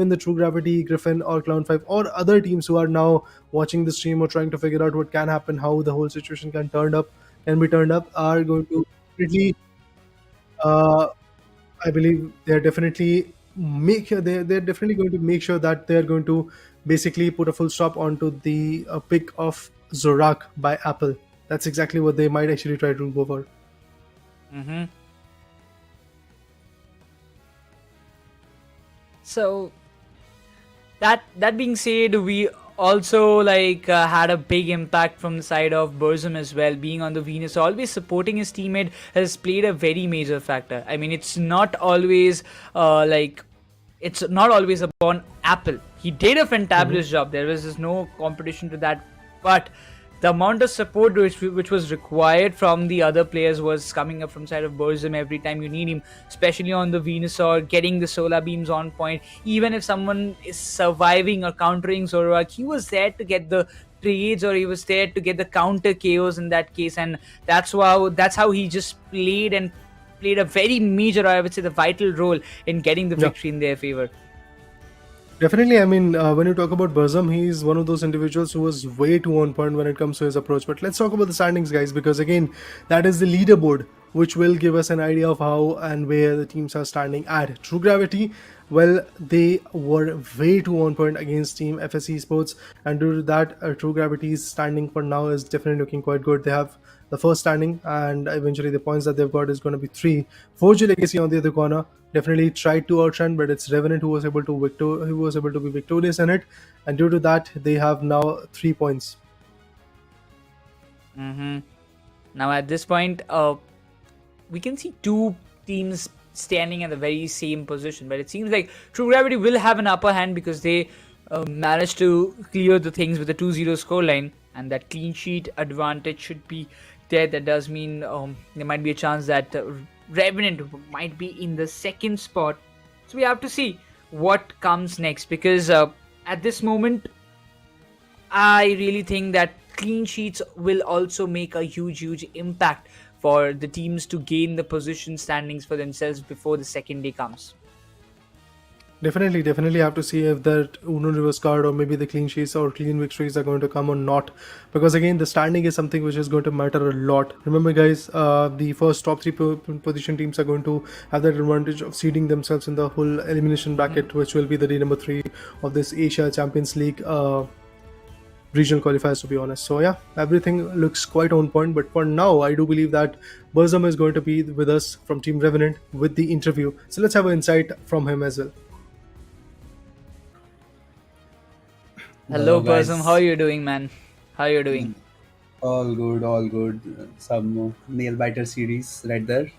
even the True Gravity, Griffin, or Clown5, or other teams who are now watching the stream or trying to figure out what can happen, how the whole situation can be turned up, are going to definitely, uh, I believe they're definitely they're definitely going to make sure that they're going to basically put a full stop onto the pick of Zorak by Apple. That's exactly what they might actually try to go for. Mm-hmm. So that being said, we also had a big impact from the side of Burzum as well. Being on the Venus, always supporting his teammate has played a very major factor. I mean, it's not always it's not always upon Apple. He did a fantabulous job. There was just no competition to that, but the amount of support which was required from the other players was coming up from side of Burzum every time you need him, especially on the Venusaur, getting the solar beams on point. Even if someone is surviving or countering Zoroark, he was there to get the trades, or he was there to get the counter KOs in that case, and that's how he just played a very major, or I would say the vital role in getting the Yeah. victory in their favor. Definitely, I mean, when you talk about Burzum, he's one of those individuals who was way too on point when it comes to his approach. But let's talk about the standings, guys, because again, that is the leaderboard, which will give us an idea of how and where the teams are standing at. True Gravity, well, they were way too on point against Team FSE Sports, and due to that, True Gravity's standing for now is definitely looking quite good. They have the first standing, and eventually the points that they've got is going to be 3. 4G Legacy on the other corner definitely tried to outrun, but it's Revenant who was able to be victorious in it, and due to that, they have now 3 points. Mm-hmm. Now at this point, we can see two teams standing at the very same position, but it seems like True Gravity will have an upper hand because they managed to clear the things with a 2-0 scoreline, and that clean sheet advantage should be there. That does mean there might be a chance that Revenant might be in the second spot. So we have to see what comes next, because at this moment, I really think that clean sheets will also make a huge impact for the teams to gain the position standings for themselves before the second day comes. Definitely have to see if that Uno reverse card or maybe the clean sheets or clean victories are going to come or not. Because again, the standing is something which is going to matter a lot. Remember, guys, the first top 3 position teams are going to have that advantage of seeding themselves in the whole elimination bracket, which will be the day number 3 of this Asia Champions League regional qualifiers, to be honest. So yeah, everything looks quite on point. But for now, I do believe that Burzum is going to be with us from Team Revenant with the interview. So let's have an insight from him as well. Hello, Hello, Burzum. How are guys. you doing, man? How are you doing? All good, all good. Some nail biter series right there.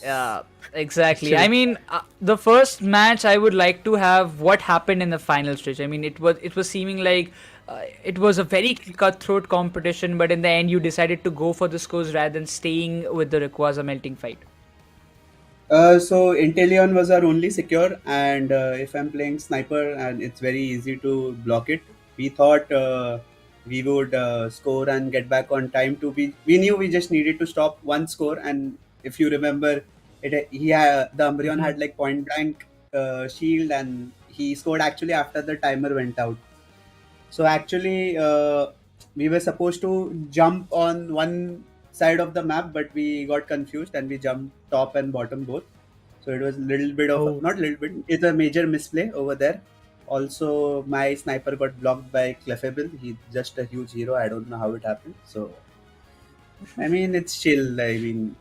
Yeah, exactly. I Actually, mean, the first match I would like to have what happened in the final stretch. I mean, it was seeming like it was a very cutthroat competition, but in the end, you decided to go for the scores rather than staying with the Rayquaza melting fight. So Inteleon was our only secure, and if I'm playing sniper, and it's very easy to block it. We thought we would score and get back on time. We knew we just needed to stop one score, and if you remember, the Umbreon Mm-hmm. had like point blank shield, and he scored actually after the timer went out. So actually, we were supposed to jump on one side of the map, but we got confused and we jumped top and bottom both. So it was a little bit of oh, not little bit. It's a major misplay over there. Also, my sniper got blocked by Clefable. He's just a huge hero. I don't know how it happened. So I mean, it's chill. I mean,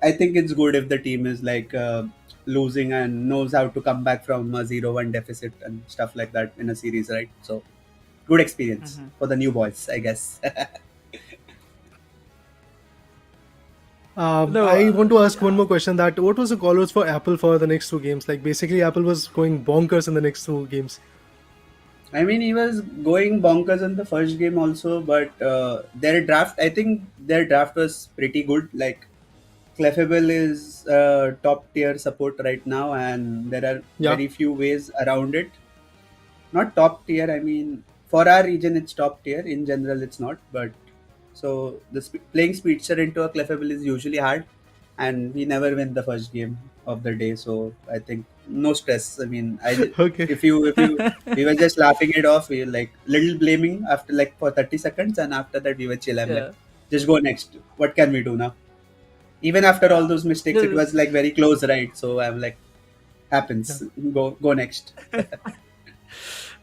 I think it's good if the team is like losing and knows how to come back from a 0-1 deficit and stuff like that in a series, right? So good experience Mm-hmm. for the new boys, I guess. No, I want to ask one more question. That what was the call for Apple for the next 2 games? Like basically, Apple was going bonkers in the next 2 games. I mean, he was going bonkers in the first game also, but their draft, I think their draft was pretty good. Like, Clefable is top tier support right now, and there are Yeah, very few ways around it. Not top tier, I mean, for our region, it's top tier. In general, it's not, but so playing speedster into a Clefable is usually hard, and we never win the first game. of the day. So I think no stress. I mean, Okay. if you we were just laughing it off. We were like little blaming after like for 30 seconds, and after that we were chill. I'm like, Yeah. just go next. What can we do now? Even after all those mistakes, it No, was like very close, right? So I'm like, happens. Go next.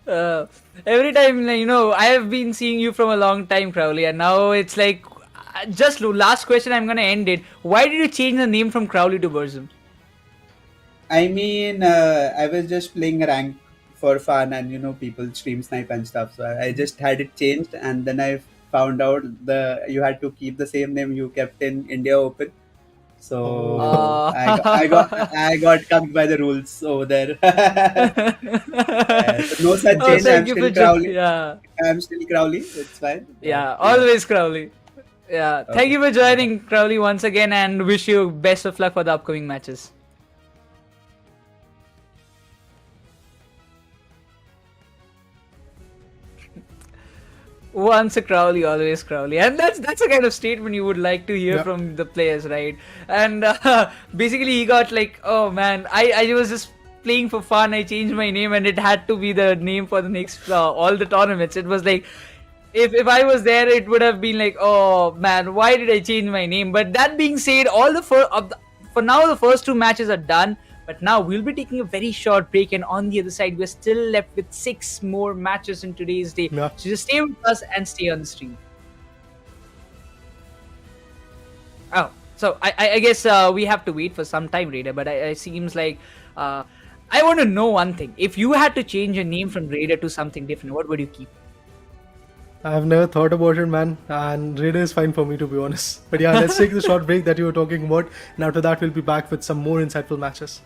uh, every time, like, I have been seeing you from a long time, Crowley, and now it's like, just last question. I'm gonna end it. Why did you change the name from Crowley to Burzum? I mean, I was just playing rank for fun, and people stream snipe and stuff. So I just had it changed, and then I found out you had to keep the same name you kept in India Open. So Oh. Uh, I got cucked by the rules over there. So no such oh, change. thank you for yeah, I'm still Crowley. It's fine. yeah, Yeah. always Crowley. Yeah, thank Okay. you for joining, Crowley, once again, and wish you best of luck for the upcoming matches. Once a Crowley, always Crowley, and that's a kind of statement you would like to hear Yeah. from the players, right? And basically, he got like, oh man, I was just playing for fun. I changed my name, and it had to be the name for the next all the tournaments. It was like, if I was there, it would have been like, oh man, why did I change my name? But that being said, all the for now the first two matches are done. But now we'll be taking a very short break, and on the other side, we're still left with 6 more matches in today's day. Yeah. So just stay with us and stay on the stream. Oh, so I guess we have to wait for some time, Raider. But it seems like I want to know one thing. If you had to change your name from Raider to something different, what would you keep? I've never thought about it, man, and Raider is fine for me, to be honest. But yeah, let's take the short break that you were talking about, and after that, we'll be back with some more insightful matches.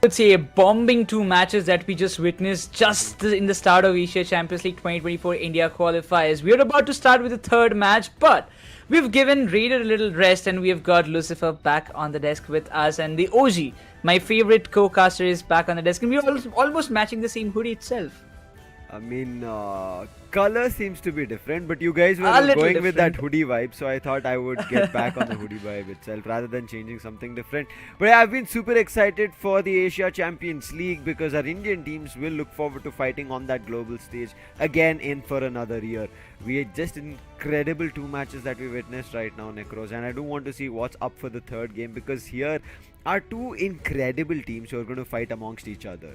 would say bombing two matches that we just witnessed just in the start of Asia Champions League 2024 India qualifiers. We are about to start with the third match, but we've given Raider a little rest and we have got Lucifer back on the desk with us, and the OG, my favorite co-caster, is back on the desk, and we're almost matching the same hoodie itself. I mean, color seems to be different, but you guys A were little going with that different. hoodie vibe, so I thought I would get back on the hoodie vibe itself rather than changing something different. But yeah, I've been super excited for the Asia Champions League because our Indian teams will look forward to fighting on that global stage again in for another year. We had just incredible two matches that we witnessed right now, Nekroz, and I do want to see what's up for the third game because here are two incredible teams who are going to fight amongst each other.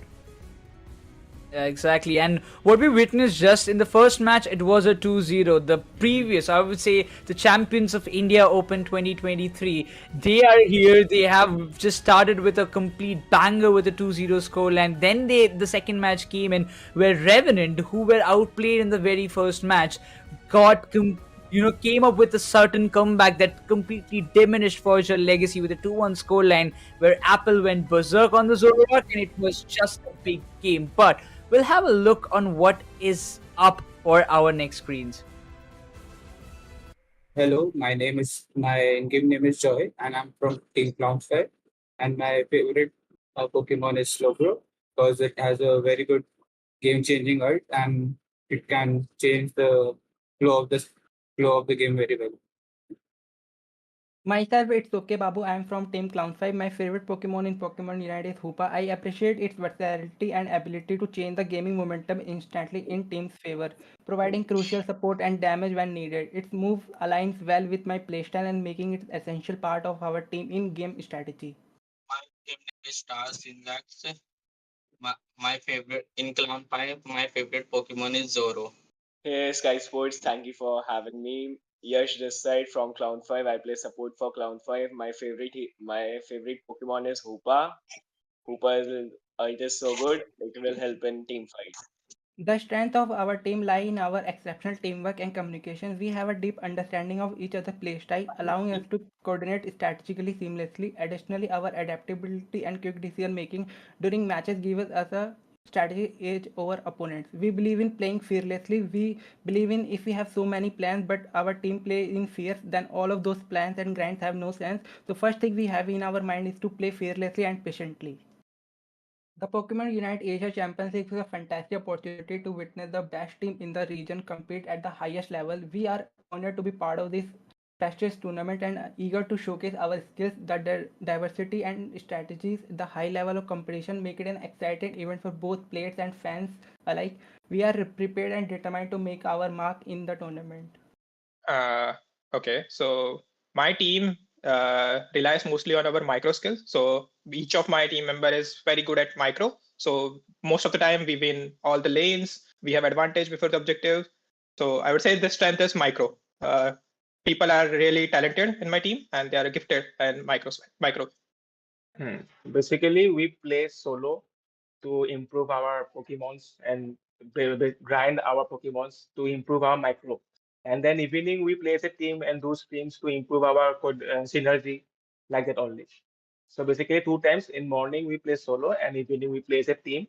Yeah, exactly. And what we witnessed just in the first match, it was a 2-0. The previous, I would say, the champions of India Open 2023, they are here. They have just started with a complete banger with a 2-0 scoreline. Then the second match came in where Revenant, who were outplayed in the very first match, came up with a certain comeback that completely diminished Forger legacy with a 2-1 scoreline where Apple went berserk on the Zoroark, and it was just a big game. But we'll have a look on what is up for our next screens. Hello, my in-game name is Joy, and I'm from Team Clownfire. And my favorite Pokemon is Slowbro because it has a very good game-changing art, and it can change the flow of the game very well. Myself, it's okay, Babu. I'm from Team Clown5. My favorite Pokemon in Pokemon Unite is Hoopa. I appreciate its versatility and ability to change the gaming momentum instantly in team's favor, providing crucial support and damage when needed. Its move aligns well with my playstyle and making it essential part of our team in-game strategy. My game name is Stars Index. My favorite in Clan 5, my favorite Pokemon is Zoro. Hey Skyesports, thank you for having me. Yash this side from Clown 5. I play support for Clown 5. My favorite Pokemon is Hoopa. Hoopa is so good, it will help in team fight. The strength of our team lie in our exceptional teamwork and communication. We have a deep understanding of each other's playstyle, allowing us to coordinate strategically seamlessly. Additionally, our adaptability and quick decision making during matches give us a strategy edge over opponents. We believe in playing fearlessly. We believe in if we have so many plans but our team play in fierce, then all of those plans and grinds have no sense. The first thing we have in our mind is to play fearlessly and patiently. The Pokemon Unite Asia Championship is a fantastic opportunity to witness the best team in the region compete at the highest level. We are honored to be part of this prestigious tournament and eager to showcase our skills. The diversity and strategies, the high level of competition make it an exciting event for both players and fans alike. We are prepared and determined to make our mark in the tournament. Okay, so my team relies mostly on our micro skills. So each of my team member is very good at micro. So most of the time we win all the lanes. We have advantage before the objective. So I would say the strength is micro. People are really talented in my team and they are gifted in micro. Basically, we play solo to improve our Pokemons and grind our Pokemons to improve our micro. And then evening we play as a team and do streams to improve our synergy, like that only. So basically 2 times in morning we play solo and evening we play as a team.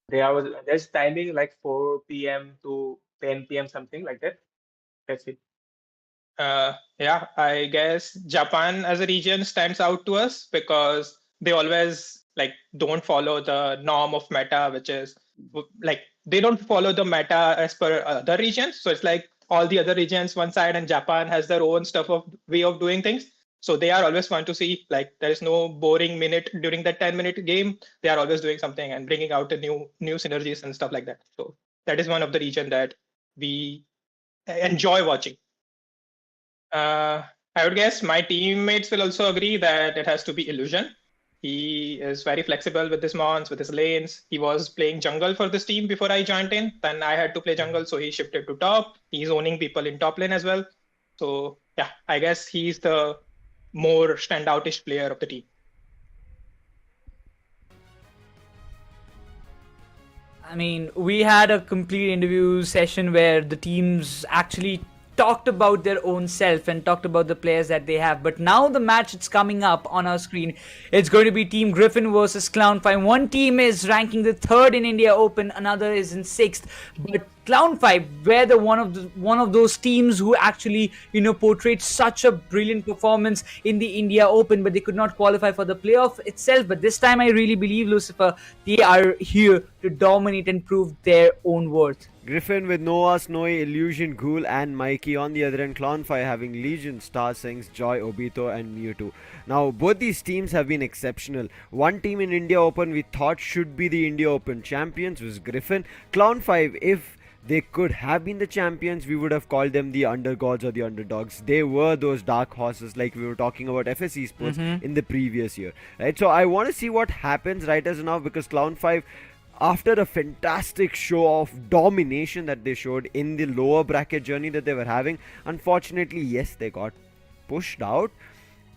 There's timing like 4 p.m. to 10 p.m. something like that. That's it. Yeah, I guess Japan as a region stands out to us because they always don't follow the norm of meta, which is they don't follow the meta as per other regions. So it's like all the other regions one side and Japan has their own way of doing things. So they are always fun to see. There is no boring minute during that 10-minute game. They are always doing something and bringing out the new synergies and stuff like that. So that is one of the region that we enjoy watching. I would guess my teammates will also agree that it has to be Illusion. He is very flexible with his mons, with his lanes. He was playing jungle for this team before I joined in. Then I had to play jungle, so he shifted to top. He's owning people in top lane as well. So yeah, I guess he's the more standoutish player of the team. I mean, we had a complete interview session where the teams actually talked about their own self and talked about the players that they have. But now the match that's coming up on our screen, it's going to be Team Griffin versus Clown5. One team is ranking the third in India Open, another is in sixth. But Clown5 were the one of those teams who actually portrayed such a brilliant performance in the India Open, but they could not qualify for the playoff itself. But this time, I really believe, Lucifer, they are here to dominate and prove their own worth. Griffin with Noah, Snowy, Illusion, Ghoul, and Mikey. On the other end, Clown5 having Legion, Star Sings, Joy, Obito, and Mewtwo. Now, both these teams have been exceptional. One team in India Open we thought should be the India Open champions was Griffin. Clown5, if they could have been the champions, we would have called them the undergods or the underdogs. They were those dark horses like we were talking about Skyesports in the previous year, right? So I want to see what happens right as now, because Clown5, after a fantastic show of domination that they showed in the lower bracket journey that they were having, unfortunately, yes, they got pushed out.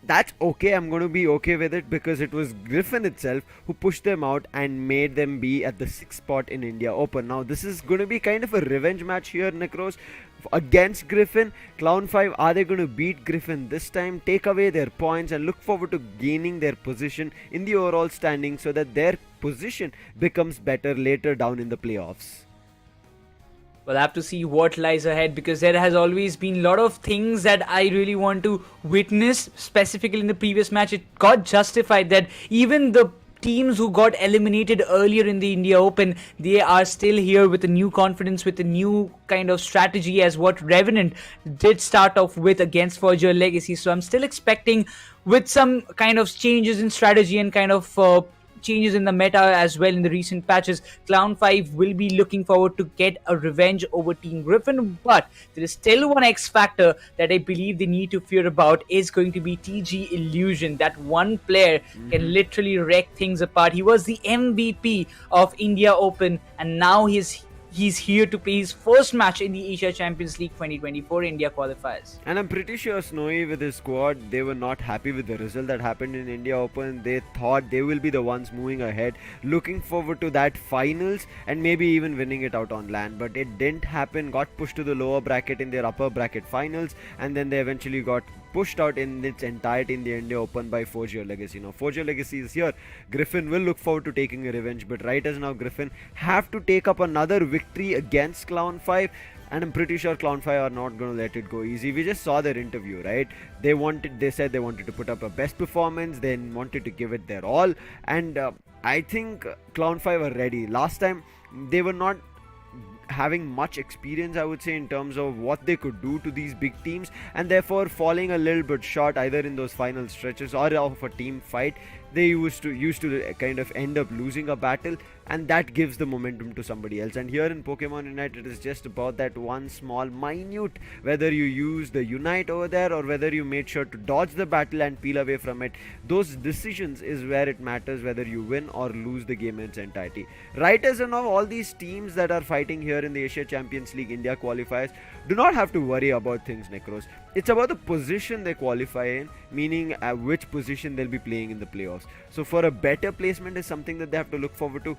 That's okay, I'm going to be okay with it, because it was Griffin itself who pushed them out and made them be at the 6th spot in India Open. Now this is going to be kind of a revenge match here, Nekroz, against Griffin. Clown5, are they going to beat Griffin this time, take away their points, and look forward to gaining their position in the overall standing so that their position becomes better later down in the playoffs? We'll have to see what lies ahead, because there has always been a lot of things that I really want to witness. Specifically in the previous match, it got justified that even the teams who got eliminated earlier in the India Open, they are still here with a new confidence, with a new kind of strategy, as what Revenant did start off with against Forger Legacy. So I'm still expecting, with some kind of changes in strategy and kind of changes in the meta as well in the recent patches, Clown5 will be looking forward to get a revenge over Team Griffin. But there is still one X factor that I believe they need to fear about, is going to be TG Illusion. That one player can literally wreck things apart. He was the MVP of India Open, and now he's here to play his first match in the Asia Champions League 2024 India qualifiers. And I'm pretty sure Snowy with his squad, they were not happy with the result that happened in India Open. They thought they will be the ones moving ahead, looking forward to that finals and maybe even winning it out on land. But it didn't happen, got pushed to the lower bracket in their upper bracket finals, and then they eventually got pushed out in its entirety in the India Open by Forger Legacy. Now Forger Legacy is here. Griffin will look forward to taking a revenge, but right as now Griffin have to take up another victory against Clown5, and I'm pretty sure Clown5 are not going to let it go easy. We just saw their interview, right? They said they wanted to put up a best performance, they wanted to give it their all, and I think Clown5 are ready. Last time they were not having much experience, I would say, in terms of what they could do to these big teams, and therefore falling a little bit short either in those final stretches or of a team fight. They used to kind of end up losing a battle, and that gives the momentum to somebody else. And here in Pokemon Unite, it is just about that one small minute, whether you use the Unite over there or whether you made sure to dodge the battle and peel away from it. Those decisions is where it matters, whether you win or lose the game in its entirety. Right as of now, all these teams that are fighting here in the Asia Champions League India qualifiers do not have to worry about things, Nekroz. It's about the position they qualify in, meaning which position they'll be playing in the playoffs. So for a better placement is something that they have to look forward to.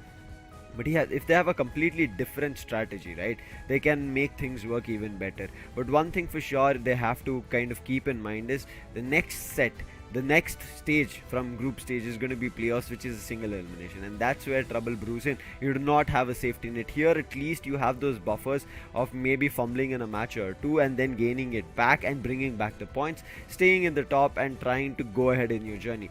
But if they have a completely different strategy, right, they can make things work even better. But one thing for sure they have to kind of keep in mind is the next set, the next stage from group stage is going to be playoffs, which is a single elimination, and that's where trouble brews in. You do not have a safety net here. At least you have those buffers of maybe fumbling in a match or two and then gaining it back and bringing back the points, staying in the top and trying to go ahead in your journey,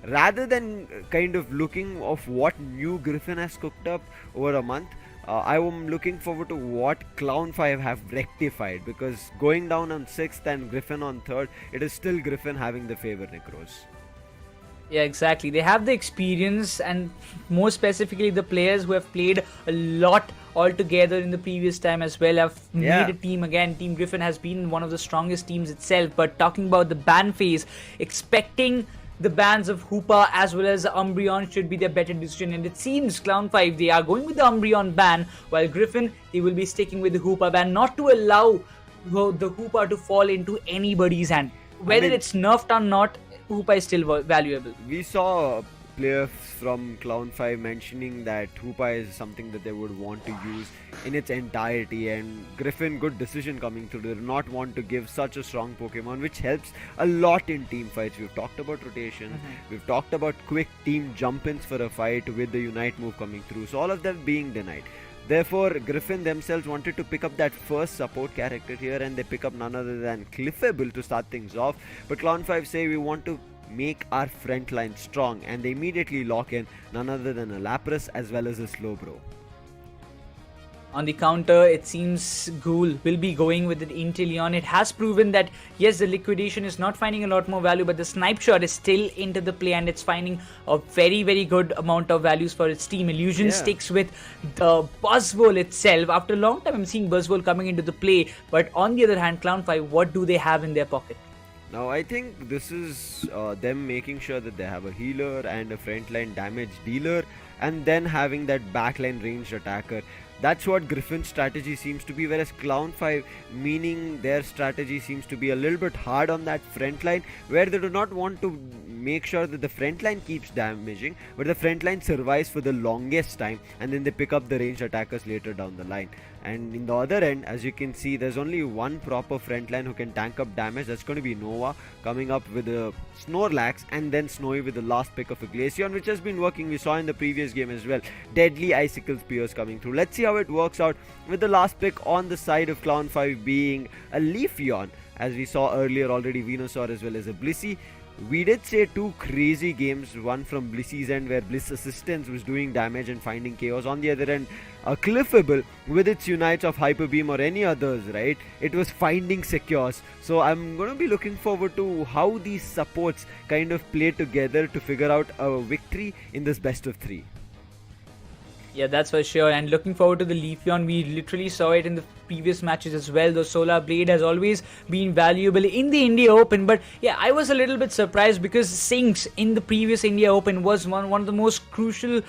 rather than kind of looking of what new Griffin has cooked up over a month. I am looking forward to what Clown5 have rectified, because going down on 6th and Griffin on 3rd, it is still Griffin having the favor, Nekroz. Yeah, exactly. They have the experience, and more specifically the players who have played a lot all together in the previous time as well have made a team again. Team Griffin has been one of the strongest teams itself. But talking about the ban phase, expecting the bans of Hoopa as well as Umbreon should be their better decision, and it seems Clown5, they are going with the Umbreon ban, while Griffin, they will be sticking with the Hoopa ban, not to allow the Hoopa to fall into anybody's hand. Whether it's nerfed or not, Hoopa is still valuable. We saw player from Clown5 mentioning that Hoopa is something that they would want to use in its entirety, and Griffin, good decision coming through. They do not want to give such a strong Pokemon, which helps a lot in team fights. We've talked about rotation, we've talked about quick team jump-ins for a fight with the Unite move coming through, so all of them being denied. Therefore, Griffin themselves wanted to pick up that first support character here, and they pick up none other than Clefable to start things off. But Clown5 say we want to make our front line strong, and they immediately lock in none other than a Lapras as well as a Slowbro. On the counter, it seems Ghoul will be going with the Inteleon. It has proven that, yes, the liquidation is not finding a lot more value, but the snipe shot is still into the play, and it's finding a very, very good amount of values for its team. Illusion sticks with the Buzzwole itself. After a long time, I'm seeing Buzzwole coming into the play, but on the other hand, Clown5, what do they have in their pocket? Now, I think this is them making sure that they have a healer and a frontline damage dealer, and then having that backline ranged attacker. That's what Griffin's strategy seems to be, whereas Clown5, meaning their strategy seems to be a little bit hard on that front line, where they do not want to make sure that the front line keeps damaging, but the front line survives for the longest time, and then they pick up the ranged attackers later down the line. And in the other end, as you can see, there's only one proper front line who can tank up damage. That's going to be Nova coming up with a Snorlax, and then Snowy with the last pick of a Glaceon, which has been working. We saw in the previous game as well. Deadly Icicle Spears coming through. Let's see how it works out with the last pick on the side of Clown5 being a Leafeon, as we saw earlier already, Venusaur as well as a Blissey. We did say two crazy games, one from Blissey's end where Bliss Assistance was doing damage and finding chaos. On the other end, a Clefable with its Unites of Hyper Beam or any others, right? It was finding Secures. So I'm going to be looking forward to how these supports kind of play together to figure out a victory in this best of 3. Yeah, that's for sure. And looking forward to the Leafeon. We literally saw it in the previous matches as well. The Solar Blade has always been valuable in the India Open. But yeah, I was a little bit surprised because Sinks in the previous India Open was one of the most crucial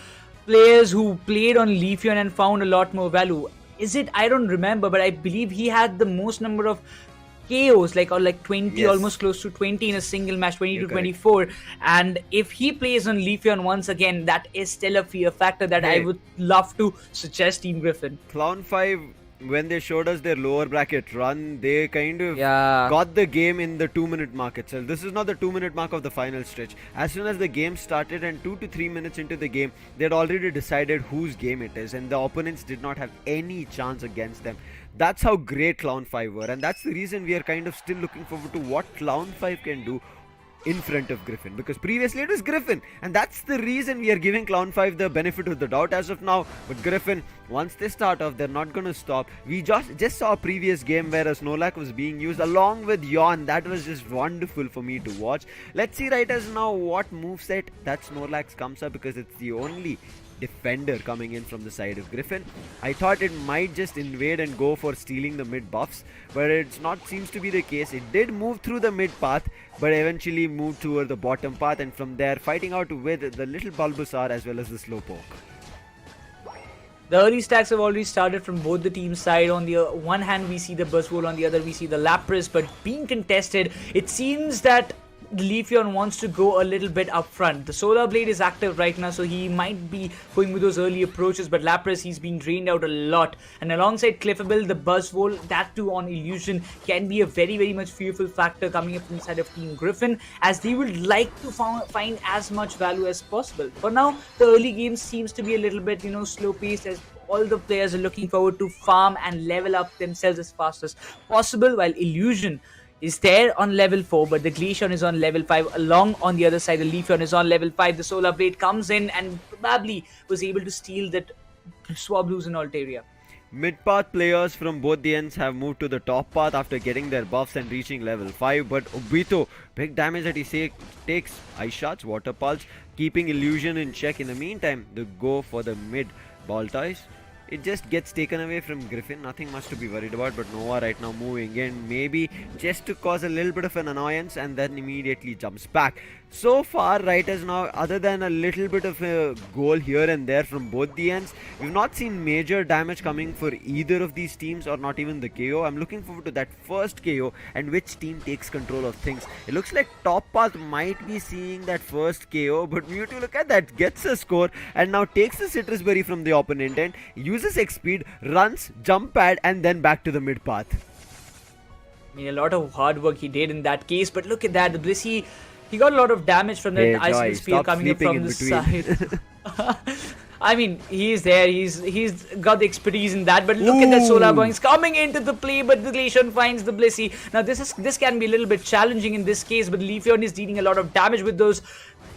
players who played on Leafeon and found a lot more value. Is it? I don't remember, but I believe he had the most number of KOs, like 20, Yes. almost close to 20 in a single match, 20 You're to 24. And if he plays on Leafeon once again, that is still a fear factor that I Hey. would love to suggest Team Griffin. Clown5, when they showed us their lower bracket run, they kind of Yeah. got the game in the 2-minute mark itself. This is not the 2-minute mark of the final stretch. As soon as the game started and 2 to 3 minutes into the game, they had already decided whose game it is, and the opponents did not have any chance against them. That's how great Clown5 were, and that's the reason we are kind of still looking forward to what Clown5 can do in front of Griffin, because previously it was Griffin, and that's the reason we are giving Clown5 the benefit of the doubt as of now. But Griffin, once they start off, they're not gonna stop. We just saw a previous game where a Snorlax was being used along with Yawn. That was just wonderful for me to watch. Let's see right as now what moveset that Snorlax comes up, because it's the only defender coming in from the side of Griffin. I thought it might just invade and go for stealing the mid buffs, but it's not seems to be the case. It did move through the mid path, but eventually moved toward the bottom path, and from there fighting out with the little Bulbasaur as well as the Slowpoke. The early stacks have already started from both the teams' side. On the one hand, we see the Buzzwole, on the other, we see the Lapras, but being contested, it seems that the Leafeon wants to go a little bit up front. The Solar Blade is active right now, so he might be going with those early approaches, but Lapras, he's being drained out a lot. And alongside Clefable, the Buzzwole, that too on Illusion, can be a very, very much fearful factor coming up from the side of Team Griffin, as they would like to find as much value as possible. For now, the early game seems to be a little bit, slow-paced, as all the players are looking forward to farm and level up themselves as fast as possible, while Illusion is there on level 4, but the Glaceon is on level 5. Along on the other side, the Leafeon is on level 5. The Solar Blade comes in and probably was able to steal that Swablu's in Altaria. Mid-path players from both the ends have moved to the top path after getting their buffs and reaching level 5, but Obito, big damage that he takes. Ice Shots, Water Pulse, keeping Illusion in check. In the meantime, they go for the mid Ball Toys. It just gets taken away from Griffin, nothing much to be worried about, but Nova right now moving in, maybe just to cause a little bit of an annoyance, and then immediately jumps back. So far, right as now, other than a little bit of a goal here and there from both the ends, we've not seen major damage coming for either of these teams, or not even the KO. I'm looking forward to that first KO and which team takes control of things. It looks like Top Path might be seeing that first KO, but Mewtwo, look at that, gets a score and now takes the Citrus Berry from the opponent and uses X speed, runs, jump pad, and then back to the mid path. I mean, a lot of hard work he did in that case, but look at that, the Blissey, he got a lot of damage from that Icicle Spear coming up from the side. I mean, he's there, he's got the expertise in that, but look at that Solar Boings coming into the play, but the Glaceon finds the Blissey. Now this can be a little bit challenging in this case, but Leafeon is dealing a lot of damage with those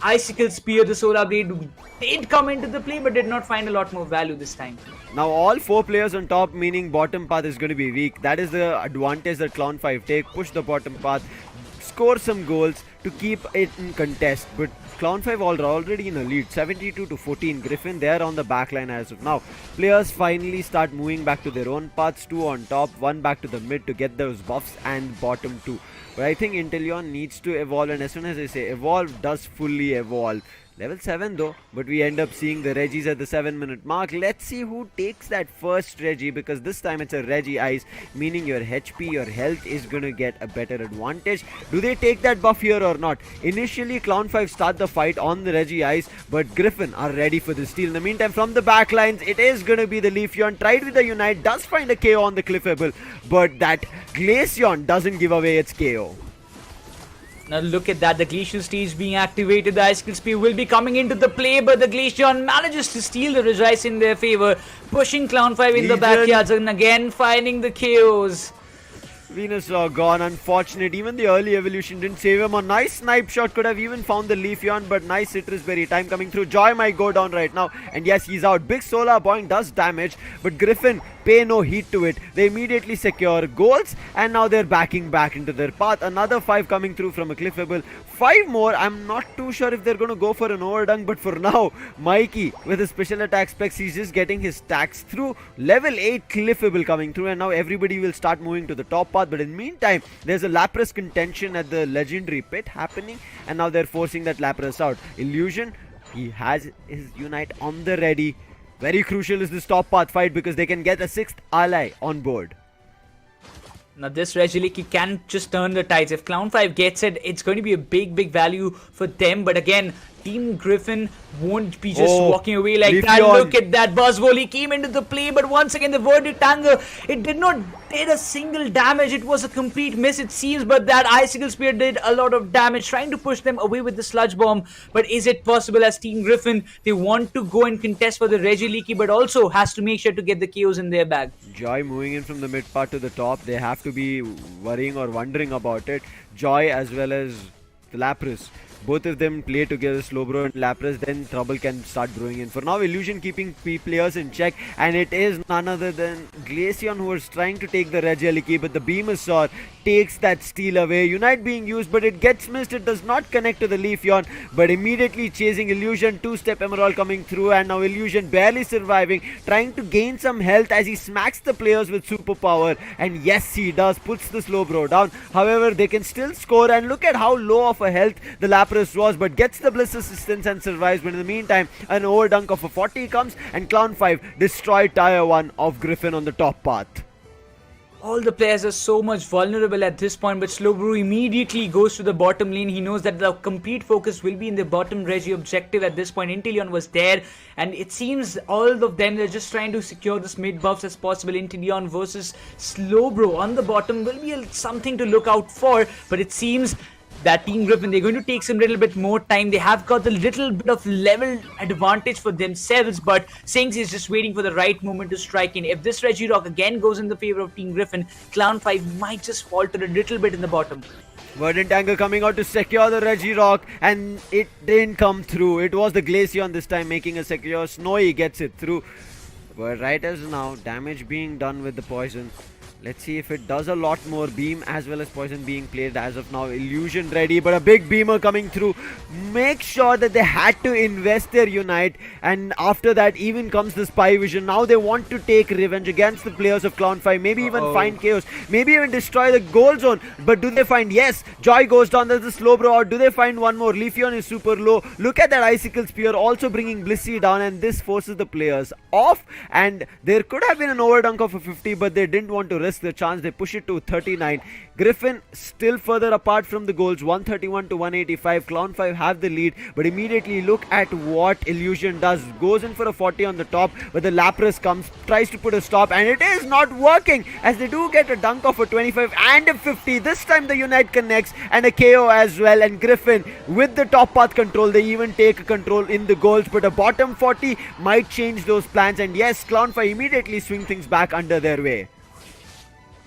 Icicle Spear. The Solar Blade did come into the play, but did not find a lot more value this time. Now all 4 players on top, meaning bottom path is going to be weak. That is the advantage that Clown 5 take. Push the bottom path, score some goals to keep it in contest. But Clown 5 are already in a lead, 72-14. Griffin, they are on the back line as of now. Players finally start moving back to their own paths. 2 on top, 1 back to the mid to get those buffs, and bottom 2. But I think Inteleon needs to evolve, and as soon as I say evolve, does fully evolve. Level 7 though, but we end up seeing the Regis at the 7-minute mark. Let's see who takes that first Regi, because this time it's a Regi Ice, meaning your HP, your health is gonna get a better advantage. Do they take that buff here or not? Initially, Clown 5 start the fight on the Regi Ice, but Griffin are ready for the steal. In the meantime, from the back lines, it is gonna be the Leafeon. Tried with the Unite, does find a KO on the Clefable, but that Glaceon doesn't give away its KO. Now look at that, the Glacial stage being activated, the Icicle Spear will be coming into the play, but the Glaceon manages to steal the Regice in their favor, pushing Clown 5 in the backyards and again finding the KOs. Venusaur gone, unfortunate. Even the early evolution didn't save him. A nice snipe shot could have even found the Leafeon, but nice Citrus Berry time coming through. Joy might go down right now, and yes, he's out. Big Solar Boing does damage, but Griffin pay no heed to it. They immediately secure goals, and now they're backing back into their path. Another 5 coming through from a Clefable. 5 more. I'm not too sure if they're going to go for an overdunk, but for now, Mikey with his special attack specs, he's just getting his stacks through. Level 8 Clefable coming through, and now everybody will start moving to the top path. But in the meantime, there's a Lapras contention at the legendary pit happening, and now they're forcing that Lapras out. Illusion, he has his Unite on the ready. Very crucial is this top path fight, because they can get a 6th ally on board. Now this Regieleki can just turn the tides. If Clown 5 gets it, it's going to be a big value for them. But again, Team Griffin won't be just walking away like Leafeon. that. Look at that, Buzzwole came into the play, but once again the Verdict Anger, it did not did a single damage. It was a complete miss it seems, but that Icicle Spear did a lot of damage, trying to push them away with the Sludge Bomb. But is it possible? As Team Griffin, they want to go and contest for the Regieleki, but also has to make sure to get the KOs in their bag. Joy moving in from the mid part to the top. They have to be worrying or wondering about it. Joy as well as the Lapras, both of them play together, Slowbro and Lapras, then trouble can start brewing in. For now, Illusion keeping players in check, and it is none other than Glaceon who was trying to take the Regieleki, but the Venusaur takes that steal away. Unite being used, but it gets missed. It does not connect to the Leafeon, but immediately chasing Illusion. 2-step Emerald coming through, and now Illusion barely surviving, trying to gain some health as he smacks the players with superpower. And yes, he does, puts the Slowbro down. However, they can still score, and look at how low of a health the Lapras was, but gets the Bliss assistance and survives. But in the meantime, an overdunk of a 40 comes, and Clown 5 destroyed Tier 1 of Griffin on the top path. All the players are so much vulnerable at this point, but Slowbro immediately goes to the bottom lane. He knows that the complete focus will be in the bottom Regi objective at this point. Inteleon was there, and it seems all of them, they're just trying to secure this mid buffs as possible. Inteleon versus Slowbro on the bottom will be something to look out for, but it seems that Team Griffin, they're going to take some little bit more time. They have got a little bit of level advantage for themselves, but Sings is just waiting for the right moment to strike in. If this Regirock again goes in the favor of Team Griffin, Clown 5 might just falter a little bit in the bottom. Verdant Anger coming out to secure the Regirock, and it didn't come through. It was the Glaceon this time making a secure. Snowy gets it through, but right as now, damage being done with the poison. Let's see if it does a lot more. Beam as well as Poison being played as of now. Illusion ready, but a big beamer coming through. Make sure that they had to invest their Unite, and after that even comes the Spy Vision. Now they want to take revenge against the players of Clown 5. Maybe even find Chaos. Maybe even destroy the goal zone. But do they find? Yes, Joy goes down. There's a slow bro out. Do they find one more? Leafeon is super low. Look at that Icicle Spear also bringing Blissey down, and this forces the players off. And there could have been an overdunk of a 50, but they didn't want to risk the chance. They push it to 39. Griffin still further apart from the goals, 131 to 185. Clown 5 have the lead, but immediately look at what Illusion does. Goes in for a 40 on the top, but the Lapras comes, tries to put a stop, and it is not working, as they do get a dunk of a 25 and a 50. This time the Unite connects, and a KO as well. And Griffin with the top path control, they even take control in the goals, but a bottom 40 might change those plans. And yes, Clown 5 immediately swing things back under their way.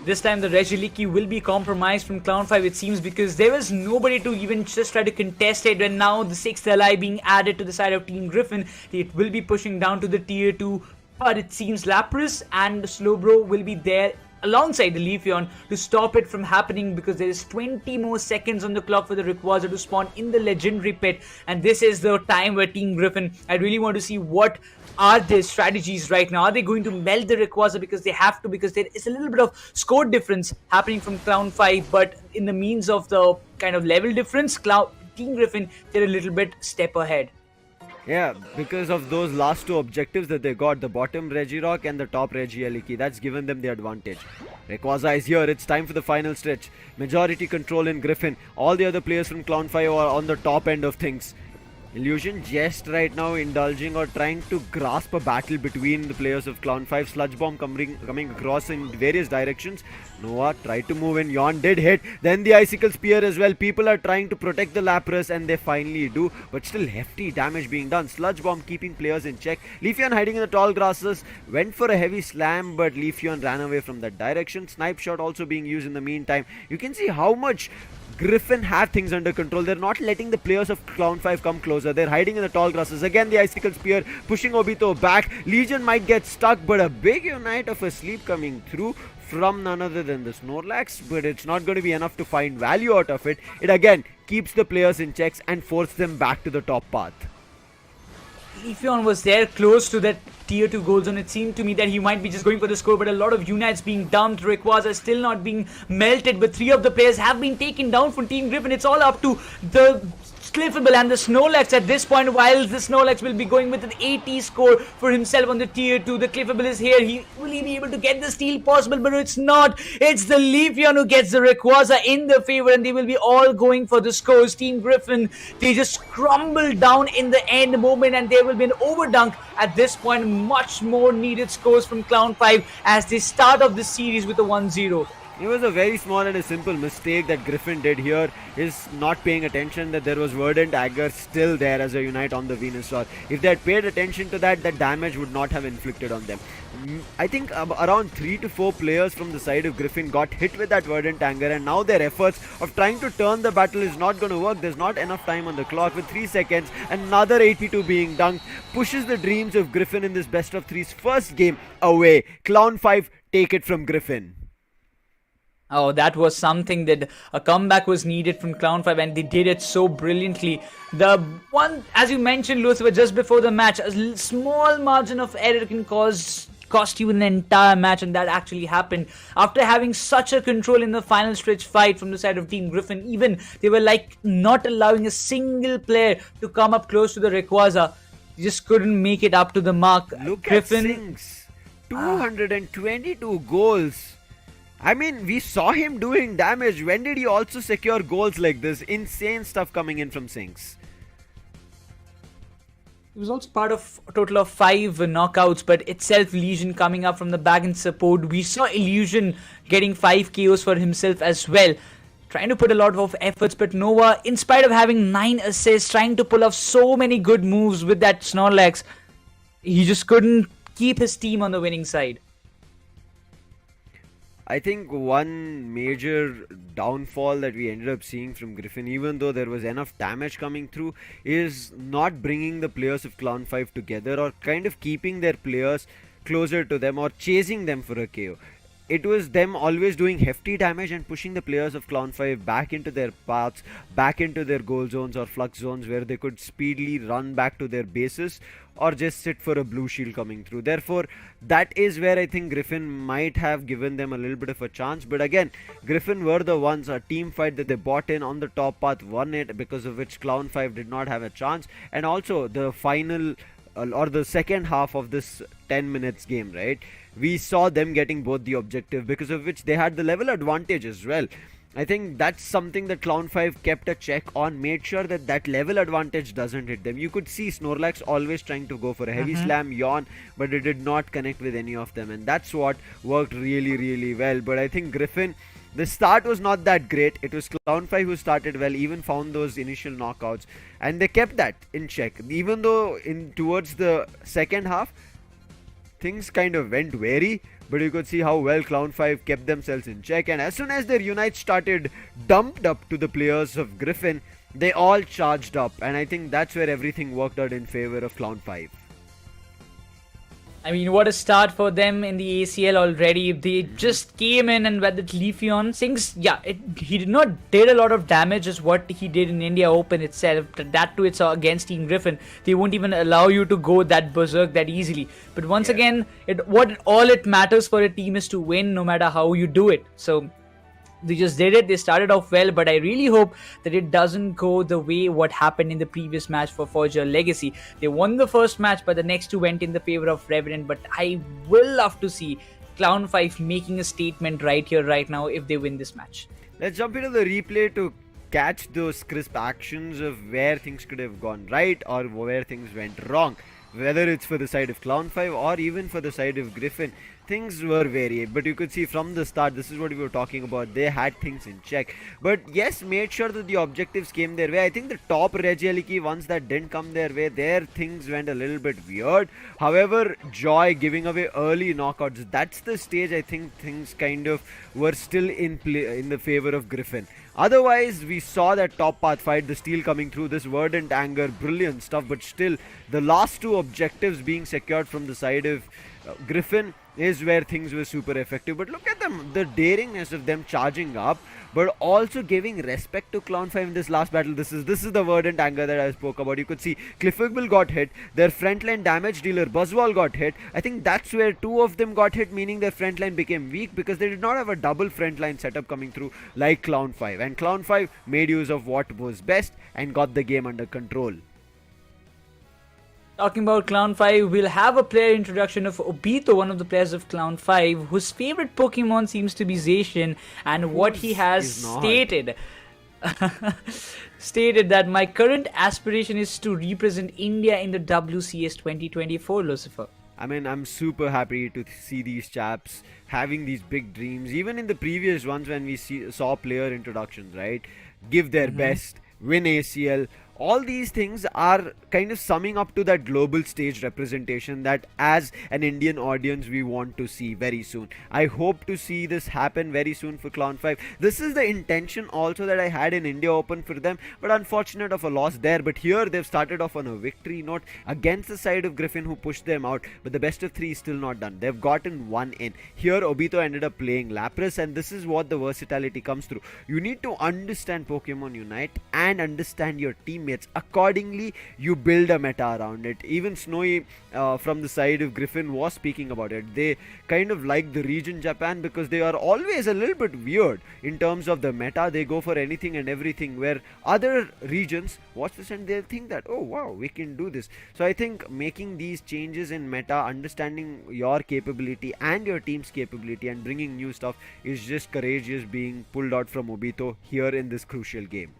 This time the Regiliki will be compromised from Clown 5, it seems, because there was nobody to even just try to contest it. And now the 6th ally being added to the side of Team Griffin, it will be pushing down to the tier 2. But it seems Lapras and Slowbro will be there alongside the Leafeon to stop it from happening, because there is 20 more seconds on the clock for the Rayquaza to spawn in the legendary pit. And this is the time where Team Griffin, I really want to see what are their strategies right now. Are they going to melt the Rayquaza because they have to, because there is a little bit of score difference happening from Clown 5, but in the means of the kind of level difference, Team Griffin, they're a little bit step ahead. Yeah, because of those last two objectives that they got, the bottom Regirock and the top Regieleki, that's given them the advantage. Rayquaza is here, it's time for the final stretch. Majority control in Griffin. All the other players from Clown 5 are on the top end of things. Illusion just right now indulging or trying to grasp a battle between the players of Clown 5. Sludge Bomb coming across in various directions. Noah tried to move in. Yawn did hit. Then the Icicle Spear as well. People are trying to protect the Lapras, and they finally do. But still hefty damage being done. Sludge Bomb keeping players in check. Leafeon hiding in the tall grasses. Went for a heavy slam, but Leafeon ran away from that direction. Snipe shot also being used in the meantime. You can see how much Griffin have things under control. They're not letting the players of Clown 5 come closer. They're hiding in the tall grasses. Again, the Icicle Spear pushing Obito back. Legion might get stuck, but a big Unite of a sleep coming through from none other than the Snorlax, but it's not going to be enough to find value out of it. It again keeps the players in checks and forces them back to the top path. Leafeon was there close to that tier 2 goal zone. It seemed to me that he might be just going for the score, but a lot of Unites being dumped. Rayquaza still not being melted, but 3 of the players have been taken down from Team Griffin. It's all up to the Cliffable and the Snorlax at this point, while the Snorlax will be going with an 80 score for himself on the tier 2. The Cliffable is here. Will he be able to get the steal possible? But it's not. It's the Leafeon who gets the Rayquaza in their favor, and they will be all going for the scores. Team Griffin, they just crumble down in the end moment, and there will be an overdunk at this point. Much more needed scores from Clown 5 as they start off the series with a 1-0. It was a very small and a simple mistake that Griffin did here, is not paying attention that there was Verdant Agar still there as a Unite on the Venusaur. If they had paid attention to that, that damage would not have inflicted on them. I think around 3 to 4 players from the side of Griffin got hit with that Verdant Anger, and now their efforts of trying to turn the battle is not going to work. There's not enough time on the clock. With 3 seconds, another 82 being dunked pushes the dreams of Griffin in this best of 3's first game away. Clown 5 take it from Griffin. Oh, that was something that a comeback was needed from Clown 5, and they did it so brilliantly. The one, as you mentioned, Lucifer, just before the match, a small margin of error can cost you an entire match, and that actually happened. After having such a control in the final stretch fight from the side of Team Griffin, even they were like not allowing a single player to come up close to the Rayquaza. They just couldn't make it up to the mark. Look Griffin, at Sinks. 222 goals. I mean, we saw him doing damage. When did he also secure goals like this? Insane stuff coming in from Sinks. He was also part of a total of 5 knockouts, but itself Legion coming up from the back in support. We saw Illusion getting 5 KOs for himself as well. Trying to put a lot of efforts, but Nova, in spite of having 9 assists, trying to pull off so many good moves with that Snorlax, he just couldn't keep his team on the winning side. I think one major downfall that we ended up seeing from Griffin, even though there was enough damage coming through, is not bringing the players of Clown 5 together, or kind of keeping their players closer to them or chasing them for a KO. it was them always doing hefty damage and pushing the players of Clown 5 back into their paths, back into their goal zones or flux zones where they could speedily run back to their bases or just sit for a blue shield coming through. Therefore, that is where I think Griffin might have given them a little bit of a chance. But again, Griffin were the ones, a team fight that they bought in on the top path, won it, because of which Clown 5 did not have a chance. And also the final or the second half of this 10 minutes game, right? We saw them getting both the objective, because of which they had the level advantage as well. I think that's something that Clown 5 kept a check on, made sure that that level advantage doesn't hit them. You could see Snorlax always trying to go for a heavy slam, yawn, but it did not connect with any of them, and that's what worked really, really well. But I think Griffin, the start was not that great. It was Clown 5 who started well, even found those initial knockouts, and they kept that in check. Even though towards the second half, things kind of went wary, but you could see how well Clown 5 kept themselves in check, and as soon as their Unite started dumped up to the players of Griffin, they all charged up, and I think that's where everything worked out in favor of Clown 5. I mean, what a start for them in the ACL already. They just came in and with the Leafeon, things, he did not did a lot of damage as what he did in India Open itself. That too, it's against Team Griffin. They won't even allow you to go that berserk that easily. But once again, all it matters for a team is to win, no matter how you do it. So they just did it. They started off well, but I really hope that it doesn't go the way what happened in the previous match for Forge Your Legacy. They won the first match, but the next two went in the favor of Revenant. But I will love to see Clown 5 making a statement right here, right now, if they win this match. Let's jump into the replay to catch those crisp actions of where things could have gone right or where things went wrong. Whether it's for the side of Clown 5 or even for the side of Griffin, things were varied, but you could see from the start, this is what we were talking about, they had things in check. But yes, made sure that the objectives came their way. I think the top Regieliki ones that didn't come their way, there things went a little bit weird. However, Joy giving away early knockouts, that's the stage I think things kind of were still in play in the favor of Griffin. Otherwise, we saw that top path fight, the steal coming through, this Verdant Anger, brilliant stuff, but still the last two objectives being secured from the side of Griffin is where things were super effective. But look at them, the daringness of them charging up, but also giving respect to Clown 5 in this last battle. This is the Verdant Anger that I spoke about. You could see Cliffigble got hit, their frontline damage dealer Buzzwall got hit. I think that's where two of them got hit, meaning their frontline became weak because they did not have a double frontline setup coming through like Clown 5. And Clown 5 made use of what was best and got the game under control. Talking about Clown 5, we'll have a player introduction of Obito, one of the players of Clown 5, whose favorite Pokemon seems to be Zacian, and what he has stated that my current aspiration is to represent India in the WCS 2024, Lucifer. I mean, I'm super happy to see these chaps having these big dreams, even in the previous ones when we saw player introductions, right? Give their best, win ACL. All these things are kind of summing up to that global stage representation that as an Indian audience we want to see very soon. I hope to see this happen very soon for Clown 5. This is the intention also that I had in India Open for them, but unfortunate of a loss there. But here they've started off on a victory note against the side of Griffin who pushed them out, but the best of three is still not done. They've gotten one in. Here Obito ended up playing Lapras, and this is what the versatility comes through. You need to understand Pokemon Unite and understand your teammates. Accordingly, you build a meta around it. Even Snowy from the side of Griffin was speaking about it. They kind of like the region Japan because they are always a little bit weird in terms of the meta. They go for anything and everything, where other regions watch this and they'll think that, oh wow, we can do this. So I think making these changes in meta, understanding your capability and your team's capability and bringing new stuff is just courageous being pulled out from Obito here in this crucial game.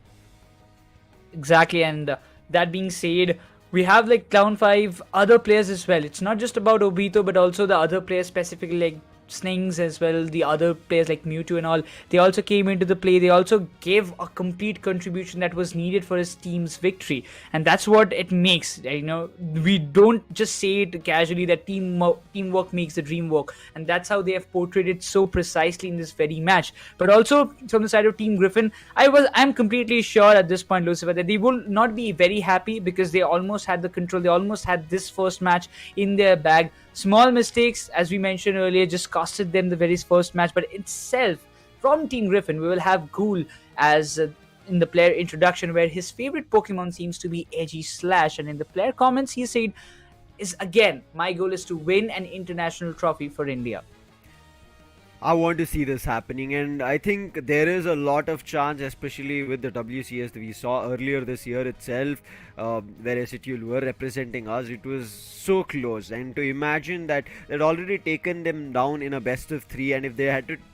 Exactly, and that being said, we have like Clown 5 other players as well. It's not just about Obito, but also the other players, specifically like Snings as well, the other players like Mewtwo and all. They also came into the play. They also gave a complete contribution that was needed for his team's victory, and that's what it makes. You know, we don't just say it casually that teamwork makes the dream work, and that's how they have portrayed it so precisely in this very match. But also from the side of Team Griffin, I'm completely sure at this point, Lucifer, that they will not be very happy because they almost had the control. They almost had this first match in their bag. Small mistakes, as we mentioned earlier, just costed them the very first match. But itself, from Team Griffin, we will have Ghoul as in the player introduction, where his favorite Pokemon seems to be Edgy Slash. And in the player comments, he said, "Is again, my goal is to win an international trophy for India." I want to see this happening, and I think there is a lot of chance, especially with the WCS that we saw earlier this year itself, where SHL were representing us. It was so close, and to imagine that they'd already taken them down in a best of three, and if they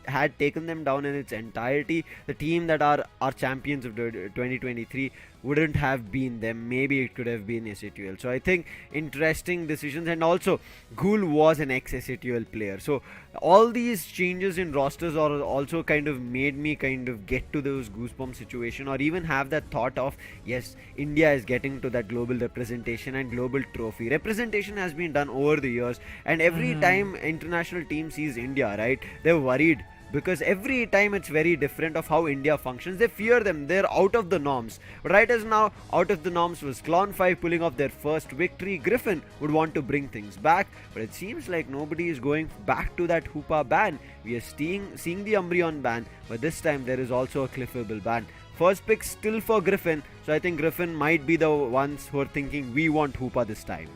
had taken them down in its entirety, the team that are our champions of 2023 wouldn't have been them. Maybe it could have been SATUL. So I think interesting decisions, and also Ghoul was an ex-SATUL player. So all these changes in rosters are also kind of made me kind of get to those goosebump situation, or even have that thought of, yes, India is getting to that global representation and global trophy. Representation has been done over the years, and every time international team sees India, right, they're worried. Because every time it's very different of how India functions. They fear them. They're out of the norms. But right as now, out of the norms was Clon5 pulling off their first victory. Griffin would want to bring things back, but it seems like nobody is going back to that Hoopa ban. We are seeing the Umbreon ban, but this time there is also a Clefable ban. First pick still for Griffin, so I think Griffin might be the ones who are thinking we want Hoopa this time.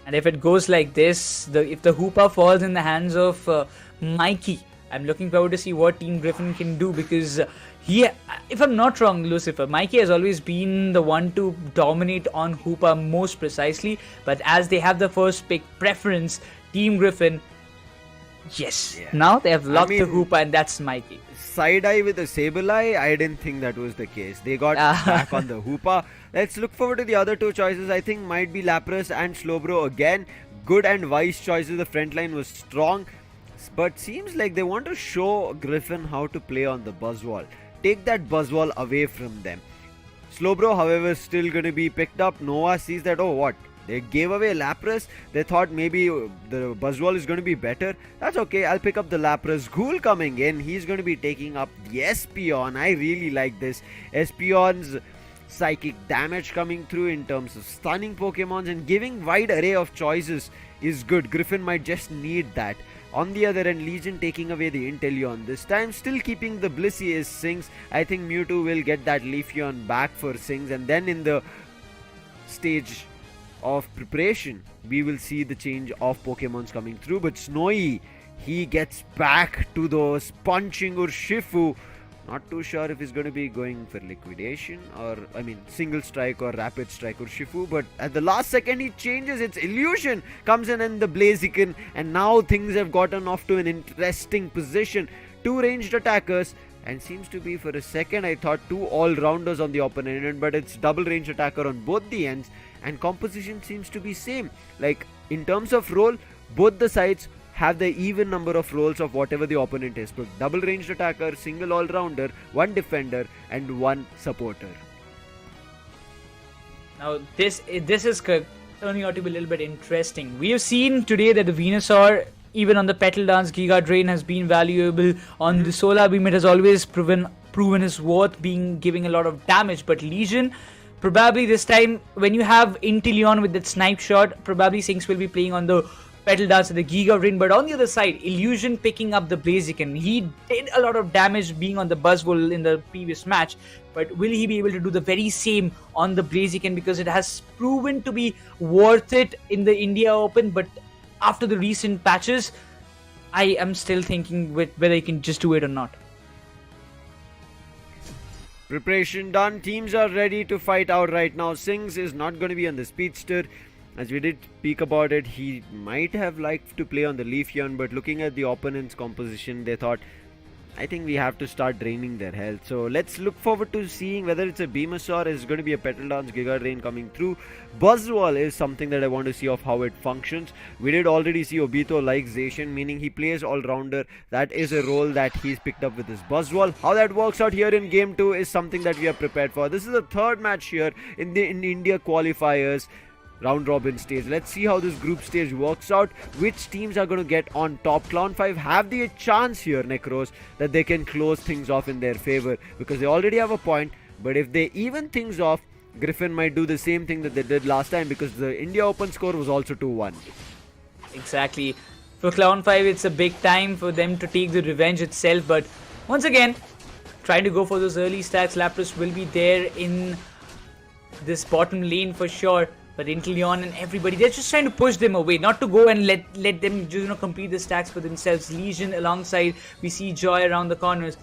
And if it goes like this, if the Hoopa falls in the hands of Mikey, I'm looking forward to see what Team Griffin can do, because if I'm not wrong, Lucifer, Mikey has always been the one to dominate on Hoopa most precisely. But as they have the first pick preference, Team Griffin, yes, now they have locked the Hoopa, and that's Mikey. Side eye with a Sableye, I didn't think that was the case. They got back on the Hoopa. Let's look forward to the other two choices. I think might be Lapras and Slowbro again. Good and wise choices. The front line was strong, but seems like they want to show Griffin how to play on the Buzzwall. Take that Buzzwall away from them. Slowbro, however, still going to be picked up. Noah sees that, oh what? They gave away Lapras. They thought maybe the Buzzwall is going to be better. That's okay. I'll pick up the Lapras. Ghoul coming in. He's going to be taking up the Espeon. I really like this. Espeon's psychic damage coming through in terms of stunning Pokemons, and giving wide array of choices is good. Griffin might just need that. On the other end, Legion taking away the Inteleon. This time still keeping the Blissey is Sings. I think Mewtwo will get that Leafeon back for Sings, and then in the stage of preparation we will see the change of Pokemons coming through. But Snowy, he gets back to those punching Urshifu. Not too sure if he's going to be going for liquidation or single strike or rapid strike Urshifu, but at the last second he changes. It's Illusion comes in and the Blaziken, and now things have gotten off to an interesting position. Two ranged attackers, and seems to be, for a second I thought two all-rounders on the opponent end, but it's double range attacker on both the ends, and composition seems to be same. Like in terms of role, both the sides have the even number of roles of whatever the opponent is. But double ranged attacker, single all-rounder, one defender and one supporter. Now this is turning out to be a little bit interesting. We have seen today that the Venusaur, even on the Petal Dance, Giga Drain has been valuable. On the Solar Beam, it has always proven his worth, giving a lot of damage. But Legion, probably this time, when you have Inteleon with that snipe shot, probably Sinks will be playing on the Petal Dance and the Giga Drain. But on the other side, Illusion picking up the Blaziken. He did a lot of damage being on the Buzzwole in the previous match. But will he be able to do the very same on the Blaziken? Because it has proven to be worth it in the India Open. But after the recent patches, I am still thinking whether he can just do it or not. Preparation done. Teams are ready to fight out right now. Sings is not going to be on the Speedster. As we did speak about it, he might have liked to play on the Leafeon, but looking at the opponent's composition, they thought, I think we have to start draining their health. So let's look forward to seeing whether it's a Venusaur, it's going to be a Petal Dance, Giga Drain coming through. Buzzwole is something that I want to see of how it functions. We did already see Obito like Zacian, meaning he plays all-rounder. That is a role that he's picked up with his Buzzwole. How that works out here in Game 2 is something that we are prepared for. This is the third match here in India qualifiers. Round robin stage. Let's see how this group stage works out. Which teams are going to get on top? Clon5 have the chance here, Nekroz, that they can close things off in their favor, because they already have a point. But if they even things off, Griffin might do the same thing that they did last time, because the India Open score was also 2-1. Exactly. For Clown5, it's a big time for them to take the revenge itself. But once again, trying to go for those early stacks. Lapras will be there in this bottom lane for sure. But Inteleon and everybody, they're just trying to push them away, not to go and let them just complete the stacks for themselves. Legion alongside, we see Joy around the corners.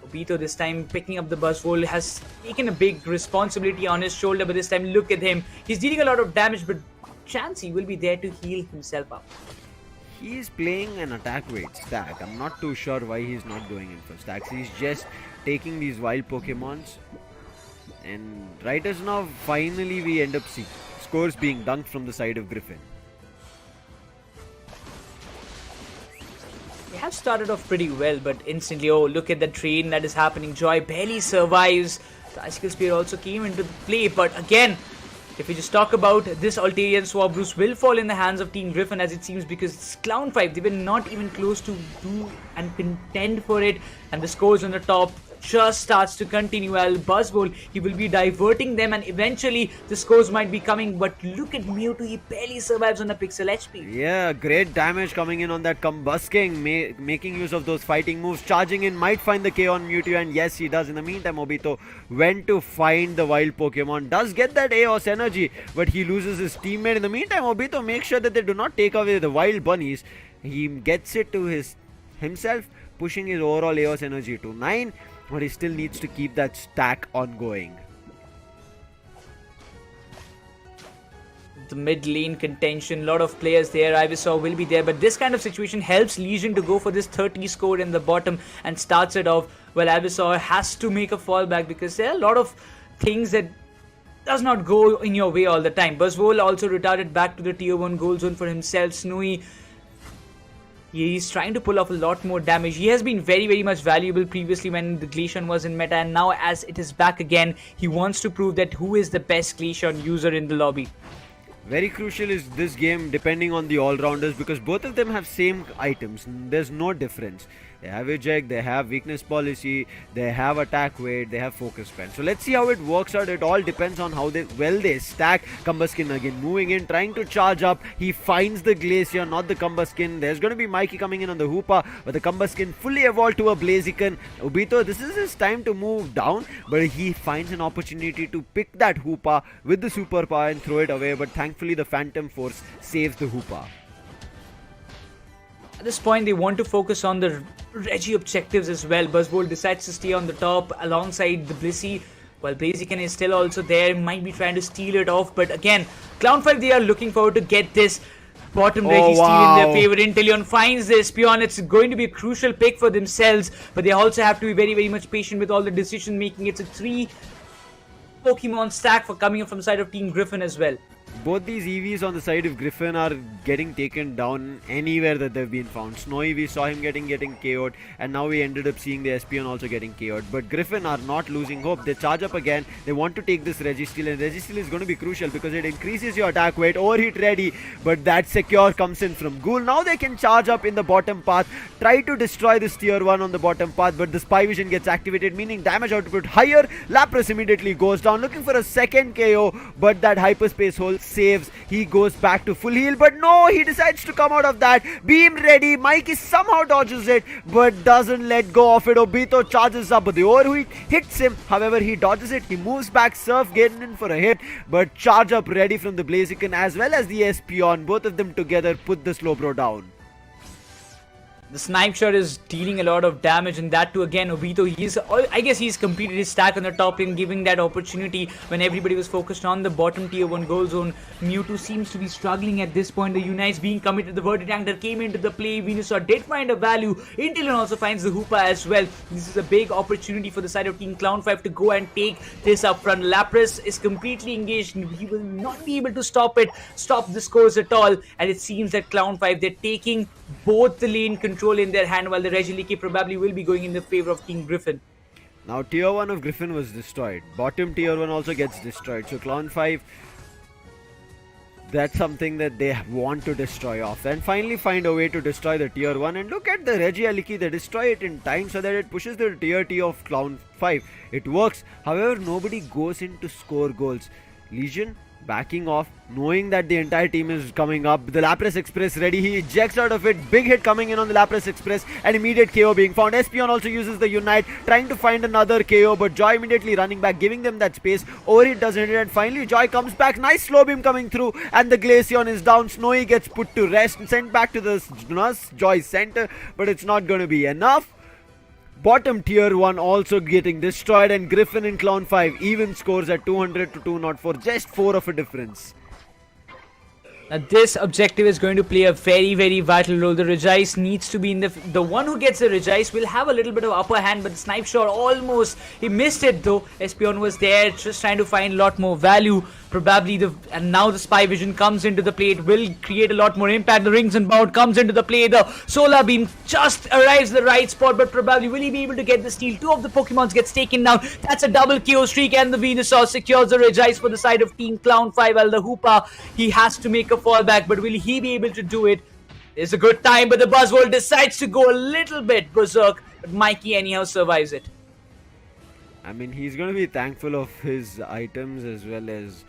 Obito this time picking up the Buzzwole, has taken a big responsibility on his shoulder, but this time look at him. He's dealing a lot of damage, but Chansey will be there to heal himself up. He's playing an attack weight stack. I'm not too sure why he's not going in for stacks. He's just taking these wild Pokemons. And right as now, finally we end up seeing scores being dunked from the side of Griffin. They have started off pretty well, but instantly, oh, look at the train that is happening. Joy barely survives. The Icicle Spear also came into the play, but again, if we just talk about this, Altarian Swabruce will fall in the hands of Team Griffin, as it seems, because it's Clown5, they were not even close to do and contend for it, and the scores on the top just starts to continue. While Buzzwole, he will be diverting them, and eventually the scores might be coming, but look at Mewtwo, he barely survives on a pixel HP. Yeah, great damage coming in on that Combusking, making use of those fighting moves, charging in, might find the K on Mewtwo, and yes, he does. In the meantime, Obito went to find the wild Pokemon, does get that Aeos energy, but he loses his teammate. In the meantime, Obito makes sure that they do not take away the wild bunnies. He gets it to himself, pushing his overall Aeos energy to 9, but he still needs to keep that stack ongoing. The mid lane contention, lot of players there. Ivysaur will be there, but this kind of situation helps Legion to go for this 30 score in the bottom and starts it off. Well, Ivysaur has to make a fallback because there are a lot of things that does not go in your way all the time. Buzzwole also retarded back to the tier 1 goal zone for himself. Snowy, he's trying to pull off a lot more damage. He has been very, very much valuable previously when the Glaceon was in meta, and now as it is back again, he wants to prove that who is the best Glaceon user in the lobby. Very crucial is this game depending on the all-rounders, because both of them have same items. There's no difference. They have eject, they have weakness policy, they have attack weight, they have focus span. So let's see how it works out. It all depends on how well they stack. Combuskin again moving in, trying to charge up. He finds the Glaceon, not the Combuskin. There's going to be Mikey coming in on the Hoopa, but the Combuskin fully evolved to a Blaziken. Obito, this is his time to move down, but he finds an opportunity to pick that Hoopa with the superpower and throw it away, but thankfully the Phantom Force saves the Hoopa. At this point, they want to focus on the Reggie objectives as well. Buzzwole decides to stay on the top alongside the Blissey, while Blaziken is still also there, might be trying to steal it off. But again, Clown5, they are looking forward to get this bottom Reggie steal in their favor. Inteleon finds this Peon. It's going to be a crucial pick for themselves, but they also have to be very, very much patient with all the decision making. It's a 3 Pokemon stack for coming up from the side of Team Griffin as well. Both these EVs on the side of Griffin are getting taken down anywhere that they've been found. Snowy, we saw him getting KO'd, and now we ended up seeing the Espion also getting KO'd. But Griffin are not losing hope. They charge up again. They want to take this Registeel, and Registeel is going to be crucial because it increases your attack weight. Overheat ready, but that secure comes in from Ghoul. Now they can charge up in the bottom path, try to destroy this tier 1 on the bottom path, but the Spy Vision gets activated, meaning damage output higher. Lapras immediately goes down, looking for a second KO, but that hyperspace hole saves. He goes back to full heal, but no, he decides to come out of that. Beam ready. Mikey somehow dodges it, but doesn't let go of it. Obito charges up, but the overheat hits him. However, he dodges it. He moves back. Surf getting in for a hit, but charge up ready from the Blaziken as well as the Espion. Both of them together put the Slowbro down. The snipe shot is dealing a lot of damage, and that too again Obito, I guess he's completed his stack on the top lane, giving that opportunity when everybody was focused on the bottom tier 1 goal zone. Mewtwo seems to be struggling at this point. The Unites being committed, the Vertitangler came into the play. Venusaur did find a value. Inteleon also finds the Hoopa as well. This is a big opportunity for the side of Team Clown5 to go and take this up front. Lapras is completely engaged. He will not be able to stop the scores at all, and it seems that Clown5, they're taking both the lane control in their hand, while the Regiliki probably will be going in the favor of Team Griffin. Now tier 1 of Griffin was destroyed. Bottom tier 1 also gets destroyed. So Clown5 That's something that they want to destroy off and finally find a way to destroy the tier 1. And look at the Regieleki, they destroy it in time so that it pushes the tier T of Clown 5. It works. However, nobody goes in to score goals. Legion backing off, knowing that the entire team is coming up. The Lapras Express ready, he ejects out of it. Big hit coming in on the Lapras Express, and immediate KO being found. Espeon also uses the Unite, trying to find another KO, but Joy immediately running back, giving them that space. Overheat doesn't hit, and finally Joy comes back. Nice slow beam coming through, and the Glaceon is down. Snowy gets put to rest and sent back to the Joy center, but it's not going to be enough. Bottom tier 1 also getting destroyed, and Griffin in Clown 5 even scores at 200 to 204, just 4 of a difference. Now this objective is going to play a very, very vital role. The Regice needs to be in the one who gets the Regice will have a little bit of upper hand, but the snipe shot almost, he missed it though. Espeon was there just trying to find a lot more value. Probably and now the Spy Vision comes into the play. It will create a lot more impact. The Rings and Bound comes into the play. The Solar Beam just arrives at the right spot, but probably will he be able to get the steal? 2 of the Pokemons gets taken down. That's a double KO streak, and the Venusaur secures the Regice for the side of Team Clown 5. While the Hoopa, he has to make a fallback, but will he be able to do it? It's a good time, but the Buzzwole decides to go a little bit berserk, but Mikey anyhow survives it. I mean, he's going to be thankful of his items as well as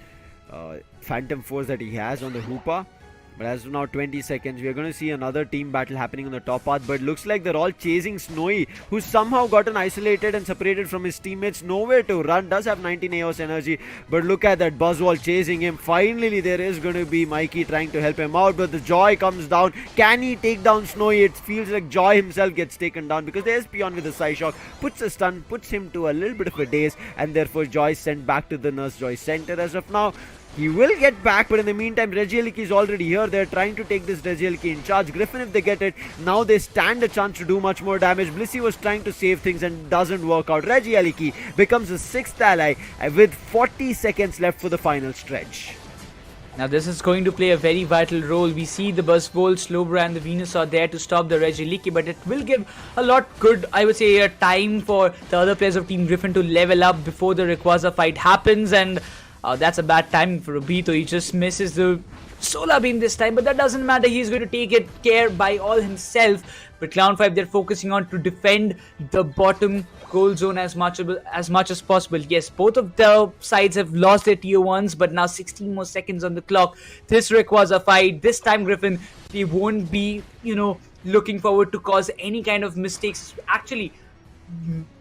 Phantom Force that he has on the Hoopa. But as of now, 20 seconds, we are going to see another team battle happening on the top path. But looks like they're all chasing Snowy, who's somehow gotten isolated and separated from his teammates. Nowhere to run, does have 19 AOS energy. But look at that Buzzwole chasing him. Finally, there is going to be Mikey trying to help him out. But the Joy comes down. Can he take down Snowy? It feels like Joy himself gets taken down because there's Peon with the Psyshock. Puts a stun, puts him to a little bit of a daze. And therefore, Joy sent back to the Nurse Joy Center as of now. He will get back, but in the meantime, Regieleki is already here. They're trying to take this Regieleki in charge. Griffin, if they get it, now they stand a chance to do much more damage. Blissey was trying to save things and doesn't work out. Regieleki becomes the 6th ally with 40 seconds left for the final stretch. Now this is going to play a very vital role. We see the Buzzwole, Slowbro and the Venusaur there to stop the Regieleki, but it will give a lot good, I would say, time for the other players of Team Griffin to level up before the Rayquaza fight happens, and that's a bad timing for Obito. He just misses the Solar Beam this time, but that doesn't matter. He's going to take it care by all himself. But Clown 5, they're focusing on to defend the bottom goal zone as much as possible. Yes, both of the sides have lost their tier 1s, but now 16 more seconds on the clock. This Rayquaza fight, this time Griffin, they won't be, looking forward to cause any kind of mistakes. Actually,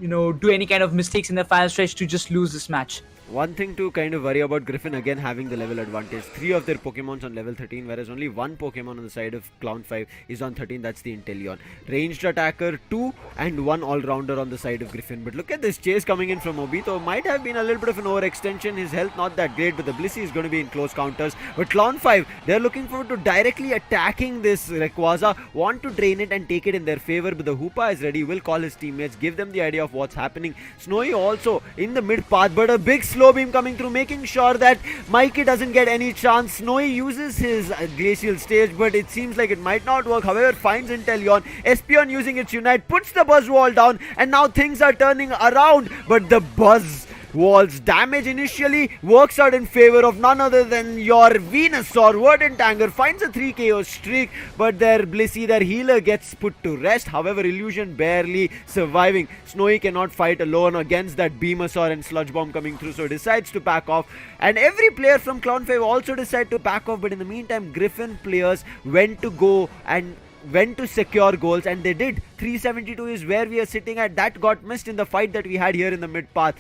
do any kind of mistakes in the final stretch to just lose this match. One thing to kind of worry about Griffin again having the level advantage. 3 of their Pokemons on level 13, whereas only 1 Pokemon on the side of Clown 5 is on 13. That's the Inteleon. Ranged attacker 2 and 1 all-rounder on the side of Griffin. But look at this chase coming in from Obito. Might have been a little bit of an overextension. His health not that great, but the Blissey is going to be in close counters. But Clown 5, they're looking forward to directly attacking this Rayquaza. Want to drain it and take it in their favor, but the Hoopa is ready. Will call his teammates, give them the idea of what's happening. Snowy also in the mid path, but a big slow beam coming through, making sure that Mikey doesn't get any chance. Snowy uses his glacial stage, but it seems like it might not work. However, finds Inteleon. Espeon using its Unite, puts the Buzzwole down, and now things are turning around, but the Buzzwole's damage initially works out in favor of none other than your Venusaur. Verdant Anger finds a 3 KO streak, but their Blissey, their healer, gets put to rest. However, Illusion barely surviving. Snowy cannot fight alone against that Beamosaur and Sludge Bomb coming through, so decides to back off. And every player from Clown 5 also decide to back off, but in the meantime, Griffin players went to secure goals, and they did. 372 is where we are sitting at. That got missed in the fight that we had here in the mid path.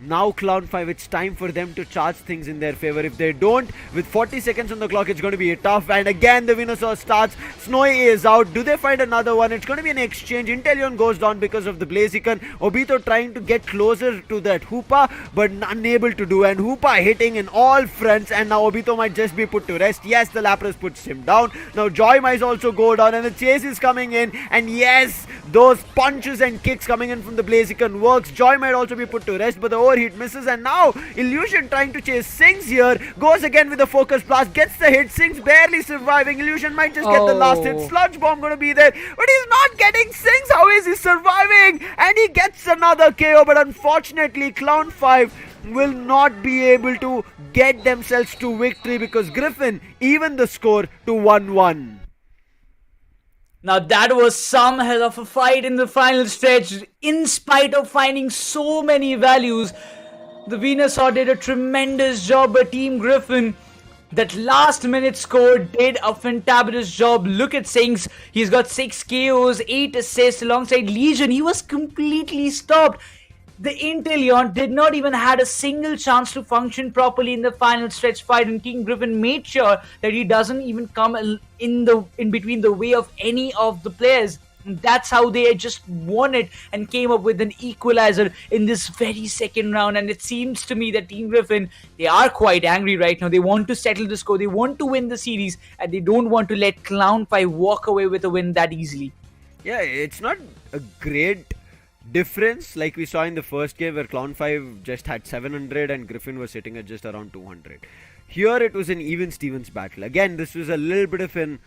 Now Clown 5, it's time for them to charge things in their favor. If they don't, with 40 seconds on the clock, it's going to be tough. And again, the Venusaur starts. Snowy is out. Do they find another one? It's going to be an exchange. Inteleon goes down because of the Blaziken. Obito trying to get closer to that Hoopa, but unable to do. And Hoopa hitting in all fronts. And now Obito might just be put to rest. Yes, the Lapras puts him down. Now Joy might also go down, and the chase is coming in. And yes, those punches and kicks coming in from the Blaziken works. Joy might also be put to rest, but the overheat misses, and now Illusion trying to chase Sings here, goes again with the Focus Blast, gets the hit. Sings barely surviving. Illusion might just get the last hit. Sludge Bomb gonna be there, but he's not getting Sings. How is he surviving? And he gets another KO, but unfortunately Clown 5 will not be able to get themselves to victory because Griffin even the score to 1-1. Now that was some hell of a fight in the final stretch. In spite of finding so many values, the Venusaur did a tremendous job by Team Griffin. That last minute score did a fantabulous job. Look at Singhs. He's got 6 KOs, 8 assists alongside Legion. He was completely stopped. The Inteleon did not even had a single chance to function properly in the final stretch fight, and King Griffin made sure that he doesn't even come in between the way of any of the players. And that's how they just won it and came up with an equalizer in this very second round. And it seems to me that Team Griffin, they are quite angry right now. They want to settle the score, they want to win the series, and they don't want to let Clown5 walk away with a win that easily. Yeah, it's not a great difference like we saw in the first game where Clown5 just had 700 and Griffin was sitting at just around 200. Here it was an even Stevens battle. Again, this was a little bit of an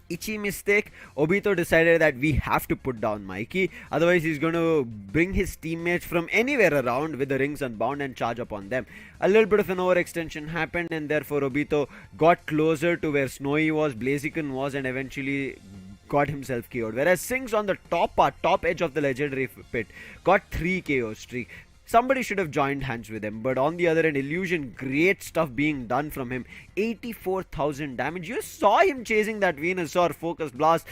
itchy mistake. Obito decided that we have to put down Mikey, otherwise he's going to bring his teammates from anywhere around with the rings unbound and charge upon them. A little bit of an overextension happened, and therefore Obito got closer to where Snowy was, Blaziken was, and eventually got himself KO'd. Whereas Singhs on the top edge of the legendary pit, got 3 KO streak. Somebody should have joined hands with him, but on the other end, Illusion, great stuff being done from him. 84,000 damage. You saw him chasing that Venusaur, focus blast,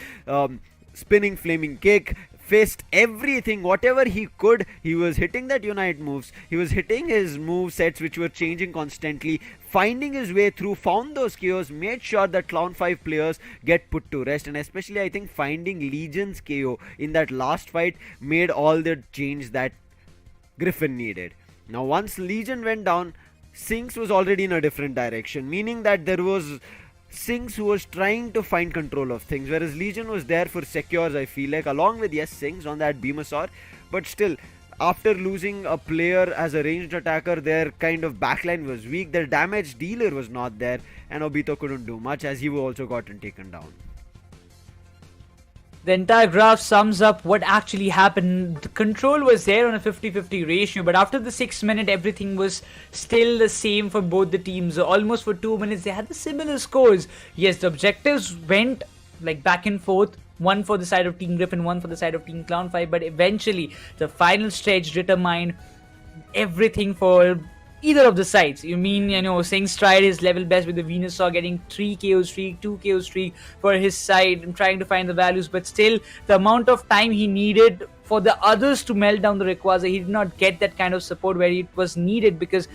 spinning flaming kick, fist, everything, whatever he could. He was hitting that Unite moves. He was hitting his move sets which were changing constantly, finding his way through, found those KOs, made sure that Clown5 players get put to rest, and especially I think finding Legion's KO in that last fight made all the change that Griffin needed. Now once Legion went down, Singhs was already in a different direction, meaning that there was Singhs who was trying to find control of things, whereas Legion was there for secures, I feel like, along with, yes, Singhs on that Venusaur, but still, after losing a player as a ranged attacker, their kind of backline was weak, their damage dealer was not there, and Obito couldn't do much as he also gotten taken down. The entire graph sums up what actually happened. The control was there on a 50-50 ratio, but after the 6th minute, everything was still the same for both the teams. Almost for 2 minutes, they had the similar scores. Yes, the objectives went like back and forth, one for the side of Team Griffin, one for the side of Team Clown5, but eventually the final stretch determined everything for either of the sides. Singhs tried his level best with the Venusaur, getting 3 KO streak, 2 KO streak for his side and trying to find the values, but still the amount of time he needed for the others to melt down the Rayquaza, he did not get that kind of support where it was needed, because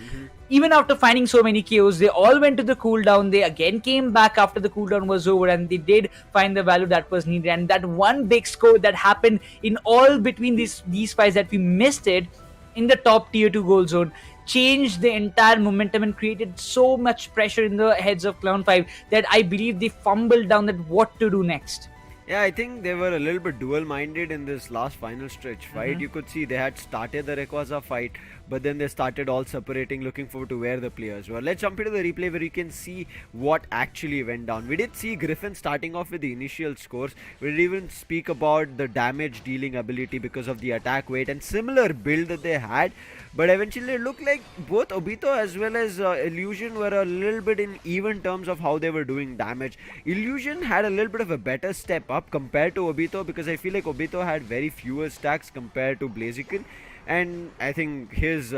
even after finding so many KOs, they all went to the cooldown. They again came back after the cooldown was over, and they did find the value that was needed. And that one big score that happened in all between these fights that we missed it in the top tier 2 goal zone changed the entire momentum and created so much pressure in the heads of Clown5 that I believe they fumbled down that what to do next. Yeah, I think they were a little bit dual-minded in this last final stretch fight. You could see they had started the Rayquaza fight, but then they started all separating, looking forward to where the players were. Let's jump into the replay where you can see what actually went down. We did see Griffin starting off with the initial scores. We did even speak about the damage dealing ability because of the attack weight and similar build that they had. But eventually it looked like both Obito as well as Illusion were a little bit in even terms of how they were doing damage. Illusion had a little bit of a better step up compared to Obito, because I feel like Obito had very fewer stacks compared to Blaziken. And I think his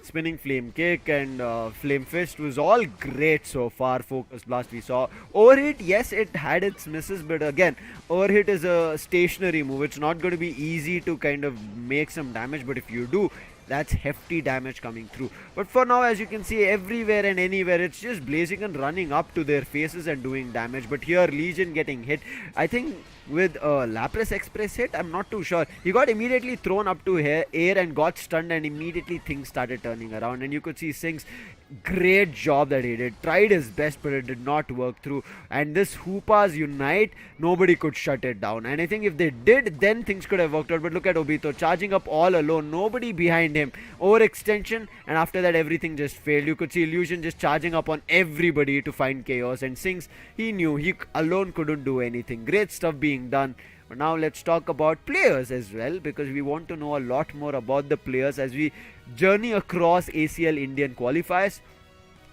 spinning flame kick and flame fist was all great so far. Focus blast we saw. Overhit, yes, it had its misses, but again, overhit is a stationary move. It's not going to be easy to kind of make some damage, but if you do, that's hefty damage coming through. But for now, as you can see, everywhere and anywhere, it's just Blaziken running up to their faces and doing damage. But here, Legion getting hit. I think with a Lapras Express hit, I'm not too sure. He got immediately thrown up to air and got stunned, and immediately things started turning around. And you could see Singhs, great job that he did. Tried his best, but it did not work through. And this Hoopa's Unite, nobody could shut it down. And I think if they did, then things could have worked out. But look at Obito charging up all alone, nobody behind him. Overextension, and after that everything just failed. You could see Illusion just charging up on everybody to find chaos, and Singhs, he knew he alone couldn't do anything. Great stuff being done. But now let's talk about players as well, because we want to know a lot more about the players as we journey across ACL Indian qualifiers.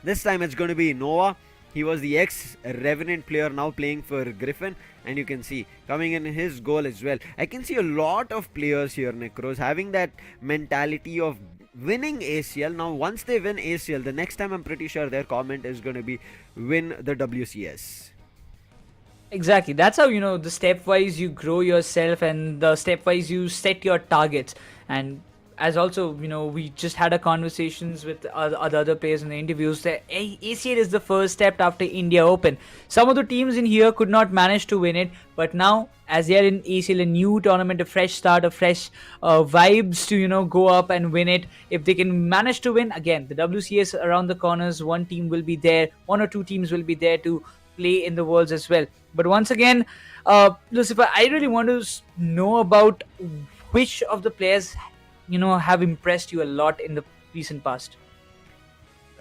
This time it's going to be Nova. He was the ex-Revenant player, now playing for Griffin, and you can see coming in his goal as well. I can see a lot of players here, Nekroz, having that mentality of winning ACL. Now once they win ACL, the next time I'm pretty sure their comment is going to be win the WCS. Exactly. That's how, the stepwise you grow yourself and the stepwise you set your targets. And as also, we just had a conversations with other players in the interviews that ACL is the first step after India Open. Some of the teams in here could not manage to win it, but now as they are in ACL, a new tournament, a fresh start, a fresh vibes to, go up and win it. If they can manage to win, again, the WCS around the corners, one team will be there, one or two teams will be there to play in the Worlds as well. But once again, Lucifer, I really want to know about which of the players, have impressed you a lot in the recent past.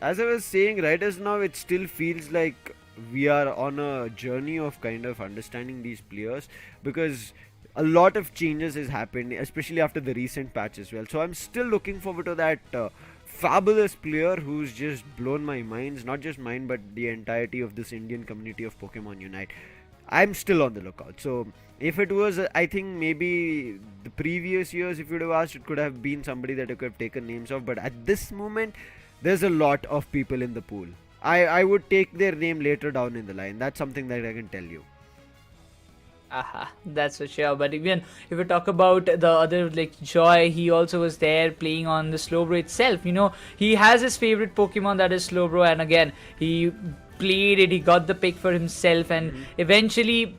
As I was saying, right as now, it still feels like we are on a journey of kind of understanding these players, because a lot of changes has happened, especially after the recent patch as well. So I'm still looking forward to that fabulous player who's just blown my minds, not just mine, but the entirety of this Indian community of Pokemon Unite. I'm still on the lookout. So if it was, I think maybe the previous years, if you would have asked, it could have been somebody that I could have taken names of. But at this moment, there's a lot of people in the pool. I would take their name later down in the line. That's something that I can tell you. That's for sure. But even if we talk about the other, like Joy, he also was there playing on the Slowbro itself. He has his favorite Pokemon, that is Slowbro, and again, he played it, he got the pick for himself, and eventually,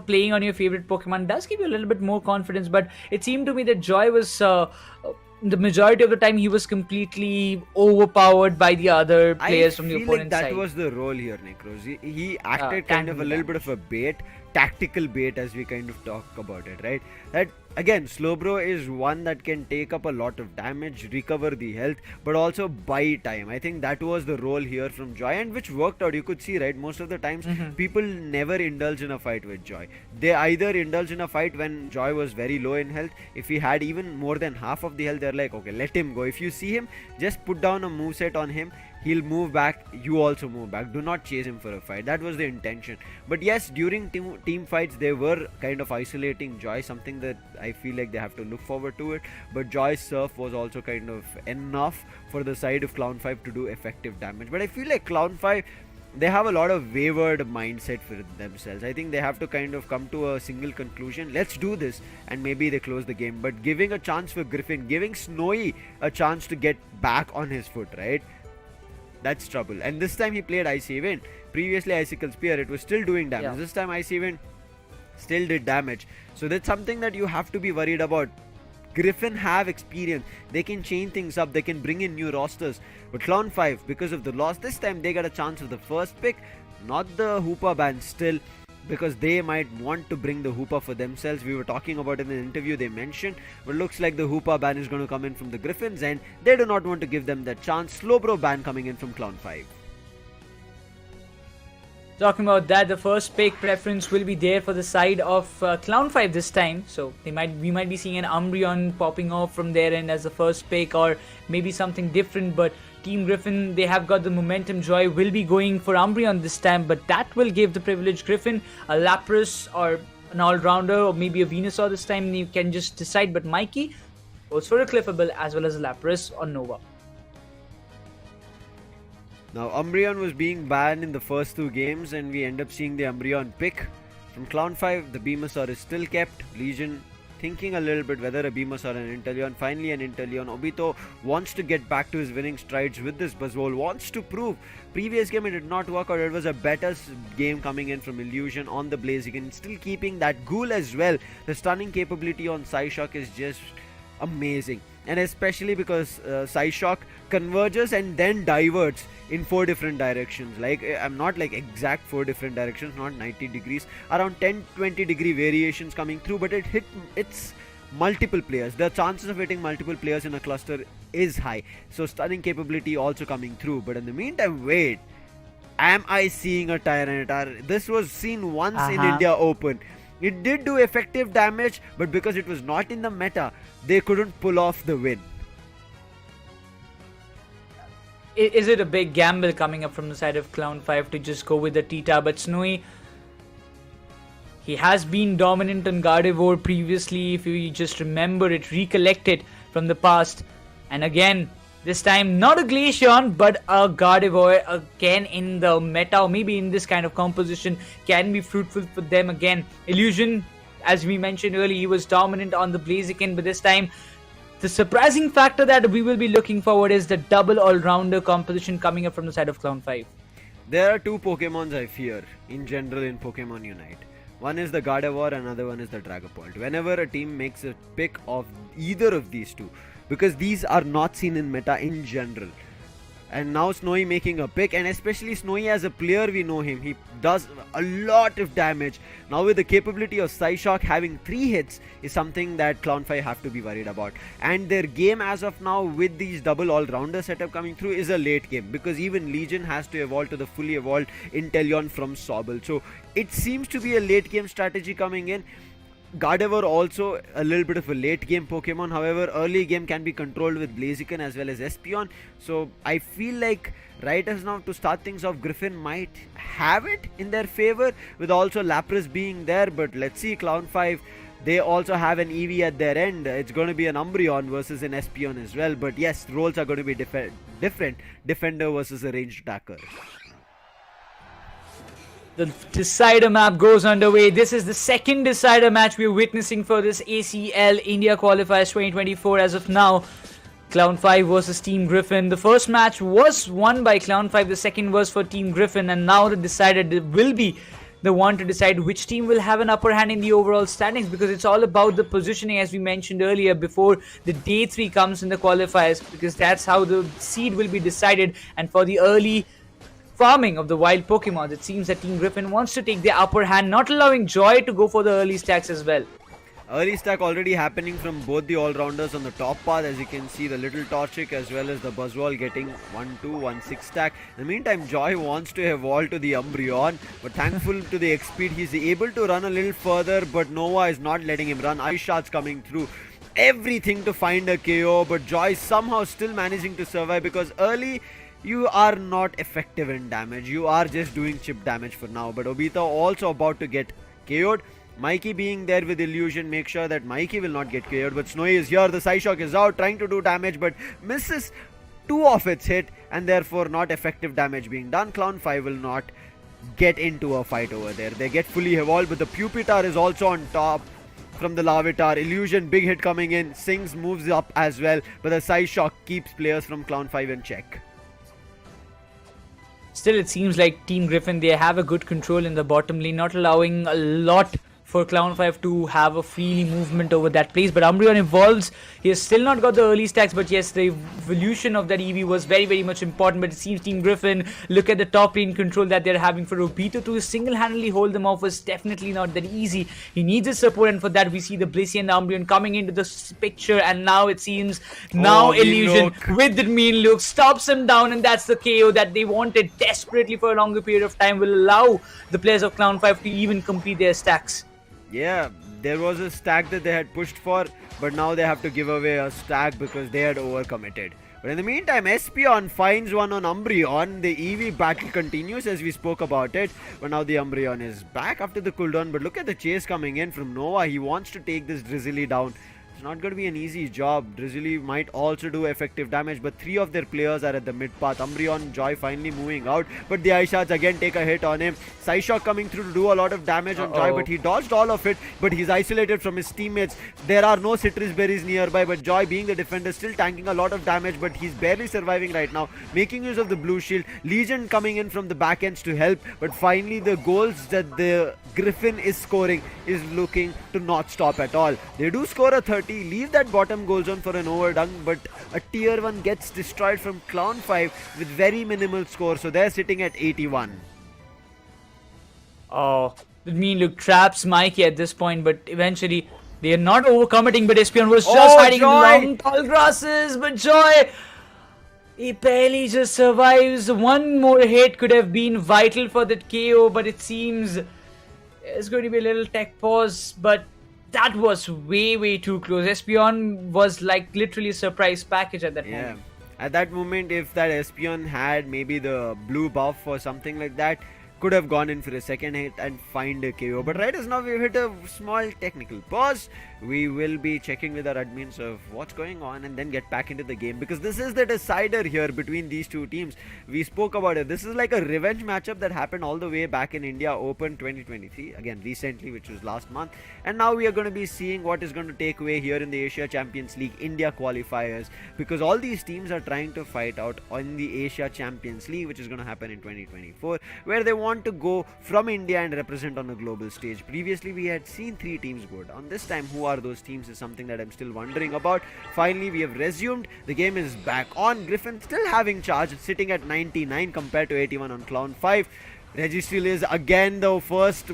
playing on your favorite Pokemon does give you a little bit more confidence. But it seemed to me that Joy was the majority of the time he was completely overpowered by the other players from the opponent's side. I side. feel like that was the role here, Nekroz. He acted kind of a little bit of a bait, tactical bait, as we kind of talk about it, right? That again, Slowbro is one that can take up a lot of damage, recover the health, but also buy time. I think that was the role here from Joy, and which worked out. You could see, right, most of the times people never indulge in a fight with Joy. They either indulge in a fight when Joy was very low in health. If he had even more than half of the health, they're like, okay, let him go. If you see him, just put down a moveset on him. He'll move back, you also move back. Do not chase him for a fight. That was the intention. But yes, during team fights, they were kind of isolating Joy, something that I feel like they have to look forward to it. But Joy's surf was also kind of enough for the side of Clown 5 to do effective damage. But I feel like Clown 5, they have a lot of wavered mindset for themselves. I think they have to kind of come to a single conclusion. Let's do this, and maybe they close the game. But giving a chance for Griffin, giving Snowy a chance to get back on his foot, right? That's trouble. And this time he played Icy Wind. Previously Icicle Spear, it was still doing damage. This time Icy Wind still did damage. So that's something that you have to be worried about. Griffin have experience. They can change things up. They can bring in new rosters. But Clown 5, because of the loss, this time they got a chance of the first pick. Not the Hoopa ban still, because they might want to bring the Hoopa for themselves. We were talking about it in an interview, they mentioned, but looks like the Hoopa ban is going to come in from the Griffins, and they do not want to give them that chance. Slowbro ban coming in from Clown 5. Talking about that, the first pick preference will be there for the side of Clown 5 this time. So we might be seeing an Umbreon popping off from their end as the first pick, or maybe something different. But Team Griffin, they have got the momentum. Joy will be going for Umbreon this time, but that will give the privileged Griffin a Lapras or an all-rounder, or maybe a Venusaur this time. You can just decide. But Mikey goes for a Clefable as well as a Lapras or Nova. Now Umbreon was being banned in the first two games, and we end up seeing the Umbreon pick. From Clown 5, the Venusaur is still kept. Legion thinking a little bit whether a Venusaur or an Inteleon. Finally an Inteleon. Obito wants to get back to his winning strides with this Buzzwole. Wants to prove. Previous game it did not work out. It was a better game coming in from Illusion on the Blaziken. Still keeping that Ghoul as well. The stunning capability on Psyshock is just amazing. And especially because Psyshock converges and then diverts in 4 different directions. Like, I'm not like exact 4 different directions, not 90 degrees, around 10-20 degree variations coming through, but it's multiple players. The chances of hitting multiple players in a cluster is high. So stunning capability also coming through. But in the meantime, wait, am I seeing a Tyranitar? This was seen once in India Open. It did do effective damage, but because it was not in the meta, they couldn't pull off the win. is it a big gamble coming up from the side of Clown5 to just go with the Tita? But Snowy, he has been dominant on Gardevoir previously, if you just remember it, recollect it from the past. And again, this time not a Glaceon, but a Gardevoir again in the meta, or maybe in this kind of composition, can be fruitful for them again. Illusion, as we mentioned earlier, he was dominant on the Blaziken, but this time the surprising factor that we will be looking forward is the double all-rounder composition coming up from the side of Clown5. There are two Pokemons I fear in general in Pokemon Unite. One is the Gardevoir, another one is the Dragapult. Whenever a team makes a pick of either of these two, because these are not seen in meta in general. And now Snowy making a pick, and especially Snowy as a player, we know him. He does a lot of damage. Now with the capability of Psyshock having 3 hits is something that Clown5 have to be worried about. And their game as of now with these double all-rounder setup coming through is a late game, because even Legion has to evolve to the fully evolved Inteleon from Sobble. So it seems to be a late game strategy coming in. Gardevoir also a little bit of a late game Pokemon, however early game can be controlled with Blaziken as well as Espeon. So I feel like right as now to start things off, Griffin might have it in their favor with also Lapras being there, but let's see. Clown5, they also have an EV at their end. It's going to be an Umbreon versus an Espeon as well, but yes, roles are going to be different. Defender versus a ranged attacker. The decider map goes underway. This is the second decider match we're witnessing for this ACL India Qualifiers 2024 as of now. Clown5 versus Team Griffin. The first match was won by Clown5, the second was for Team Griffin, and now the decider will be the one to decide which team will have an upper hand in the overall standings, because it's all about the positioning, as we mentioned earlier, before the day 3 comes in the qualifiers, because that's how the seed will be decided. And for the early farming of the wild Pokemon, it seems that Team Griffin wants to take the upper hand, not allowing Joy to go for the early stacks as well. Early stack already happening from both the all-rounders on the top path. As you can see, the little Torchic as well as the Buzzwole getting 1-2, 1-6 stack. In the meantime, Joy wants to evolve to the Umbreon, but thankful to the X-Speed, he's able to run a little further, but Nova is not letting him run. Ice Shots coming through. Everything to find a KO, but Joy somehow still managing to survive, because early you are not effective in damage. You are just doing chip damage for now. But Obito also about to get KO'd. Mikey being there with Illusion, make sure that Mikey will not get KO'd. But Snowy is here. The Psyshock is out, trying to do damage, but misses 2 of its hit, and therefore not effective damage being done. Clown5 will not get into a fight over there. They get fully evolved, but the Pupitar is also on top from the Larvitar. Illusion, big hit coming in. Sings moves up as well, but the Psyshock keeps players from Clown5 in check. Still, it seems like Team Griffin, they have a good control in the bottom lane, not allowing a lot for Clown5 to have a free movement over that place. But Umbreon evolves. He has still not got the early stacks, but yes, the evolution of that EV was very, very much important. But it seems Team Griffin, look at the top lane control that they're having. For Obito to single-handedly hold them off was definitely not that easy. He needs his support, and for that we see the Blissey and the Umbreon coming into this picture, and now it seems Illusion with the mean look stops him down, and that's the KO that they wanted desperately for a longer period of time. Will allow the players of Clown5 to even complete their stacks. Yeah, there was a stack that they had pushed for, but now they have to give away a stack because they had overcommitted. But in the meantime, Espeon finds one on Umbreon. The EV battle continues as we spoke about it, but now the Umbreon is back after the cooldown. But look at the chase coming in from Nova. He wants to take this Drizzly down. It's not going to be an easy job. Drizzly might also do effective damage, but 3 of their players are at the mid path. Umbreon, Joy finally moving out, but the Ice Shards again take a hit on him. Psyshock coming through to do a lot of damage on Joy, but he dodged all of it, but he's isolated from his teammates. There are no citrus berries nearby, but Joy being the defender still tanking a lot of damage, but he's barely surviving right now, making use of the blue shield. Legion coming in from the back ends to help, but finally the goals that the Griffin is scoring is looking to not stop at all. They do score a 30, leave that bottom goal zone for an overdunk, but a tier 1 gets destroyed from Clown5 with very minimal score, so they're sitting at 81. Oh, the mean look traps Mikey at this point, but eventually they are not overcommitting, but Espeon was just hiding in the long tall grasses, but Joy, he barely just survives. One more hit could have been vital for that KO, but it seems it's going to be a little tech pause, but that was way too close. Espeon was like literally a surprise package at that moment. At that moment, if that Espion had maybe the blue buff or something like that, could have gone in for a second hit and find a KO. But right as now, we've hit a small technical pause. We will be checking with our admins of what's going on and then get back into the game, because this is the decider here between these two teams. We spoke about it. This is like a revenge matchup that happened all the way back in India Open 2023, again recently, which was last month. And now we are going to be seeing what is going to take away here in the Asia Champions League India qualifiers, because all these teams are trying to fight out on the Asia Champions League, which is going to happen in 2024, where they want to go from India and represent on a global stage. Previously, we had seen 3 teams go down. This time, who are those teams is something that I'm still wondering about. Finally, we have resumed. The game is back on. Griffin still having charge, sitting at 99 compared to 81 on Clown 5. Registeel is again the first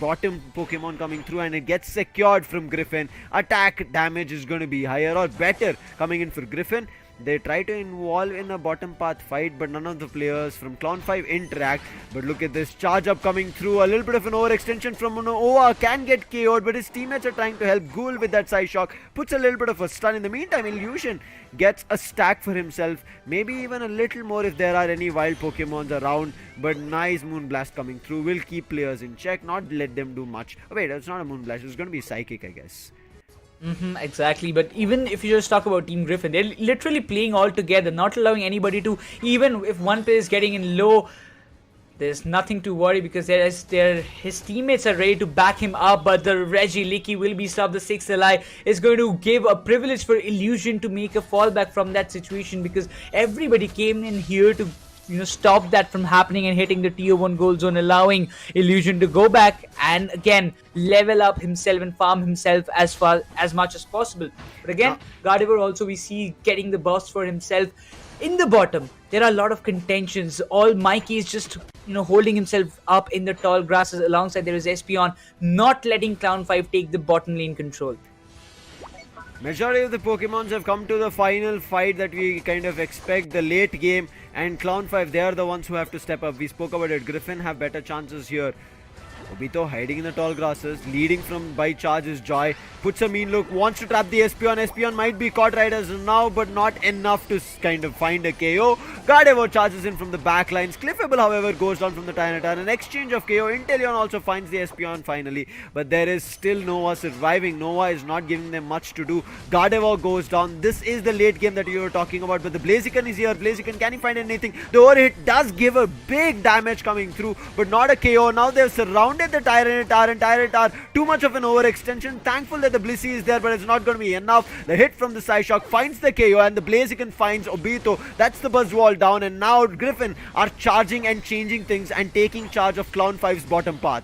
bottom Pokemon coming through, and it gets secured from Griffin. Attack damage is going to be higher or better coming in for Griffin. They try to involve in a bottom path fight, but none of the players from Clown 5 interact. But look at this charge up coming through. A little bit of an overextension from Noah, can get KO'd, but his teammates are trying to help. Ghoul with that side shock puts a little bit of a stun. In the meantime, Illusion gets a stack for himself, maybe even a little more if there are any wild Pokemons around. But nice Moonblast coming through will keep players in check, not let them do much. Oh, wait, it's not a Moonblast, it's going to be Psychic, I guess. Exactly, but even if you just talk about Team Griffin, they're literally playing all together, not allowing anybody to, even if one player is getting in low, there's nothing to worry, because his teammates are ready to back him up. But the Regieleki will be stopped. The 6th ally is going to give a privilege for Illusion to make a fallback from that situation, because everybody came in here to stop that from happening and hitting the tier 1 goal zone, allowing Illusion to go back and again level up himself and farm himself as much as possible. But again, Gardevoir also we see getting the burst for himself. In the bottom, there are a lot of contentions. All Mikey is just holding himself up in the tall grasses. Alongside there is Espion, not letting Clown 5 take the bottom lane control. Majority of the Pokemons have come to the final fight that we kind of expect, the late game, and Clown 5, they are the ones who have to step up. We spoke about it. Griffin have better chances here. Obito hiding in the tall grasses, leading from by charge is Joy. Puts a mean look, wants to trap the Espion. Espion might be caught right as of now, but not enough to kind of find a KO. Gardevoir charges in from the back lines. Clefable, however, goes down from the Tyranitar. An exchange of KO. Inteleon also finds the Espion finally, but there is still Noah surviving. Noah is not giving them much to do. Gardevoir goes down. This is the late game that you were talking about, but the Blaziken is here. Blaziken, can he find anything? The overhit does give a big damage coming through, but not a KO. Now they've surrounded the Tyranitar, and Tyranitar, too much of an overextension. Thankful that the Blissey is there, but it's not going to be enough. The hit from the Psyshock finds the KO, and the Blaziken finds Obito. That's the Buzz Wall down, and now Griffin are charging and changing things and taking charge of Clown 5's bottom path.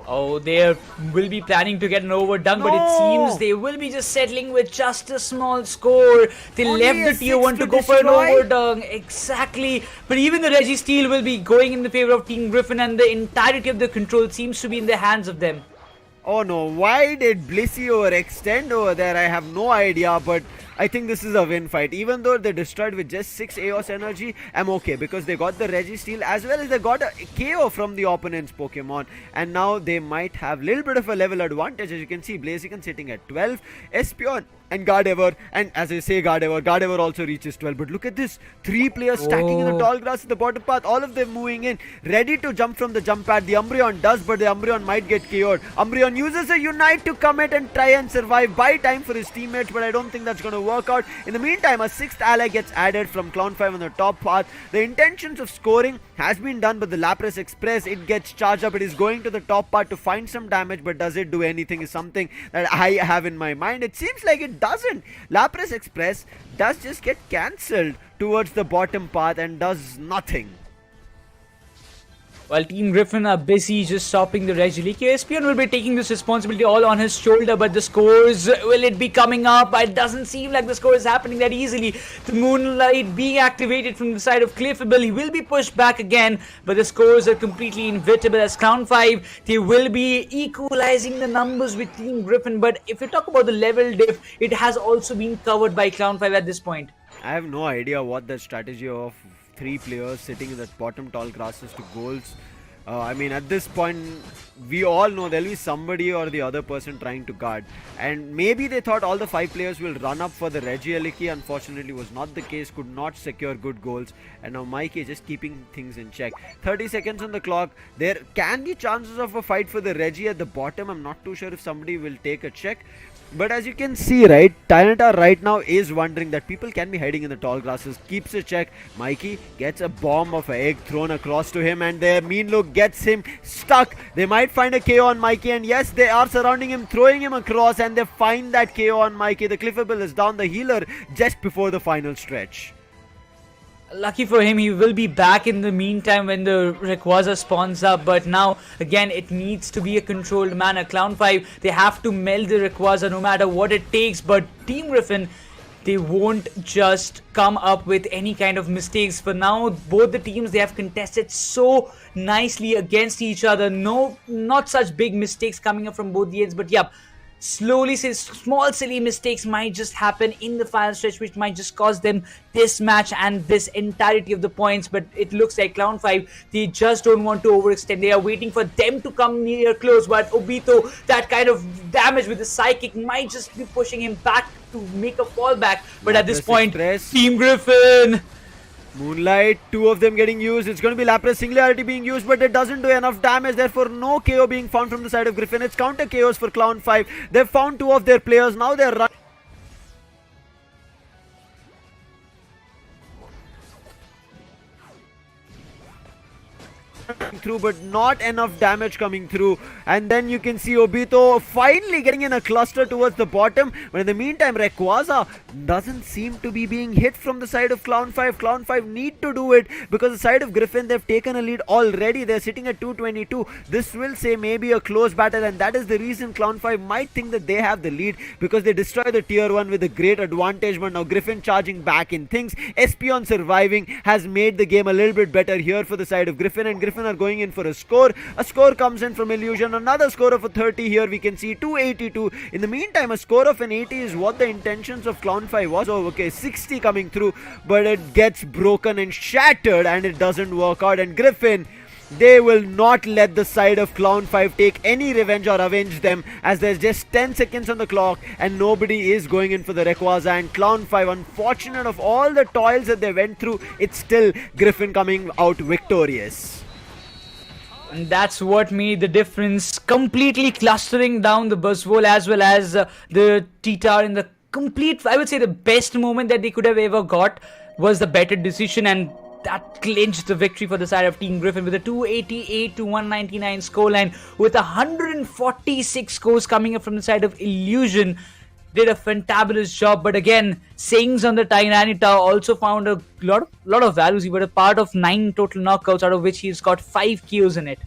Oh, they will be planning to get an overdunk, but it seems they will be just settling with just a small score. They left the tier 1 to go for an overdunk. Exactly. But even the Registeel will be going in the favor of Team Griffin, and the entirety of the control seems to be in the hands of them. Oh no, why did Blissey overextend over there? I have no idea, but I think this is a win fight. Even though they destroyed with just 6 AOS energy, I'm okay, because they got the Registeel as well as they got a KO from the opponent's Pokemon, and now they might have a little bit of a level advantage. As you can see, Blaziken sitting at 12, Espion and Gardevoir, and as I say Gardevoir also reaches 12. But look at this, 3 players stacking in the tall grass at the bottom path, all of them moving in, ready to jump from the jump pad. The Umbreon does, but the Umbreon might get KO'd. Umbreon uses a Unite to commit and try and survive, buy time for his teammates, but I don't think that's going to work out. In the meantime, a 6th ally gets added from Clown 5 on the top path. The intentions of scoring has been done, but the Lapras Express, it gets charged up. It is going to the top part to find some damage, but does it do anything is something that I have in my mind. It seems like it doesn't. Lapras Express does just get cancelled towards the bottom path and does nothing. While Team Griffin are busy just stopping the Regieleki, Espion will be taking this responsibility all on his shoulder, but the scores, will it be coming up? It doesn't seem like the score is happening that easily. The Moonlight being activated from the side of Clefable, he will be pushed back again, but the scores are completely inevitable as Clown 5, they will be equalizing the numbers with Team Griffin, but if you talk about the level diff, it has also been covered by Clown 5 at this point. I have no idea what the strategy of 3 players sitting in the bottom tall grasses to goals. I mean, at this point, we all know there'll be somebody or the other person trying to guard, and maybe they thought all the 5 players will run up for the Regieleki. Unfortunately was not the case, could not secure good goals, and now Mikey just keeping things in check. 30 seconds on the clock. There can be chances of a fight for the Regi at the bottom. I'm not too sure if somebody will take a check. But as you can see, right, Tynata right now is wondering that people can be hiding in the tall grasses. Keeps a check. Mikey gets a bomb of an egg thrown across to him, and their mean look gets him stuck. They might find a KO on Mikey, and yes, they are surrounding him, throwing him across, and they find that KO on Mikey. The Cliffable is down, the healer, just before the final stretch. Lucky for him, he will be back in the meantime when the Rayquaza spawns up. But now, again, it needs to be a controlled manner. Clown 5, they have to meld the Rayquaza no matter what it takes. But Team Griffin, they won't just come up with any kind of mistakes. For now, both the teams, they have contested so nicely against each other. No, not such big mistakes coming up from both the ends. But yeah, slowly, small silly mistakes might just happen in the final stretch, which might just cost them this match and this entirety of the points. But it looks like Clown 5, they just don't want to overextend. They are waiting for them to come near close, but Obito, that kind of damage with the Psychic might just be pushing him back to make a fallback. But at this point, Team Griffin, Moonlight, 2 of them getting used. It's going to be Lapras Singularity being used, but it doesn't do enough damage. Therefore, no KO being found from the side of Griffin. It's counter KOs for Clown 5. They've found 2 of their players. Now they're running through, but not enough damage coming through. And then you can see Obito finally getting in a cluster towards the bottom, but in the meantime Rayquaza doesn't seem to be being hit from the side of Clown 5. Clown 5 need to do it because the side of Griffin, they've taken a lead already. They're sitting at 222. This will say maybe a close battle, and that is the reason Clown 5 might think that they have the lead, because they destroy the tier 1 with a great advantage. But now Griffin charging back in things. Espion surviving has made the game a little bit better here for the side of Griffin, and Griffin are going in for a score. A score comes in from Illusion. Another score of a 30 here. We can see 282. In the meantime, a score of an 80 is what the intentions of Clown 5 was. Oh, okay, 60 coming through, but it gets broken and shattered, and it doesn't work out. And Griffin, they will not let the side of Clown 5 take any revenge or avenge them, as there's just 10 seconds on the clock and nobody is going in for the Rayquaza. And Clown 5, unfortunate of all the toils that they went through, it's still Griffin coming out victorious. And that's what made the difference. Completely clustering down the Buzzwole as well as the T-Tower in the complete, I would say the best moment that they could have ever got was the better decision, and that clinched the victory for the side of Team Griffin with a 288 to 199 scoreline, with 146 scores coming up from the side of Illusion. Did a fantabulous job, but again, Sings on the Tyranitar also found a lot of values. He was a part of 9 total knockouts, out of which he's got 5 kills in it.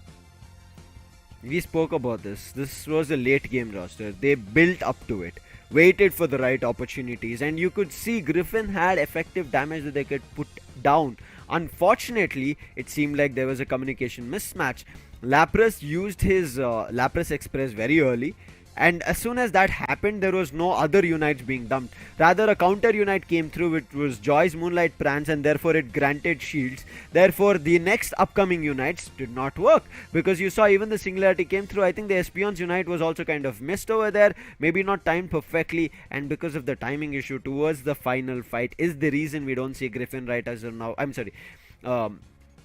We spoke about this. This was a late game roster. They built up to it, waited for the right opportunities, and you could see Griffin had effective damage that they could put down. Unfortunately, it seemed like there was a communication mismatch. Lapras used his Lapras Express very early, and as soon as that happened, there was no other unites being dumped. Rather, a counter unite came through, which was Joy's Moonlight Prance, and therefore it granted shields. Therefore, the next upcoming unites did not work, because you saw even the Singularity came through. I think the Espion's unite was also kind of missed over there, maybe not timed perfectly, and because of the timing issue towards the final fight is the reason we don't see Griffin right as of now. I'm sorry,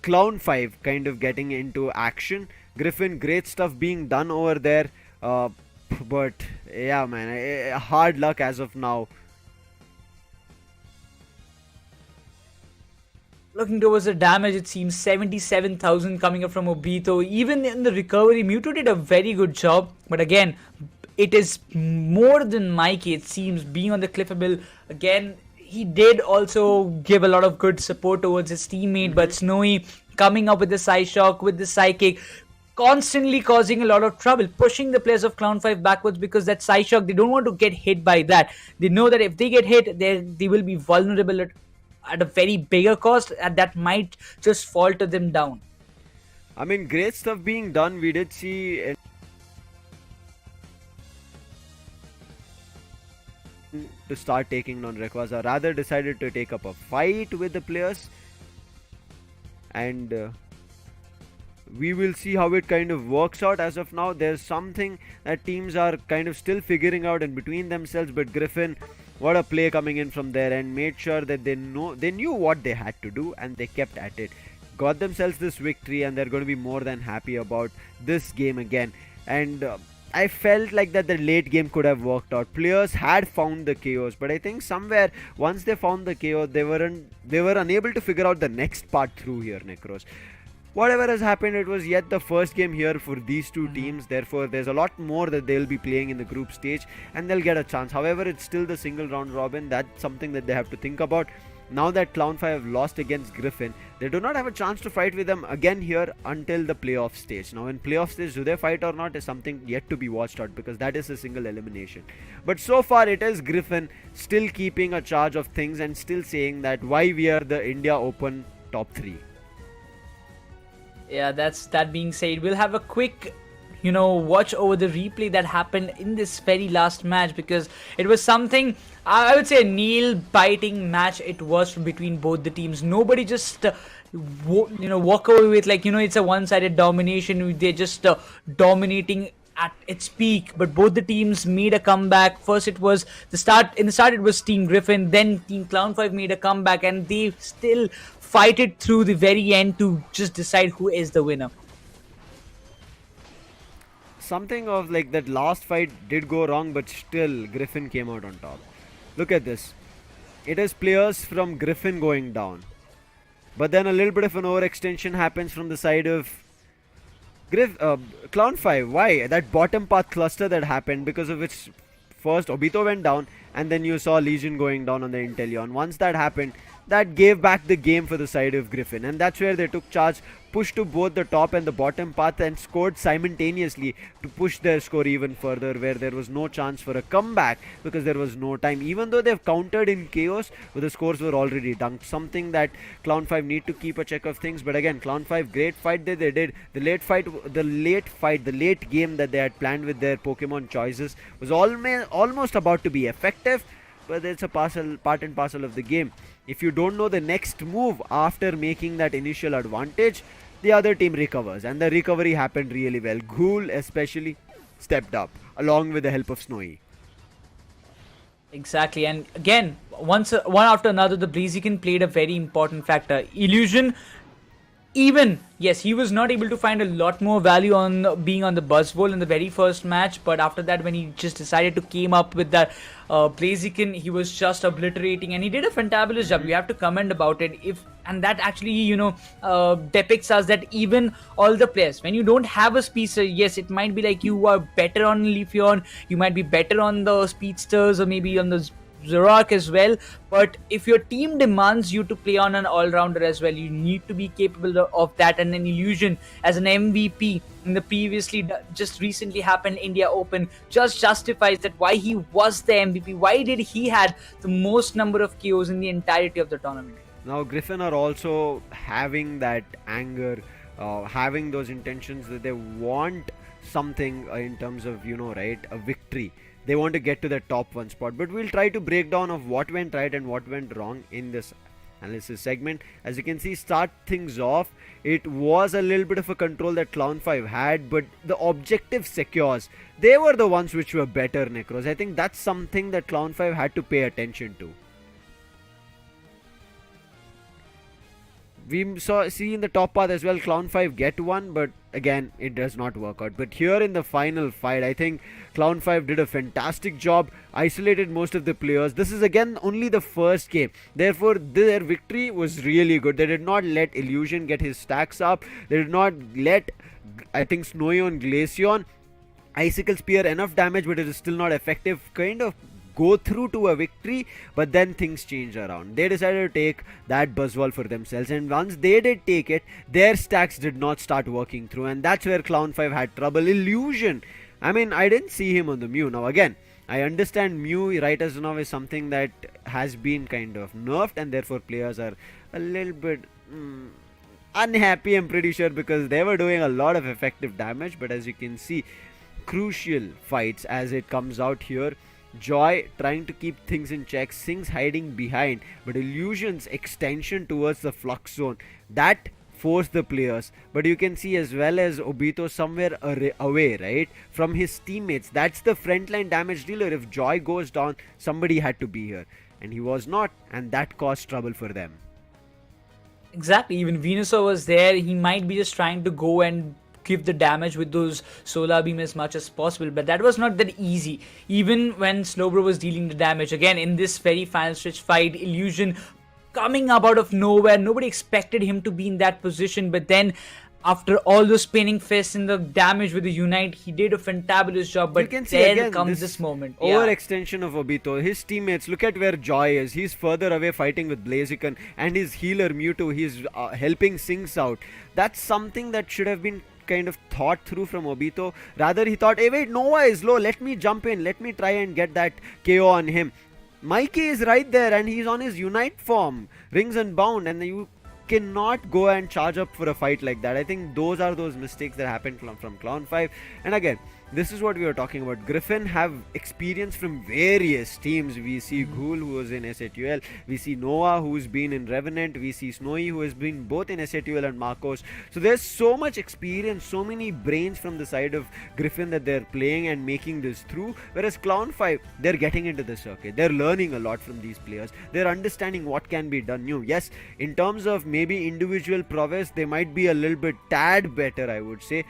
Clown 5 kind of getting into action. Griffin, great stuff being done over there. But yeah, man, hard luck as of now. Looking towards the damage, it seems 77,000 coming up from Obito. Even in the recovery, Mewtwo did a very good job. But again, it is more than Mikey, it seems, being on the Cliffable. Again, he did also give a lot of good support towards his teammate. But Snowy coming up with the Psyshock, with the Psychic, constantly causing a lot of trouble, pushing the players of Clown 5 backwards, because that Psyshock, they don't want to get hit by that. They know that if they get hit, they will be vulnerable at a very bigger cost, and that might just falter them down. I mean, great stuff being done. We did see to start taking down Rayquaza, rather decided to take up a fight with the players, and we will see how it kind of works out. As of now, there's something that teams are kind of still figuring out in between themselves, but Griffin, what a play coming in from there, and made sure that they knew what they had to do, and they kept at it, got themselves this victory, and they're going to be more than happy about this game again. And I felt like that the late game could have worked out. Players had found the chaos, but I think somewhere once they found the chaos, they were unable to figure out the next part through here, Nekroz. Whatever has happened, it was yet the first game here for these two teams. Therefore, there's a lot more that they'll be playing in the group stage, and they'll get a chance. However, it's still the single round robin. That's something that they have to think about. Now that Clown5 have lost against Griffin, they do not have a chance to fight with them again here until the playoff stage. Now in playoff stage, do they fight or not is something yet to be watched out, because that is a single elimination. But so far it is Griffin still keeping a charge of things and still saying that why we are the India Open top 3. Yeah, that being said, we'll have a quick watch over the replay that happened in this very last match, because it was something, I would say, a nail biting match it was between both the teams. Nobody just walk away with it's a one-sided domination. They're just dominating at its peak, but both the teams made a comeback. First it was in the start it was Team Griffin, then Team Clown5 made a comeback, and they still fight it through the very end to just decide who is the winner. Something of like that last fight did go wrong, but still Griffin came out on top. Look at this. It is players from Griffin going down, but then a little bit of an overextension happens from the side of Clown5. Why? That bottom path cluster that happened, because of which first Obito went down, and then you saw Legion going down on the Inteleon. Once that happened, that gave back the game for the side of Griffin, and that's where they took charge, pushed to both the top and the bottom path, and scored simultaneously to push their score even further, where there was no chance for a comeback because there was no time. Even though they've countered in chaos, but the scores were already dunked. Something that Clown5 need to keep a check of things. But again, Clown5, great fight that they did. The late game that they had planned with their Pokemon choices was almost about to be effective, but it's a part and parcel of the game. If you don't know the next move after making that initial advantage, the other team recovers, and the recovery happened really well. Ghoul especially stepped up along with the help of Snowy. Exactly, and again, one after another, the Blaziken played a very important factor. Illusion, even, yes, he was not able to find a lot more value on being on the Buzzwole in the very first match, but after that, when he just decided to came up with that Blaziken, he was just obliterating, and he did a fantabulous job. We have to comment about it. And that actually, depicts us that even all the players, when you don't have a speedster, yes, it might be like you are better on Leafeon, you might be better on the speedsters, or maybe on the Zorak as well, but if your team demands you to play on an all-rounder as well, you need to be capable of that. And an Illusion as an MVP in the just recently happened India Open just justifies that why he was the MVP, why did he had the most number of KOs in the entirety of the tournament. Now Griffin are also having that anger, having those intentions that they want something in terms of a victory. They want to get to the top 1 spot, but we'll try to break down of what went right and what went wrong in this analysis segment. As you can see, start things off, it was a little bit of a control that Clown5 had, but the objective secures, they were the ones which were better, Nekroz. I think that's something that Clown5 had to pay attention to. We see in the top path as well, Clown5 get one, but again it does not work out. But here in the final fight, I think Clown5 did a fantastic job, isolated most of the players. This is again only the first game, therefore their victory was really good. They did not let Illusion get his stacks up, they did not let, I think, Snowy on Glaceon. Icicle Spear, enough damage, but it is still not effective, kind of go through to a victory. But then things changed around. They decided to take that Buzzwole for themselves, and once they did take it, their stacks did not start working through, and that's where Clown5 had trouble. Illusion, I mean, I didn't see him on the Mew. Now again, I understand Mew right as now is something that has been kind of nerfed, and therefore players are a little bit unhappy, I'm pretty sure, because they were doing a lot of effective damage. But as you can see, crucial fights as it comes out here. Joy trying to keep things in check, Sings hiding behind, but Illusion's extension towards the Flux Zone, that force the players. But you can see as well as Obito somewhere away, right, from his teammates. That's the frontline damage dealer. If Joy goes down, somebody had to be here, and he was not, and that caused trouble for them. Exactly. Even Venusaur was there. He might be just trying to go and give the damage with those solar beam as much as possible, but that was not that easy. Even when Slowbro was dealing the damage, again in this very final stretch fight, Illusion coming up out of nowhere. Nobody expected him to be in that position, but then after all those spinning fists and the damage with the Unite, he did a fantabulous job. But You can see there again comes this this moment. overextension of Obito. His teammates, look at where Joy is. He's further away fighting with Blaziken, and his healer Mewtwo, he's helping Sinks out. That's something that should have been kind of thought through from Obito. Rather, he thought, hey wait, Nova is low, let me jump in, let me try and get that KO on him. Mikey is right there and he's on his Unite form, rings and bound, and you cannot go and charge up for a fight like that. I think those are those mistakes that happened from Clown 5. And again, this is what we were talking about. Griffin have experience from various teams. We see Ghoul, who was in SATUL. We see Noah, who's been in Revenant. We see Snowy, who has been both in SATUL and Marcos. So there's so much experience, so many brains from the side of Griffin that they're playing and making this through. Whereas Clown 5, they're getting into the circuit. They're learning a lot from these players. They're understanding what can be done new. Yes, in terms of maybe individual prowess, they might be a little bit tad better, I would say.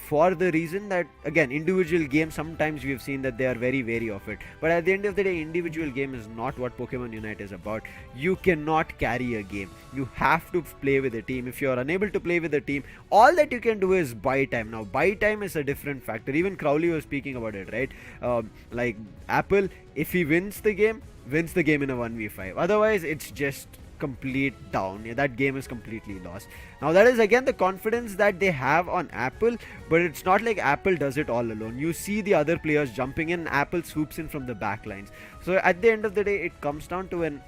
For the reason that, again, individual games, sometimes we have seen that they are very wary of it, but at the end of the day, individual game is not what Pokemon Unite is about. You cannot carry a game. You have to play with a team. If you are unable to play with a team, all that you can do is buy time. Now buy time is a different factor. Even Crowley was speaking about it, right? Like Apple, if he wins the game in a 1v5, otherwise it's just complete down. That game is completely lost. Now that is again the confidence that they have on Apple, but it's not like Apple does it all alone. You see the other players jumping in, Apple swoops in from the back lines. So at the end of the day, it comes down to an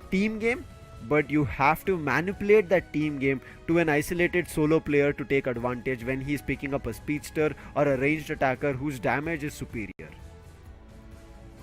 team game, but you have to manipulate that team game to an isolated solo player to take advantage when he's picking up a speedster or a ranged attacker whose damage is superior.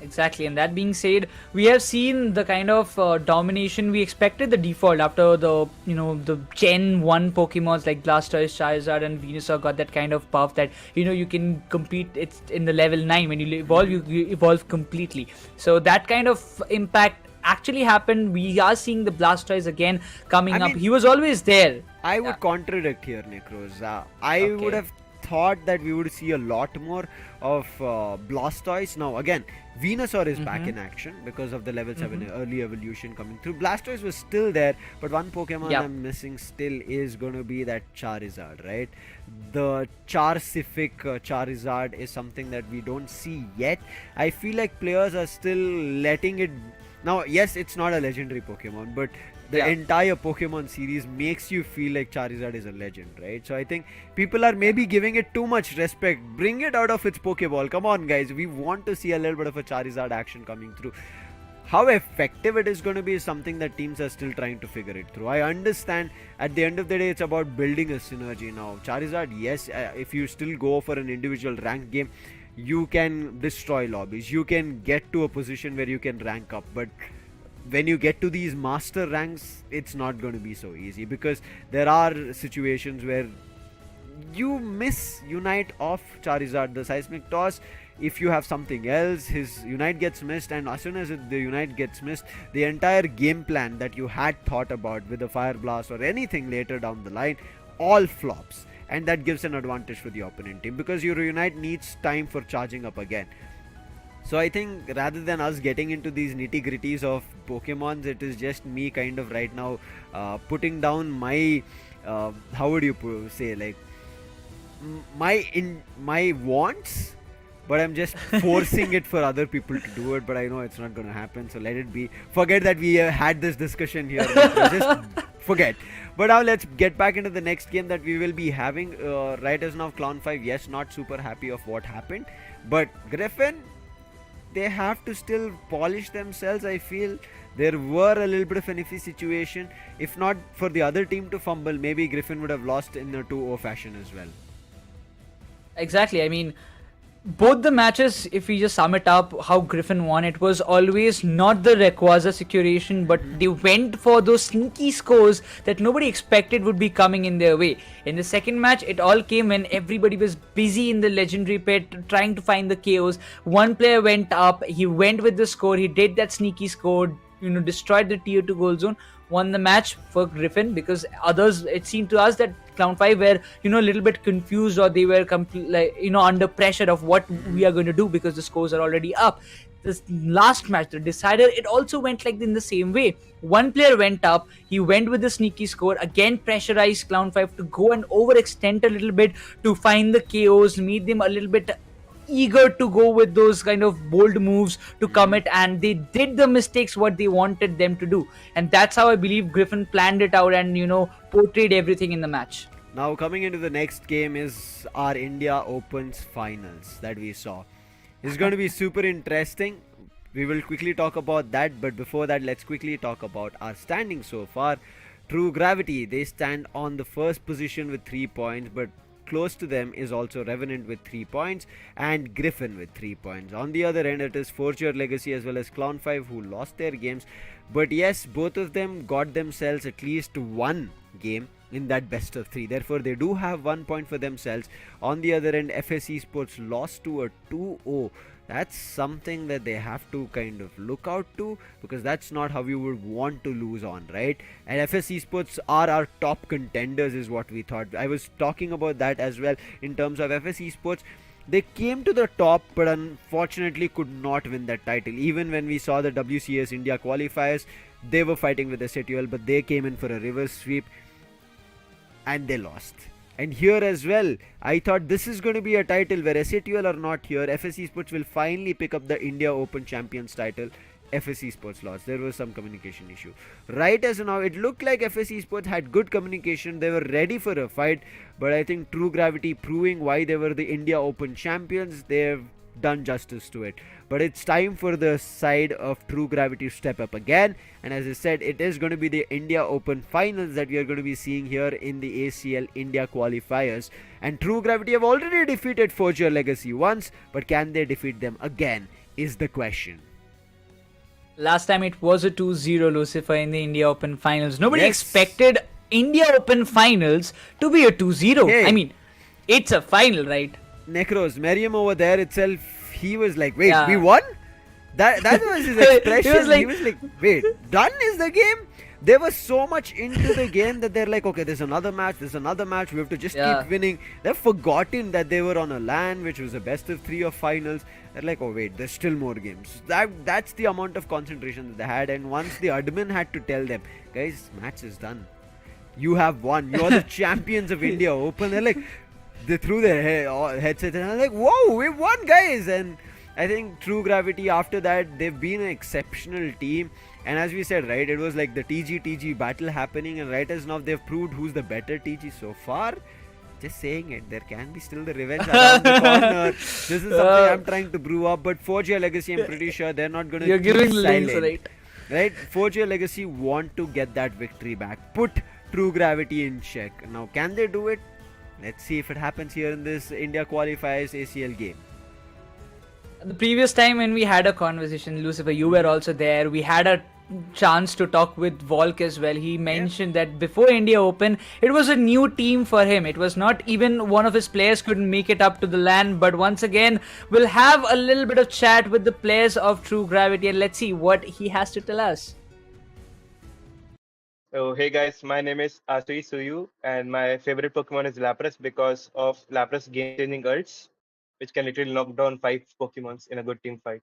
Exactly, and that being said, we have seen the kind of domination we expected the default after the the Gen 1 Pokemons like Blastoise, Charizard, and Venusaur got that kind of buff that you can compete. It's in the level 9 when you evolve, you evolve completely. So that kind of impact actually happened. We are seeing the Blastoise again coming up. He was always there. I would contradict here, Nekroz. I would have thought that we would see a lot more of Blastoise. Now again, Venusaur is back in action because of the level 7 early evolution coming through. Blastoise was still there, but one Pokemon I'm missing still is going to be that Charizard, right? The Charcific Charizard is something that we don't see yet. I feel like players are still letting it. Now yes, it's not a legendary Pokemon, but the entire Pokemon series makes you feel like Charizard is a legend, right? So I think people are maybe giving it too much respect. Bring it out of its Pokeball. Come on, guys. We want to see a little bit of a Charizard action coming through. How effective it is going to be is something that teams are still trying to figure it through. I understand at the end of the day, it's about building a synergy. Now, Charizard, yes, if you still go for an individual ranked game, you can destroy lobbies. You can get to a position where you can rank up, but when you get to these master ranks, it's not going to be so easy because there are situations where you miss Unite off Charizard, the seismic toss. If you have something else, his Unite gets missed, and as soon as the Unite gets missed, the entire game plan that you had thought about with the Fire Blast or anything later down the line all flops, and that gives an advantage for the opponent team because your Unite needs time for charging up again. So I think rather than us getting into these nitty gritties of Pokemons, it is just me kind of right now putting down my how would you say, like my wants, but I'm just forcing it for other people to do it. But I know it's not going to happen, so let it be. Forget that we had this discussion here. Just forget. But now let's get back into the next game that we will be having. Right as now, Clown 5, yes, not super happy of what happened, but Griffin, they have to still polish themselves. I feel there were a little bit of an iffy situation. If not for the other team to fumble, maybe Griffin would have lost in a 2-0 fashion as well. Exactly. I mean, Both the matches, if we just sum it up, how Griffin won, it was always not the Rayquaza situation, but they went for those sneaky scores that nobody expected would be coming in their way. In the second match, it all came when everybody was busy in the legendary pit trying to find the KOs. One player went up, he went with the score, he did that sneaky score, destroyed the tier 2 goal zone, won the match for Griffin, because others, it seemed to us that Clown 5 were, a little bit confused, or they were under pressure of what we are going to do because the scores are already up. This last match, the decider, it also went like in the same way. One player went up, he went with the sneaky score, again pressurized Clown 5 to go and overextend a little bit to find the KOs, meet them a little bit eager to go with those kind of bold moves to commit, and they did the mistakes what they wanted them to do, and that's how I believe Griffin planned it out and portrayed everything in the match. Now coming into the next game is our India Opens finals that we saw. It's going to be super interesting. We will quickly talk about that, but before that, let's quickly talk about our standing so far. True Gravity, they stand on the first position with 3 points, but close to them is also Revenant with 3 points and Griffin with 3 points. On the other end, it is Forge Your Legacy as well as Clown 5 who lost their games, but yes, both of them got themselves at least one game in that best of 3. Therefore, they do have 1 point for themselves. On the other end, FSE Sports lost to a 2-0. That's something that they have to kind of look out to, because that's not how you would want to lose on, right? And FSE Sports are our top contenders is what we thought. I was talking about that as well in terms of FSE Sports. They came to the top, but unfortunately could not win that title. Even when we saw the WCS India qualifiers, they were fighting with SATL, but they came in for a reverse sweep and they lost. And here as well, I thought this is going to be a title where SATL are not here. FSE Sports will finally pick up the India Open Champions title. FSE Sports lost. There was some communication issue. Right as of now, it looked like FSE Sports had good communication. They were ready for a fight. But I think True Gravity proving why they were the India Open champions, they've done justice to it. But it's time for the side of True Gravity to step up again. And as I said, it is going to be the India Open finals that we are going to be seeing here in the ACL India qualifiers. And True Gravity have already defeated Forge Your Legacy once, but can they defeat them again is the question. Last time it was a 2-0 Lucifer in the India Open finals. Nobody Yes. expected India Open finals to be a 2-0. Hey. I mean, it's a final, right? Nekroz, Merriam over there itself, he was like, wait, Yeah. we won? That was his expression. He was like, wait, done is the game? They were so much into the game that they're like, okay, there's another match, we have to just Yeah. keep winning. They've forgotten that they were on a LAN, which was a best of 3 of finals. They're like, oh wait, there's still more games. That's the amount of concentration that they had. And once the admin had to tell them, guys, match is done. You have won. You are the champions of India Open. They're like, they threw their headsets and I was like, whoa, we won, guys. And I think True Gravity, after that, they've been an exceptional team. And as we said, right, it was like the TG battle happening, and right as now they've proved who's the better TG so far. Just saying it, there can be still the revenge around the corner. This is something I'm trying to brew up, but Forge Your Legacy, I'm pretty sure they're not going to You're keep giving links, silent. right? Right? Forge Your Legacy want to get that victory back. Put True Gravity in check. Now, can they do it? Let's see if it happens here in this India qualifiers ACL game. The previous time when we had a conversation, Lucifer, you were also there. We had a chance to talk with Volk as well. He mentioned that before India Open, it was a new team for him. It was not even one of his players couldn't make it up to the LAN. But once again, we'll have a little bit of chat with the players of True Gravity, and let's see what he has to tell us. So, hey guys, my name is Asui Suyu, and my favorite Pokemon is Lapras because of Lapras game-changing ults, which can literally knock down 5 Pokemons in a good team fight.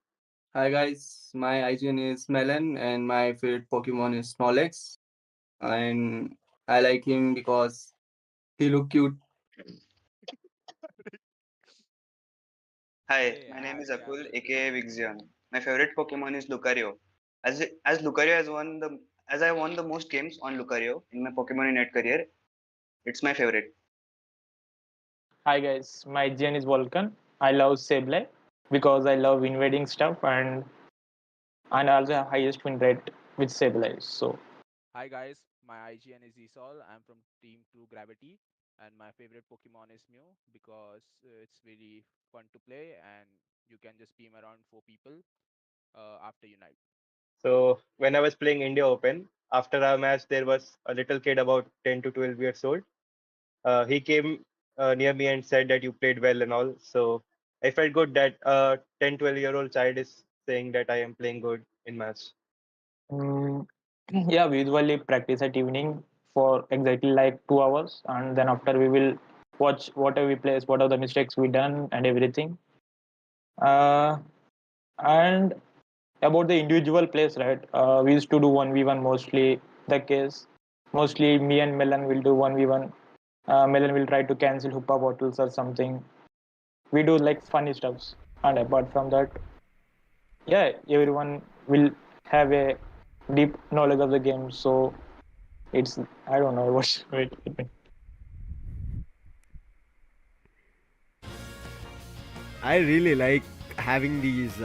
Hi guys, my IGN is Melon and my favorite Pokemon is Snorlax. And I like him because he look cute. Hi, my name is Akul, aka Vixion. My favorite Pokemon is Lucario. As Lucario as I won the most games on Lucario in my Pokemon UNITE career, it's my favorite. Hi guys, my gen is Vulcan. I love Sableye because I love invading stuff and I also have highest win rate with Sableye. So Hi guys, my IGN is Esol. I'm from Team True Gravity. and my favorite Pokemon is Mew because it's really fun to play and you can just beam around 4 people after Unite. So when I was playing India Open, after our match, there was a little kid about 10 to 12 years old. He came near me and said that you played well and all. So I felt good that a 10, 12-year-old child is saying that I am playing good in match. Mm, yeah, we usually practice at evening for exactly like 2 hours, and then after we will watch whatever we play, what are the mistakes we done, and everything. Uh, and about the individual plays, right? We used to do 1v1 mostly. The case mostly me and Melon will do 1v1. Melon will try to cancel Hoopa bottles or something. We do like funny stuffs, and apart from that, yeah, everyone will have a deep knowledge of the game. So it's I don't know what wait. I really like having these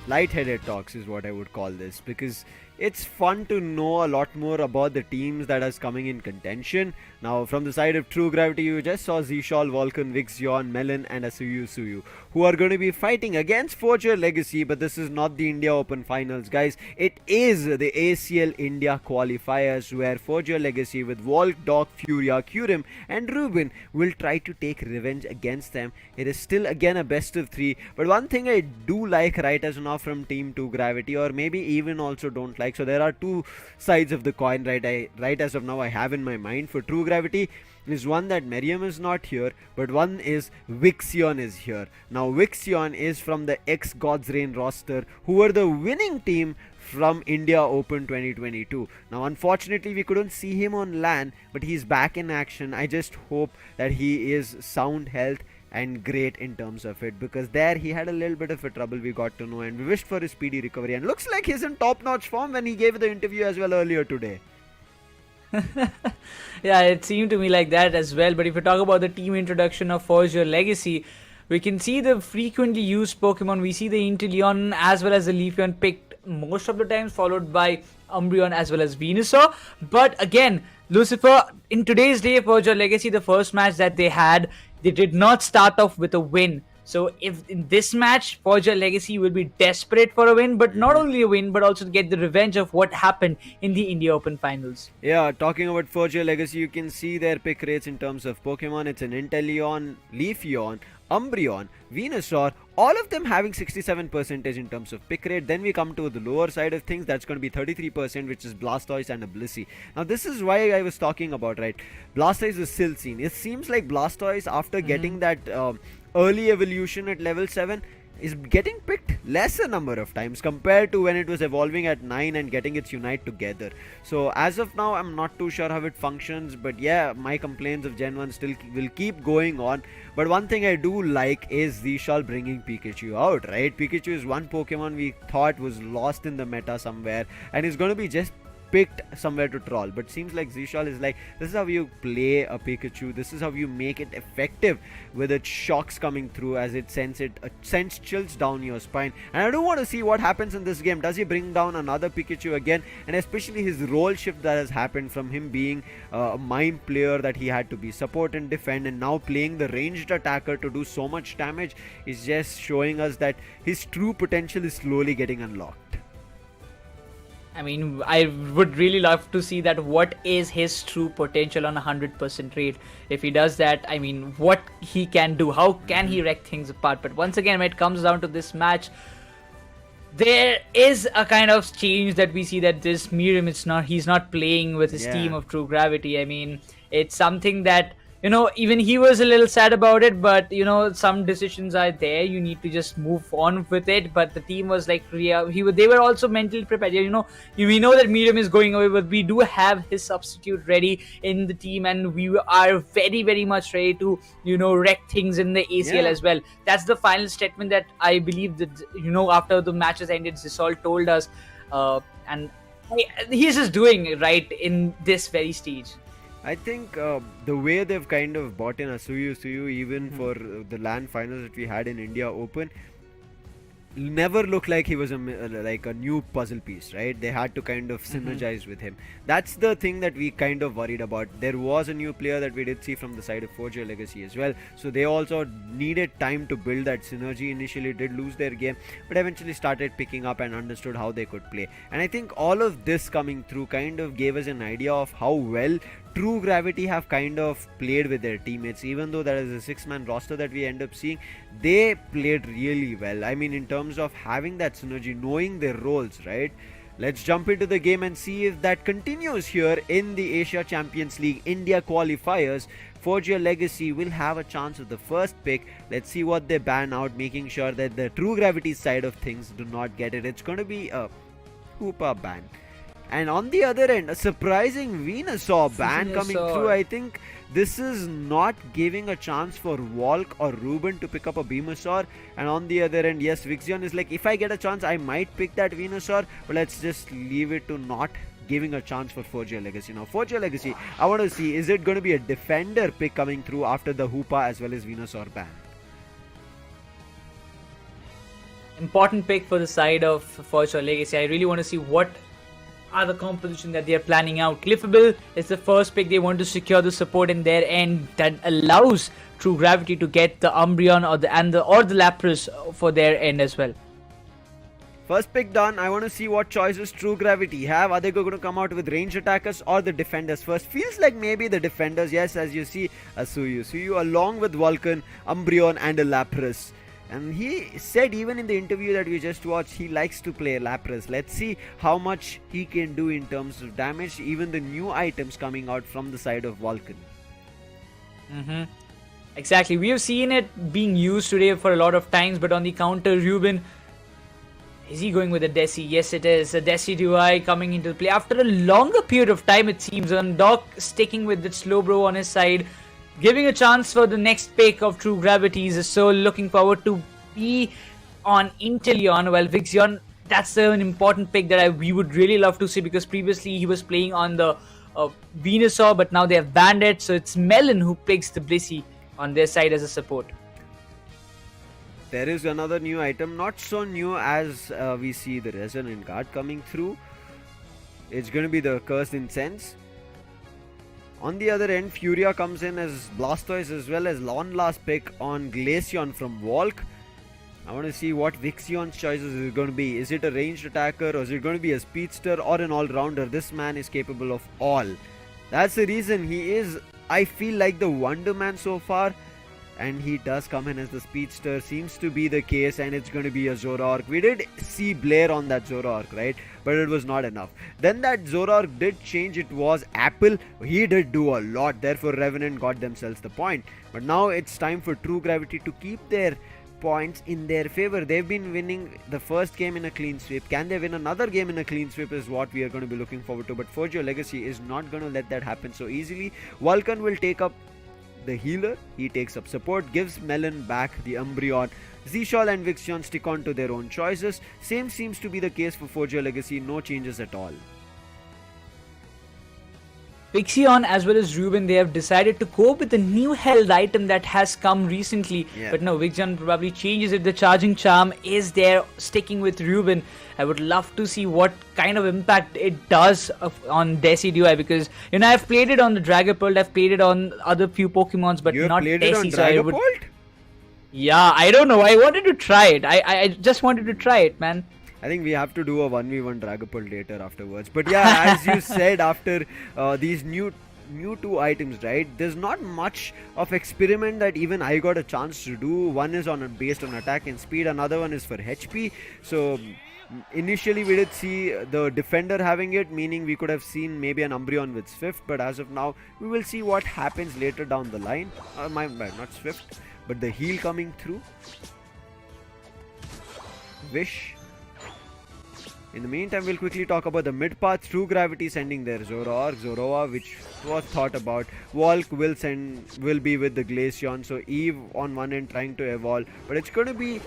light-headed talks is what I would call this, because it's fun to know a lot more about the teams that is coming in contention. Now, from the side of True Gravity, you just saw Zishal, Vulcan, Vixion, Melon, and Suyu, who are going to be fighting against Forge Your Legacy, but this is not the India Open Finals, guys. It is the ACL India qualifiers, where Forge Your Legacy with Volk, Doc, Furia, Kurim, and Ruben will try to take revenge against them. It is still again a best of 3, but one thing I do like right as of now from Team 2 Gravity, or maybe even also don't like, so there are two sides of the coin right as of now I have in my mind. For True Gravity is one that Miriam is not here, but one is Vixion is here. Now Vixion is from the ex God's Reign roster, who were the winning team from India Open 2022. Now unfortunately we couldn't see him on LAN, but he's back in action. I just hope that he is sound health and great in terms of it, because there he had a little bit of a trouble, we got to know, and we wished for his speedy recovery, and looks like he's in top-notch form when he gave the interview as well earlier today. Yeah, it seemed to me like that as well. But if you talk about the team introduction of Forge Your Legacy, we can see the frequently used Pokemon. We see the Inteleon as well as the Leafeon picked most of the times, followed by Umbreon as well as Venusaur. But again, Lucifer, in today's day, Forge Your Legacy, the first match that they had, they did not start off with a win. So if in this match, Forge Your Legacy will be desperate for a win, but not only a win, but also to get the revenge of what happened in the India Open Finals. Yeah, talking about Forge Your Legacy, you can see their pick rates in terms of Pokemon. It's an Inteleon, Leafeon, Umbreon, Venusaur, all of them having 67% in terms of pick rate. Then we come to the lower side of things, that's going to be 33%, which is Blastoise and a Blissey. Now this is why I was talking about, right? Blastoise is still seen. It seems like Blastoise, after getting that early evolution at level 7, is getting picked lesser number of times compared to when it was evolving at 9 and getting its Unite together. So as of now, I'm not too sure how it functions, but yeah, my complaints of Gen 1 still will keep going on. But one thing I do like is Zishal bringing Pikachu out, right? Pikachu is one Pokemon we thought was lost in the meta somewhere, and is going to be just picked somewhere to troll, but seems like Zishal is like, this is how you play a Pikachu, this is how you make it effective with its shocks coming through as it sends chills down your spine. And I do want to see what happens in this game. Does he bring down another Pikachu again? And especially his role shift that has happened from him being a mime player that he had to be support and defend, and now playing the ranged attacker to do so much damage, is just showing us that his true potential is slowly getting unlocked. I mean, I would really love to see that what is his true potential on 100% rate. If he does that, I mean, what he can do, how can he wreck things apart. But once again, when it comes down to this match, there is a kind of change that we see, that this Miriam, he's not playing with his team of True Gravity. I mean, it's something that, you know, even he was a little sad about it, but, you know, some decisions are there. You need to just move on with it. But the team was like, they were also mentally prepared. You know, we know that Miriam is going away, but we do have his substitute ready in the team, and we are very, very much ready to, you know, wreck things in the ACL as well. That's the final statement that I believe that, you know, after the matches ended, Zisol told us, and he's just doing right in this very stage. I think the way they've kind of bought in a Suyu even for the LAN finals that we had in India Open, never looked like he was like a new puzzle piece, right? They had to kind of synergize with him. That's the thing that we kind of worried about. There was a new player that we did see from the side of 4G Legacy as well, so they also needed time to build that synergy. Initially did lose their game, but eventually started picking up and understood how they could play. And I think all of this coming through kind of gave us an idea of how well True Gravity have kind of played with their teammates. Even though there is a 6-man roster that we end up seeing, they played really well. I mean, in terms of having that synergy, knowing their roles, right? Let's jump into the game and see if that continues here in the Asia Champions League India qualifiers. 4G Legacy will have a chance of the first pick. Let's see what they ban out, making sure that the True Gravity side of things do not get it. It's going to be a Hoopa ban. And on the other end, a surprising Venusaur ban coming through. I think this is not giving a chance for Volk or Ruben to pick up a Venusaur. And on the other end, yes, Vixion is like, if I get a chance, I might pick that Venusaur. But let's just leave it to not giving a chance for 4G Legacy. Now, 4G Legacy, I want to see, is it going to be a defender pick coming through after the Hoopa as well as Venusaur ban? Important pick for the side of Forge or Legacy. I really want to see what are the composition that they are planning out. Cliffable is the first pick. They want to secure the support in their end that allows True Gravity to get the Umbreon or the Lapras for their end as well. First pick done. I want to see what choices True Gravity have. Are they going to come out with range attackers or the defenders first? Feels like maybe the defenders. Yes, as you see, Suyu along with Vulcan, Umbreon and a Lapras. And he said even in the interview that we just watched, he likes to play Lapras. Let's see how much he can do in terms of damage. Even the new items coming out from the side of Vulcan. Exactly. We have seen it being used today for a lot of times, but on the counter, Ruben, is he going with a Desi? Yes, it is. A Desi Duai coming into play after a longer period of time, it seems. And Doc sticking with the Slowbro on his side, giving a chance for the next pick of True Gravities. So looking forward to be on Inteleon. Well, Vixion, that's an important pick that we would really love to see, because previously he was playing on the Venusaur, but now they have banned it. So it's Melon who picks the Blissey on their side as a support. There is another new item, not so new as we see the Resonant Guard coming through. It's going to be the Cursed Incense. On the other end, Furia comes in as Blastoise as well as long last pick on Glaceon from Volk. I want to see what Vixion's choices is going to be. Is it a ranged attacker, or is it going to be a speedster or an all-rounder? This man is capable of all. That's the reason he is, I feel like, the Wonder Man so far. And he does come in as the speedster, seems to be the case, and it's going to be a Zoroark. We did see Blair on that Zoroark, right? But it was not enough. Then that Zoroark did change, it was Apple. He did do a lot, therefore Revenant got themselves the point. But now it's time for True Gravity to keep their points in their favor. They've been winning the first game in a clean sweep. Can they win another game in a clean sweep is what we are going to be looking forward to. But 4G Legacy is not going to let that happen so easily. Vulcan will take up the healer, he takes up support, gives Melon back the Umbreon. Zishal and Vixion stick on to their own choices. Same seems to be the case for 4G Legacy, no changes at all. Vixion as well as Ruben, they have decided to go with the new held item that has come recently. Yeah. But no, Vixion probably changes it. The Charging Charm is there, sticking with Ruben. I would love to see what kind of impact it does on Desi Duai, because I've played it on the Dragapult, I've played it on other few Pokemons, but You not played Desi. it on So I would, Dragapult? yeah, I don't know. I wanted to try it. I just wanted to try it, man. I think we have to do a 1v1 Dragapult later afterwards. But yeah, as you said, after these new two items, right, there's not much of experiment that even I got a chance to do. One is based on attack and speed, another one is for HP. So initially we did see the defender having it, meaning we could have seen maybe an Umbreon with Swift, but as of now we will see what happens later down the line. Not Swift, but the heal coming through. Wish. In the meantime, we'll quickly talk about the mid path. True Gravity sending their Zoroark, Zoroa, which was thought about. Volk will be with the Glaceon, so Eve on one end trying to evolve, but it's going to be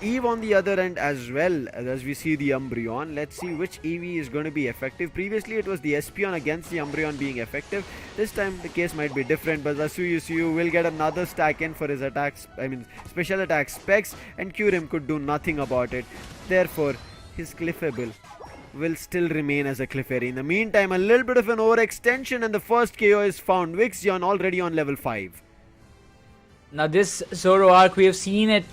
Eve on the other end as well, as we see the Umbreon. Let's see which EV is going to be effective. Previously it was the Espeon against the Umbreon being effective. This time the case might be different, but Suyu will get another stack in for his attacks, special attack specs, and Kyurem could do nothing about it. Therefore, his Clefable will still remain as a Clefairy. In the meantime, a little bit of an overextension, and the first KO is found. Vixion already on level 5. Now this Zoroark, we have seen it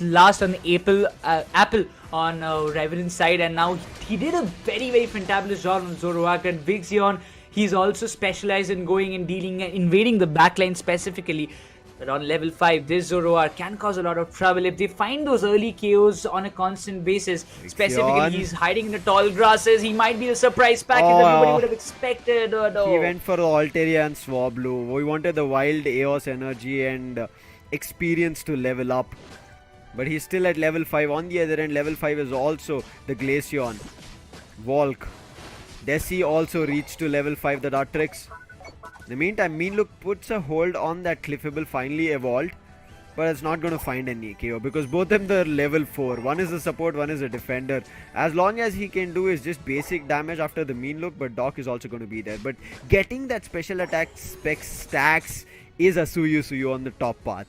last on the Apple on Revenant's side, and now he did a very, very fantabulous job on Zoroark. And Vixion, he's also specialized in going and invading the backline specifically. But on level 5, this Zoroark can cause a lot of trouble if they find those early KOs on a constant basis. Specifically, he's hiding in the tall grasses. He might be a surprise package that nobody would have expected. He went for the Altaria and Swablu. We wanted the wild Eos energy and experience to level up. But he's still at level 5. On the other end, level 5 is also the Glaceon. Volk. Desi also reached to level 5, the Dartrix. In the meantime, Meanlook puts a hold on that Clefable, finally evolved, but it's not going to find any KO because both of them are level 4. One is a support, one is a defender. As long as he can do is just basic damage after the Meanlook, but Doc is also going to be there. But getting that special attack spec stacks is a Suyu on the top path.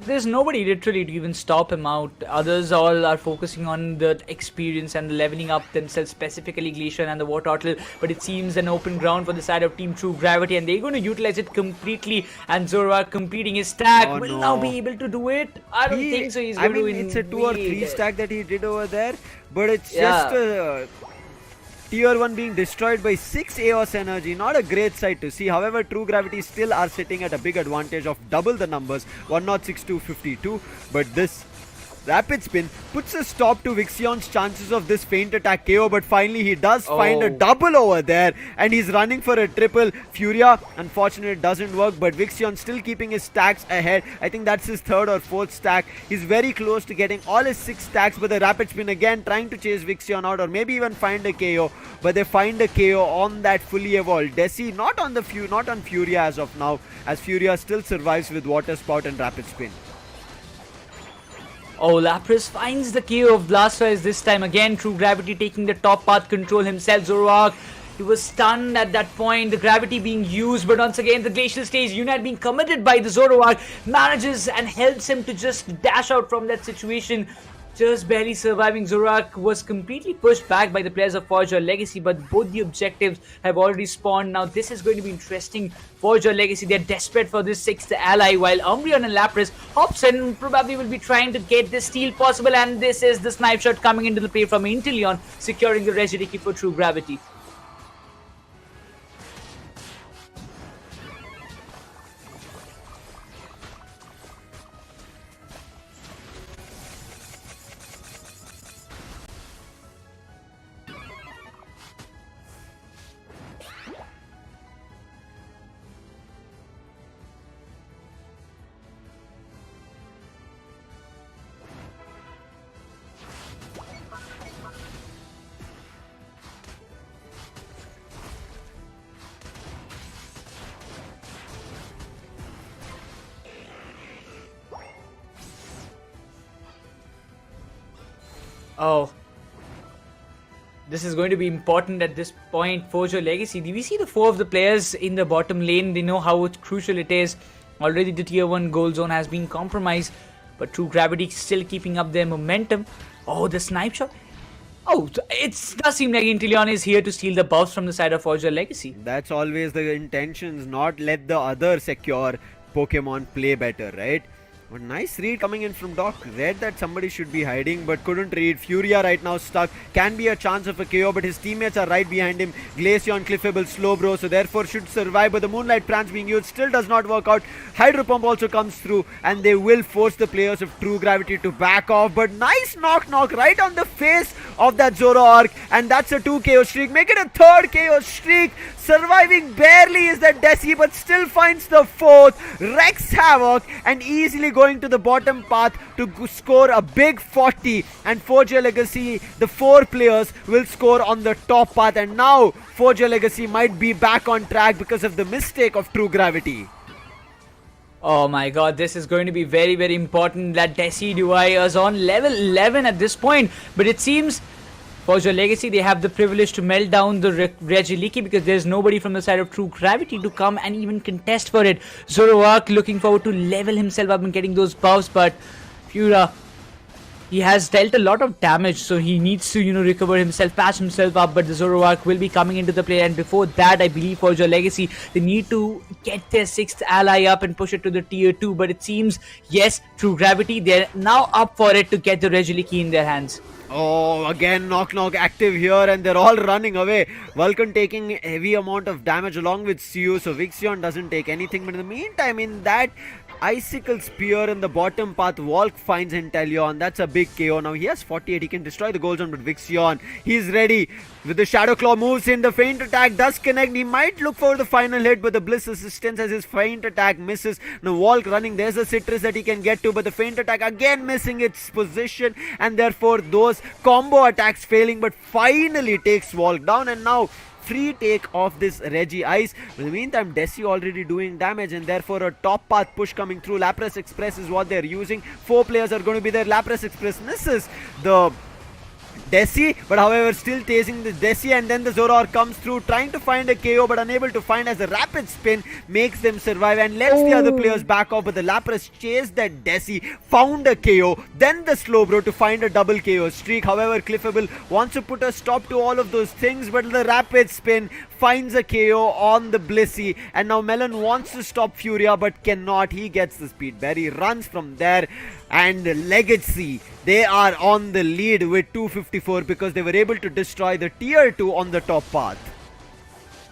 There's nobody literally to even stop him out. Others all are focusing on the experience and the leveling up themselves, specifically Glacier and the Wartortle. But it seems an open ground for the side of Team True Gravity, and they're going to utilize it completely. And Zoroark completing his stack will now be able to do it. I don't think so. It's a 2 or 3 stack that he did over there, but it's just Tier 1 being destroyed by 6 Eos energy. Not a great sight to see. However, True Gravity still are sitting at a big advantage of double the numbers, 106 to 52. But this Rapid Spin puts a stop to Vixion's chances of this feint attack KO, but finally he does find a double over there, and he's running for a triple. Furia, unfortunately it doesn't work, but Vixion still keeping his stacks ahead. I think that's his 3rd or 4th stack. He's very close to getting all his 6 stacks, but the Rapid Spin again trying to chase Vixion out, or maybe even find a KO, but they find a KO on that fully evolved Desi, not on Furia as of now, as Furia still survives with Water Spout and Rapid Spin. Oh, Lapras finds the KO of Blastoise this time. Again, True Gravity taking the top path control himself. Zoroark, he was stunned at that point. The gravity being used, but once again, the Glacial Stage Unite being committed by the Zoroark manages and helps him to just dash out from that situation. Just barely surviving. Zoroark was completely pushed back by the players of Forge Your Legacy, but both the objectives have already spawned. Now this is going to be interesting. Forge Your Legacy, they're desperate for this 6th ally, while Umbreon and Lapras, Hobson probably will be trying to get this steal possible, and this is the snipe shot coming into the play from Inteleon, securing the Regidraki for True Gravity. Oh, this is going to be important at this point. Forge Your Legacy. We see the 4 of the players in the bottom lane. They know how crucial it is. Already the tier 1 gold zone has been compromised, but True Gravity still keeping up their momentum. Oh, the snipe shot. Oh, it does seem like Inteleon is here to steal the buffs from the side of Forge Your Legacy. That's always the intentions, not let the other secure Pokemon play better, right? But nice read coming in from Doc. Read that somebody should be hiding, but couldn't read. Furia right now stuck. Can be a chance of a KO, but his teammates are right behind him. Glaceon, Clefable, Slowbro, so therefore should survive. But the Moonlight Prance being used still does not work out. Hydro Pump also comes through, and they will force the players of True Gravity to back off. But nice knock right on the face of that Zoroark, and that's a 2 KO streak. Make it a 3rd KO streak. Surviving barely is that Desi, but still finds the fourth, wrecks havoc, and easily going to the bottom path to score a big 40. And Forge Your Legacy, the 4 players, will score on the top path. And now Forge Your Legacy might be back on track because of the mistake of True Gravity. Oh my god, this is going to be very, very important that Desi Duai is on level 11 at this point. But it seems for your Legacy, they have the privilege to melt down the Regiliki because there's nobody from the side of True Gravity to come and even contest for it. Zoroark looking forward to level himself up and getting those buffs, but Fura, he has dealt a lot of damage, so he needs to, recover himself, patch himself up, but the Zoroark will be coming into the play, and before that, I believe for your Legacy, they need to get their 6th ally up and push it to the tier 2, but it seems, yes, True Gravity, they're now up for it to get the Regiliki in their hands. Oh, again Knock Knock active here, and they're all running away. Vulcan taking a heavy amount of damage along with Siu, so Vixion doesn't take anything, but in the meantime, in that Icicle Spear in the bottom path, Volk finds Inteleon. That's a big KO. Now he has 48. He can destroy the gold zone, but Vixion, he's ready. With the Shadow Claw moves in, the feint attack does connect. He might look for the final hit, but the Bliss assistance as his feint attack misses. Now Volk running. There's a Citrus that he can get to, but the feint attack again missing its position, and therefore those combo attacks failing, but finally takes Volk down. And now free take of this Regi Ice. In the meantime, Desi already doing damage, and therefore a top path push coming through. Lapras Express is what they're using. 4 players are going to be there. Lapras Express misses the Desi, but however still chasing the Desi, and then the Zoroark comes through trying to find a KO but unable to find, as the rapid spin makes them survive and lets the other players back off. But the Lapras chased that Desi, found a KO, then the Slowbro to find a double KO streak. However, Cliffable wants to put a stop to all of those things, but the rapid spin finds a KO on the Blissey, and now Melon wants to stop Furia but cannot. He gets the speed berry, runs from there, and Legacy, they are on the lead with 254 because they were able to destroy the tier 2 on the top path.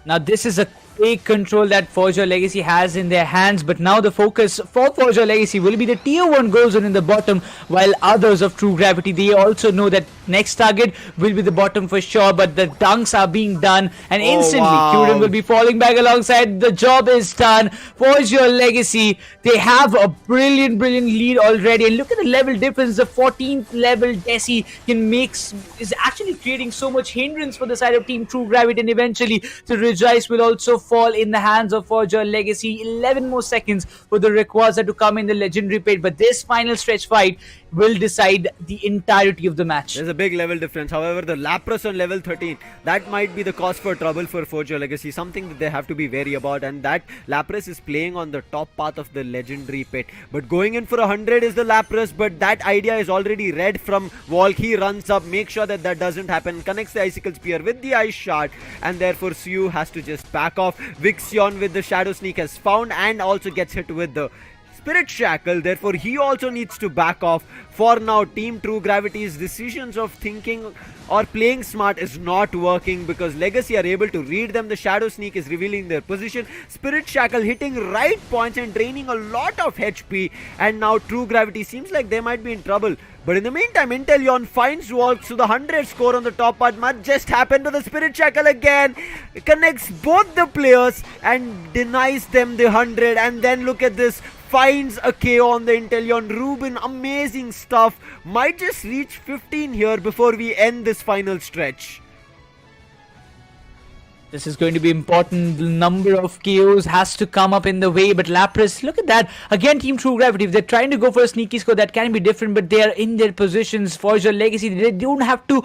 Now this is a big control that Forge Your Legacy has in their hands, but now the focus for Forge Your Legacy will be the tier 1 goal zone in the bottom, while others of True Gravity, they also know that next target will be the bottom for sure, but the dunks are being done, and instantly Kyurem will be falling back alongside. The job is done. Forge Your Legacy, they have a brilliant lead already, and look at the level difference. The 14th level Desi is actually creating so much hindrance for the side of Team True Gravity, and eventually the Rejoice will also fall in the hands of Forge Your Legacy. 11 more seconds for the Rayquaza to come in the legendary pit, but this final stretch fight will decide the entirety of the match. There's a big level difference. However, the Lapras on level 13, that might be the cause for trouble for Forge Your Legacy, something that they have to be wary about, and that Lapras is playing on the top path of the legendary pit, but going in for 100 is the Lapras, but that idea is already read from Volk. He runs up, make sure that that doesn't happen, connects the Icicle Spear with the Ice Shard, and therefore Siu has to just back off. Vixion with the Shadow Sneak has found and also gets hit with the Spirit Shackle, therefore he also needs to back off. For now, Team True Gravity's decisions of thinking or playing smart is not working because Legacy are able to read them. The Shadow Sneak is revealing their position. Spirit Shackle hitting right points and draining a lot of HP, and now True Gravity seems like they might be in trouble. But in the meantime, Inteleon finds Volk, so the 100 score on the top part might just happen to the Spirit Shackle again. Connects both the players and denies them the 100, and then look at this. Finds a KO on the Inteleon. Ruben, amazing stuff. Might just reach 15 here before we end this final stretch. This is going to be important. The number of KOs has to come up in the way, but Lapras, look at that. Again, Team True Gravity, if they're trying to go for a sneaky score, that can be different, but they are in their positions. Forge Your Legacy, they don't have to,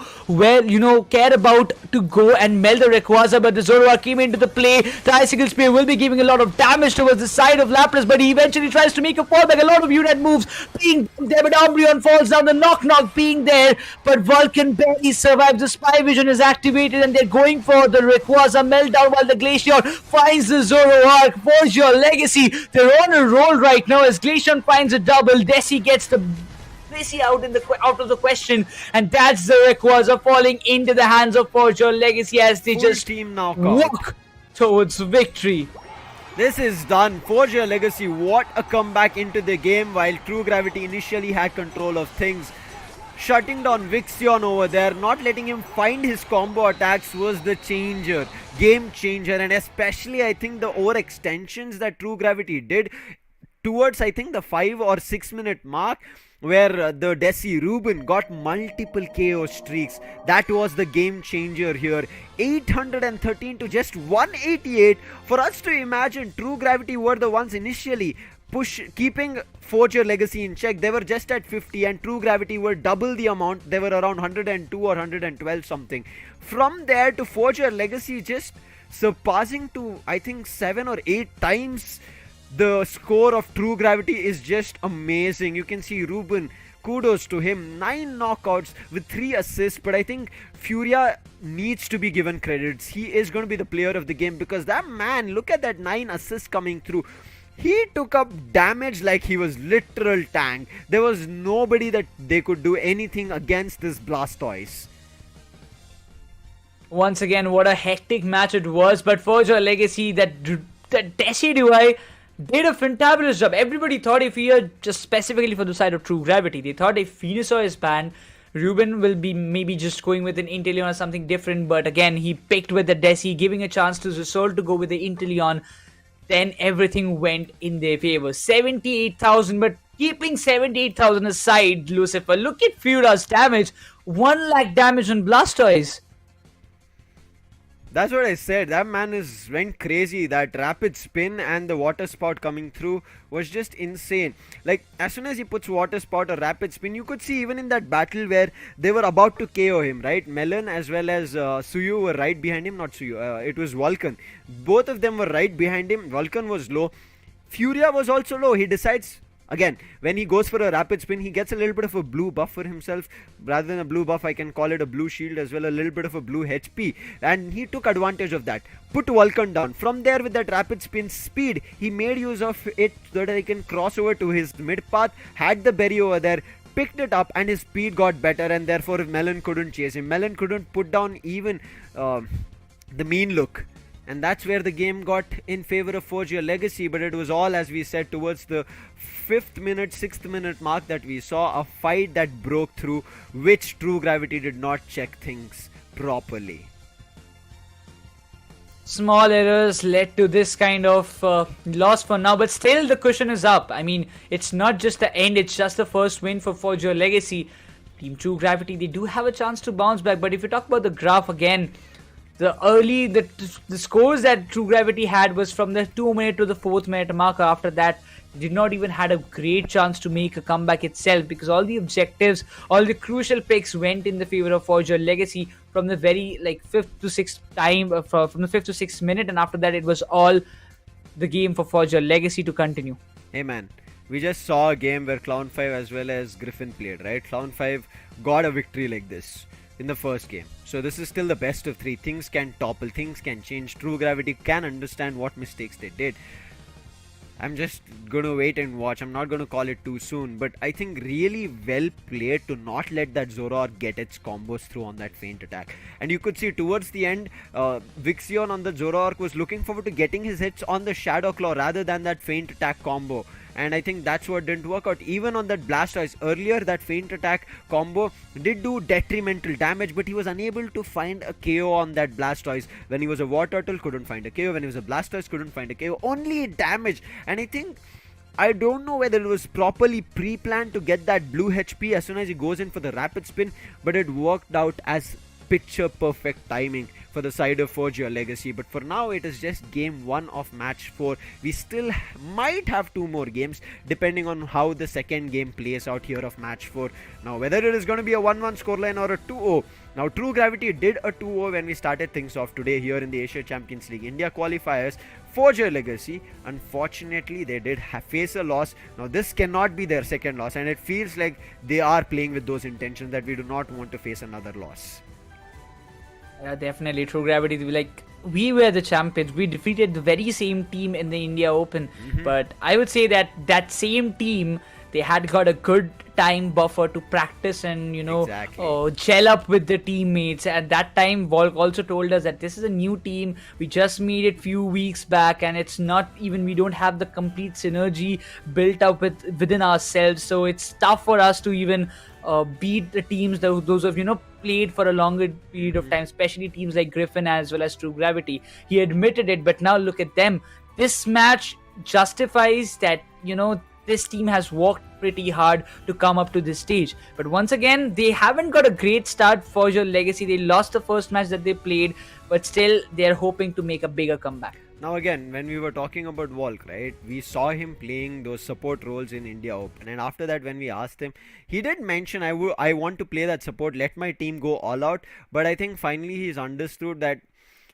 care about to go and melt the Rayquaza, but the Zoroark came into the play. The Icicle Spear will be giving a lot of damage towards the side of Lapras, but he eventually tries to make a fallback. A lot of unit moves being there, but Umbreon falls down. The knock being there, but Vulcan barely survives. The Spy Vision is activated, and they're going for the Rayquaza meltdown while the Glaceon finds the Zoroark. Forge Your Legacy, they're on a roll right now as Glaceon finds a double. Desi gets the Blissey out of the question, and that's the Rayquaza falling into the hands of Forge Your Legacy as they just team knockout. walk towards victory. This is done. Forge Your Legacy, what a comeback into the game while True Gravity initially had control of things. shutting down Vixion over there, not letting him find his combo attacks was the changer, game changer. And especially I think the overextensions that True Gravity did towards I think the 5 or 6 minute mark, where the Desi Ruben got multiple KO streaks. That was the game changer here. 813 to just 188. For us to imagine, True Gravity were the ones initially keeping Forge Your Legacy in check. They were just at 50 and True Gravity were double the amount. They were around 102 or 112 something. From there to Forge Your Legacy just surpassing to I think 7 or 8 times the score of True Gravity is just amazing. You can see Ruben, kudos to him, 9 knockouts with 3 assists. But I think Furia needs to be given credits. He is going to be the player of the game, because that man, look at that 9 assists coming through. He took up damage like he was literal tank. There was nobody that they could do anything against this Blastoise. Once again, what a hectic match it was. But Forge Your Legacy, that Desi Duai did a fantabulous job. Everybody thought if we are just specifically for the side of True Gravity, they thought if Venusaur is banned, Ruben will be maybe just going with an Inteleon or something different. But again, he picked with the Desi, giving a chance to Zisol to go with the Inteleon. Then everything went in their favor. 78,000, but keeping 78,000 aside, Lucifer, look at Furia's damage. 1 lakh damage on Blastoise. That's what I said. That man went crazy. That rapid spin and the water spout coming through was just insane. Like, as soon as he puts water spout or rapid spin, you could see even in that battle where they were about to KO him, right? Melon as well as Suyu were right behind him. Not Suyu, it was Vulcan. Both of them were right behind him. Vulcan was low. Furia was also low. He decides, again, when he goes for a rapid spin, he gets a little bit of a blue buff for himself. Rather than a blue buff, I can call it a blue shield as well, a little bit of a blue HP. And he took advantage of that. Put Vulcan down. From there, with that rapid spin speed, he made use of it so that he can cross over to his mid path, had the berry over there, picked it up, and his speed got better, and therefore Melon couldn't chase him. Melon couldn't put down even the mean look. And that's where the game got in favor of Forge Your Legacy. But it was all, as we said, towards the 5th minute, 6th minute mark that we saw a fight that broke through, which True Gravity did not check things properly. Small errors led to this kind of loss for now, but still the cushion is up. I mean, it's not just the end, it's just the first win for Forge Your Legacy. Team True Gravity, they do have a chance to bounce back, but if you talk about the graph again, the scores that True Gravity had was from the 2 minute to the 4th minute marker. After that, did not even had a great chance to make a comeback itself, because all the objectives, all the crucial picks went in the favor of Forge Your Legacy from the very 5th to 6th time, from the 5th to 6th minute, and after that it was all the game for Forge Your Legacy to continue. Hey man, we just saw a game where Clown5 as well as Griffin played, right? Clown5 got a victory like this in the first game. So this is still the best of 3. Things can topple, things can change. True Gravity can understand what mistakes they did. I'm just going to wait and watch. I'm not going to call it too soon. But I think really well played to not let that Zoroark get its combos through on that feint attack. And you could see towards the end, Vixion on the Zoroark was looking forward to getting his hits on the Shadow Claw rather than that feint attack combo. And I think that's what didn't work out. Even on that Blastoise, earlier that feint attack combo did do detrimental damage, but he was unable to find a KO on that Blastoise. When he was a War Turtle, couldn't find a KO. When he was a Blastoise, couldn't find a KO. Only damage. And I don't know whether it was properly pre-planned to get that blue HP as soon as he goes in for the rapid spin, but it worked out as picture perfect timing for the side of Forge Your Legacy. But for now, it is just game 1 of match 4. We still might have 2 more games depending on how the second game plays out here of match 4. Now, whether it is going to be a 1-1 scoreline or a 2-0. Now, True Gravity did a 2-0 when we started things off today here in the Asia Champions League India qualifiers. Forge Your Legacy, unfortunately, they did face a loss. Now, this cannot be their second loss, and it feels like they are playing with those intentions that we do not want to face another loss. Yeah, definitely. True Gravity, we were the champions. We defeated the very same team in the India Open. But I would say that same team, they had got a good time buffer to practice and, gel up with the teammates. At that time, Volk also told us that this is a new team. We just made it few weeks back, and it's not even, we don't have the complete synergy built up within ourselves. So it's tough for us to even beat the teams those of played for a longer period of time, especially teams like Griffin as well as True Gravity. He admitted it, but now look at them. This match justifies that this team has worked pretty hard to come up to this stage. But once again, they haven't got a great start for your legacy. They lost the first match that they played, but still they're hoping to make a bigger comeback. Now again, when we were talking about Volk, right, we saw him playing those support roles in India Open, and after that when we asked him, he did mention I want to play that support, let my team go all out. But I think finally he's understood that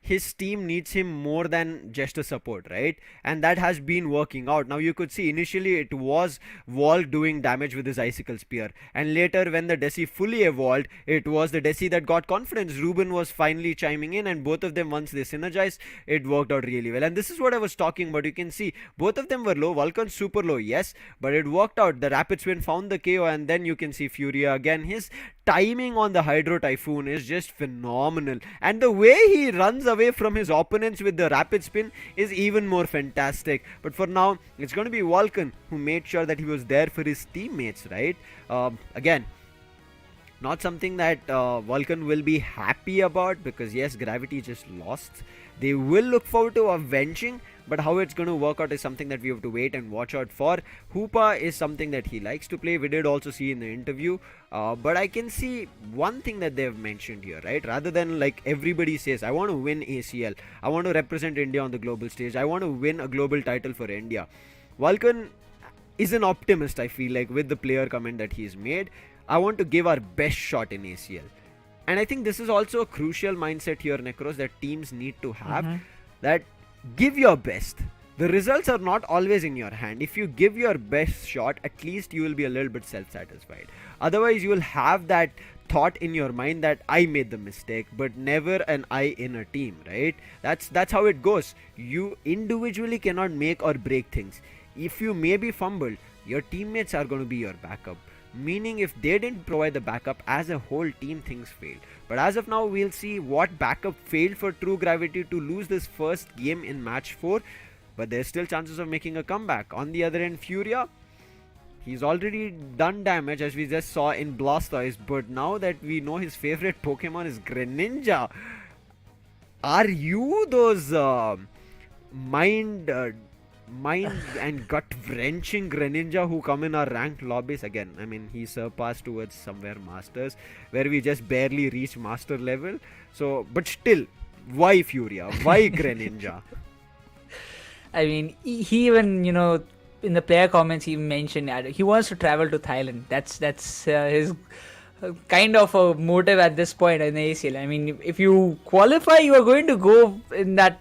his team needs him more than just a support, right? And that has been working out. Now you could see initially it was Volk doing damage with his Icicle Spear, and later when the Desi fully evolved, it was the Desi that got confidence. Ruben was finally chiming in, and both of them, once they synergized, it worked out really well. And this is what I was talking about. You can see both of them were low. Vulcan super low, yes, but it worked out. The Rapid Spin found the KO, and then you can see Furia again. His timing on the Hydro Typhoon is just phenomenal, and the way he runs away from his opponents with the Rapid Spin is even more fantastic. But for now, it's going to be Vulcan who made sure that he was there for his teammates, right? Again, not something that Vulcan will be happy about, because yes, Gravity just lost. They will look forward to avenging, but how it's going to work out is something that we have to wait and watch out for. Hoopa is something that he likes to play. We did also see in the interview, but I can see one thing that they've mentioned here, right? Rather than like everybody says, I want to win ACL, I want to represent India on the global stage, I want to win a global title for India. Vulcan is an optimist, I feel like, with the player comment that he's made. I want to give our best shot in ACL. And I think this is also a crucial mindset here, Nekroz, that teams need to have. That give your best. The results are not always in your hand. If you give your best shot, at least you will be a little bit self-satisfied. Otherwise, you will have that thought in your mind that I made the mistake, but never an I in a team, right? That's how it goes. You individually cannot make or break things. If you maybe fumbled, your teammates are going to be your backup. Meaning if they didn't provide the backup, as a whole team, things failed. But as of now, we'll see what backup failed for True Gravity to lose this first game in match 4. But there's still chances of making a comeback. On the other end, Furia, he's already done damage as we just saw in Blastoise. But now that we know his favorite Pokemon is Greninja, are you those mind and gut wrenching Greninja who come in our ranked lobbies? Again, I mean, he surpassed towards somewhere Masters, where we just barely reached Master level. So, but still, why Furia? Why Greninja? I mean, he even, in the player comments, he mentioned that he wants to travel to Thailand. That's his kind of a motive at this point in the ACL. I mean, if you qualify, you are going to go in that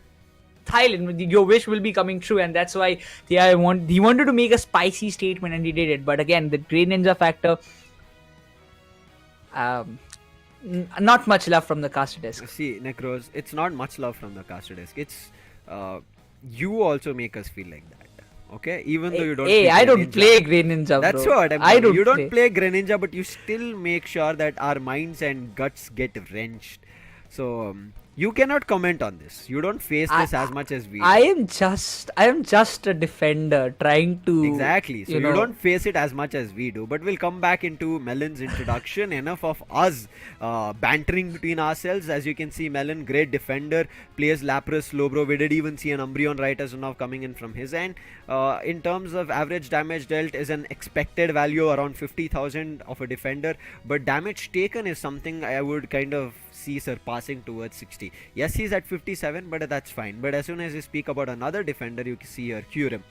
Thailand, your wish will be coming true, and that's why he wanted to make a spicy statement, and he did it. But again, the Greninja factor, not much love from the caster desk. See, Nekroz, it's not much love from the caster desk. It's you also make us feel like that. Okay, even though you don't. Hey, I don't play Greninja. That's bro. what I'm saying. You don't play Greninja, but you still make sure that our minds and guts get wrenched. So you cannot comment on this. You don't face this as much as we do. I am just a defender trying to. Exactly. So you don't face it as much as we do. But we'll come back into Melon's introduction. Enough of us bantering between ourselves. As you can see, Melon, great defender, plays Lapras, Slowbro. We did even see an Umbreon right as now coming in from his end. In terms of average damage dealt, is an expected value around 50,000 of a defender. But damage taken is something I would kind of see surpassing towards 60. Yes, he's at 57, but that's fine. But as soon as you speak about another defender, you can see here Kyurem,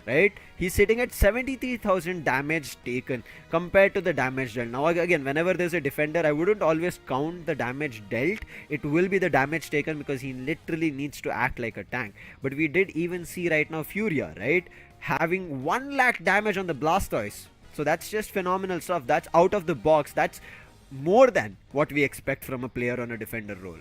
right? He's sitting at 73,000 damage taken compared to the damage dealt. Now again, whenever there's a defender, I wouldn't always count the damage dealt. It will be the damage taken, because he literally needs to act like a tank. But we did even see right now Furia, right, having 1 lakh damage on the Blastoise. So that's just phenomenal stuff. That's out of the box. That's more than what we expect from a player on a defender role.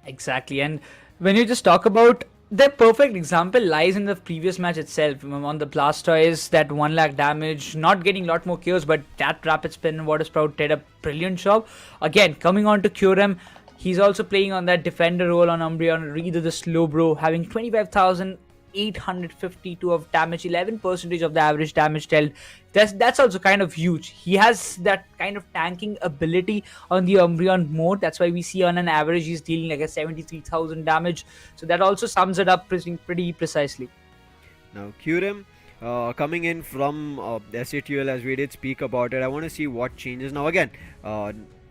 Exactly. And when you just talk about, the perfect example lies in the previous match itself. On the Blastoise, that 1 lakh damage, not getting a lot more kills, but that Rapid Spin, Water Sprout did a brilliant job. Again, coming on to Kyurem, he's also playing on that defender role on Umbreon, either the Slowbro, having 25,000 852 of damage, 11% of the average damage dealt. That's also kind of huge. He has that kind of tanking ability on the Umbreon mode. That's why we see on an average he's dealing like a 73,000 damage. So that also sums it up pretty precisely. Now, Kurim, coming in from the SATL, as we did speak about it, I want to see what changes. Now, again,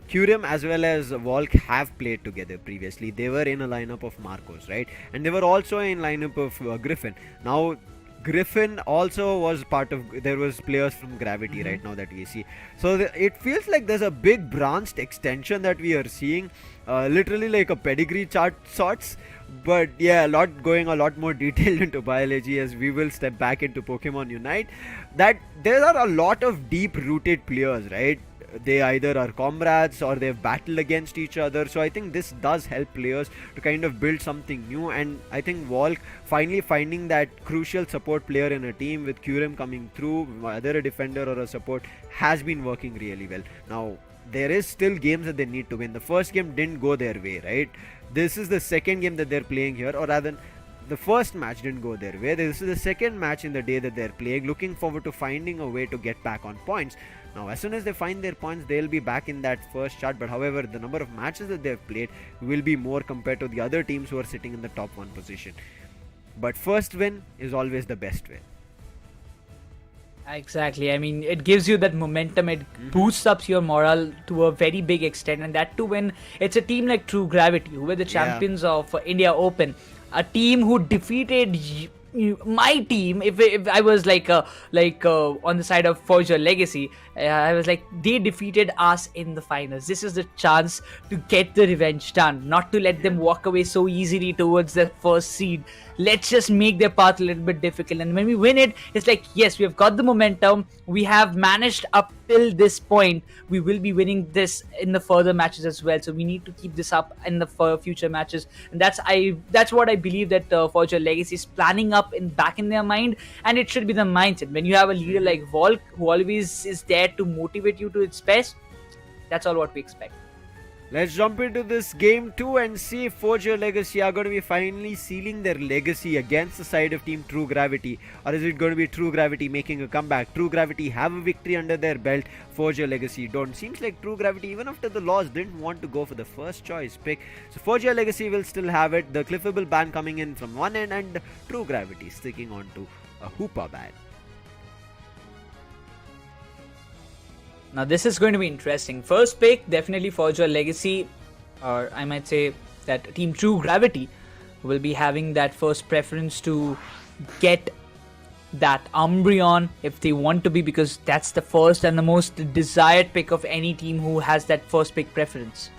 Kurim as well as Volk have played together previously. They were in a lineup of Marcos, right? And they were also in lineup of Griffin. Now, Griffin also was part of. There was players from Gravity right now that we see. So it feels like there's a big branched extension that we are seeing, literally like a pedigree chart sorts. But yeah, a lot more detailed into biology as we will step back into Pokemon Unite. That there are a lot of deep-rooted players, right? They either are comrades or they've battled against each other. So I think this does help players to kind of build something new. And I think Volk finally finding that crucial support player in a team with Kurim coming through, whether a defender or a support, has been working really well. Now, there is still games that they need to win. The first game didn't go their way, right? This is the second game that they're playing here, or rather, the first match didn't go their way. This is the second match in the day that they're playing. Looking forward to finding a way to get back on points. Now, as soon as they find their points, they'll be back in that first chart. But however, the number of matches that they've played will be more compared to the other teams who are sitting in the top 1 position. But first win is always the best win. Exactly. I mean, it gives you that momentum. It boosts up your morale to a very big extent, and that too when it's a team like True Gravity, who were the champions of India Open, a team who defeated my team. If I was like on the side of Forge Your Legacy, I was like, they defeated us in the finals. This is the chance to get the revenge done, not to let them walk away so easily towards the first seed. Let's just make their path a little bit difficult, and when we win it, it's like, yes, we have got the momentum, we have managed up till this point, we will be winning this in the further matches as well. So we need to keep this up in the future matches, and that's what I believe that Forge Your Legacy is planning up back in their mind, and it should be the mindset. When you have a leader like Volk who always is there to motivate you to its best, that's all what we expect. Let's jump into this game 2 and see if Forge Your Legacy are going to be finally sealing their legacy against the side of Team True Gravity, or is it going to be True Gravity making a comeback? True Gravity have a victory under their belt, Forge Your Legacy don't. Seems like True Gravity, even after the loss, didn't want to go for the first choice pick. So Forge Your Legacy will still have it. The cliffable ban coming in from one end, and True Gravity sticking on to a Hoopa ban. Now this is going to be interesting. First pick, definitely Forge Your Legacy, or I might say that Team True Gravity will be having that first preference to get that Umbreon if they want to be, because that's the first and the most desired pick of any team who has that first pick preference.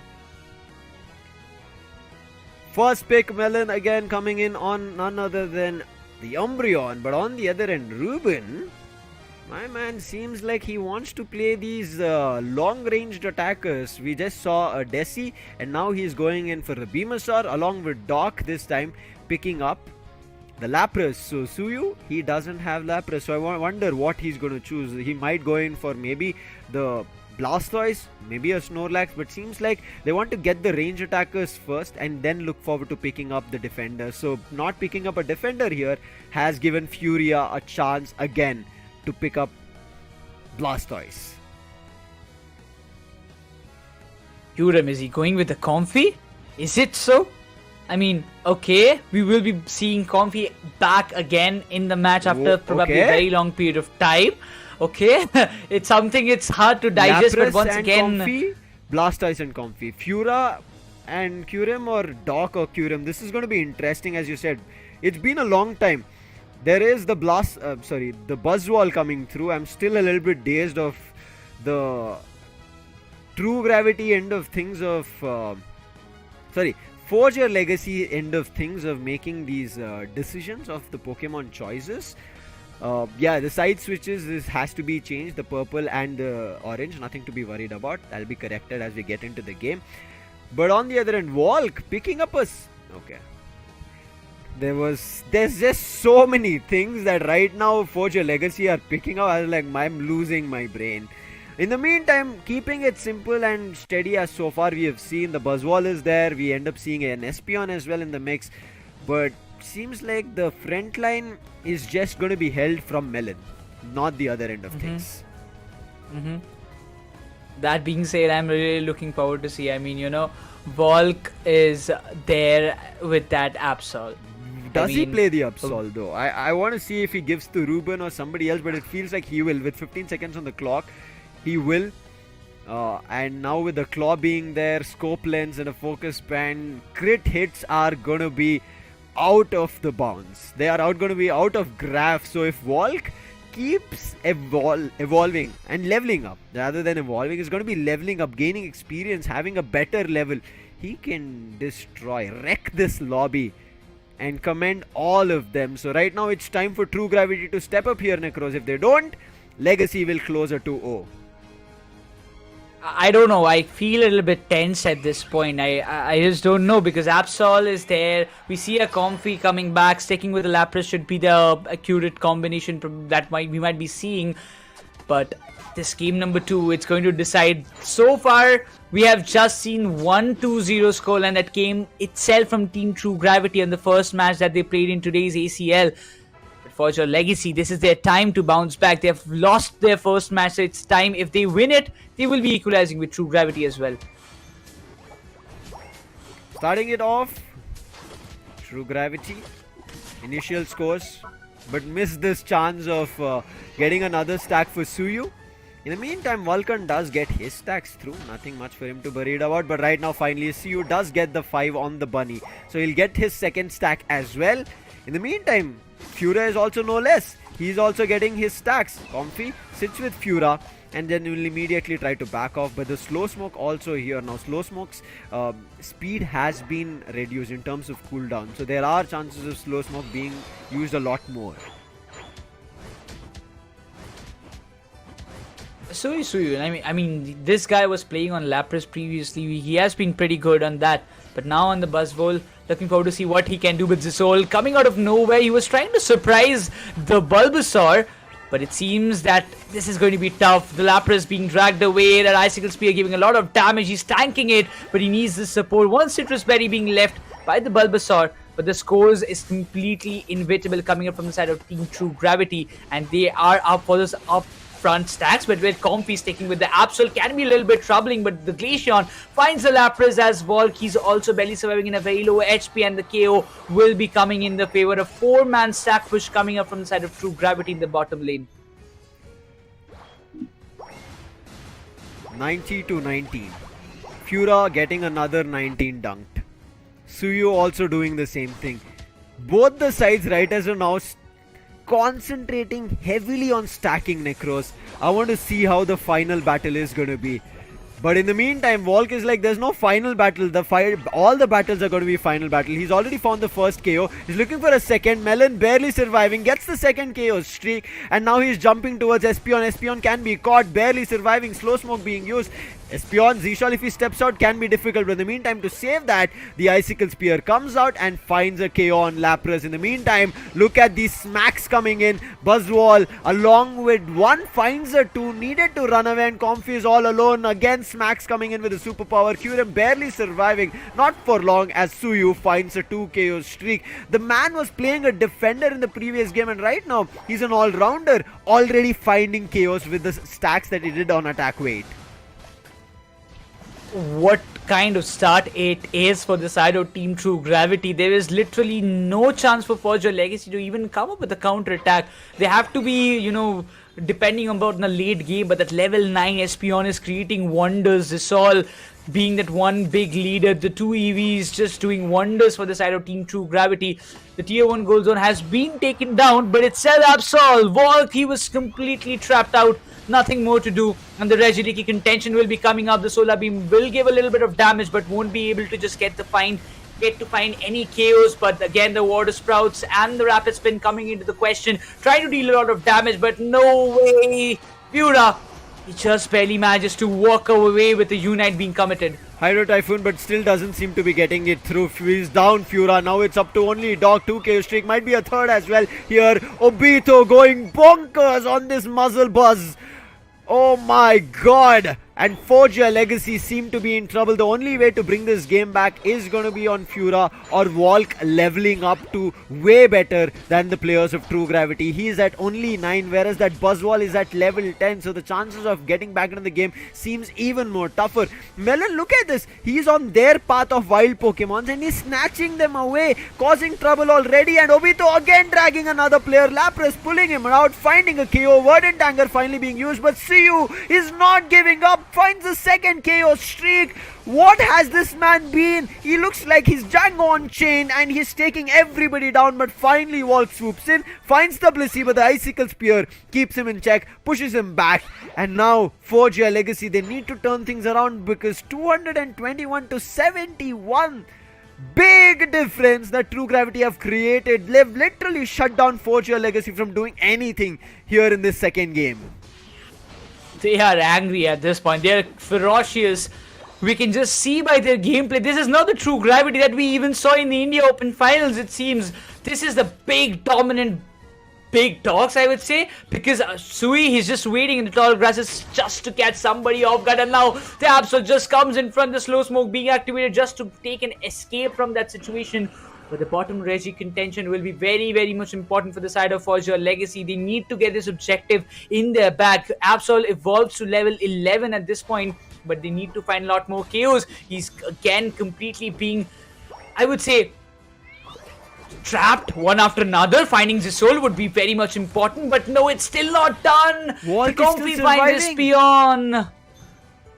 First pick, Melon again coming in on none other than the Umbreon, but on the other end, Ruben, my man seems like he wants to play these long-ranged attackers. We just saw a Desi, and now he's going in for the Venusaur along with Doc this time, picking up the Lapras. So Suyu, he doesn't have Lapras, so I wonder what he's going to choose. He might go in for maybe the Blastoise, maybe a Snorlax, but seems like they want to get the range attackers first and then look forward to picking up the defenders. So not picking up a defender here has given Furia a chance again to pick up Blastoise. Kurim, is he going with the Comfy? Is it so? I mean, okay, we will be seeing Comfy back again in the match after probably a very long period of time. Okay, it's something it's hard to digest, Lapras but once and again, Comfy, Blastoise and Comfy, Fura and Kurim, or Doc or Kurim. This is going to be interesting, as you said. It's been a long time. There is the the Buzzwall coming through. I'm still a little bit dazed of the True Gravity end of things of Forge Your Legacy end of things of making these decisions of the Pokemon choices. The side switches has to be changed, the purple and the orange, nothing to be worried about. That'll be corrected as we get into the game. But on the other end, Volk picking up there's just so many things that right now Forge Your Legacy are picking up. I was like, I'm losing my brain. In the meantime, keeping it simple and steady as so far we have seen. The Buzzwall is there. We end up seeing an Espeon as well in the mix. But seems like the front line is just going to be held from Melon, not the other end of things. That being said, I'm really looking forward to see. I mean, Volk is there with that Absol. Does he play the Absol though? I want to see if he gives to Ruben or somebody else, but it feels like he will. With 15 seconds on the clock, he will. And now with the claw being there, scope lens and a focus band, crit hits are going to be out of the bounds. They are going to be out of graph. So if Volk keeps evolving and leveling up, rather than evolving, is going to be leveling up, gaining experience, having a better level, he can wreck this lobby and commend all of them. So right now it's time for True Gravity to step up here, Nekroz. If they don't, Legacy will close a 2-0. I don't know. I feel a little bit tense at this point. I just don't know, because Absol is there. We see a Comfy coming back. Sticking with the Lapras should be the accurate combination that we might be seeing. But this game number 2, it's going to decide. So far, we have just seen 1-2-0 scoreline that came itself from Team True Gravity in the first match that they played in today's ACL. For your Legacy, this is their time to bounce back. They have lost their first match, so it's time. If they win it, they will be equalizing with True Gravity as well. Starting it off, True Gravity, initial scores, but missed this chance of getting another stack for Suyu. In the meantime, Vulcan does get his stacks through. Nothing much for him to be worried about. But right now, finally, Suyu does get the 5 on the bunny. So he'll get his second stack as well. In the meantime, Fura is also no less. He's also getting his stacks. Comfy sits with Fura and then will immediately try to back off. But the Slow Smoke also here. Now, Slow Smoke's speed has been reduced in terms of cooldown. So there are chances of Slow Smoke being used a lot more. Suyu. I mean, this guy was playing on Lapras previously. He has been pretty good on that. But now on the Buzzwole, looking forward to see what he can do with Zisol. Coming out of nowhere, he was trying to surprise the Bulbasaur. But it seems that this is going to be tough. The Lapras being dragged away. That Icicle Spear giving a lot of damage. He's tanking it, but he needs the support. One Citrus Berry being left by the Bulbasaur. But the scores is completely inevitable coming up from the side of Team True Gravity. And they are up for this front stacks, but with Comfy sticking with the Absol can be a little bit troubling. But the Glaceon finds the Lapras as Volk. He's also barely surviving in a very low HP, and the KO will be coming in the favor of 4-man stack push coming up from the side of True Gravity in the bottom lane. 90-19. Fura getting another 19 dunked. Suyu also doing the same thing. Both the sides right as of now concentrating heavily on stacking Nekroz. I want to see how the final battle is going to be. But in the meantime, Volk is like, there's no final battle. All the battles are going to be final battle. He's already found the first KO. He's looking for a second. Melon barely surviving. Gets the second KO streak. And now he's jumping towards Espion. Espion can be caught. Barely surviving. Slow Smoke being used. Espion, Zishal, if he steps out, can be difficult. But in the meantime, to save that, the Icicle Spear comes out and finds a KO on Lapras. In the meantime, look at these smacks coming in. Buzzwole, along with one, finds a 2. Needed to run away, and Comfy is all alone. Again, smacks coming in with a superpower. Kyurem barely surviving. Not for long, as Suyu finds a 2 KO streak. The man was playing a defender in the previous game, and right now, he's an all-rounder. Already finding KOs with the stacks that he did on attack weight. What kind of start it is for the side of Team True Gravity. There is literally no chance for Forge or Legacy to even come up with a counter attack. They have to be, depending on the late game, but that level 9 Espion is creating wonders. This all being that one big leader, the 2 EVs just doing wonders for the side of Team True Gravity. The tier 1 gold zone has been taken down, but it's still Absol. Volk, he was completely trapped out. Nothing more to do, and the Regiliki contention will be coming up. The Solar Beam will give a little bit of damage, but won't be able to just get to find any KOs. But again, the Water Sprouts and the Rapid Spin coming into the question, trying to deal a lot of damage, but no way. Fura, he just barely manages to walk away with the Unite being committed. Hydro Typhoon, but still doesn't seem to be getting it through. He's down, Fura. Now it's up to only Dog. 2 KO streak. Might be a third as well here. Obito going bonkers on this muzzle buzz. Oh my god. and Forge Your Legacy seem to be in trouble. The only way to bring this game back is going to be on Fura or Volk leveling up to way better than the players of True Gravity. He is at only 9, whereas that Buzzwall is at level 10, so the chances of getting back into the game seems even more tougher. Melon, look at this. He's on their path of wild Pokemons and he's snatching them away, causing trouble already, and Obito again dragging another player. Lapras pulling him out, finding a KO. Verdant Anger finally being used, but Siyu is not giving up, finds a second KO streak. What has this man been? He looks like he's Django on chain and he's taking everybody down, but finally Volk swoops in, finds the Blissey, but the Icicle Spear keeps him in check, pushes him back, and now Forge Your Legacy, they need to turn things around because 221 to 71. Big difference that True Gravity have created. They've literally shut down Forge Your Legacy from doing anything here in this second game. They are angry at this point. They are ferocious. We can just see by their gameplay. This is not the True Gravity that we even saw in the India Open Finals, it seems. This is the big, dominant, big dogs, I would say, because Sui, he's just waiting in the tall grasses just to catch somebody off guard, and now the Absol just comes in front, the slow smoke being activated just to take an escape from that situation. But the bottom Reggie contention will be very, very much important for the side of Forge Your Legacy. They need to get this objective in their bag. Absol evolves to level 11 at this point, but they need to find a lot more KOs. He's again completely being, I would say, trapped one after another. Finding Zisol would be very much important, but no, it's still not done. Volk The is Comfy still finds his surviving. peon.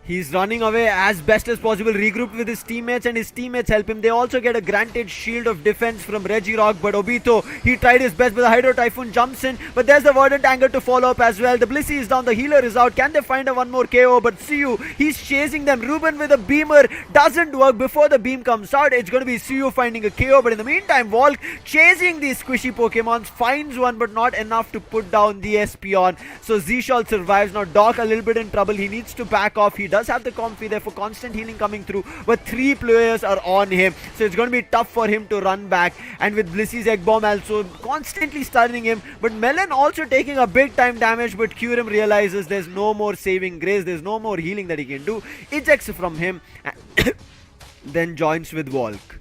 He's running away as best as possible, regrouped with his teammates, and his teammates help him. They also get a granted shield of defense from Regirock, but Obito, he tried his best, but the Hydro Typhoon jumps in, but there's the Verdant Anger to follow up as well. The Blissey is down, the healer is out. Can they find a one more KO? But Siyu, he's chasing them. Ruben with a beamer doesn't work. Before the beam comes out, it's going to be Siyu finding a KO, but in the meantime, Volk chasing these squishy Pokemons, finds one, but not enough to put down the Espeon. So Zishal survives. Now Doc a little bit in trouble. He needs to back off. He does have the Comfy there for constant healing coming through, but 3 players are on him, so it's going to be tough for him to run back. And with Blissey's Egg Bomb also constantly stunning him, but Melon also taking a big time damage, but Kyurem realizes there's no more saving grace, there's no more healing that he can do, ejects from him, then joins with Volk.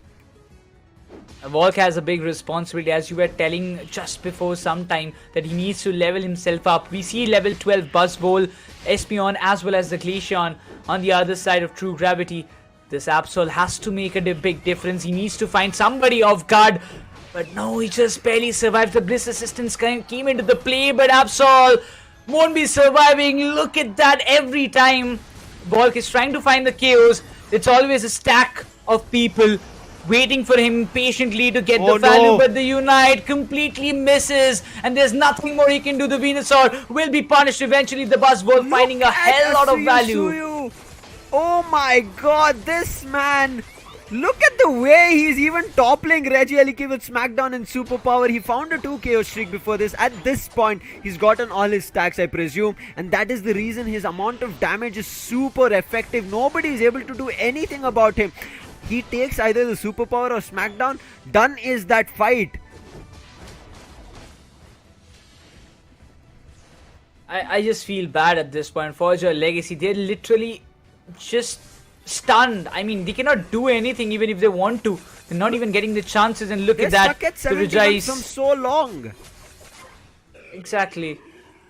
Volk has a big responsibility, as you were telling just before some time, that he needs to level himself up. We see level 12 Buzzvole, Espeon, as well as the Glaceon on the other side of True Gravity. This Absol has to make a big difference. He needs to find somebody off guard, but no, he just barely survived. The Bliss assistance came into the play, but Absol won't be surviving. Look at that every time. Volk is trying to find the KOs. It's always a stack of people waiting for him patiently to get the value, but the Unite completely misses, and there's nothing more he can do. The Venusaur will be punished eventually. The Buzzwole finding a hell lot of value. Oh my god, this man! Look at the way he's even toppling Reggie Eliki with Smackdown and Superpower. He found a 2 KO streak before this. At this point, he's gotten all his stacks, I presume, and that is the reason his amount of damage is super effective. Nobody is able to do anything about him. He takes either the Superpower or Smackdown. Done is that fight. I just feel bad at this point. Forge Your Legacy, they're literally just stunned. I mean, they cannot do anything even if they want to. They're not even getting the chances, and look They're at that. stuck at 71 from so long. Exactly.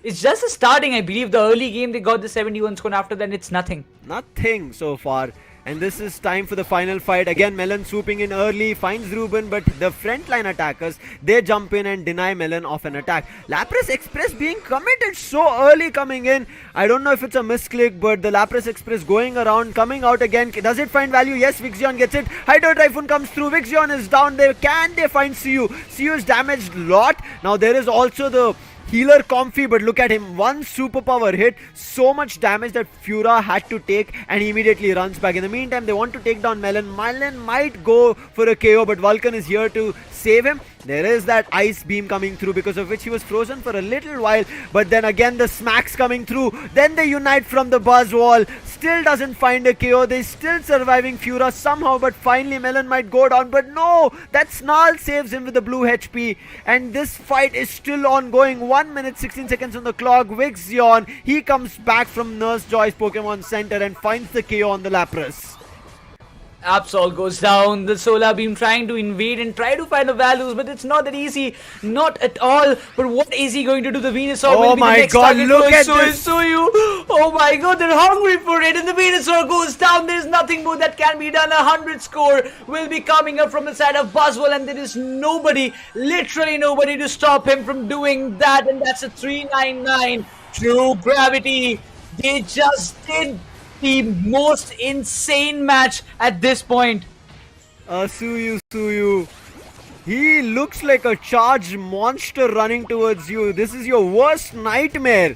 It's just the starting, I believe. The early game, they got the 71 score. After that, it's nothing. Nothing so far. And this is time for the final fight. Again, Melon swooping in early, finds Ruben, but the frontline attackers, they jump in and deny Melon of an attack. Lapras Express being committed so early coming in. I don't know if it's a misclick, but the Lapras Express going around, coming out again. Does it find value? Yes, Vixion gets it. Hydro Typhoon comes through. Vixion is down there. Can they find Siyu? Siyu is damaged a lot. Now there is also the healer Comfy, but look at him, one superpower hit, so much damage that Fura had to take, and he immediately runs back. In the meantime, they want to take down Melon. Melon might go for a KO, but Vulcan is here to save him. There is that ice beam coming through, because of which he was frozen for a little while. But then again the smacks coming through. Then the Unite from the buzz wall. Still doesn't find a KO. They're still surviving Fura somehow, but finally Melon might go down. But no, that Snarl saves him with the blue HP. And this fight is still ongoing. 1 minute 16 seconds on the clock. Vixion, he comes back from Nurse Joy's Pokemon Center and finds the KO on the Lapras. Absol goes down, the solar beam trying to invade and try to find the values, but it's not that easy, not at all. But what is he going to do? The Venusaur will be the next target. Look at this. Oh my god, they're hungry for it, and the Venusaur goes down. There's nothing more that can be done. 100 score will be coming up from the side of Buzzwell, and there is nobody, literally nobody, to stop him from doing that. And that's a 399. True Gravity, they just did the most insane match at this point. Suyu. He looks like a charged monster running towards you. This is your worst nightmare.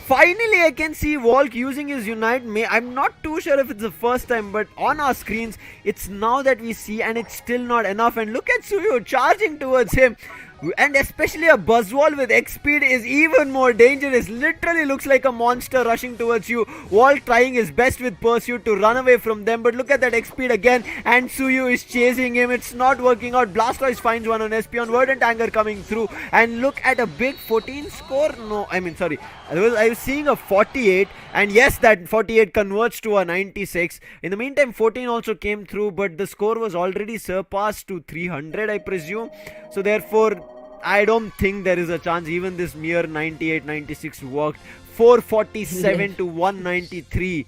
Finally, I can see Volk using his Unite. I'm not too sure if it's the first time, but on our screens, it's now that we see, and it's still not enough. And look at Suyu charging towards him. And especially a Buzzwall with X speed is even more dangerous. Literally looks like a monster rushing towards you. Walt trying his best with Pursuit to run away from them. But look at that X speed again. And Suyu is chasing him. It's not working out. Blastoise finds one on Espeon. Verdant Anger coming through. And look at a big 14 score. No, I mean, sorry. I was seeing a 48. And yes, that 48 converts to a 96. In the meantime, 14 also came through. But the score was already surpassed to 300, I presume. So therefore, I don't think there is a chance. Even this mere 98, 96 worked. 447 to 193.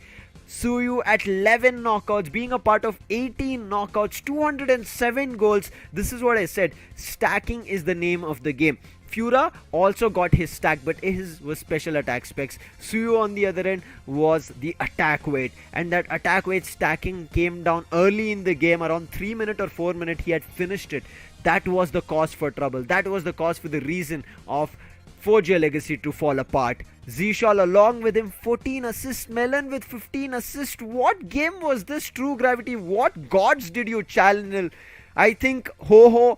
Suyu at 11 knockouts, being a part of 18 knockouts, 207 goals. This is what I said. Stacking is the name of the game. Fura also got his stack, but his was special attack specs. Suyu on the other end was the attack weight, and that attack weight stacking came down early in the game. Around 3 minute or 4 minute he had finished it. That was the cause for trouble. That was the cause for the reason of Forge Your Legacy to fall apart. Zishal along with him 14 assists. Melon with 15 assists. What game was this, True Gravity? What gods did you channel? I think Ho-Ho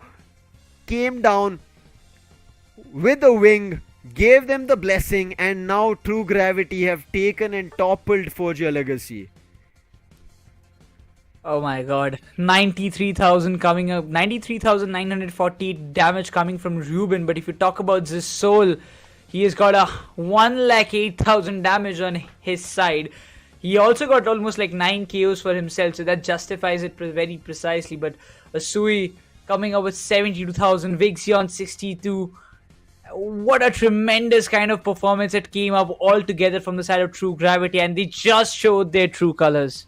came down with a wing, gave them the blessing, and now True Gravity have taken and toppled Forge Your Legacy. Oh my god, 93,000 coming up, 93,948 damage coming from Ruben. But if you talk about this soul, he has got a 108,000 damage on his side. He also got almost like 9 KOs for himself, so that justifies it very precisely. But Asui coming up with 72,000, Vixion 62. What a tremendous kind of performance that came up all together from the side of True Gravity, and they just showed their true colors.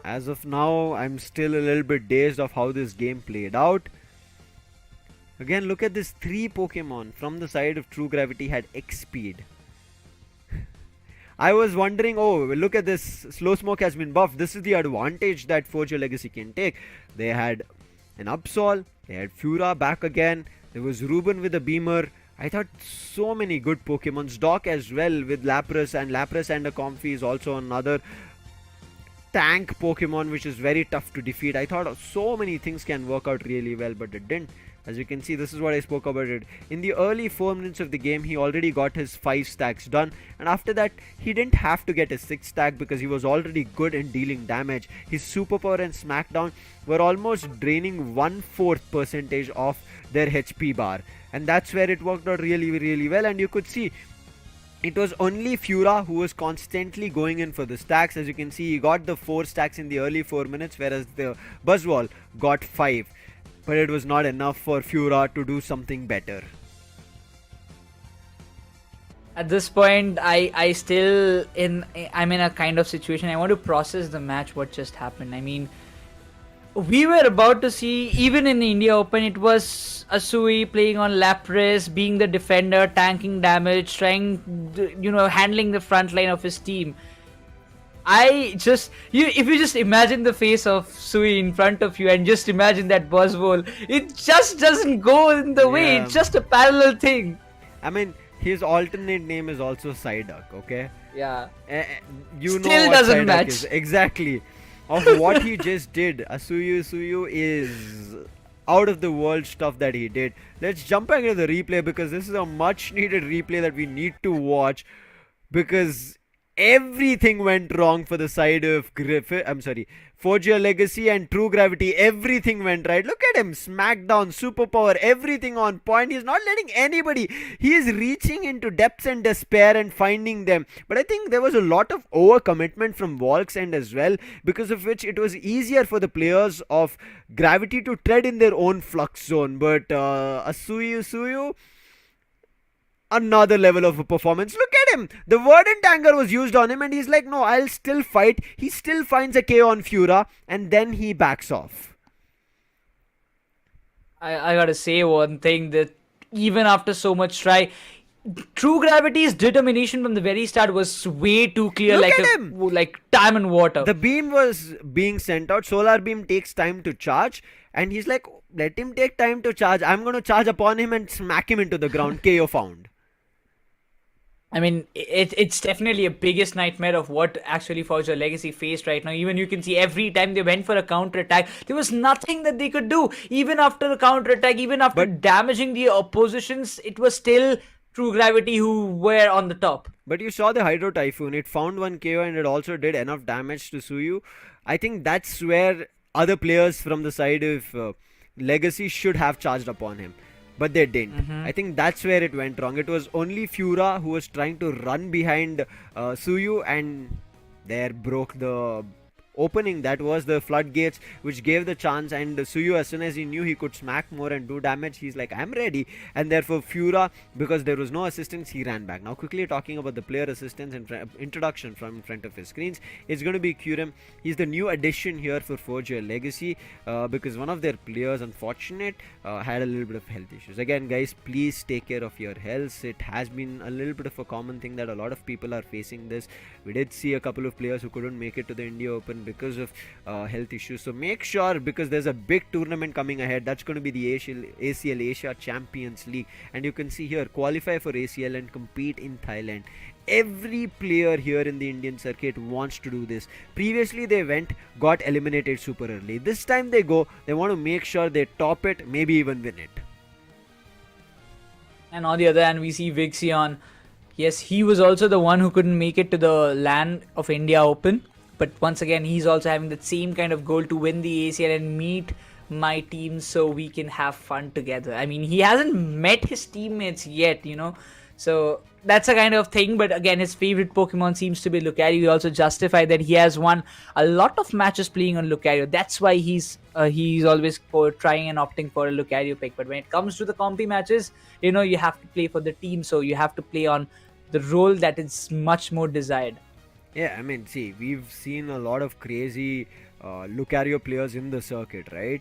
As of now, I'm still a little bit dazed of how this game played out. Again, look at this 3 Pokemon from the side of True Gravity had X speed. I was wondering, oh, look at this, Slow Smoke has been buffed. This is the advantage that Forge Your Legacy can take. They had an Absol, they had Fura back again, there was Ruben with a Beamer. I thought so many good Pokemons. Doc as well with Lapras, and a Comfey is also another tank Pokemon which is very tough to defeat. I thought so many things can work out really well, but it didn't. As you can see, this is what I spoke about it. In the early 4 minutes of the game, he already got his 5 stacks done, and after that he didn't have to get his 6th stack because he was already good in dealing damage. His Superpower and Smackdown were almost draining 1/4 percentage of their HP bar, and that's where it worked out really well. And you could see it was only Fura who was constantly going in for the stacks. As you can see, he got the 4 stacks in the early 4 minutes, whereas the Buzzwall got 5. But it was not enough for Fura to do something better. At this point, I'm in a kind of situation. I want to process the match, what just happened. I mean, we were about to see, even in the India Open, it was Asui playing on Lapras, being the defender, tanking damage, handling the front line of his team. If you just imagine the face of Sui in front of you and just imagine that Buzzwole, it just doesn't go in the way. It's just a parallel thing. I mean, his alternate name is also Psyduck, okay? Yeah. You Still know what doesn't Psyduck match. is. Exactly. of what he just did. Suyu is out of the world stuff that he did. Let's jump back into the replay because this is a much needed replay that we need to watch because everything went wrong for the side of Griffith. I'm sorry, Forge Legacy and True Gravity. Everything went right. Look at him, Smackdown, Superpower, everything on point. He's not letting anybody. He is reaching into depths and despair and finding them. But I think there was a lot of overcommitment from Volk's end as well, because of which it was easier for the players of Gravity to tread in their own flux zone. But Suyu, another level of a performance. Look at him. The Verdant Anger was used on him and he's like, no, I'll still fight. He still finds a KO on Fura and then he backs off. I gotta say one thing, that even after so much try, True Gravity's determination from the very start was way too clear. Look at him. Like time and water. The beam was being sent out. Solar beam takes time to charge and he's like, let him take time to charge. I'm going to charge upon him and smack him into the ground. KO found. I mean, it's definitely a biggest nightmare of what actually Forge Legacy faced right now. Even you can see every time they went for a counter attack, there was nothing that they could do. Even after the counter attack, even after damaging the oppositions, it was still True Gravity who were on the top. But you saw the Hydro Typhoon. It found one KO and it also did enough damage to Suyu. I think that's where other players from the side of Legacy should have charged upon him. But they didn't. I think that's where it went wrong. It was only Fura who was trying to run behind Suyu and there broke the opening. That was the floodgates which gave the chance, and Suyu, as soon as he knew he could smack more and do damage, he's like, I'm ready. And therefore Fura, because there was no assistance, he ran back. Now quickly talking about the player assistance and introduction from in front of his screens, it's going to be Kurim. He's the new addition here for Forge Legacy because one of their players, unfortunate, had a little bit of health issues. Again guys, please take care of your health. It has been a little bit of a common thing that a lot of people are facing this. We did see a couple of players who couldn't make it to the India Open because of health issues. So make sure, because there's a big tournament coming ahead. That's going to be the ACL Asia Champions League, and you can see here, qualify for ACL and compete in Thailand. Every player here in the Indian circuit wants to do this. Previously they got eliminated super early. This time they want to make sure they top it, maybe even win it. And on the other hand, we see Vixion. Yes, he was also the one who couldn't make it to the land of India Open. But once again, he's also having that same kind of goal to win the ACL and meet my team so we can have fun together. I mean, he hasn't met his teammates yet, So that's a kind of thing. But again, his favorite Pokemon seems to be Lucario. He also justified that he has won a lot of matches playing on Lucario. That's why he's always trying and opting for a Lucario pick. But when it comes to the compy matches, you have to play for the team. So you have to play on the role that is much more desired. Yeah, I mean, see, we've seen a lot of crazy Lucario players in the circuit, right?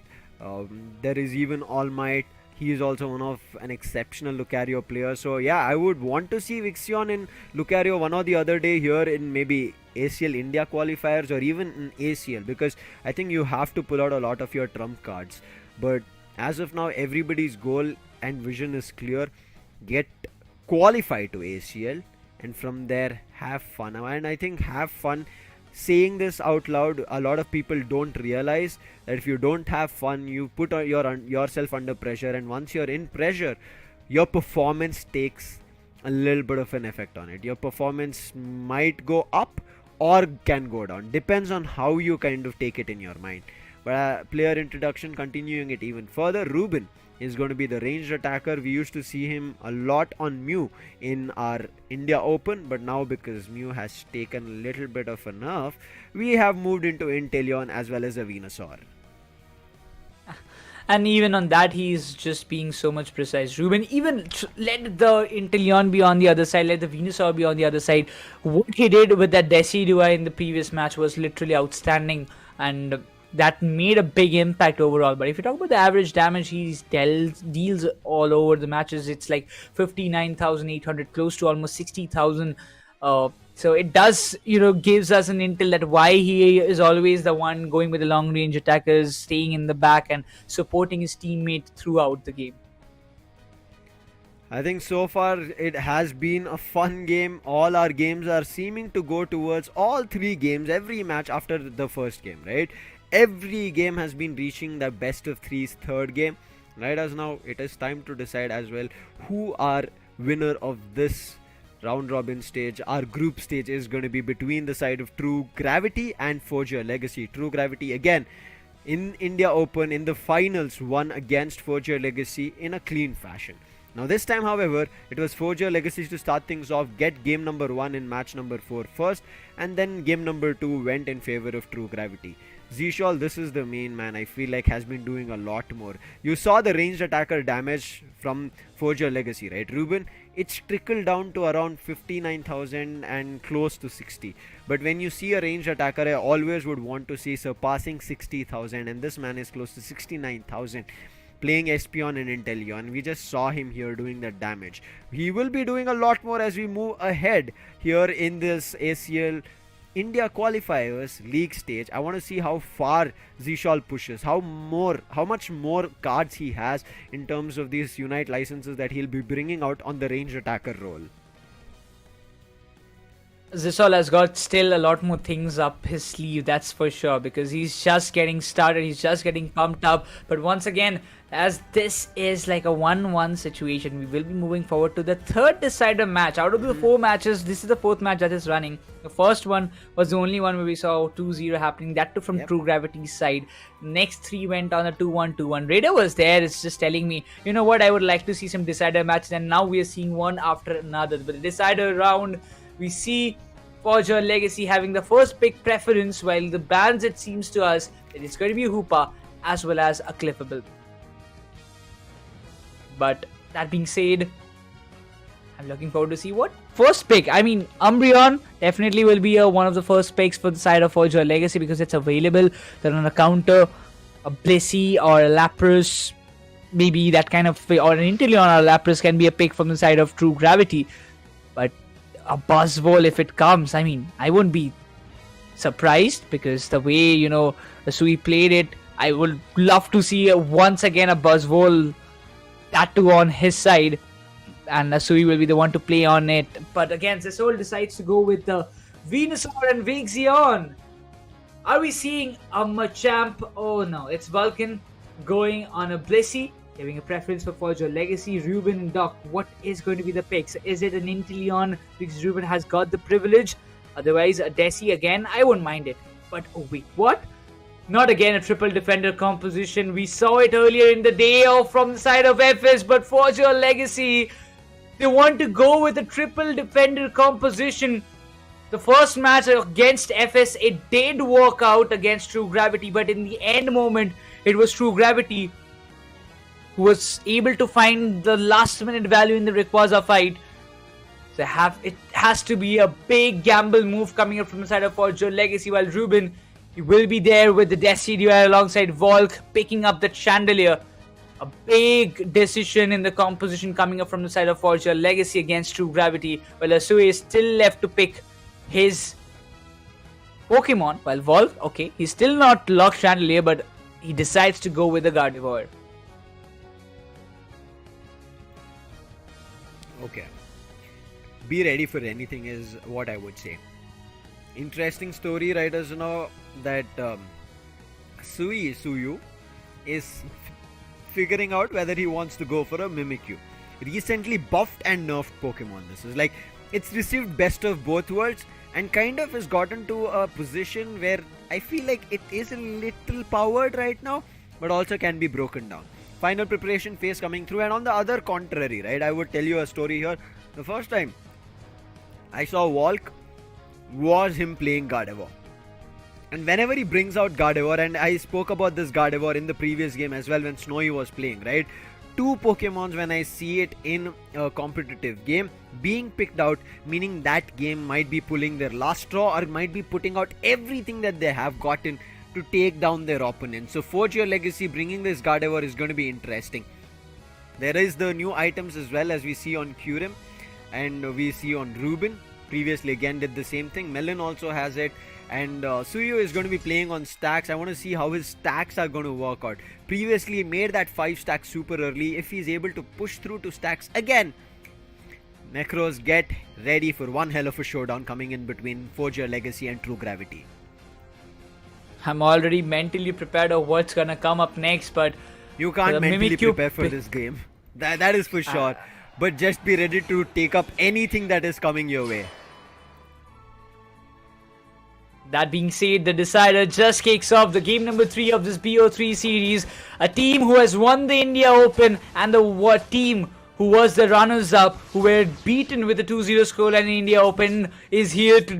There is even All Might. He is also one of an exceptional Lucario player. So yeah, I would want to see Vixion in Lucario one or the other day here in maybe ACL India qualifiers or even in ACL, because I think you have to pull out a lot of your trump cards. But as of now, everybody's goal and vision is clear. Get qualified to ACL and from there have fun. And I think have fun, saying this out loud, a lot of people don't realize that if you don't have fun, you put yourself under pressure, and once you're in pressure, your performance takes a little bit of an effect on it. Your performance might go up or can go down, depends on how you kind of take it in your mind. But player introduction, continuing it even further, Ruben is going to be the ranged attacker. We used to see him a lot on Mew in our India Open, but now because Mew has taken a little bit of a nerf, we have moved into Inteleon as well as a Venusaur. And even on that, he's just being so much precise. Ruben, even let the Inteleon be on the other side, let the Venusaur be on the other side. What he did with that Decidua in the previous match was literally outstanding, and that made a big impact overall. But if you talk about the average damage he deals all over the matches, it's like 59,800, close to almost 60,000. So it does, gives us an intel that why he is always the one going with the long range attackers, staying in the back and supporting his teammate throughout the game. I think so far it has been a fun game. All our games are seeming to go towards all three games every match after the first game, right? Every game has been reaching the best of threes third game. Right as now, it is time to decide as well who our winner of this round robin stage, our group stage, is going to be between the side of True Gravity and Forge Your Legacy. True Gravity again in India Open in the finals won against Forge Your Legacy in a clean fashion. Now this time, however, it was Forge Your Legacy to start things off, get game number 1 in match number 4 first, and then game number 2 went in favor of True Gravity. Zishal, this is the main man, I feel like has been doing a lot more. You saw the ranged attacker damage from Forge Your Legacy, right, Ruben? It's trickled down to around 59,000 and close to 60. But when you see a ranged attacker, I always would want to see surpassing 60,000, and this man is close to 69,000. Playing Espion and Inteleon. We just saw him here doing that damage. He will be doing a lot more as we move ahead here in this ACL India qualifiers league stage. I want to see how far Zishal pushes, how much more cards he has in terms of these Unite licenses that he'll be bringing out on the ranged attacker role. Zisol has got still a lot more things up his sleeve, that's for sure, because he's just getting started, he's just getting pumped up. But once again, as this is like a 1-1 situation, we will be moving forward to the third decider match. Out of the 4 matches, this is the 4th match that is running. The first one was the only one where we saw 2-0 happening, that too from True Gravity's side. Next 3 went on a 2-1, 2-1. Raider was there, it's just telling me, you know what, I would like to see some decider matches, and now we are seeing one after another. But the decider round, we see Forge Your Legacy having the first pick preference, while the bans, it seems to us that it's going to be Hoopa as well as a Clippable. But that being said, I'm looking forward to see what first pick. I mean, Umbreon definitely will be one of the first picks for the side of Forge Your Legacy because it's available. Then on a counter, a Blissey or a Lapras, maybe that kind of, or an Inteleon or a Lapras can be a pick from the side of True Gravity. But a Buzzwole, if it comes, I mean, I won't be surprised because the way, Sui played it, I would love to see once again a Buzzwole, that too on his side, and Asui will be the one to play on it. But again, Zisol decides to go with the Venusaur and Vaxion. Are we seeing a Machamp? Oh no, it's Vulcan going on a Blissey, giving a preference for Forge Your Legacy. Ruben and Doc, what is going to be the picks? Is it an Inteleon because Ruben has got the privilege? Otherwise, a Desi again, I won't mind it. But oh wait, what? Not again a triple defender composition. We saw it earlier in the day from the side of FS, but Forge Your Legacy, they want to go with a triple defender composition. The first match against FS, it did work out against True Gravity, but in the end moment, it was True Gravity who was able to find the last minute value in the Rayquaza fight. So it has to be a big gamble move coming up from the side of Forge Your Legacy, while Ruben, he will be there with the Decidueye alongside Volk, picking up that Chandelier. A big decision in the composition coming up from the side of Forge Your Legacy against True Gravity, while Asui is still left to pick his Pokemon, while Volk, okay, he's still not locked Chandelier, but he decides to go with the Gardevoir. Okay. Be ready for anything is what I would say. Interesting story, right? As you know, that Suyu is figuring out whether he wants to go for a Mimikyu. Recently buffed and nerfed Pokemon. This is like, it's received best of both worlds and kind of has gotten to a position where I feel like it is a little powered right now, but also can be broken down. Final preparation phase coming through, and on the other contrary, right, I would tell you a story here. The first time I saw Walk was him playing Gardevoir. And whenever he brings out Gardevoir, and I spoke about this Gardevoir in the previous game as well when Snowy was playing, right? 2 Pokemons when I see it in a competitive game being picked out, meaning that game might be pulling their last straw or might be putting out everything that they have gotten to take down their opponent. So Forge Your Legacy bringing this Gardevoir is going to be interesting. There is the new items as well, as we see on Kyurem and we see on Ruben. Previously again did the same thing. Melon also has it, And Suyu is going to be playing on stacks. I want to see how his stacks are going to work out. Previously, he made that 5 stack super early. If he's able to push through to stacks again, Nekroz, get ready for one hell of a showdown coming in between Forge Your Legacy and True Gravity. I'm already mentally prepared of what's gonna come up next, but you can't mentally prepare for this game. That is for sure. But just be ready to take up anything that is coming your way. That being said, the decider just kicks off the game number 3 of this BO3 series. A team who has won the India Open and the team who was the runners-up, who were beaten with a 2-0 scoreline in India Open, is here to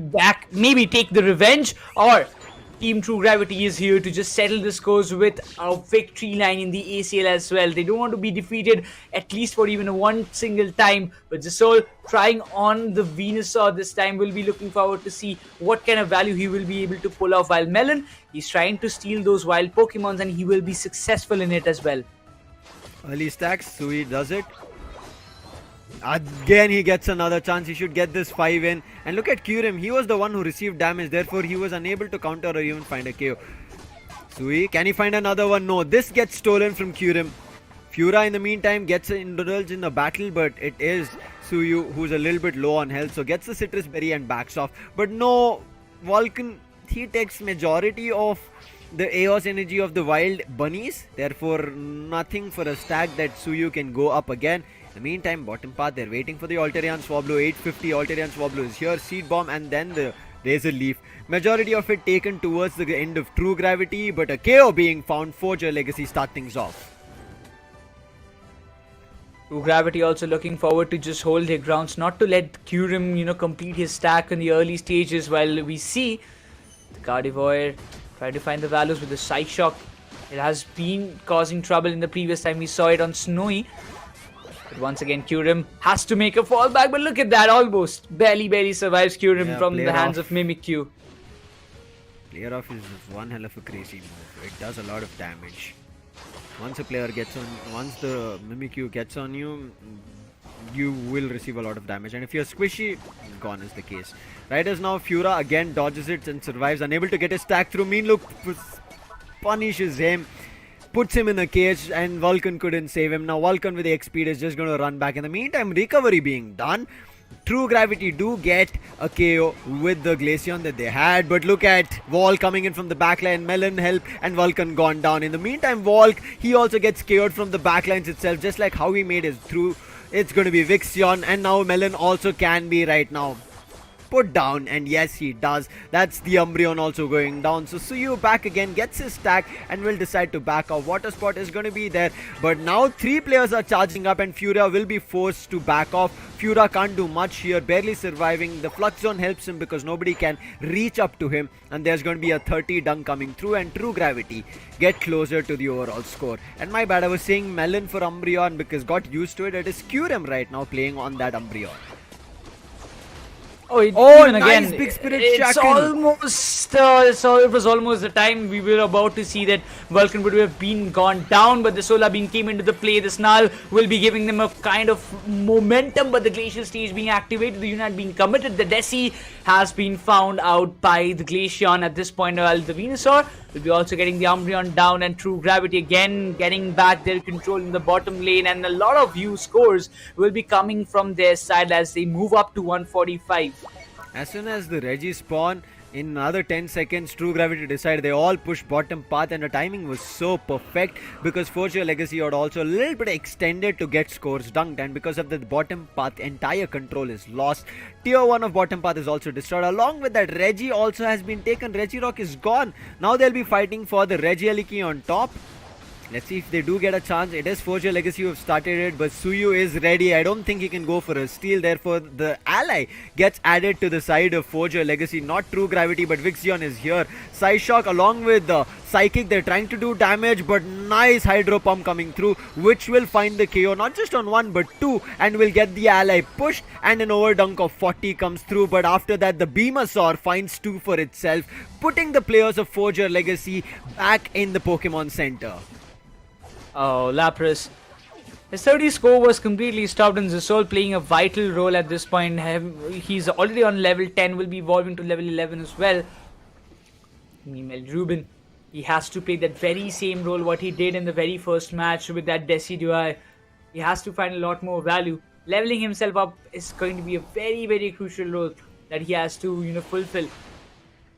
maybe take the revenge, or Team True Gravity is here to just settle the scores with a victory line in the ACL as well. They don't want to be defeated at least for even one single time. But Zasol trying on the Venusaur this time. Will be looking forward to see what kind of value he will be able to pull off. While Melon, he's trying to steal those wild Pokemons and he will be successful in it as well. Early stacks, Sui does it. Again, he gets another chance. He should get this 5 in. And look at Kyurem. He was the one who received damage. Therefore, he was unable to counter or even find a KO. Sui, can he find another one? No. This gets stolen from Kyurem. Fura, in the meantime, gets indulged in the battle. But it is Suyu who's a little bit low on health. So gets the Citrus Berry and backs off. But no, Vulcan, he takes majority of the Eos energy of the wild bunnies. Therefore, nothing for a stack that Suyu can go up again. In the meantime, bottom path, they're waiting for the Alterian Swablu. 850 Alterian Swablu is here. Seed Bomb and then the Razor Leaf. Majority of it taken towards the end of True Gravity, but a KO being found. Forge Your Legacy start things off. True Gravity also looking forward to just hold their grounds, not to let Kyurem, complete his stack in the early stages, while we see the Gardevoir try to find the values with the Psych Shock. It has been causing trouble in the previous time. We saw it on Snowy. But once again, Kyurem has to make a fallback. But look at that, almost barely survives Kyurem from the hands of Mimikyu. Player off is one hell of a crazy move. It does a lot of damage. Once a player gets on, once the Mimikyu gets on you, you will receive a lot of damage. And if you're squishy, gone is the case. Right as now, Fura again dodges it and survives, unable to get his stack through. Mean Look punishes him. Puts him in a cage and Vulcan couldn't save him. Now Vulcan with the XP is just going to run back. In the meantime, recovery being done. True Gravity do get a KO with the Glaceon that they had. But look at Wall coming in from the backline. Melon help and Vulcan gone down. In the meantime, Volk, he also gets KO'd from the backlines itself. Just like how he made his through. It's going to be Vixion and now Melon also can be right now put down, and yes, he does. That's the Umbreon also going down. So Suyu back again, gets his stack and will decide to back off. Water Spot is going to be there, but now 3 players are charging up and Fura will be forced to back off. Fura can't do much here, barely surviving. The Flux Zone helps him because nobody can reach up to him, and there's going to be a 30 dunk coming through, and True Gravity get closer to the overall score. And my bad, I was saying Melon for Umbreon because got used to it. It is Kyurem right now playing on that Umbreon. Even nice again, Big Spirit it's Shackle. almost, it was almost the time we were about to see that Vulcan would have been gone down, but the Solar Beam came into the play. The Snarl will be giving them a kind of momentum, but the Glacial Stage being activated, the unit being committed. The Desi has been found out by the Glaceon at this point, while the Venusaur will be also getting the Umbreon down, and True Gravity again getting back their control in the bottom lane, and a lot of view scores will be coming from their side as they move up to 145. As soon as the Reggie spawn, in another 10 seconds, True Gravity decided they all push bottom path, and the timing was so perfect because Forge Your Legacy had also a little bit extended to get scores dunked, and because of the bottom path, entire control is lost. Tier 1 of bottom path is also destroyed. Along with that, Reggie also has been taken. Regirock is gone. Now they'll be fighting for the Regieleki on top. Let's see if they do get a chance. It is Forge Your Legacy who have started it, but Suyu is ready. I don't think he can go for a steal. Therefore, the ally gets added to the side of Forge Your Legacy. Not True Gravity, but Vixion is here. Psyshock along with the Psychic. They're trying to do damage, but nice Hydro Pump coming through, which will find the KO not just on 1, but 2, and will get the ally pushed, and an overdunk of 40 comes through. But after that, the Beamasaur finds 2 for itself, putting the players of Forge Your Legacy back in the Pokemon Center. Oh, Lapras. His 30 score was completely stopped, and Zisol playing a vital role at this point. He's already on level 10, will be evolving to level 11 as well. Meanwhile, Ruben, he has to play that very same role what he did in the very first match with that Desi. He has to find a lot more value. Leveling himself up is going to be a very, very crucial role that he has to, fulfill.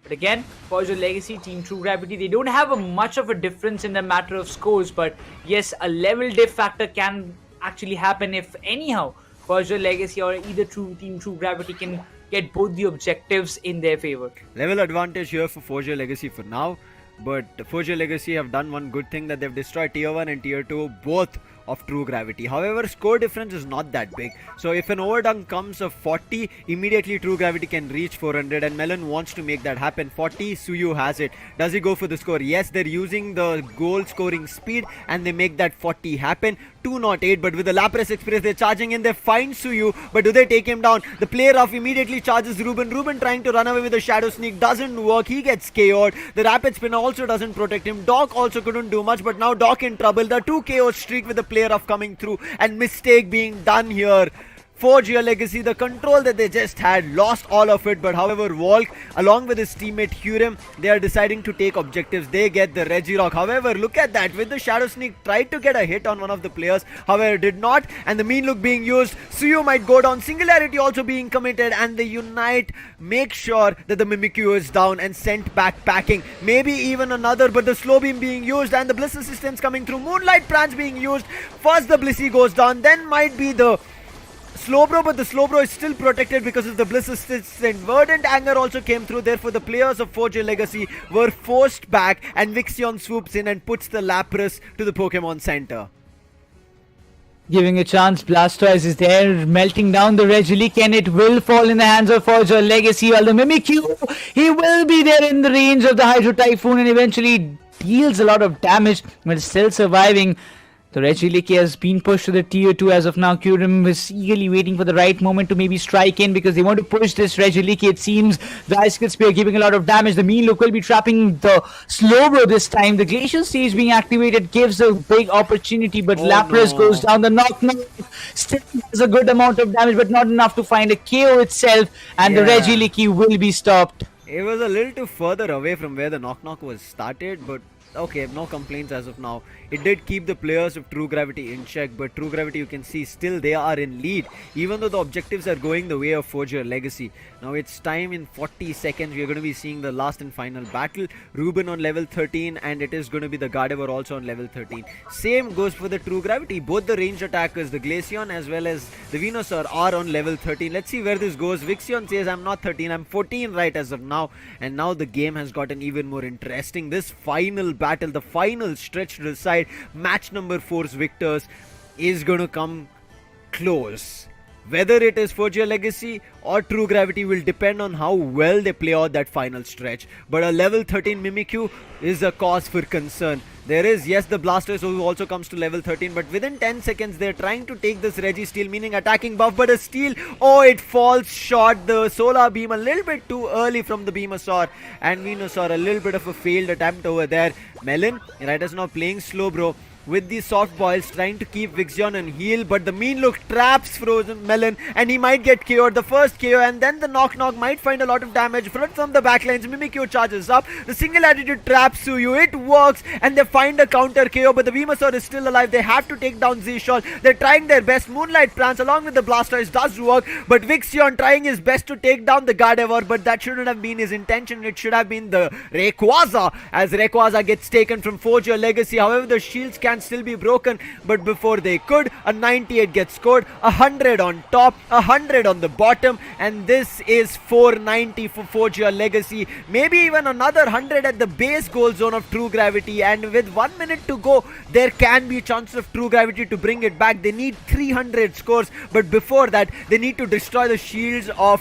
But again, for your legacy, Team True Gravity, they don't have much of a difference in the matter of scores. But yes, a level diff factor can actually happen if anyhow, for your legacy or either Team True Gravity can get both the objectives in their favor. Level advantage here for Forger Legacy for now. But Forger Legacy have done one good thing, that they've destroyed Tier 1 and Tier 2 both of True Gravity. However, score difference is not that big. So if an overdunk comes of 40, immediately True Gravity can reach 400, and Melon wants to make that happen. 40, Suyu has it. Does he go for the score? Yes, they're using the goal scoring speed and they make that 40 happen. 208, but with the Lapras Express, they're charging in. They find Suyu, but do they take him down? The player off immediately charges Ruben. Ruben trying to run away with a Shadow Sneak, doesn't work. He gets KO'd. The Rapid Spinner also doesn't protect him. Doc also couldn't do much, but now Doc in trouble. The 2 KO streak with the player off coming through, and mistake being done here. Forge Your Legacy, the control that they just had, lost all of it. But however, Volk, along with his teammate Hurim, they are deciding to take objectives. They get the Regirock. However, look at that. With the Shadow Sneak, tried to get a hit on one of the players. However, did not. And the Mean Look being used. Suyu might go down. Singularity also being committed. And the Unite make sure that the Mimikyu is down and sent back packing. Maybe even another, but the Slow Beam being used. And the Bliss Assistance coming through. Moonlight Prance being used. First the Blissey goes down. Then might be the Slowbro, but the Slowbro is still protected because of the Bliss Assistant. Verdant Anger also came through. Therefore, the players of Forge Legacy were forced back, and Vixion swoops in and puts the Lapras to the Pokemon Center. Giving a chance, Blastoise is there, melting down the Regieleki, and it will fall in the hands of Forge Legacy. While the Mimikyu, he will be there in the range of the Hydro Typhoon and eventually deals a lot of damage, but still surviving. The Regieleki has been pushed to the Tier 2 as of now. Kyurem is eagerly waiting for the right moment to maybe strike in because they want to push this Regieleki. It seems the Icicle Spear giving a lot of damage. The Mean Look will be trapping the Slowbro this time. The Glacial Stage being activated gives a big opportunity, but Lapras goes down. The Knock still has a good amount of damage, but not enough to find a KO itself, and the Regieleki will be stopped. It was a little too further away from where the Knock was started, but okay, no complaints as of now. It did keep the players of True Gravity in check, but True Gravity, you can see, still they are in lead, even though the objectives are going the way of Forge Your Legacy. Now it's time. In 40 seconds we are going to be seeing the last and final battle. Ruben on level 13, and it is going to be the Gardevoir also on level 13. Same goes for the True Gravity. Both the ranged attackers, the Glaceon as well as the Venusaur, are on level 13. Let's see where this goes. Vixion says, I'm not 13, I'm 14 right as of now. And now the game has gotten even more interesting. This final battle, the final stretch to decide match number 4's victors, is going to come close. Whether it is Forge Your Legacy or True Gravity will depend on how well they play out that final stretch. But a level 13 Mimikyu is a cause for concern. There is, yes, the Blastoise who also comes to level 13, but within 10 seconds they're trying to take this Registeel, meaning attacking buff, but a steal, oh, it falls short. The Solar Beam a little bit too early from the Venusaur, and Venusaur a little bit of a failed attempt over there. Melon, right as now playing Slowbro with the soft boils, trying to keep Vixion on heal, but the Mean Look traps Frozen Melon and he might get KO'd. The first KO, and then the Knock might find a lot of damage from the backlines. Mimikyu charges up, the single attitude traps Suyu, it works, and they find a counter KO, but the Venusaur is still alive. They have to take down Zishol. They're trying their best. Moonlight Prance along with the Blastoise does work, but Vixion trying his best to take down the Gardevoir, but that shouldn't have been his intention. It should have been the Rayquaza, as Rayquaza gets taken from Forge Your Legacy. However, the shields can still be broken, but before they could, a 98 gets scored, 100 on top, 100 on the bottom, and this is 490 for Forge Your Legacy. Maybe even another 100 at the base goal zone of True Gravity, and with 1 minute to go, there can be chances of True Gravity to bring it back. They need 300 scores, but before that, they need to destroy the shields of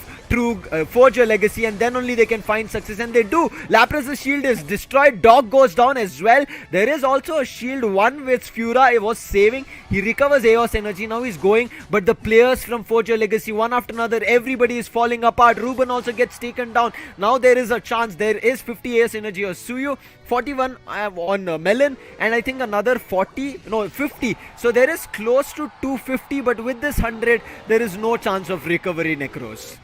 Forge Your Legacy, and then only they can find success, and they do. Lapras' shield is destroyed. Dog goes down as well. There is also a shield one with Fura. It was saving. He recovers Eos energy. Now he's going, but the players from Forge Your Legacy, one after another, everybody is falling apart. Ruben also gets taken down. Now there is a chance. There is 50 Eos energy on Suyu, 41 on Melon, and I think another 50. So there is close to 250, but with this 100, there is no chance of recovery, Nekroz.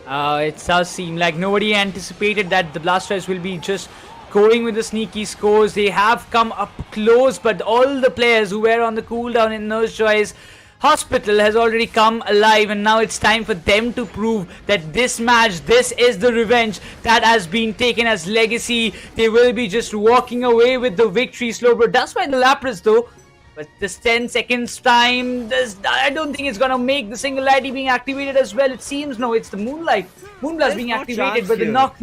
It does seem like nobody anticipated that the Blastoise will be just going with the sneaky scores. They have come up close, but all the players who were on the cooldown in Nurse Joy's hospital has already come alive, and now it's time for them to prove that this match, this is the revenge that has been taken as legacy. They will be just walking away with the victory. Slowbro does find the Lapras though, but this 10 seconds time, I don't think it's gonna make the singularity being activated as well. It seems no, it's the Moonblast There's being no activated, chance but the here. knock,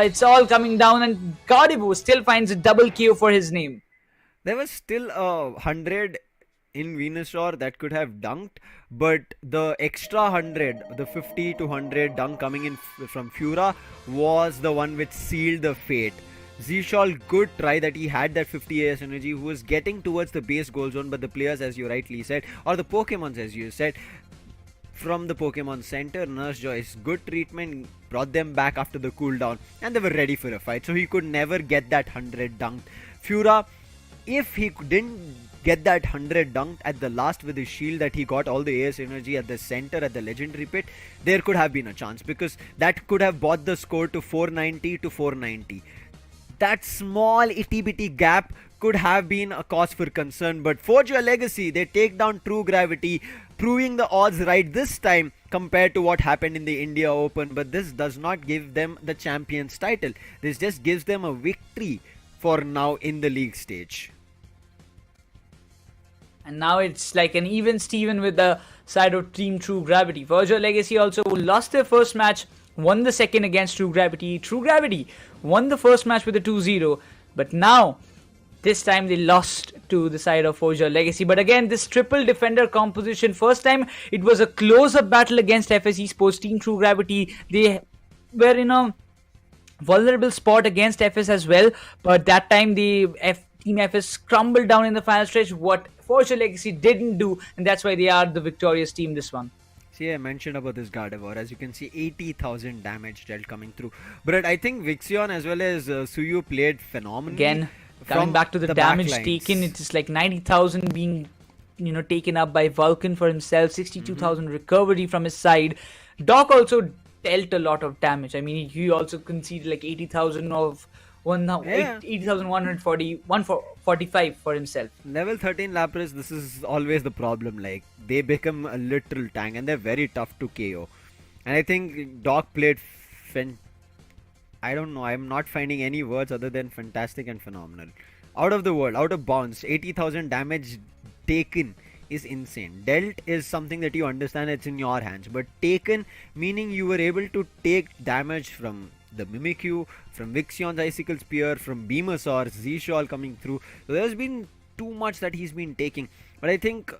it's all coming down, and Gardevoir still finds a double KO for his name. There was still 100 in Venusaur that could have dunked, but the extra 100, the 50 to 100 dunk coming in from Fura was the one which sealed the fate. Zishal, good try that he had that 50 AS energy, who was getting towards the base goal zone, but the players, as you rightly said, or the Pokemons, as you said, from the Pokemon Center, Nurse Joyce, good treatment, brought them back after the cooldown, and they were ready for a fight. So he could never get that 100 dunked. Fura, if he didn't get that 100 dunked at the last with his shield that he got all the AS energy at the center at the legendary pit, there could have been a chance, because that could have brought the score to 490 to 490. That small itty bitty gap could have been a cause for concern, but Forge Your Legacy, they take down True Gravity, proving the odds right this time compared to what happened in the India Open. But this does not give them the champions title, this just gives them a victory for now in the league stage. And now it's like an even Steven with the side of Team True Gravity. Virtual Legacy also lost their first match, won the second against True Gravity. True Gravity won the first match with a 2-0, but now this time they lost to the side of Forger Legacy. But again, this triple defender composition, first time it was a close-up battle against Skyesports. Team True Gravity, they were in a vulnerable spot against FS as well, but that time the Team FS crumbled down in the final stretch, what Forger Legacy didn't do, and that's why they are the victorious team this one. See, I mentioned about this Gardevoir. As you can see, 80,000 damage dealt coming through. But I think Vixion as well as Suyu played phenomenally. Again, coming back to the damage taken, it is like 90,000 being taken up by Vulcan for himself, 62,000 recovery from his side. Doc also dealt a lot of damage. I mean, he also conceded like 80,000 of 145 for himself. Level 13 Lapras, this is always the problem. Like, they become a literal tank and they're very tough to KO. And I think Doc played I don't know, I'm not finding any words other than fantastic and phenomenal. Out of the world, out of bounds, 80,000 damage taken is insane. Dealt is something that you understand, it's in your hands. But taken, meaning you were able to take damage from the Mimikyu, from Vixion's Icicle Spear, from Beamosaur, Z-Shawl coming through. So there's been too much that he's been taking. But I think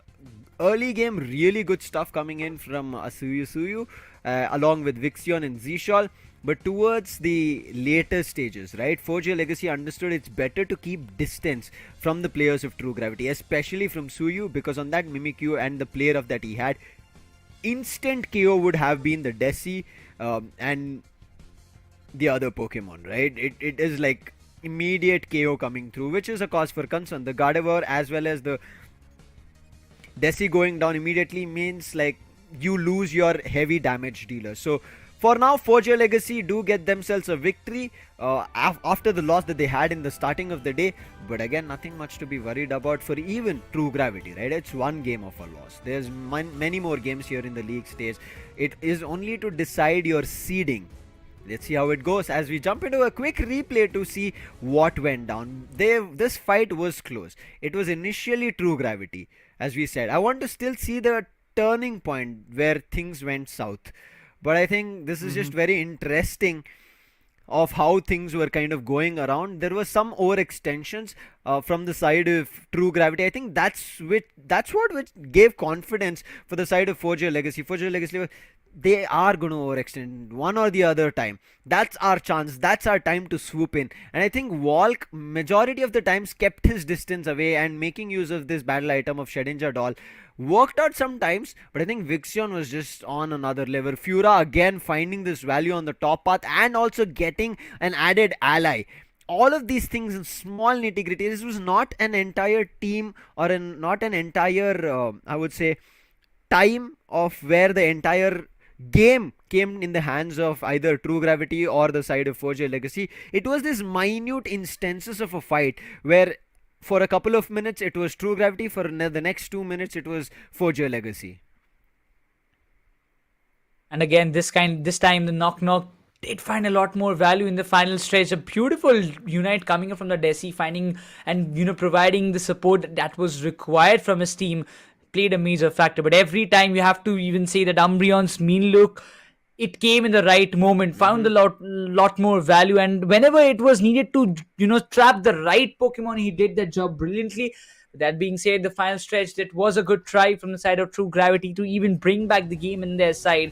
early game, really good stuff coming in from Suyu along with Vixion and Z-Shawl. But towards the later stages, right, Forge Your Legacy understood it's better to keep distance from the players of True Gravity, especially from Suyu, because on that Mimikyu and the player of that he had, instant KO would have been the Desi and the other Pokemon, right? It is like immediate KO coming through, which is a cause for concern. The Gardevoir as well as the Desi going down immediately means like you lose your heavy damage dealer. So for now, Forge Your Legacy do get themselves a victory after the loss that they had in the starting of the day. But again, nothing much to be worried about for even True Gravity, right? It's one game of a loss. There's many more games here in the league stage. It is only to decide your seeding. Let's see how it goes as we jump into a quick replay to see what went down. This fight was close. It was initially True Gravity, as we said. I want to still see the turning point where things went south. But I think this is just very interesting of how things were kind of going around. There was some overextensions from the side of True Gravity. I think that's what gave confidence for the side of Forge Your Legacy. Forge Your Legacy, they are going to overextend one or the other time. That's our chance. That's our time to swoop in. And I think Walk majority of the times kept his distance away and making use of this battle item of Shedinja Doll worked out sometimes, but I think Vixion was just on another level. Fura again finding this value on the top path and also getting an added ally. All of these things in small nitty-gritty. This was not an entire team or not an entire, I would say, time of where the entire game came in the hands of either True Gravity or the side of Forge Your Legacy. It was this minute instances of a fight where for a couple of minutes it was True Gravity, for the next 2 minutes it was Forge Your Legacy. And again, this time the knock knock did find a lot more value in the final stretch. A beautiful unite coming up from the Desi, finding and providing the support that was required from his team played a major factor. But every time you have to even say that Umbreon's mean look, it came in the right moment, found a lot more value, and whenever it was needed to trap the right Pokemon, he did that job brilliantly. That being said, the final stretch, that was a good try from the side of True Gravity to even bring back the game in their side,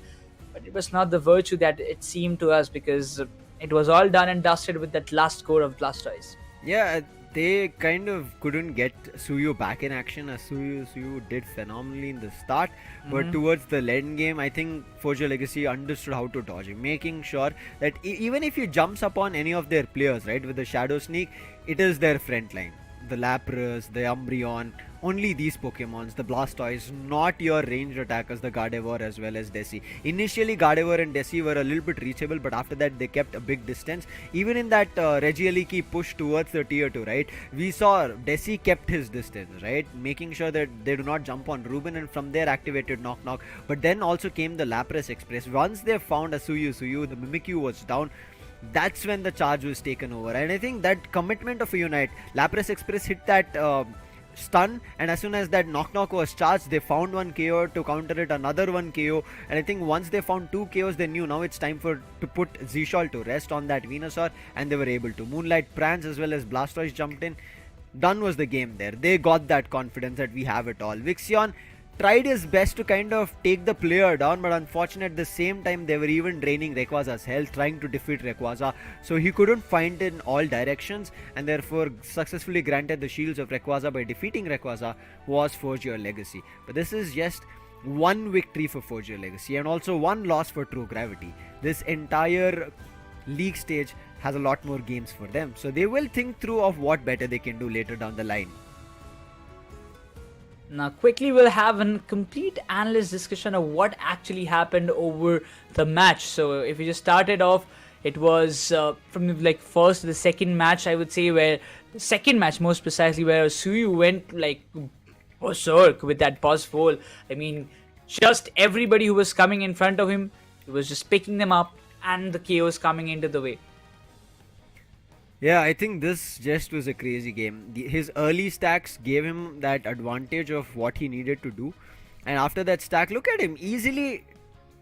but it was not the virtue that it seemed to us, because it was all done and dusted with that last score of Blastoise. Yeah, they kind of couldn't get Suyu back in action, as Suyu did phenomenally in the start, but towards the late game, I think Forge Your Legacy understood how to dodge him, making sure that even if he jumps upon any of their players, right, with the Shadow Sneak, it is their front line. The Lapras, the Umbreon, only these Pokemons, the Blastoise, not your ranged attackers, the Gardevoir as well as Desi. Initially, Gardevoir and Desi were a little bit reachable, but after that, they kept a big distance. Even in that Regieleki push towards the tier 2, right, we saw Desi kept his distance, right, making sure that they do not jump on Ruben, and from there activated Knock Knock. But then also came the Lapras Express. Once they found a Suyu, the Mimikyu was down. That's when the charge was taken over, and I think that commitment of a unite, Lapras Express hit that stun, and as soon as that Knock Knock was charged, they found one KO to counter it, another one KO, and I think once they found 2 KOs, they knew now it's time to put Zishol to rest on that Venusaur, and they were able to. Moonlight Prance as well as Blastoise jumped in. Done was the game there. They got that confidence that we have it all. Vixion tried his best to kind of take the player down, but unfortunately at the same time they were even draining Rayquaza's health, trying to defeat Rayquaza, so he couldn't find in all directions, and therefore successfully granted the shields of Rayquaza by defeating Rayquaza was Forge Your Legacy. But this is just one victory for Forge Your Legacy and also one loss for True Gravity. This entire league stage has a lot more games for them, so they will think through of what better they can do later down the line. Now, quickly, we'll have a complete analyst discussion of what actually happened over the match. So, if we just started off, it was from the first to the second match, I would say, where the second match, most precisely, where Suyu went berserk with that boss fall. I mean, just everybody who was coming in front of him, he was just picking them up, and the chaos coming into the way. Yeah, I think this just was a crazy game. His early stacks gave him that advantage of what he needed to do. And after that stack, look at him easily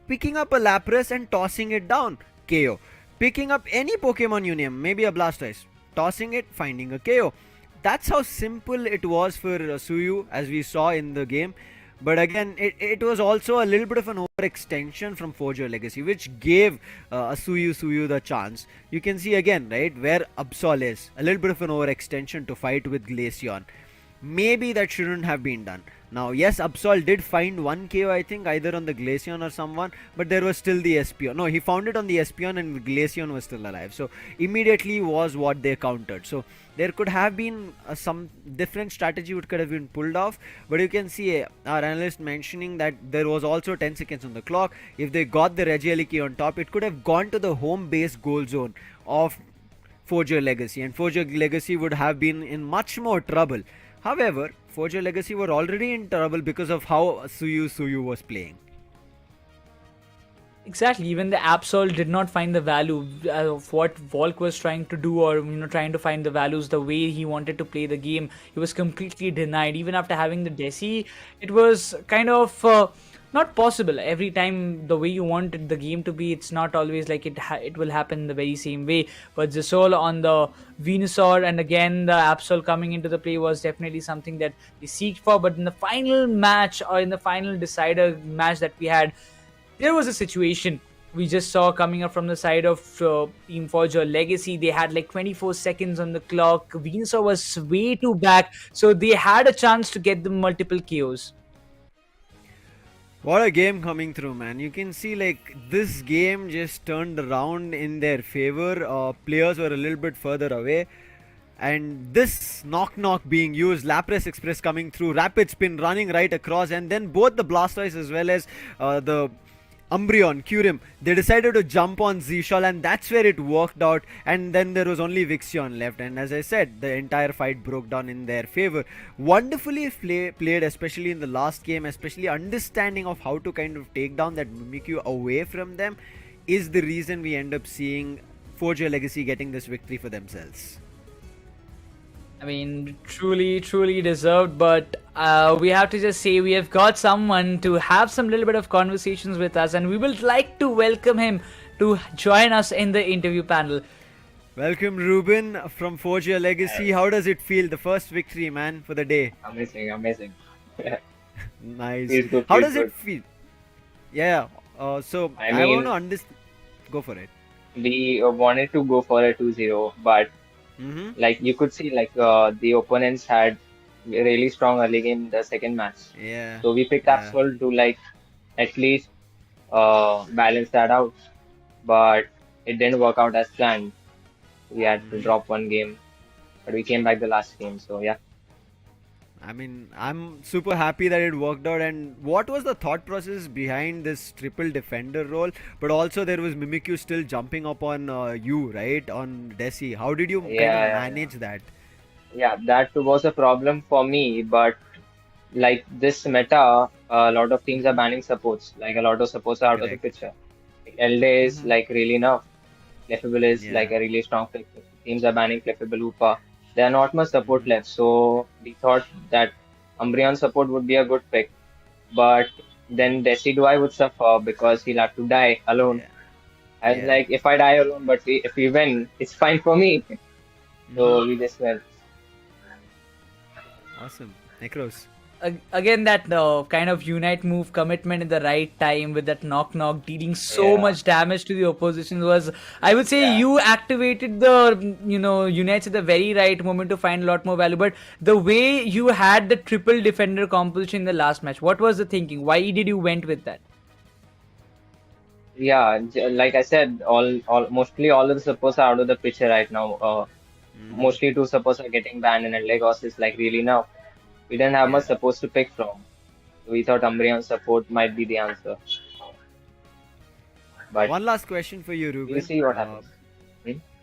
picking up a Lapras and tossing it down. KO. Picking up any Pokemon Union, maybe a Blastoise, tossing it, finding a KO. That's how simple it was for Suyu, as we saw in the game. But again, it was also a little bit of an overextension from Forge Your Legacy, which gave Suyu the chance. You can see again, right, where Absol is. A little bit of an overextension to fight with Glaceon. Maybe that shouldn't have been done. Now, yes, Absol did find one KO, I think, either on the Glaceon or someone, but there was still the Espeon. No, he found it on the Espeon and Glaceon was still alive. So, immediately was what they countered. So, there could have been some different strategy which could have been pulled off, but you can see our analyst mentioning that there was also 10 seconds on the clock. If they got the Regieleki on top, it could have gone to the home base goal zone of Forge Your Legacy, and Forge Your Legacy would have been in much more trouble. However, Forge Your Legacy were already in trouble because of how Suyu was playing. Exactly, even the Absol did not find the value of what Volk was trying to do, or trying to find the values the way he wanted to play the game. He was completely denied. Even after having the Desi, it was kind of not possible. Every time the way you want the game to be, it's not always like it will happen the very same way. But Zisol on the Venusaur, and again the Absol coming into the play, was definitely something that we seeked for. But in the final match, or in the final decider match that we had, there was a situation we just saw coming up from the side of Team Forge Your Legacy. They had 24 seconds on the clock. Venusaur was way too back, so they had a chance to get the multiple KOs. What a game coming through, man. You can see this game just turned around in their favor. Players were a little bit further away. And this Knock Knock being used, Lapras Express coming through, Rapid Spin running right across, and then both the Blastoise as well as the Umbreon, Kyurem, they decided to jump on Zishal, and that's where it worked out. And then there was only Vixion left, and as I said, the entire fight broke down in their favor. Wonderfully played, especially in the last game, especially understanding of how to kind of take down that Mimikyu away from them is the reason we end up seeing Forge Your Legacy getting this victory for themselves. I mean, truly deserved, but we have to just say we have got someone to have some little bit of conversations with us, and we would like to welcome him to join us in the interview panel. Welcome, Ruben from Forge Your Legacy. How does it feel? The first victory, man, for the day. Amazing. Nice. Feels good, How feels does it good. feel? Yeah. So I I want mean- to understand. Go for it. We wanted to go for a 2-0, but like you could see, like the opponents had a really strong early game in the second match. Yeah. So we picked Absol to like at least balance that out, but it didn't work out as planned. We had to drop one game, but we came back the last game. So yeah. I mean, I'm super happy that it worked out. And what was the thought process behind this triple defender role? But also there was Mimikyu still jumping up on you, right? On Desi. How did you kind of Yeah. manage that? Yeah, that was a problem for me, but like this meta, a lot of teams are banning supports. Like a lot of supports are out of the picture. Like Elde is like really enough. Clefable is like a really strong pick. Teams are banning Clefable, Upa. There are not much support left, so we thought that Umbreon support would be a good pick. But then Decidueye would suffer because he'll have to die alone. I was like, if I die alone, but if we win, it's fine for me. So we just went. Awesome. Nekroz. Again, that kind of unite move, commitment in the right time with that knock dealing so much damage to the opposition was, I would say, you activated the unites at the very right moment to find a lot more value. But the way you had the triple defender composition in the last match, what was the thinking? Why did you went with that? Yeah, like I said, mostly all of the supports are out of the picture right now. Mostly two supports are getting banned, and Lagos is like really now. We didn't have much supports to pick from. We thought Umbreon support might be the answer. But one last question for you, Ruben. We'll see what happens.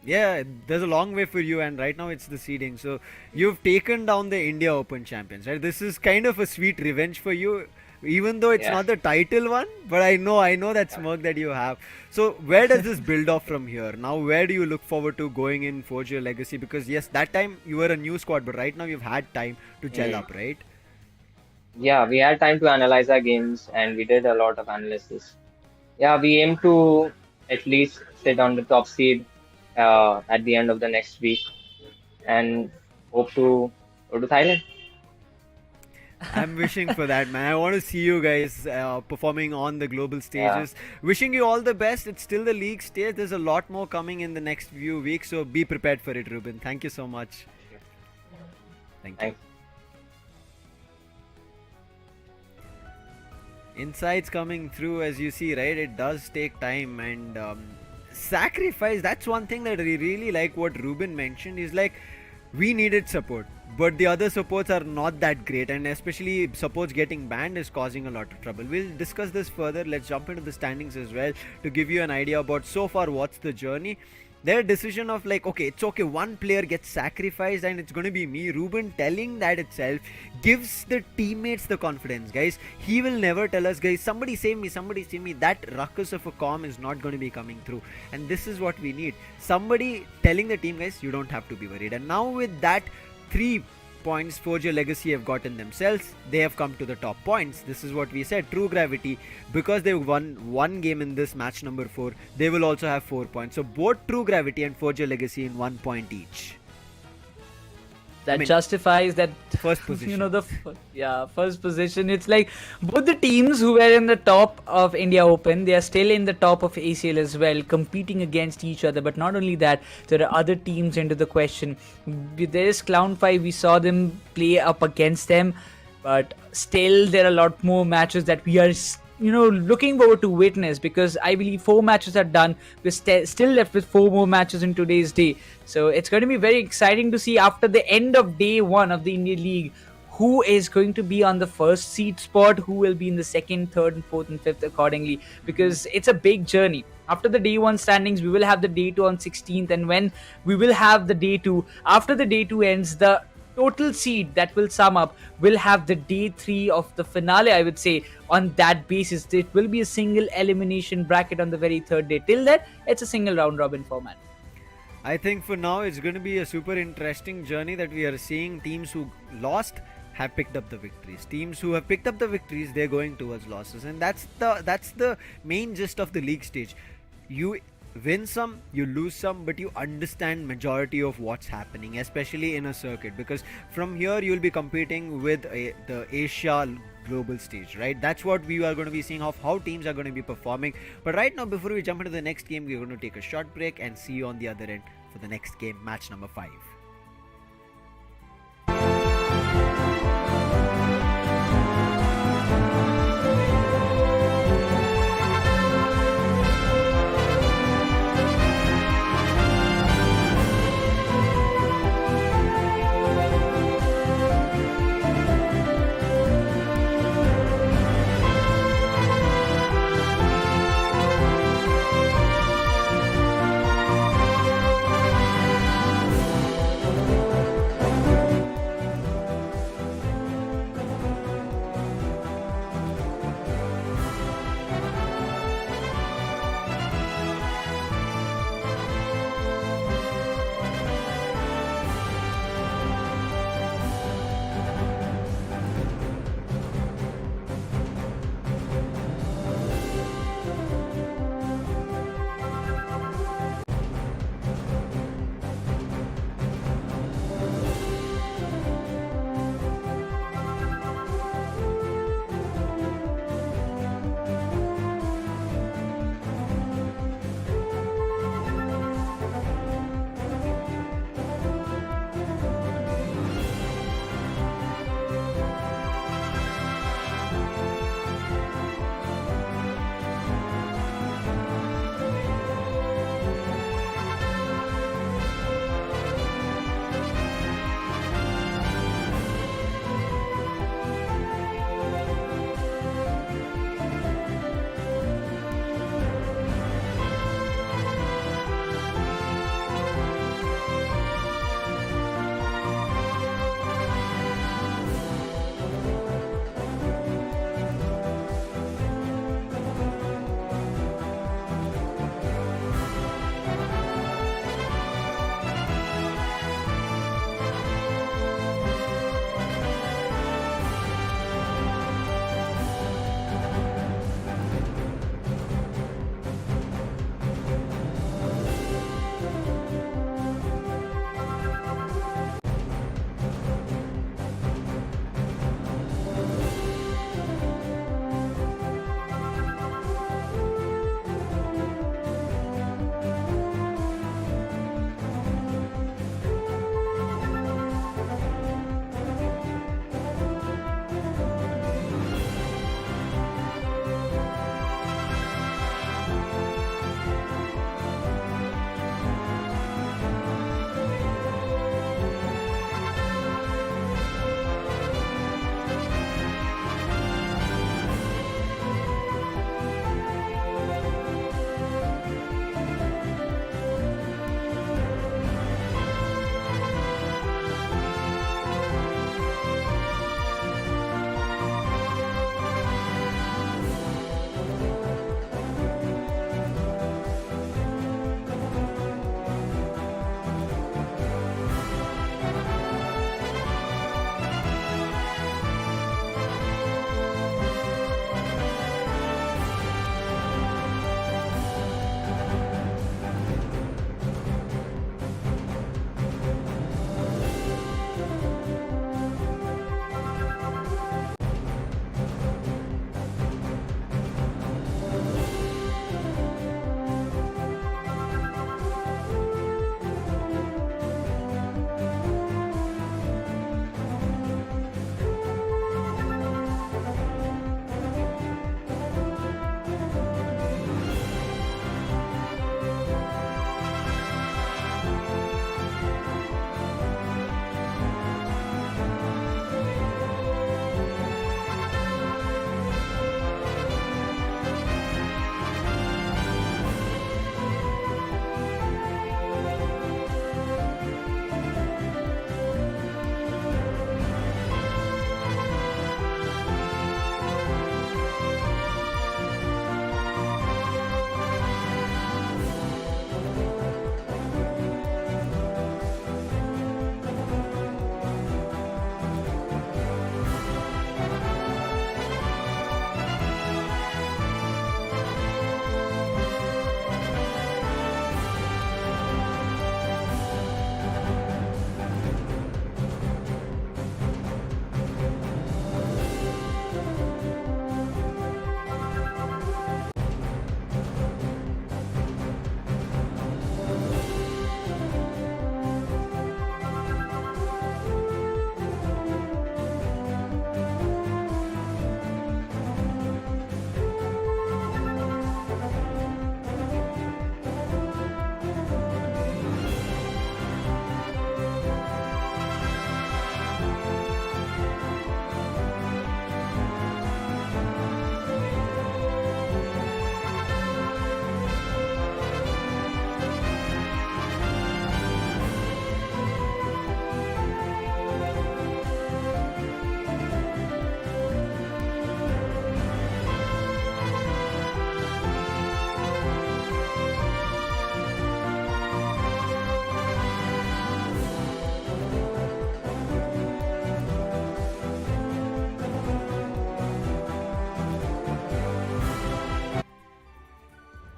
Yeah, there's a long way for you, and right now it's the seeding. So you've taken down the India Open champions, right? This is kind of a sweet revenge for you, even though it's not the title one. But I know that smirk that you have. So where does this build off from here? Now, where do you look forward to going in Forge Your Legacy? Because yes, that time you were a new squad, but right now you've had time to gel up, right? Yeah, we had time to analyze our games, and we did a lot of analysis. Yeah, we aim to at least sit on the top seed at the end of the next week, and hope to go to Thailand. I'm wishing for that, man. I want to see you guys performing on the global stages. Wishing you all the best. It's still the league stage. There's a lot more coming in the next few weeks, so be prepared for it, Ruben. Thank you so much. Thank you. Insights coming through, as you see, right? It does take time and sacrifice. That's one thing that I really like what Ruben mentioned is like we needed support, but the other supports are not that great, and especially supports getting banned is causing a lot of trouble. We'll discuss this further. Let's jump into the standings as well to give you an idea about so far what's the journey. Their decision of like, okay, it's okay, one player gets sacrificed and it's going to be me. Ruben telling that itself gives the teammates the confidence, guys. He will never tell us, guys, somebody save me, somebody save me. That ruckus of a calm is not going to be coming through, and this is what we need. Somebody telling the team, guys, you don't have to be worried. And now with that 3 points Forge Your Legacy have gotten themselves, they have come to the top points. This is what we said, true gravity. Because they won one game in this match number 4, they will also have 4 points. So both true gravity and Forge Your Legacy in 1 point each. That justifies that first position. First position. It's like both the teams who were in the top of India Open, they are still in the top of ACL as well, competing against each other. But not only that, there are other teams into the question. There is Clown5, we saw them play up against them, but still there are a lot more matches that we are looking forward to witness, because I believe 4 matches are done. We're still left with 4 more matches in today's day. So it's going to be very exciting to see after the end of day 1 of the Indian League who is going to be on the first seed spot, who will be in the second, third, and fourth and fifth accordingly, because it's a big journey. After the day one standings, we will have the day two on 16th, and when we will have the day two, after the day two ends, the total seed that will sum up will have the day three of the finale, I would say. On that basis, it will be a single elimination bracket on the very third day. Till then, it's a single round robin format. I think for now it's going to be a super interesting journey that we are seeing. Teams who lost have picked up the victories. Teams who have picked up the victories, they're going towards losses, and that's the main gist of the league stage. You win some, you lose some, but you understand majority of what's happening, especially in a circuit, because from here you'll be competing with the Asia global stage, right? That's what we are going to be seeing of how teams are going to be performing. But right now, before we jump into the next game, we're going to take a short break and see you on the other end for the next game, match number 5.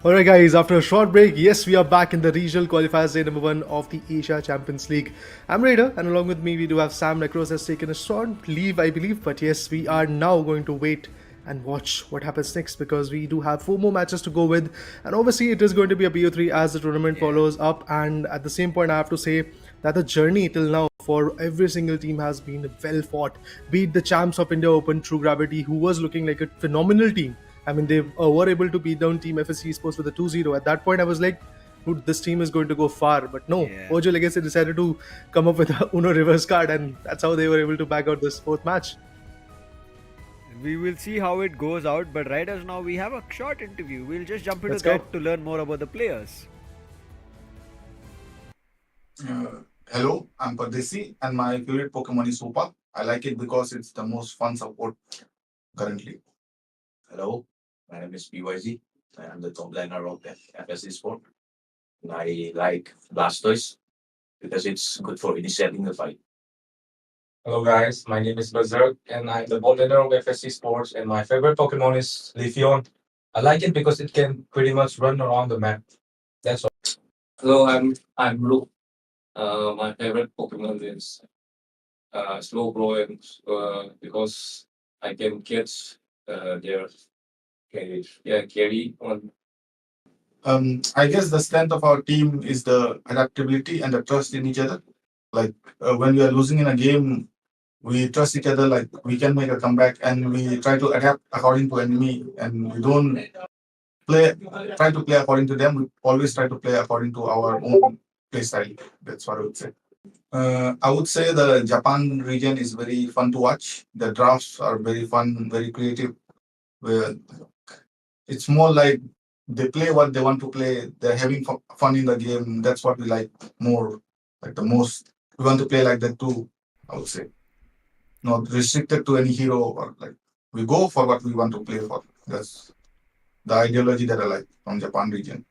Alright, guys, after a short break, yes, we are back in the regional qualifiers day number 1 of the Asia Champions League. I'm Raider, and along with me, we do have Sam. Nekroz has taken a short leave, I believe, but yes, we are now going to wait and watch what happens next because we do have 4 more matches to go with, and obviously, it is going to be a BO3 as the tournament follows up. And at the same point, I have to say that the journey till now for every single team has been well fought. Be it the champs of India Open, True Gravity, who was looking like a phenomenal team. I mean, they were able to beat down Team FSC Sports with a 2-0. At that point, I was like, dude, this team is going to go far. But no, Ojo Legacy decided to come up with a Uno reverse card, and that's how they were able to back out this 4th match. We will see how it goes out, but right as now we have a short interview. We'll just jump into Let's go. that to learn more about the players. Hello, I'm Pardesi, and my favorite Pokemon is Hoopa. I like it because it's the most fun support currently. Hello, my name is PYZ. I am the top laner of the FSC Sport. And I like Blastoise because it's good for initiating the fight. Hello guys, my name is Berserk and I'm the bot laner of FSC Sports and my favorite Pokemon is Leafeon. I like it because it can pretty much run around the map. That's all. Hello, I'm Luke. My favorite Pokemon is Slowbro and because I can catch their carry on. I guess the strength of our team is the adaptability and the trust in each other. Like when we are losing in a game, we trust each other. Like we can make a comeback, and we try to adapt according to enemy, and we don't try to play according to them. We always try to play according to our own play style. That's what I would say. I would say the Japan region is very fun to watch. The drafts are very fun, very creative. It's more like they play what they want to play. They're having fun in the game. That's what we like more, like the most. We want to play like that too, I would say. Not restricted to any hero, or like we go for what we want to play for. That's the ideology that I like from Japan region.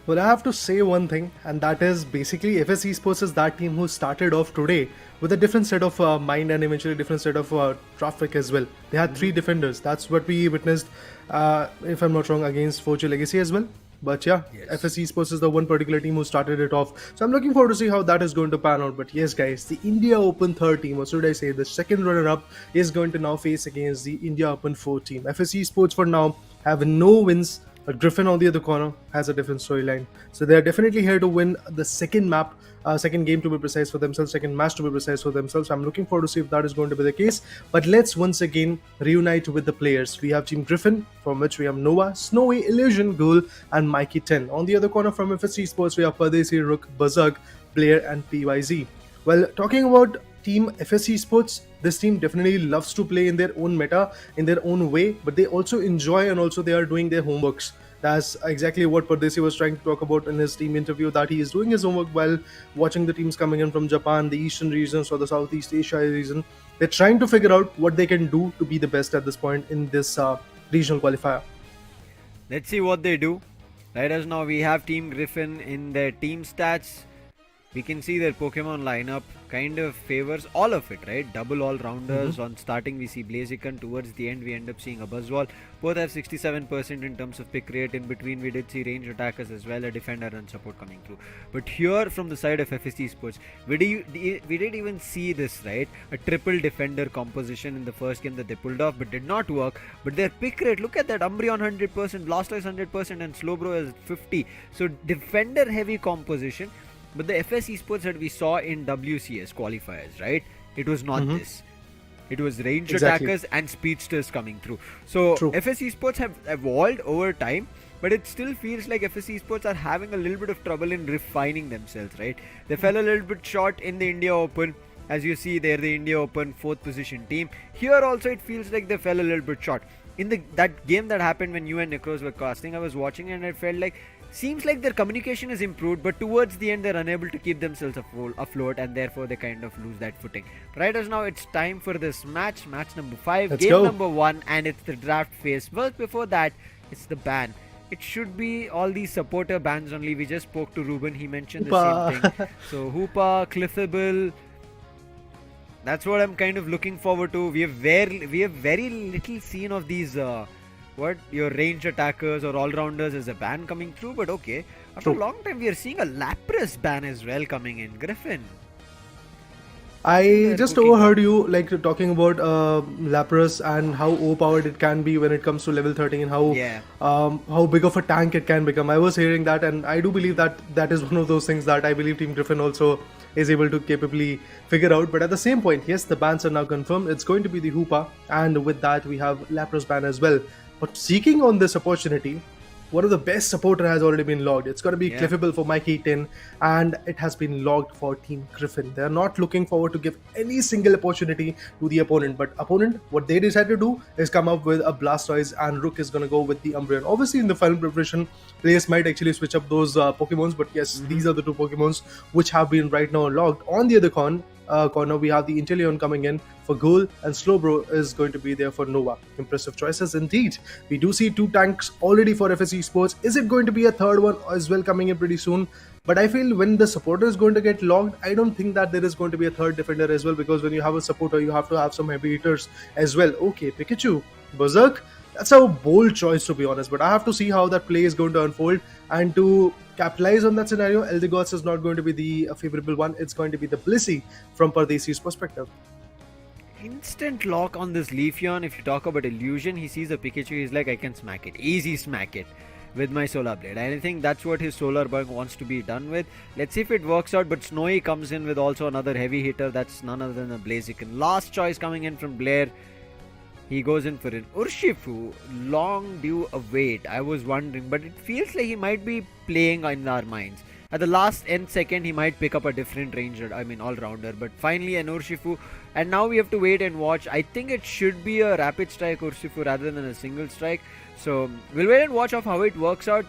Well, I have to say one thing, and that is basically FSC Sports is that team who started off today with a different set of mind and eventually different set of traffic as well. They had 3 defenders. That's what we witnessed, if I'm not wrong, against Forge Legacy as well. But yeah, FSC Sports is the one particular team who started it off. So I'm looking forward to see how that is going to pan out. But yes, guys, the India Open 3rd team, or should I say the second runner-up, is going to now face against the India Open 4th team. FSC Sports for now have no wins. But Griffin on the other corner has a different storyline. So they're definitely here to win the second map, second game to be precise for themselves, second match to be precise for themselves. I'm looking forward to see if that is going to be the case. But let's once again reunite with the players. We have Team Griffin, from which we have Nova, Snowy, Illusion, Ghoul, and Mikey 10. On the other corner from FSC Sports, we have Pardesi, Rook, Berserk, Blair, and PYZ. Well, talking about Team FSC Sports, this team definitely loves to play in their own meta, in their own way, but they also enjoy and also they are doing their homeworks. That's exactly what Pardesi was trying to talk about in his team interview, that he is doing his homework while watching the teams coming in from Japan, the Eastern regions or the Southeast Asia region. They're trying to figure out what they can do to be the best at this point in this regional qualifier. Let's see what they do. Right as now we have Team Griffin in their team stats. We can see their Pokemon lineup kind of favors all of it, right? Double all-rounders. On starting we see Blaziken. Towards the end we end up seeing a Buzzwole. Both have 67% in terms of pick rate. In between we did see range attackers as well, a defender and support coming through. But here from the side of FSC Sports, we did even see this, right? A triple defender composition in the first game that they pulled off, but did not work. But their pick rate, look at that, Umbreon 100%, Blastoise 100% and Slowbro is 50. So defender heavy composition. But the FSC Sports that we saw in WCS qualifiers, right? It was not this. It was range attackers and speedsters coming through. So FSC Sports have evolved over time, but it still feels like FSC Sports are having a little bit of trouble in refining themselves, right? They fell a little bit short in the India Open. As you see, they're the India Open 4th position team. Here also it feels like they fell a little bit short. In that game that happened when you and Nekroz were casting, I was watching and I felt like seems like their communication is improved, but towards the end they're unable to keep themselves afloat and therefore they kind of lose that footing. Right as now it's time for this match number 5, game number 1, and it's the draft phase. But before that, it's the ban. It should be all these supporter bans only. We just spoke to Ruben, he mentioned the same thing. So Hoopa, Cliffable, that's what I'm kind of looking forward to. We have very little seen of these what your ranged attackers or all-rounders is a ban coming through, but okay. After a True. long time, we are seeing a Lapras ban as well coming in. Griffin. I They're just cooking overheard up. you like talking about Lapras and how overpowered it can be when it comes to level 13 and Yeah. how big of a tank it can become. I was hearing that, and I do believe that that is one of those things that I believe Team Griffin also is able to capably figure out. But at the same point, yes, the bans are now confirmed. It's going to be the Hoopa, and with that we have Lapras ban as well. But seeking on this opportunity, one of the best supporter has already been logged. It's going to be Yeah. Cliffable for Mikey 10, and it has been logged for Team Griffin. They're not looking forward to give any single opportunity to the opponent, but opponent, what they decided to do is come up with a Blastoise, and Rook is going to go with the Umbreon. Obviously, in the final preparation, players might actually switch up those Pokemons, but yes, these are the two Pokemons which have been right now logged. On the other corner, we have the Inteleon coming in for Ghoul, and Slowbro is going to be there for Nova. Impressive choices indeed. We do see two tanks already for FSE Sports. Is it going to be a third one as well coming in pretty soon? But I feel when the supporter is going to get logged, I don't think that there is going to be a third defender as well, because when you have a supporter, you have to have some heavy hitters as well. Okay, Pikachu, Berserk, that's a bold choice to be honest, but I have to see how that play is going to unfold. And to capitalize on that scenario, Eldegoss is not going to be the favorable one. It's going to be the Blissey from Pardesi's perspective. Instant lock on this Leafeon. If you talk about illusion, he sees a Pikachu, he's like, I can smack it. Easy smack it with my Solar Blade. I think that's what his Solar Bug wants to be done with. Let's see if it works out. But Snowy comes in with also another heavy hitter. That's none other than a Blaziken. Last choice coming in from Blair. He goes in for an Urshifu. Long due await. I was wondering, but it feels like he might be playing in our minds. At the last end second, he might pick up a different ranger, all-rounder. But finally, an Urshifu. And now we have to wait and watch. I think it should be a rapid strike Urshifu rather than a single strike. So we'll wait and watch of how it works out.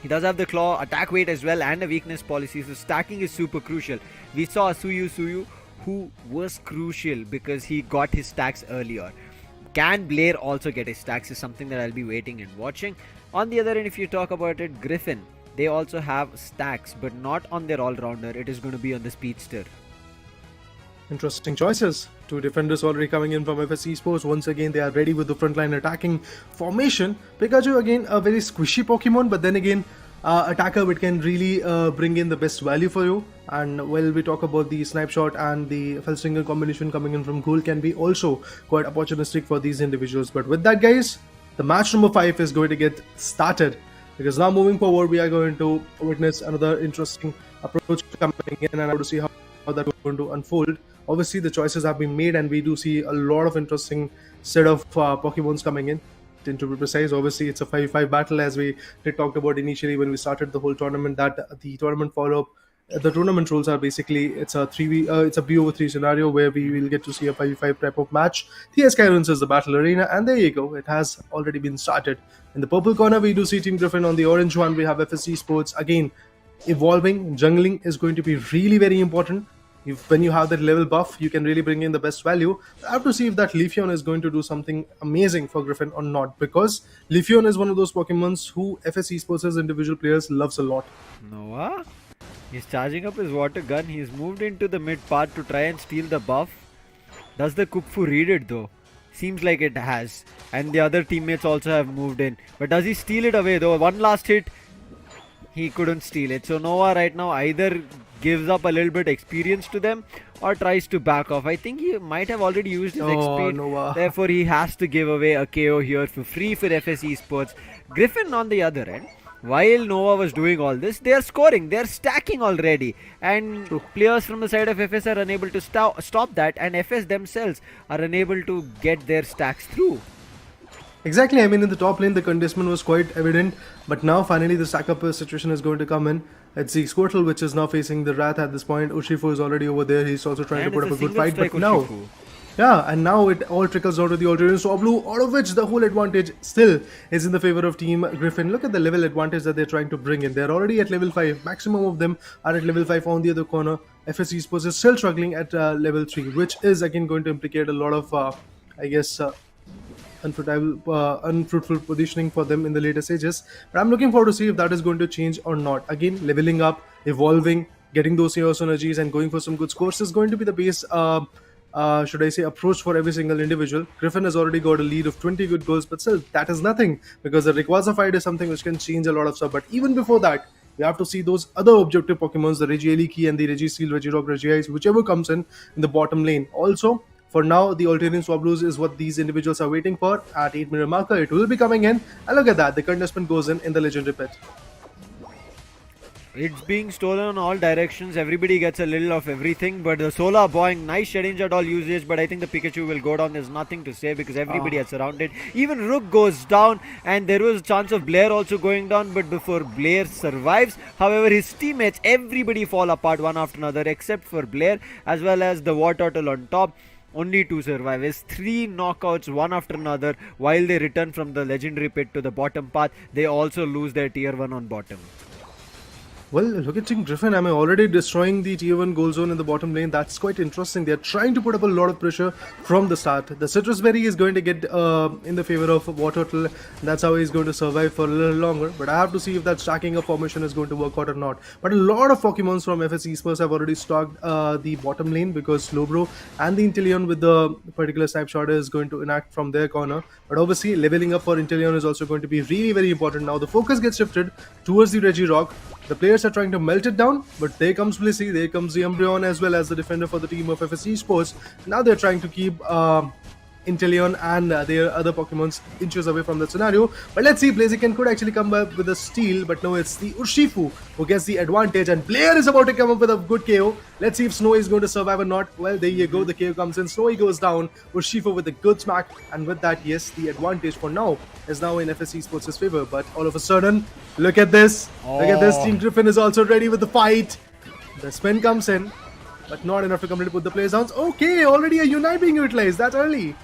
He does have the claw, attack weight as well, and a weakness policy. So stacking is super crucial. We saw Suyu, who was crucial because he got his stacks earlier. Can Blair also get his stacks is something that I'll be waiting and watching. On the other end, if you talk about it, Griffin, they also have stacks, but not on their all-rounder. It is going to be on the Speedster. Interesting choices. Two defenders already coming in from FSC Sports. Once again, they are ready with the frontline attacking formation. Pikachu, again, a very squishy Pokemon, but then again, attacker which can really bring in the best value for you. And while we talk about the Snipe Shot and the Felsinger combination coming in from Ghoul can be also quite opportunistic for these individuals. But with that, guys, the match number 5 is going to get started. Because now moving forward, we are going to witness another interesting approach coming in, and I want to see how that's going to unfold. Obviously, the choices have been made, and we do see a lot of interesting set of Pokemons coming in. To be precise, obviously, it's a 5v5 battle, as we did talked about initially when we started the whole tournament. That the tournament follow-up, the tournament rules are basically it's a 3v, it's a B/3 scenario where we will get to see a 5v5 type of match. The Skyesports is the battle arena, and there you go. It has already been started. In the purple corner, we do see Team Griffin. On the orange one, we have FSC Sports. Again, evolving, jungling is going to be really very important. When you have that level buff, you can really bring in the best value. I have to see if that Leafeon is going to do something amazing for Griffin or not, because Leafeon is one of those Pokemons who FSC Sports as individual players loves a lot. Noah? He's charging up his water gun. He's moved into the mid part to try and steal the buff. Does the Kupfu read it though? Seems like it has. And the other teammates also have moved in. But does he steal it away though? One last hit. He couldn't steal it. So Nova right now either gives up a little bit experience to them or tries to back off. I think he might have already used his XP. Nova. Therefore he has to give away a KO here for free for FSE Sports. Griffin on the other end, while Nova was doing all this, they are scoring, they are stacking already, and players from the side of FS are unable to stop that, and FS themselves are unable to get their stacks through. Exactly, I mean, in the top lane, the contestment was quite evident, but now finally the stack up situation is going to come in. It's the Squirtle which is now facing the Wrath at this point. Urshifu is already over there, he's also trying to put up a good fight, but now... Urshifu. Yeah, and now it all trickles down to the alternate Swablu, out of which the whole advantage still is in the favor of Team Griffin. Look at the level advantage that they're trying to bring in. They're already at level 5. Maximum of them are at level 5 on the other corner. FSC Sports is still struggling at level 3, which is again going to implicate a lot of, unfruitful positioning for them in the later stages. But I'm looking forward to see if that is going to change or not. Again, leveling up, evolving, getting those Chaos energies and going for some good scores is going to be the base should I say, approach for every single individual. Griffin has already got a lead of 20 good goals, but still, that is nothing because the Rayquaza fight is something which can change a lot of stuff. But even before that, we have to see those other objective Pokemons, the Regieleki and the Registeel, Regirock, Regice, whichever comes in the bottom lane. Also, for now, the Alternate Swablues is what these individuals are waiting for at 8-minute marker. It will be coming in, and look at that, the contestant goes in the Legendary Pit. It's being stolen on all directions. Everybody gets a little of everything. But the Solar Boing, nice shedding at all usage. But I think the Pikachu will go down. There's nothing to say because everybody is surrounded. Even Rook goes down. And there was a chance of Blair also going down. But before Blair survives, however, his teammates, everybody fall apart one after another except for Blair as well as the War Turtle on top. Only 2 survive. It's 3 knockouts one after another while they return from the Legendary Pit to the bottom path. They also lose their tier 1 on bottom. Well, look at Team Griffin. I mean, already destroying the tier 1 goal zone in the bottom lane. That's quite interesting. They're trying to put up a lot of pressure from the start. The Citrus Berry is going to get in the favor of Water Turtle. That's how he's going to survive for a little longer. But I have to see if that stacking up formation is going to work out or not. But a lot of Pokemons from FS Esports have already stocked the bottom lane because Slowbro and the Inteleon with the particular Snipe Shot is going to enact from their corner. But obviously, leveling up for Inteleon is also going to be really very important. Now, the focus gets shifted towards the Regirock. The players are trying to melt it down, but there comes Blissey, there comes the Umbreon as well as the defender for the team of FS Esports. Now they're trying to keep Inteleon and their other Pokemons inches away from that scenario. But let's see, Blaziken could actually come back with a steal, but no, it's the Urshifu who gets the advantage, and Blair is about to come up with a good KO. Let's see if Snowy is going to survive or not. Well, there you go, the KO comes in, Snowy goes down, Urshifu with a good smack, and with that, yes, the advantage for now is now in FS Esports' favor. But all of a sudden, look at this, look at this, Team Griffin is also ready with the fight. The spin comes in, but not enough to completely put the players down. Okay, already a Unite being utilized, that's early.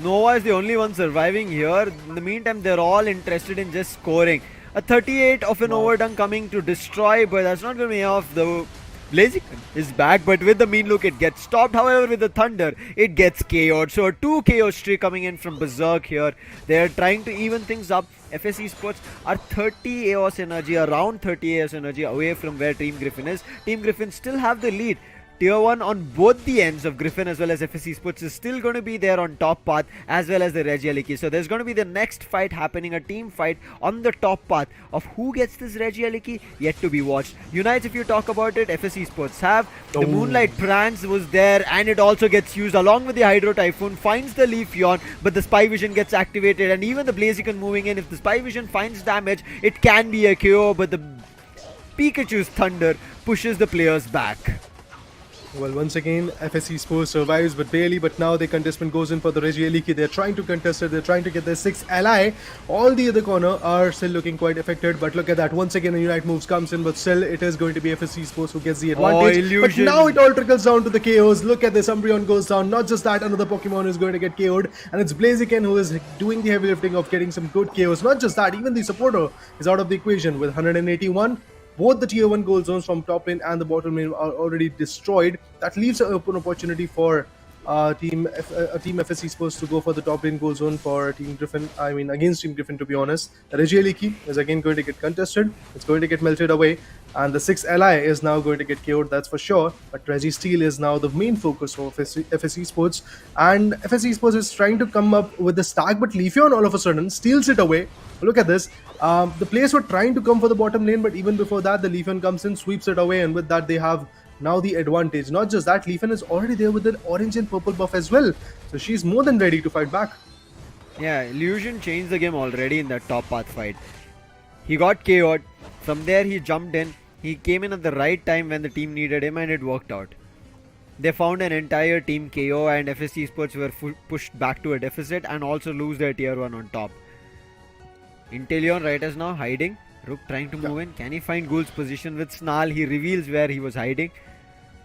Nova is the only one surviving here. In the meantime, they're all interested in just scoring. A 38 of an overdone coming to destroy, but that's not going to be enough. The Blaziken is back, but with the mean look, it gets stopped. However, with the Thunder, it gets KO'd. So a 2 KO streak coming in from Berserk here. They're trying to even things up. FS Esports are 30 AOS energy, around 30 AOS energy away from where Team Griffin is. Team Griffin still have the lead. Tier 1 on both the ends of Griffin as well as FS Esports is still going to be there on top path as well as the Regieleki. So there's going to be the next fight happening, a team fight on the top path of who gets this Regieleki, yet to be watched. Unites, if you talk about it, FS Esports have. The Moonlight Prance was there and it also gets used along with the Hydro Typhoon, finds the Leafeon, but the Spy Vision gets activated and even the Blaziken moving in. If the Spy Vision finds damage, it can be a KO, but the Pikachu's Thunder pushes the players back. Well, once again, FS Esports survives, but barely. But now the contestant goes in for the Regieleki. They're trying to contest it. They're trying to get their 6th ally. All the other corner are still looking quite affected. But look at that. Once again, a Unite moves comes in, but still it is going to be FS Esports who gets the advantage. But now it all trickles down to the KOs. Look at this. Umbreon goes down. Not just that, another Pokemon is going to get KO'd. And it's Blaziken who is doing the heavy lifting of getting some good KOs. Not just that, even the supporter is out of the equation with 181. Both the tier 1 goal zones from top lane and the bottom lane are already destroyed. That leaves an open opportunity for Team FS Esports to go for the top lane goal zone for Team Griffin. I mean, against Team Griffin, to be honest. The Regieleki is again going to get contested. It's going to get melted away. And the 6th ally is now going to get KO'd, that's for sure. But Registeel is now the main focus for FS Esports. And FS Esports is trying to come up with the stack, but Leafeon all of a sudden steals it away. Look at this. The players were trying to come for the bottom lane, but even before that, the Leafeon comes in, sweeps it away, and with that, they have now the advantage. Not just that, Leafeon is already there with an orange and purple buff as well. So she's more than ready to fight back. Yeah, Illusion changed the game already in that top path fight. He got KO'd. From there, he jumped in. He came in at the right time when the team needed him, and it worked out. They found an entire team KO, and FS Esports were pushed back to a deficit and also lose their tier 1 on top. Inteleon right as now hiding. Rook trying to move in. Can he find Ghoul's position with Snarl? He reveals where he was hiding.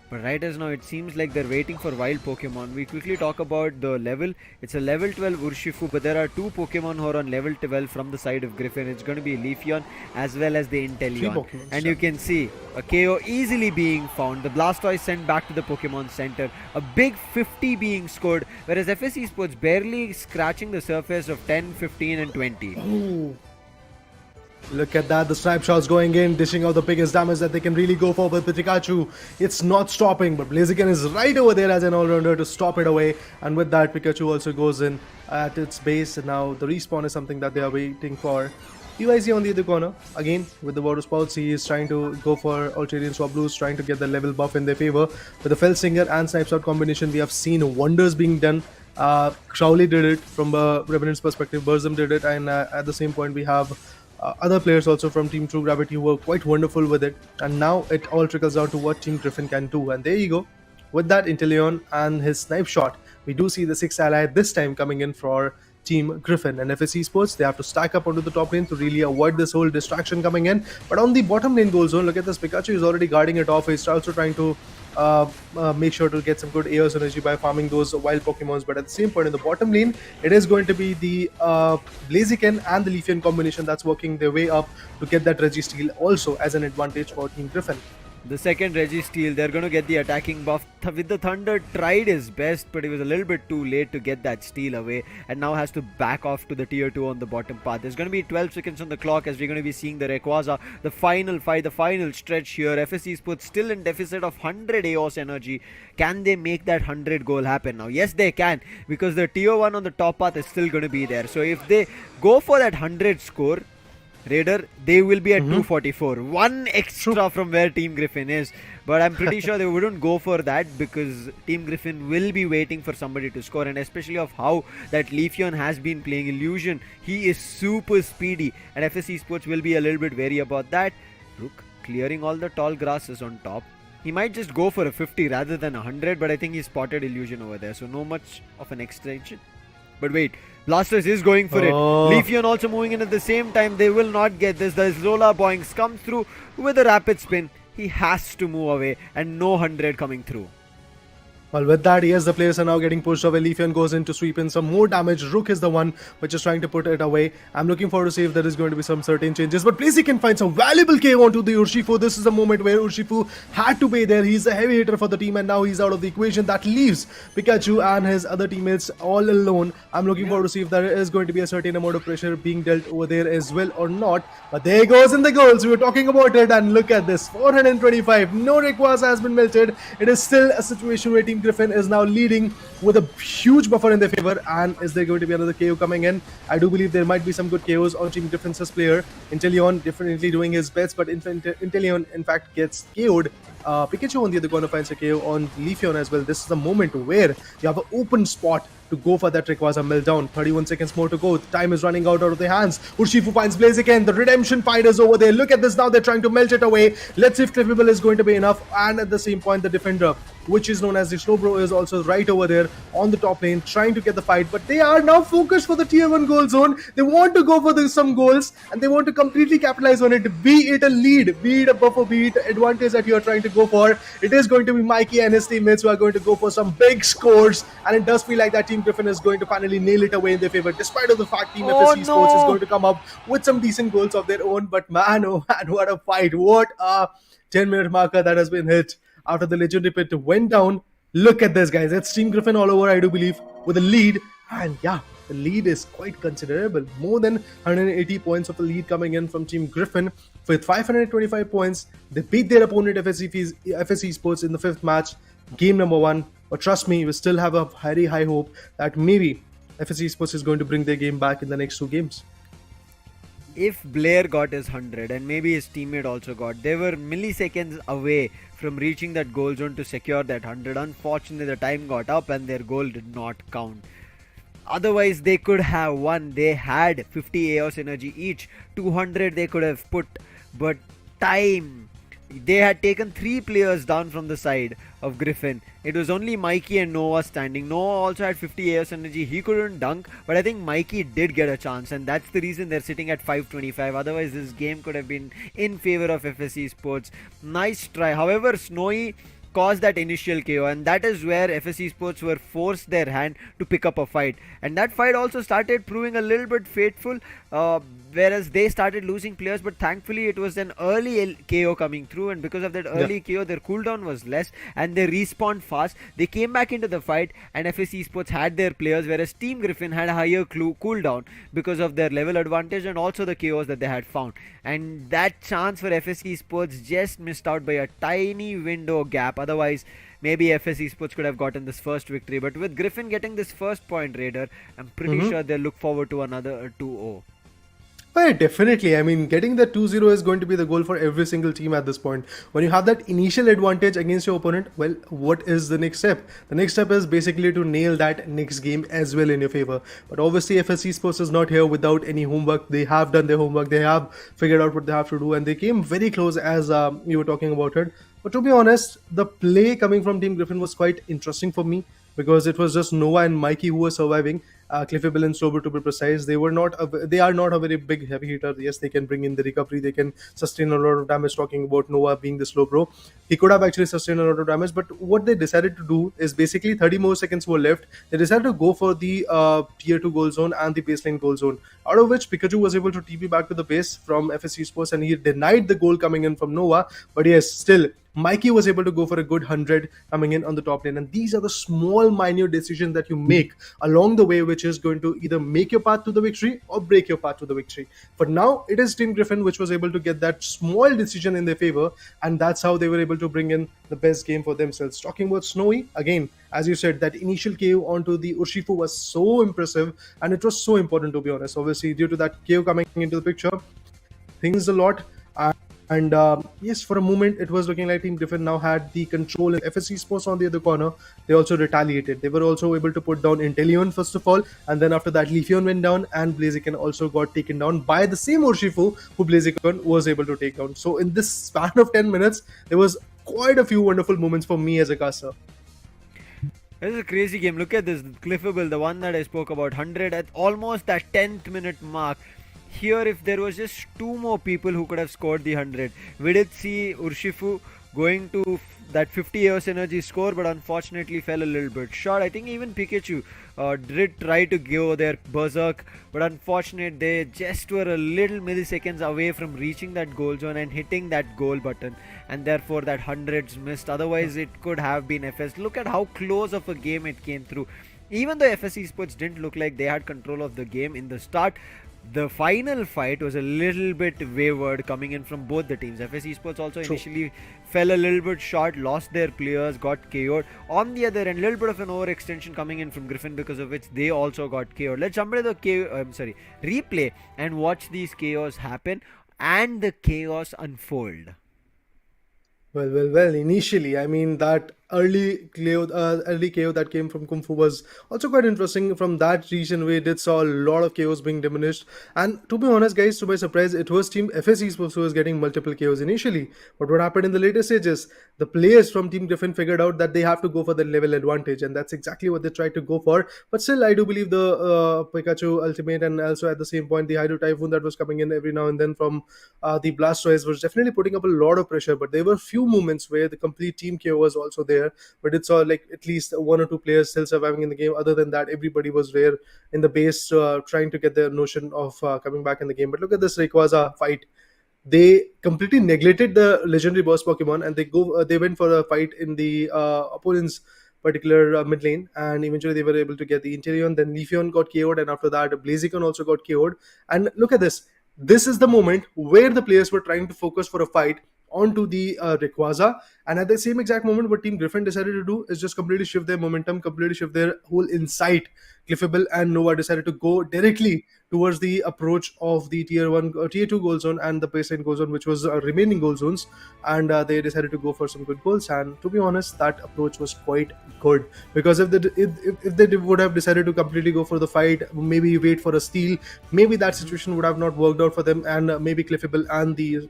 But right as now, it seems like they're waiting for wild Pokemon. We quickly talk about the level. It's a level 12 Urshifu, but there are 2 Pokemon who are on level 12 from the side of Griffin. It's going to be Leafeon as well as the Inteleon. And you can see a KO easily being found. The Blastoise sent back to the Pokemon Center. A big 50 being scored, whereas FS Esports barely scratching the surface of 10, 15 and 20. Ooh. Look at that, the snipe shots going in, dishing out the biggest damage that they can really go for with Pikachu. It's not stopping, but Blaziken is right over there as an all-rounder to stop it away. And with that, Pikachu also goes in at its base. And now the respawn is something that they are waiting for. PYZ on the other corner, again with the water spouts, he is trying to go for Ultradian Swablues, trying to get the level buff in their favor. With the Felsinger and Snipe Shot combination, we have seen wonders being done. Crowley did it from a Revenant's perspective, Burzum did it, and at the same point we have other players also from Team True Gravity who were quite wonderful with it. And now it all trickles down to what Team Griffin can do. And there you go. With that Inteleon and his snipe shot, we do see the 6th ally this time coming in for Team Griffin. And FS Esports, they have to stack up onto the top lane to really avoid this whole distraction coming in. But on the bottom lane goal zone, look at this, Pikachu is already guarding it off. He's also trying to make sure to get some good AOS synergy by farming those wild Pokemons. But at the same point in the bottom lane, it is going to be the Blaziken and the Leafeon combination that's working their way up to get that Registeel also as an advantage for Team Griffin. The second Registeel, they're going to get the attacking buff. With the Thunder, tried his best, but he was a little bit too late to get that steal away, and now has to back off to the tier 2 on the bottom path. There's going to be 12 seconds on the clock as we're going to be seeing the Rayquaza, the final fight, the final stretch here. FS Esports still in deficit of 100 AOS energy. Can they make that 100 goal happen now? Yes, they can, because the tier 1 on the top path is still going to be there. So if they go for that 100 score, Raider, they will be at 244. One extra from where Team Griffin is. But I'm pretty sure they wouldn't go for that, because Team Griffin will be waiting for somebody to score. And especially of how that Leafeon has been playing Illusion. He is super speedy. And FS Esports will be a little bit wary about that. Rook clearing all the tall grasses on top. He might just go for a 50 rather than 100. But I think he spotted Illusion over there. So no much of an extension. But wait, Blasters is going for it. Leafeon also moving in at the same time. They will not get this. The Zola Boinks comes through with a rapid spin. He has to move away, and no 100 coming through. Well, with that, yes, the players are now getting pushed away. Leafeon goes in to sweep in some more damage. Rook is the one which is trying to put it away. I'm looking forward to see if there is going to be some certain changes. But Blaziken finds some valuable KO onto the Urshifu. This is the moment where Urshifu had to be there. He's a heavy hitter for the team, and now he's out of the equation. That leaves Pikachu and his other teammates all alone. I'm looking forward to see if there is going to be a certain amount of pressure being dealt over there as well or not. But there goes in the goals. We were talking about it, and look at this. 425. No Rayquaza has been melted. It is still a situation where Team Griffin is now leading with a huge buffer in their favor. And is there going to be another KO coming in? I do believe there might be some good KOs on Team Griffin's player. Inteleon definitely doing his best, but Inteleon in fact gets KO'd. Pikachu on the other corner finds a KO on Leafeon as well. This is the moment where you have an open spot to go for that Rayquaza meltdown. 31 seconds more to go. The time is running out of their hands. Urshifu finds Blaziken. The redemption fight is over there. Look at this now. They're trying to melt it away. Let's see if Clefable is going to be enough. And at the same point, the defender, which is known as the Slowbro, is also right over there on the top lane trying to get the fight. But they are now focused for the tier 1 goal zone. They want to go for some goals, and they want to completely capitalize on it. Be it a lead, be it a buffer, be it advantage that you are trying to go for. It is going to be Mikey and his teammates who are going to go for some big scores. And it does feel like that Team Griffin is going to finally nail it away in their favor, despite of the fact Team FS Esports is going to come up with some decent goals of their own. But man, oh man, what a fight. What a 10-minute marker that has been hit after the legendary pit went down. Look at this, guys. It's Team Griffin all over, I do believe, with a lead. And yeah, the lead is quite considerable. More than 180 points of a lead coming in from Team Griffin. With 525 points, they beat their opponent FS Esports in the 5th match, game number 1. But trust me, we still have a very high hope that maybe FS Esports is going to bring their game back in the next 2 games. If Blair got his 100 and maybe his teammate also got, they were milliseconds away from reaching that goal zone to secure that 100. Unfortunately, the time got up and their goal did not count. Otherwise, they could have won. They had 50 AOS energy each. 200 they could have put. But time. They had taken 3 players down from the side of Griffin. It was only Mikey and Noah standing. Noah also had 50 AOS energy. He couldn't dunk, but I think Mikey did get a chance, and that's the reason they're sitting at 525. Otherwise, this game could have been in favor of FS Esports. Nice try. However, Snowy caused that initial KO, and that is where FS Esports were forced their hand to pick up a fight. And that fight also started proving a little bit fateful. whereas they started losing players, but thankfully it was an early KO coming through, and because of that early KO, their cooldown was less and they respawned fast. They came back into the fight, and FS Esports had their players, whereas Team Griffin had a higher cooldown because of their level advantage and also the KOs that they had found. And that chance for FS Esports just missed out by a tiny window gap. Otherwise, maybe FS Esports could have gotten this first victory. But with Griffin getting this first point, Raider, I'm pretty sure they'll look forward to another 2-0. Yeah, definitely. I mean, getting the 2-0 is going to be the goal for every single team at this point. When you have that initial advantage against your opponent, well, what is the next step? The next step is basically to nail that next game as well in your favor. But obviously, FS Esports is not here without any homework. They have done their homework. They have figured out what they have to do, and they came very close as you were talking about it. But to be honest, the play coming from Team Griffin was quite interesting for me because it was just Noah and Mikey who were surviving. Cliffable and Sober to be precise. They are not a very big heavy hitter. Yes, they can bring in the recovery. They can sustain a lot of damage. Talking about Noah being the slow bro, he could have actually sustained a lot of damage. But what they decided to do is basically 30 more seconds were left. They decided to go for the tier 2 goal zone and the baseline goal zone. Out of which Pikachu was able to TP back to the base from FS Esports, and he denied the goal coming in from Noah. But yes, still Mikey was able to go for a good 100 coming in on the top lane. And these are the small, minute decisions that you make along the way, which is going to either make your path to the victory or break your path to the victory. But now it is Team Griffin which was able to get that small decision in their favor, and that's how they were able to bring in the best game for themselves. Talking about Snowy, again, as you said, that initial KO onto the Urshifu was so impressive, and it was so important, to be honest. Obviously, due to that KO coming into the picture, things a lot. And yes, for a moment, it was looking like Team Griffin now had the control. In FS Esports on the other corner, they also retaliated. They were also able to put down Inteleon first of all, and then after that, Leafeon went down, and Blaziken also got taken down by the same Urshifu who Blaziken was able to take down. So in this span of 10 minutes, there was quite a few wonderful moments for me as a caster. This is a crazy game. Look at this Cliffable, the one that I spoke about, 100 at almost that 10th minute mark. Here, if there was just two more people who could have scored the 100, we did see Urshifu going to that 50 years energy score, but unfortunately fell a little bit short. I think even Pikachu did try to go their berserk, but unfortunately they just were a little milliseconds away from reaching that goal zone and hitting that goal button, and therefore that 100s missed. Otherwise it could have been FS. Look at how close of a game it came through. Even though FS Esports didn't look like they had control of the game in the start, the final fight was a little bit wayward coming in from both the teams. FS Esports also initially fell a little bit short, lost their players, got KO'd. On the other end, a little bit of an overextension coming in from Griffin, because of which they also got KO'd. Let's jump into the replay and watch these chaos happen and the chaos unfold. Well. Initially, I mean, that early KO that came from Kung Fu was also quite interesting. From that region, we did saw a lot of KOs being diminished. And to be honest, guys, to my surprise, it was Team FS Esports who was getting multiple KOs initially. But what happened in the later stages, the players from Team Griffin figured out that they have to go for the level advantage, and that's exactly what they tried to go for. But still, I do believe the Pikachu Ultimate, and also at the same point, the Hydro Typhoon that was coming in every now and then from the Blastoise was definitely putting up a lot of pressure. But there were few moments where the complete team KO was also there, but it's all like at least one or two players still surviving in the game. Other than that, everybody was there in the base trying to get their notion of coming back in the game. But look at this Rayquaza fight. They completely neglected the legendary boss Pokemon, and they went for a fight in the opponent's particular mid lane, and eventually they were able to get the Inteleon. Then Leafeon got KO'd, and after that Blaziken also got KO'd. And look at this. This is the moment where the players were trying to focus for a fight onto the Rayquaza, and at the same exact moment, what Team Griffin decided to do is just completely shift their momentum, completely shift their whole insight. Cliffable and Nova decided to go directly towards the approach of the tier 2 goal zone and the baseline goal zone, which was remaining goal zones, and they decided to go for some good goals. And to be honest, that approach was quite good, because if they would have decided to completely go for the fight, maybe wait for a steal, maybe that situation would have not worked out for them, and maybe Cliffable and the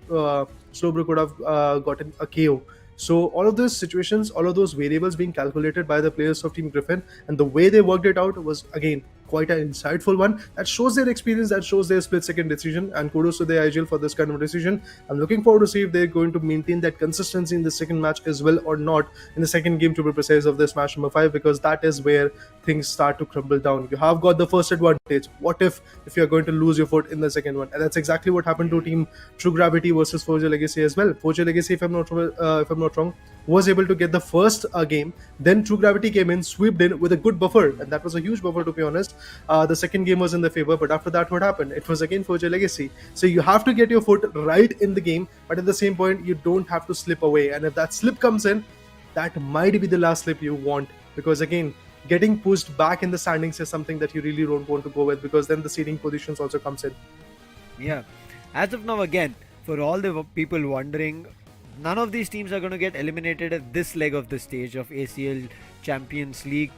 Slowbro could have gotten a KO. So all of those situations, all of those variables being calculated by the players of Team Griffin, and the way they worked it out was, again, quite an insightful one. That shows their experience, that shows their split-second decision, and kudos to the IGL for this kind of decision. I'm looking forward to see if they're going to maintain that consistency in the second match as well or not, in the second game to be precise of this match number 5, because that is where things start to crumble down. You have got the first advantage. What if you're going to lose your foot in the second one? And that's exactly what happened to Team True Gravity versus Forge Legacy as well. Forge Legacy, if I'm not wrong, was able to get the first game. Then True Gravity came in, swept in with a good buffer, and that was a huge buffer, to be honest. The second game was in the favor, but after that, what happened? It was again Forge Legacy. So you have to get your foot right in the game, but at the same point, you don't have to slip away. And if that slip comes in, that might be the last slip you want, because again, getting pushed back in the standings is something that you really don't want to go with, because then the seeding positions also comes in. Yeah. As of now, again, for all the people wondering, none of these teams are going to get eliminated at this leg of the stage of ACL Champions League.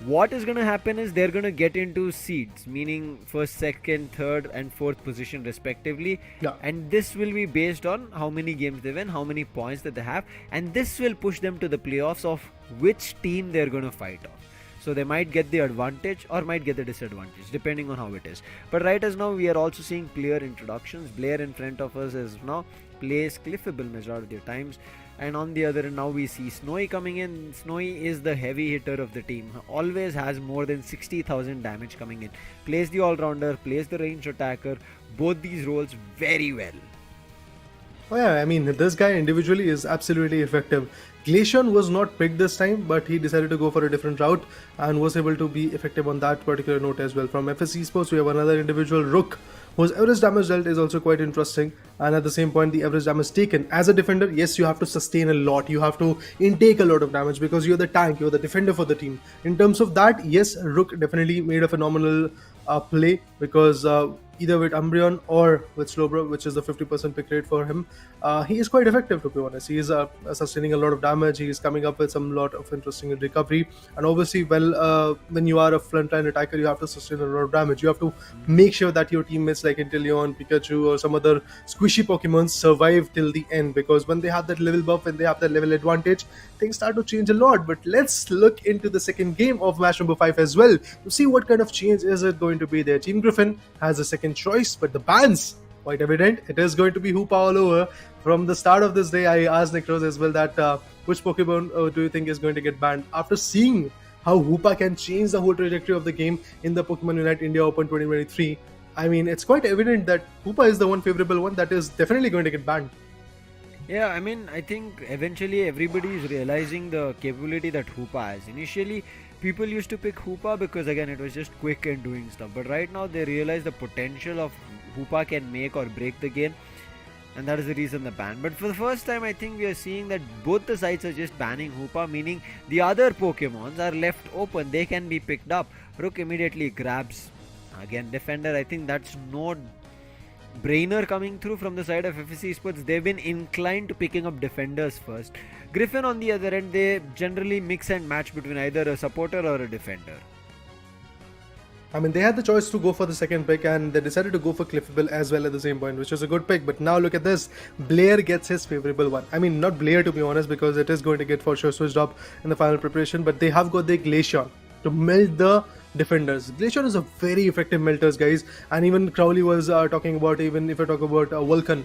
What is going to happen is they're going to get into seeds, meaning first, second, third and fourth position respectively. Yeah. And this will be based on how many games they win, how many points that they have, and this will push them to the playoffs of which team they're going to fight on. So they might get the advantage or might get the disadvantage depending on how it is. But right as now, we are also seeing player introductions. Blair in front of us is now plays Cliffable majority of times, and on the other end now we see Snowy coming in. Snowy is the heavy hitter of the team, always has more than 60,000 damage coming in, plays the all-rounder, plays the range attacker, both these roles very well. Oh yeah, I mean, this guy individually is absolutely effective. Glacian was not picked this time, but he decided to go for a different route and was able to be effective on that particular note as well. From Skyesports, we have another individual, Rook, whose average damage dealt is also quite interesting, and at the same point, the average damage taken. As a defender, yes, you have to sustain a lot, you have to intake a lot of damage because you're the tank, you're the defender for the team. In terms of that, yes, Rook definitely made a phenomenal play, because either with Umbreon or with Slowbro, which is the 50% pick rate for him, he is quite effective, to be honest. He is sustaining a lot of damage, he is coming up with some lot of interesting recovery, and obviously, well, when you are a frontline attacker, you have to sustain a lot of damage. You have to make sure that your teammates like Inteleon, Pikachu or some other squishy Pokemon survive till the end, because when they have that level buff, when they have that level advantage, things start to change a lot. But let's look into the second game of match number 5 as well to see what kind of change is it going to be there. Team Griffin has a second choice, but the bans, quite evident. It is going to be Hoopa all over. From the start of this day, I asked Nekroz as well that which Pokemon do you think is going to get banned? After seeing how Hoopa can change the whole trajectory of the game in the Pokemon Unite India Open 2023, I mean, it's quite evident that Hoopa is the one favorable one that is definitely going to get banned. Yeah, I mean, I think eventually everybody is realizing the capability that Hoopa has. Initially, people used to pick Hoopa because, again, it was just quick and doing stuff. But right now, they realize the potential of Hoopa can make or break the game. And that is the reason the ban. But for the first time, I think we are seeing that both the sides are just banning Hoopa, meaning the other Pokemons are left open. They can be picked up. Rook immediately grabs. Again, Defender, I think that's no brainer coming through from the side of FSC Sports. They've been inclined to picking up defenders first. Griffin on the other end, they generally mix and match between either a supporter or a defender. I mean, they had the choice to go for the second pick and they decided to go for Cliffable as well at the same point, which was a good pick. But now look at this. Blair gets his favorable one. I mean, not Blair, to be honest, because it is going to get for sure switched up in the final preparation, but they have got the Glacian to melt the defenders. Glacian is a very effective melters, guys. And even Crowley was talking about, even if I talk about Vulcan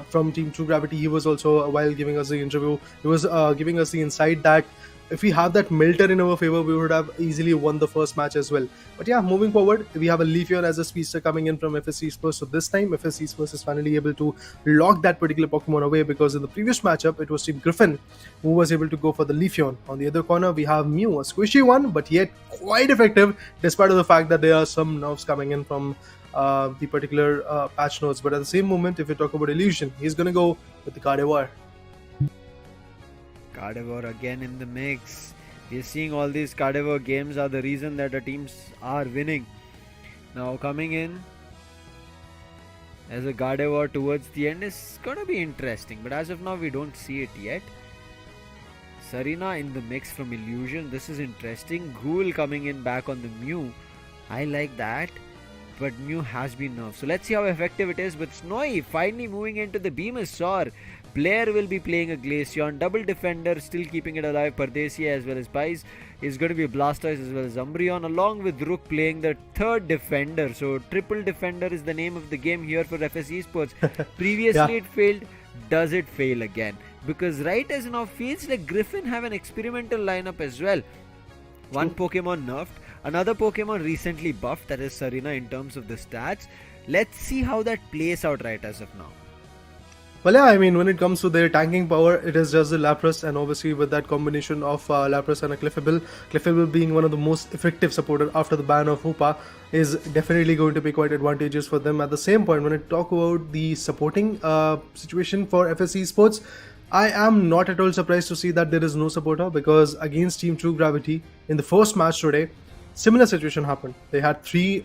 from Team True Gravity, he was also, while giving us the interview, he was giving us the insight that if we have that melter in our favor, we would have easily won the first match as well. But yeah, moving forward, we have a Leafeon as a speedster coming in from FSC Spurs. So this time, FSC Spurs is finally able to lock that particular Pokemon away, because in the previous matchup, it was Team Griffin who was able to go for the Leafeon. On the other corner, we have Mew, a squishy one, but yet quite effective, despite of the fact that there are some nerfs coming in from the particular patch notes. But at the same moment, if we talk about Illusion, he's going to go with the Gardevoir. Gardevoir again in the mix. We're seeing all these Gardevoir games are the reason that the teams are winning. Now coming in as a Gardevoir towards the end is going to be interesting, but as of now we don't see it yet. Sarina in the mix from Illusion. This is interesting. Ghoul coming in back on the Mew. I like that. but Mew has been nerfed. So let's see how effective it is. With Snowy finally moving into the Venusaur, Blair will be playing a Glaceon, double defender, still keeping it alive. Pardesi as well as Pies is going to be a Blastoise as well as Umbreon, along with Rook playing the third defender. So triple defender is the name of the game here for FS Esports. Previously it failed. Does it fail again? Because right as now feels like Griffin have an experimental lineup as well. One Pokemon nerfed, another Pokemon recently buffed, that is Serena in terms of the stats. Let's see how that plays out right as of now. Well, yeah, I mean, when it comes to their tanking power, it is just the Lapras, and obviously with that combination of Lapras and a Clefable being one of the most effective supporter after the ban of Hoopa is definitely going to be quite advantageous for them. At the same point, when I talk about the supporting situation for FS Esports, I am not at all surprised to see that there is no supporter, because against Team True Gravity in the first match today, similar situation happened. They had three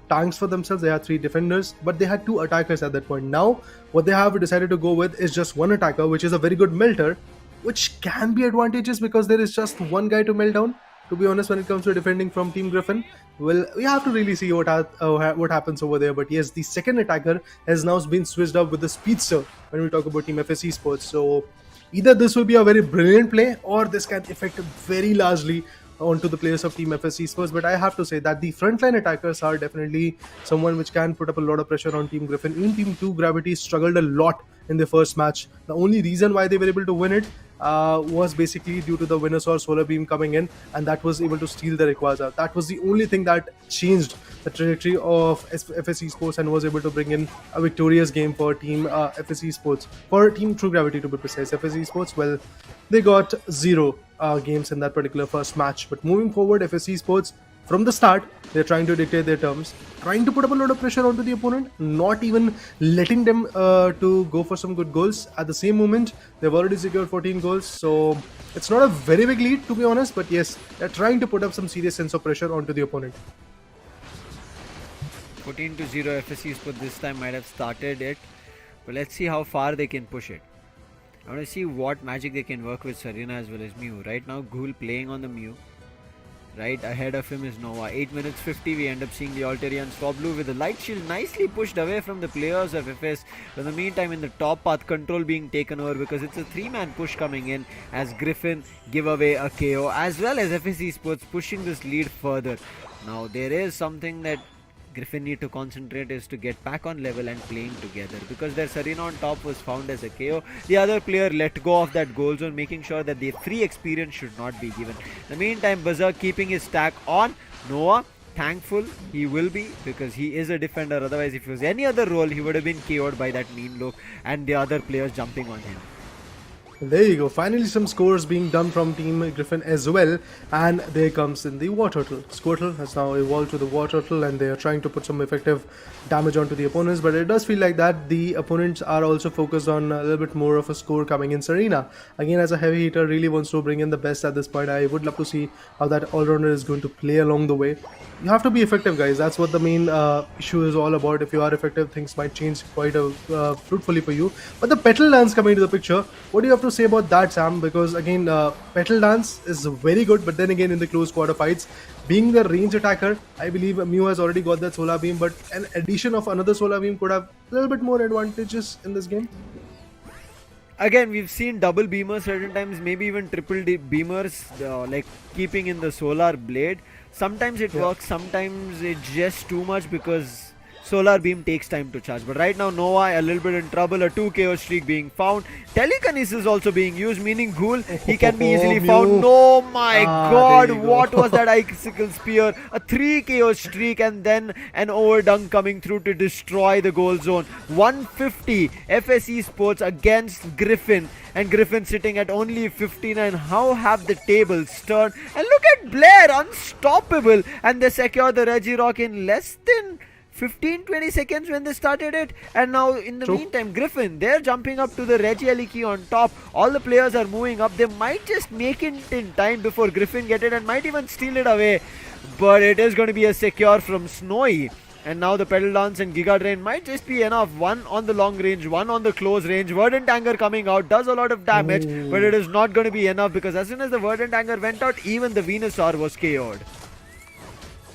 tanks for themselves, they had three defenders, but they had two attackers at that point. Now what they have decided to go with is just one attacker, which is a very good melter, which can be advantageous because there is just one guy to melt down. To be honest, when it comes to defending from Team Griffin, well, we have to really see what happens over there. But yes, the second attacker has now been switched up with the Speedster when we talk about Team FS Esports. So either this will be a very brilliant play, or this can affect very largely onto the players of Team FS Esports. But I have to say that the frontline attackers are definitely someone which can put up a lot of pressure on Team Griffin. Even Team 2 Gravity struggled a lot in the first match. The only reason why they were able to win it was basically due to the Venusaur Solar Beam coming in, and that was able to steal the Rayquaza. That was the only thing that changed the trajectory of FS Esports and was able to bring in a victorious game for Team FS Esports. For Team True Gravity to be precise, FS Esports, well, they got 0 games in that particular first match. But moving forward, FS Esports, from the start, they're trying to dictate their terms, trying to put up a lot of pressure onto the opponent, not even letting them to go for some good goals. At the same moment, they've already secured 14 goals, so it's not a very big lead, to be honest, but yes, they're trying to put up some serious sense of pressure onto the opponent. 14-0 FS Esports this time might have started it, but let's see how far they can push it. I want to see what magic they can work with Serena as well as Mew. Right now, Ghoul playing on the Mew. Right ahead of him is Nova. 8 minutes 50, we end up seeing the Alterian Swablu with the light shield nicely pushed away from the players of FS. In the meantime, in the top path, control being taken over because it's a 3-man push coming in as Griffin give away a KO, as well as FS Esports pushing this lead further. Now, there is something that Griffin need to concentrate is to get back on level and playing together, because their Serena on top was found as a KO. The other player let go of that goal zone, making sure that the free experience should not be given. In the meantime, Berserk keeping his stack on. Noah, thankful he will be, because he is a defender. Otherwise, if it was any other role, he would have been KO'd by that mean look and the other players jumping on him. There you go, finally some scores being done from Team Griffin as well, and there comes in the War Turtle. Squirtle has now evolved to the War Turtle, and they are trying to put some effective damage onto the opponents, but it does feel like that the opponents are also focused on a little bit more of a score coming in. Serena, again as a heavy hitter, really wants to bring in the best at this point. I would love to see how that all-rounder is going to play along the way. You have to be effective, guys. That's what the main issue is all about. If you are effective, things might change quite fruitfully for you. But the Petal Dance coming into the picture, what do you have to say about that, Sam? Because again, Petal Dance is very good, but then again in the close quarter fights, being the range attacker, I believe Mew has already got that Solar Beam, but an addition of another Solar Beam could have a little bit more advantages in this game. Again, we've seen double beamers certain times, maybe even triple beamers, like keeping in the Solar Blade. Sometimes it works, sometimes it's just too much because Solar Beam takes time to charge. But right now, Nova a little bit in trouble. A 2 KO streak being found. Telekinesis also being used, meaning Ghoul, he can be easily found. Oh my god, what was that Icicle Spear? A 3 KO streak and then an overdunk coming through to destroy the goal zone. 150 FS Esports against Griffin. And Griffin sitting at only 59. How have the tables turned? And look at Blair, unstoppable. And they secure the Regirock in less than 15-20 seconds when they started it. And now in the meantime, Griffin, they're jumping up to the Regieliki on top. All the players are moving up. They might just make it in time before Griffin get it and might even steal it away. But it is going to be a secure from Snowy. And now the Petal Dance and Giga Drain might just be enough. One on the long range, one on the close range. Verdant Anger coming out, does a lot of damage, but it is not going to be enough because as soon as the Verdant Anger went out, even the Venusaur was KO'd.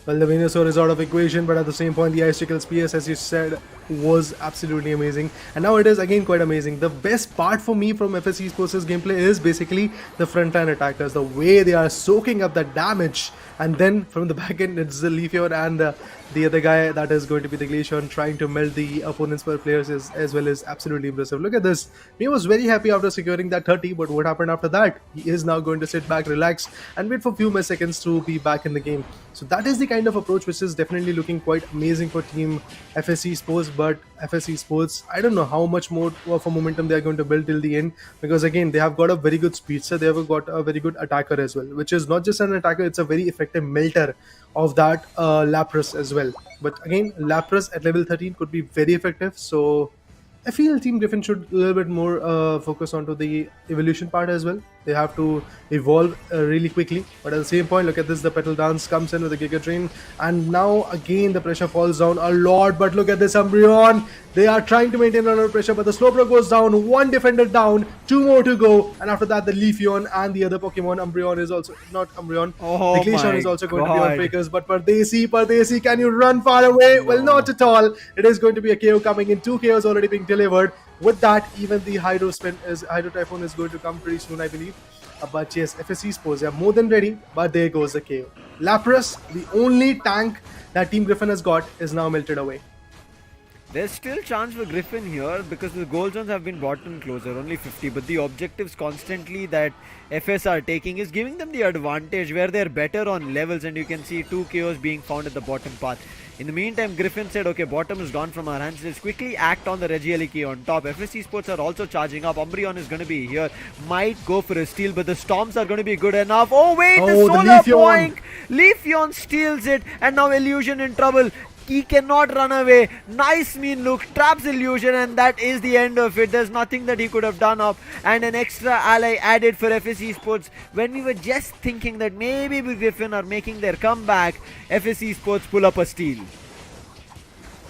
Well, the Venusaur is out of equation, but at the same point, the Ice Tickles PS, as you said, was absolutely amazing. And now it is again quite amazing. The best part for me from FSC Sports' gameplay is basically the frontline attackers, the way they are soaking up that damage. And then from the back end, it's the Leafeon and the other guy that is going to be the Glaceon trying to melt the opponent's players as well is absolutely impressive. Look at this. He was very happy after securing that 30, but what happened after that? He is now going to sit back, relax, and wait for a few more seconds to be back in the game. So that is the kind of approach which is definitely looking quite amazing for Team FSC Sports. But FSC Sports, I don't know how much more of a momentum they are going to build till the end, because again, they have got a very good speedster, they have got a very good attacker as well, which is not just an attacker, it's a very effective melter of that Lapras as well. But again, Lapras at level 13 could be very effective, so I feel Team Griffin should a little bit more focus onto the evolution part as well. They have to evolve really quickly. But at the same point, look at this, the Petal Dance comes in with the Giga Drain, and now again the pressure falls down a lot. But look at this Umbreon. They are trying to maintain a lot of pressure, but the Slowbro goes down, one defender down, two more to go, and after that the Leafeon and the other Pokemon, Umbreon is also, not Umbreon, Oh the Glaceon my is also going to be God. on Breakers, but Pardesi, can you run far away? Well, not at all. It is going to be a KO coming in, 2 KOs already being delivered. With that, even the Hydro Typhoon is going to come pretty soon, I believe. But yes, FSC Sports, they are more than ready, but there goes the KO. Lapras, the only tank that Team Griffin has got, is now melted away. There's still chance for Griffin here because the goal zones have been brought in closer, only 50. But the objectives constantly that FS are taking is giving them the advantage where they're better on levels, and you can see 2 KOs being found at the bottom path. In the meantime, Griffin said, okay, bottom is gone from our hands. Let's quickly act on the Regieleki on top. FSC Sports are also charging up. Umbreon is going to be here. Might go for a steal, but the Storms are going to be good enough. Oh, wait, the Solar Boink. Leafeon steals it, and now Illusion in trouble. He cannot run away. Nice mean look, traps Illusion, and that is the end of it. There's nothing that he could have done up, and an extra ally added for FSC Sports. When we were just thinking that maybe Griffin are making their comeback, FSC Sports pull up a steal.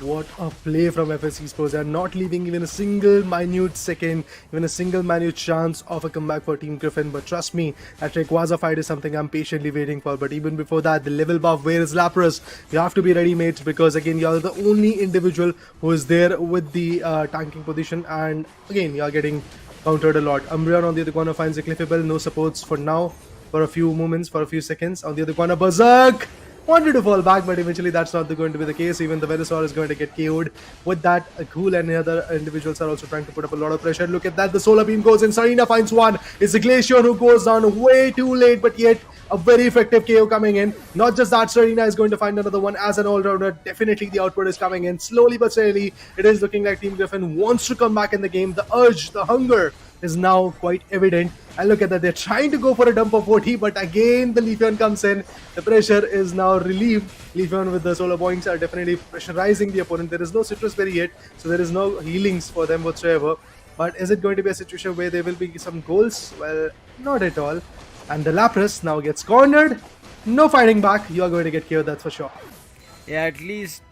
What a play from FSC Sports. They are not leaving even a single minute second, even a single minute chance of a comeback for Team Griffin. But trust me, that Rayquaza fight is something I'm patiently waiting for. But even before that, the level buff, where is Lapras? You have to be ready, mates, because again, you're the only individual who is there with the tanking position. And again, you're getting countered a lot. Umbreon on the other corner finds a Clefable. No supports for now, for a few moments, for a few seconds. On the other corner, Berserk wanted to fall back, but eventually that's not going to be the case. Even the Venusaur is going to get KO'd. With that, Cool and other individuals are also trying to put up a lot of pressure. Look at that, the Solar Beam goes in, Serena finds one. It's the Glaceon who goes down way too late, but yet a very effective KO coming in. Not just that, Serena is going to find another one as an all-rounder. Definitely the output is coming in. Slowly but steadily, it is looking like Team Griffin wants to come back in the game. The urge, the hunger is now quite evident. And look at that, they're trying to go for a dump of 40, but again the Leafeon comes in. The pressure is now relieved. Leafeon with the Solar Boinks are definitely pressurizing the opponent. There is no Citrus Berry yet, so there is no healings for them whatsoever. But is it going to be a situation where there will be some goals? Well, not at all. And the Lapras now gets cornered. No fighting back. You are going to get killed, that's for sure. Yeah, at least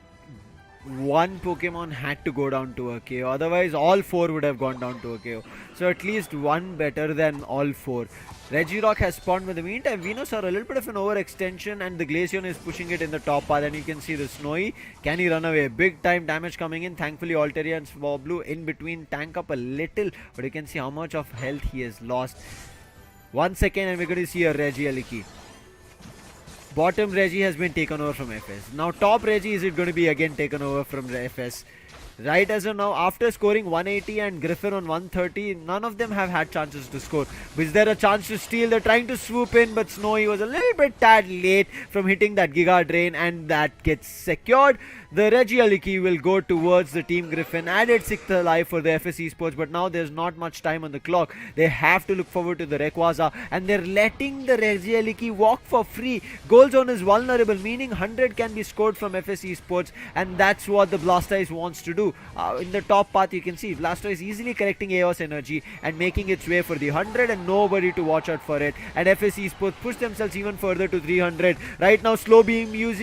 one Pokemon had to go down to a KO. Otherwise, all 4 would have gone down to a KO. So at least one better than all 4. Regirock has spawned, but in the meantime, Venus are a little bit of an overextension, and the Glaceon is pushing it in the top path, and you can see the Snowy. Can he run away? Big time damage coming in. Thankfully, Altaria and Swablu in between tank up a little, but you can see how much of health he has lost. 1 second, and we're going to see a Regieleki. Bottom Reggie has been taken over from FS. Now top Reggie, is it going to be again taken over from FS? Right as of now, after scoring 180 and Griffin on 130, none of them have had chances to score. Is there a chance to steal? They're trying to swoop in, but Snowy was a little bit tad late from hitting that Giga Drain, and that gets secured. The Regieleki will go towards the Team Griffin. Added 6th alive for the FSC Sports, but now there's not much time on the clock. They have to look forward to the Rayquaza, and they're letting the Regieleki walk for free. Goal zone is vulnerable, meaning 100 can be scored from FSC Sports, and that's what the Blastoise wants to do. In the top path, you can see Blastoise easily collecting Chaos Energy and making its way for the 100, and nobody to watch out for it. And FSC Sports push themselves even further to 300. Right now, Slow Beam used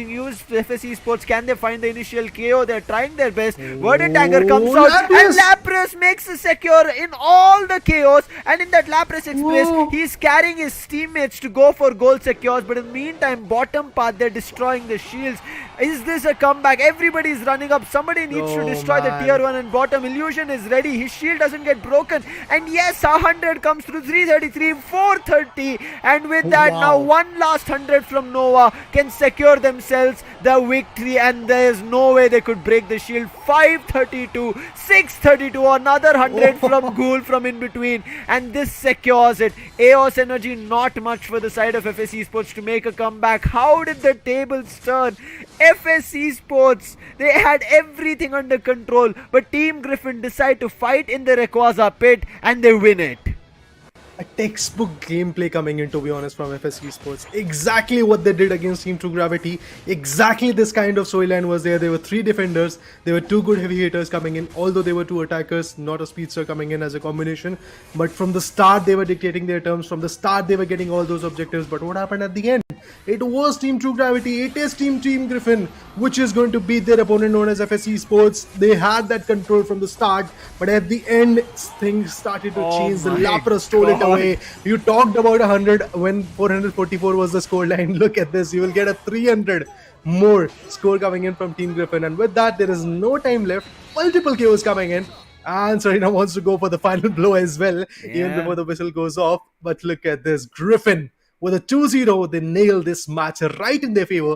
FSC Sports. Can they find the initial KO. They're trying their best. Verdant Anger comes out and Lapras makes a secure in all the KOs. And in that Lapras Express, he's carrying his teammates to go for goal secures. But in the meantime, bottom path, they're destroying the shields. Is this a comeback? Everybody's running up. Somebody needs to destroy the tier 1 and bottom. Illusion is ready. His shield doesn't get broken. And yes, 100 comes through. 333, 430. And with that, now one last 100 from Nova can secure themselves the victory. And there's no way they could break the shield. 532, 632. Another 100 from Ghoul from in between. And this secures it. Chaos Energy, not much for the side of FS Esports to make a comeback. How did the tables turn? FS Esports, they had everything under control, but Team Griffin decide to fight in the Rayquaza pit and they win it. A textbook gameplay coming in, to be honest, from FS Esports. Exactly what they did against Team True Gravity. Exactly this kind of storyline was there. There were 3 defenders. There were 2 good heavy hitters coming in. Although there were 2 attackers, not a speedster coming in as a combination. But from the start, they were dictating their terms. From the start, they were getting all those objectives. But what happened at the end? It was Team True Gravity. It is Team Griffin, which is going to beat their opponent known as FS Esports. They had that control from the start. But at the end, things started to change. The Lapras stole it away. You talked about 100 when 444 was the scoreline. Look at this. You will get a 300 more score coming in from Team Griffin. And with that, there is no time left. Multiple KOs coming in. And Serena wants to go for the final blow as well, even before the whistle goes off. But look at this. Griffin with a 2-0. They nail this match right in their favor.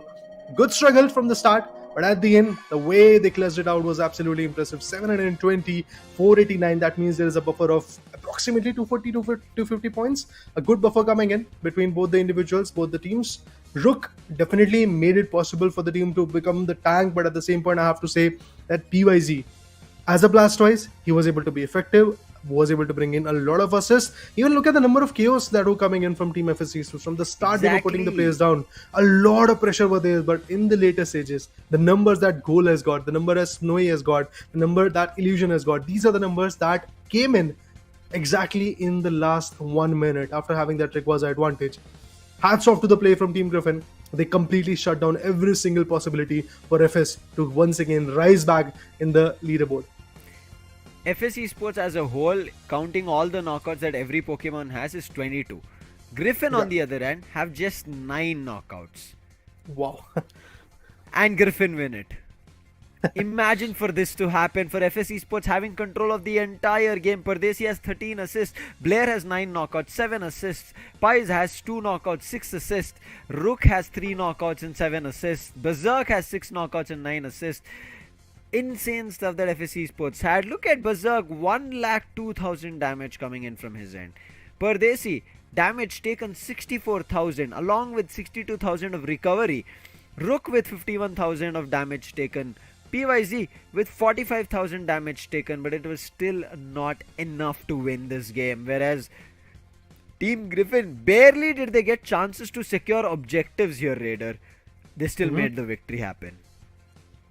Good struggle from the start. But at the end, the way they closed it out was absolutely impressive. 720, 489. That means there is a buffer of approximately 240 to 250 points. A good buffer coming in between both the individuals, both the teams. Rook definitely made it possible for the team to become the tank. But at the same point, I have to say that PYZ, as a Blastoise, he was able to be effective, was able to bring in a lot of assists. Even look at the number of KOs that were coming in from Team FSC. So from the start, they were putting the players down. A lot of pressure were there, but in the later stages, the numbers that Goal has got, the number that Snowy has got, the number that Illusion has got, these are the numbers that came in exactly in the last 1 minute after having that Rayquaza advantage. Hats off to the play from Team Griffin. They completely shut down every single possibility for FS to once again rise back in the leaderboard. FS Esports as a whole, counting all the knockouts that every Pokemon has, is 22. Griffin, on the other hand, have just 9 knockouts. Wow. And Griffin win it. Imagine for this to happen, for FS Esports having control of the entire game. Pardesi has 13 assists, Blair has 9 knockouts, 7 assists, Pies has 2 knockouts, 6 assists, Rook has 3 knockouts and 7 assists, Berserk has 6 knockouts and 9 assists. Insane stuff that FS Esports had. Look at Berserk, 1,02,000 damage coming in from his end. Pardesi, damage taken 64,000 along with 62,000 of recovery. Rook with 51,000 of damage taken. PYZ with 45,000 damage taken, but it was still not enough to win this game. Whereas Team Griffin, barely did they get chances to secure objectives here, Raider. They still made the victory happen.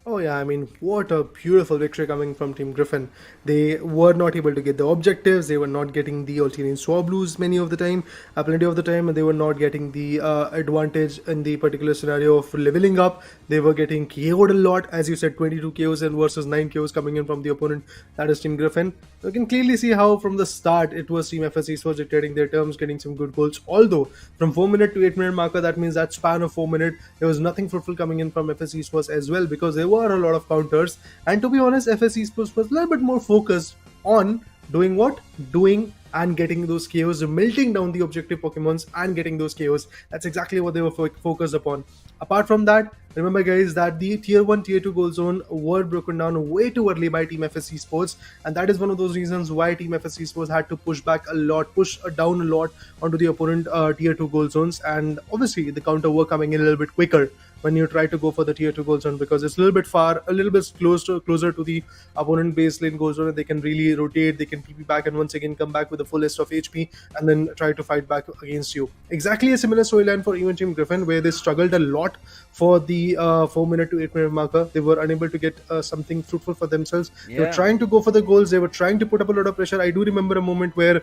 Oh yeah, I mean, what a beautiful victory coming from Team Griffin. They were not able to get the objectives, they were not getting the Alternate Swablues plenty of the time, and they were not getting the advantage in the particular scenario of leveling up. They were getting KO'd a lot, as you said, 22 KOs and versus 9 KOs coming in from the opponent, that is Team Griffin. You can clearly see how from the start it was Team FS Esports dictating their terms, getting some good goals. Although from 4 minute to 8 minute marker, that means that span of 4 minutes, there was nothing fruitful coming in from FS Esports as well, because there were a lot of counters. And to be honest, FS Esports was a little bit more focused on doing what? Doing and getting those KOs, melting down the objective Pokemons and getting those KOs. That's exactly what they were focused upon. Apart from that, remember guys that the tier 1, tier 2 goal zone were broken down way too early by Team FS Esports, and that is one of those reasons why Team FS Esports had to push back a lot, push down a lot onto the opponent tier 2 goal zones, and obviously the counter were coming in a little bit quicker when you try to go for the tier 2 goal zone, because it's a little bit far, a little bit closer to the opponent base lane goal zone, and they can really rotate, they can PP back and once again come back with the fullest of HP and then try to fight back against you. Exactly a similar storyline for even Team Griffin, where they struggled a lot for the 4 minute to 8 minute marker. They were unable to get something fruitful for themselves. They were trying to go for the goals, they were trying to put up a lot of pressure. I do remember a moment where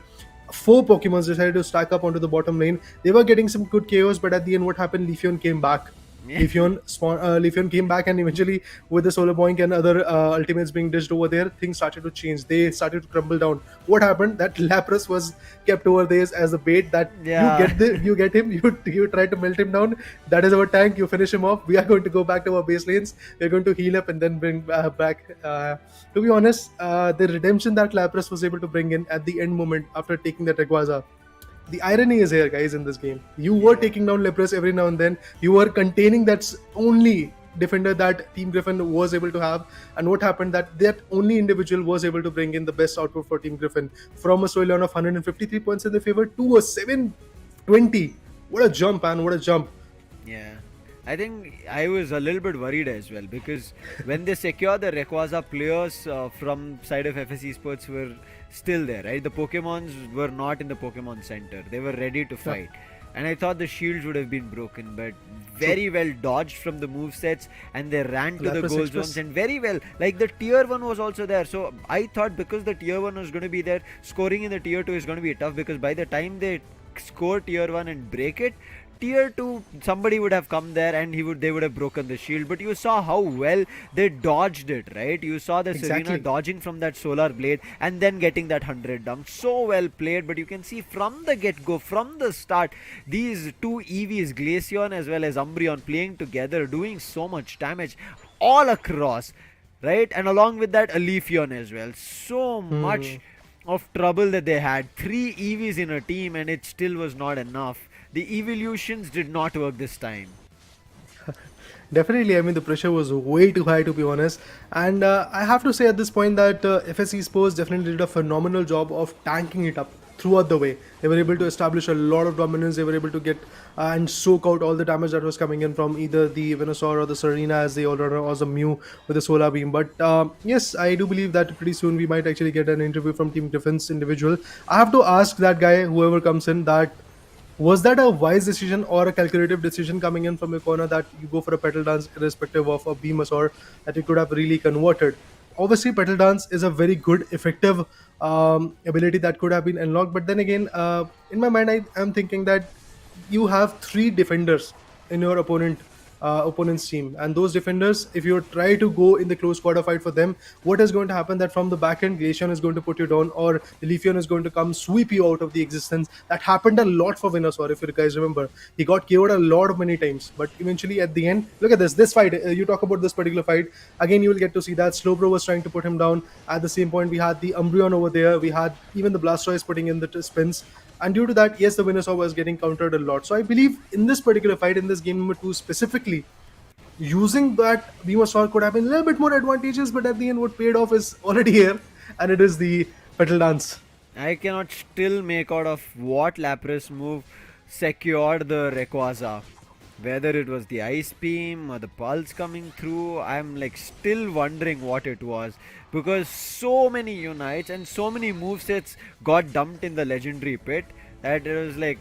4 Pokemons decided to stack up onto the bottom lane. They were getting some good KOs, but at the end what happened? Leafeon came back. Leafeon came back, and eventually with the Solar Boink and other ultimates being dished over there, things started to change. They started to crumble down. What happened? That Lapras was kept over there as a bait. That Yeah. you get him, you try to melt him down. That is our tank. You finish him off. We are going to go back to our base lanes. We're going to heal up and then bring back. To be honest, the redemption that Lapras was able to bring in at the end moment after taking that Rayquaza, the irony is here, guys, in this game. You were taking down Lepros every now and then. You were containing that only defender that Team Griffin was able to have. And what happened? That only individual was able to bring in the best output for Team Griffin, from a Soylon of 153 points in their favor to a 720. What a jump, man! What a jump! Yeah. I think I was a little bit worried as well, because when they secure the Rayquaza, players from side of FS Esports were still there, right? The Pokemons were not in the Pokemon Center. They were ready to fight. And I thought the shields would have been broken, but very well dodged from the movesets, and they ran to the Lapras goal Express. zones, and very well, like the tier 1 was also there. So I thought because the tier 1 was going to be there, scoring in the tier 2 is going to be tough, because by the time they score tier 1 and break it, tier 2 somebody would have come there and they would have broken the shield. But you saw how well they dodged it, right? You saw the Exactly. Serena dodging from that solar blade and then getting that 100 dunk. So well played. But you can see from the get-go, from the start, these two EVs, Glaceon as well as Umbreon, playing together, doing so much damage all across, right? And along with that, a Leafeon as well. So much of trouble that they had. 3 EVs in a team, and it still was not enough. The evolutions did not work this time. Definitely, I mean, the pressure was way too high, to be honest. And I have to say at this point that FSE Sports definitely did a phenomenal job of tanking it up throughout the way. They were able to establish a lot of dominance. They were able to get and soak out all the damage that was coming in from either the Venusaur or the Serena as the all-rounder, or the Mew with the Solar Beam. But yes, I do believe that pretty soon we might actually get an interview from Team Griffin's individual. I have to ask that guy, whoever comes in, that was that a wise decision or a calculative decision coming in from your corner, that you go for a petal dance irrespective of a Beamus, that you could have really converted? Obviously, petal dance is a very good, effective ability that could have been unlocked. But then again, in my mind, I am thinking that you have 3 defenders in your opponent's team, and those defenders, if you try to go in the close quarter fight for them, what is going to happen? That from the back end, Glaceon is going to put you down, or the Leafeon is going to come sweep you out of the existence. That happened a lot for Venusaur, if you guys remember. He got KO'd a lot of many times, but eventually at the end, look at this fight. You talk about this particular fight again, you will get to see that Slowbro was trying to put him down. At the same point, we had the Umbreon over there, we had even the Blastoise putting in the spins, and due to that, yes, the Venusaur was getting countered a lot. So I believe in this particular fight, in this game number 2 specifically, using that Venusaur could have been a little bit more advantageous, but at the end, what paid off is already here, and it is the petal dance. I cannot still make out of what Lapras move secured the Rayquaza. Whether it was the Ice Beam or the Pulse coming through, I'm like still wondering what it was. Because so many Unites and so many movesets got dumped in the Legendary Pit that it was like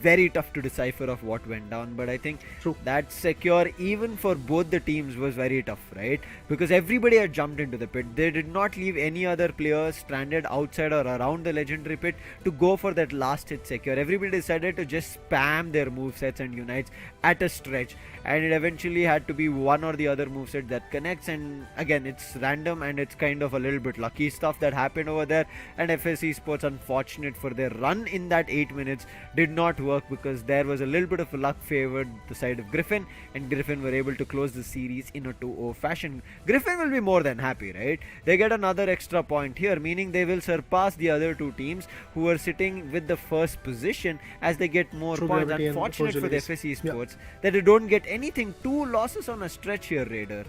very tough to decipher of what went down. But I think that secure even for both the teams was very tough, right? Because everybody had jumped into the pit. They did not leave any other players stranded outside or around the Legendary Pit to go for that last hit secure. Everybody decided to just spam their movesets and Unites at a stretch, and it eventually had to be one or the other moveset that connects. And again, it's random and it's kind of a little bit lucky stuff that happened over there. And FSE Sports, unfortunate for their run in that 8 minutes, did not work, because there was a little bit of luck favored the side of Griffin, and Griffin were able to close the series in a 2-0 fashion. Griffin will be more than happy, right? They get another extra point here, meaning they will surpass the other 2 teams who are sitting with the first position as they get more True points. gravity and Unfortunate for the Forge FSE Sports that they don't get anything. 2 losses on a stretch here, Raider.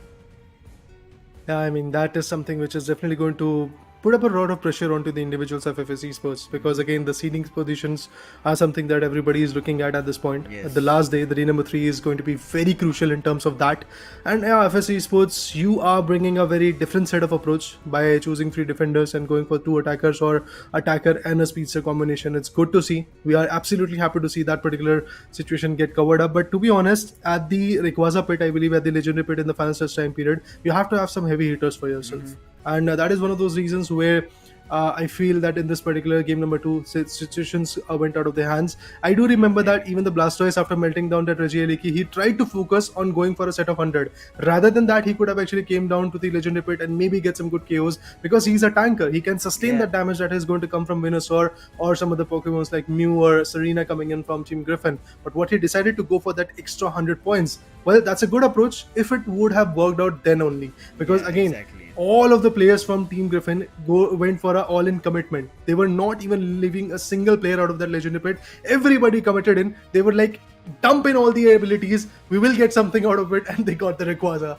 Yeah, I mean, that is something which is definitely going to put up a lot of pressure onto the individuals of FSE Sports, because again, the seeding positions are something that everybody is looking at this point. Yes. The last day, the day number 3 is going to be very crucial in terms of that. And yeah, FSE Sports, you are bringing a very different set of approach by choosing 3 defenders and going for 2 attackers, or attacker and a speedster combination. It's good to see. We are absolutely happy to see that particular situation get covered up. But to be honest, at the Rayquaza pit, I believe at the Legendary pit in the final search time period, you have to have some heavy hitters for yourself. And that is one of those reasons where I feel that in this particular game number 2, situations went out of their hands. I do remember that even the Blastoise, after melting down that Regieleki, he tried to focus on going for a set of 100. Rather than that, he could have actually came down to the Legendary Pit and maybe get some good KOs, because he's a tanker. He can sustain Yeah. the damage that is going to come from Venusaur or some other Pokemons like Mew or Serena coming in from Team Griffin. But what he decided to go for that extra 100 points, well, that's a good approach if it would have worked out then only. Because Yeah, again, exactly. all of the players from Team Griffin went for a all-in commitment. They were not even leaving a single player out of that Legendary Pit. Everybody committed in. They were like, dump in all the abilities. We will get something out of it, and they got the Rayquaza.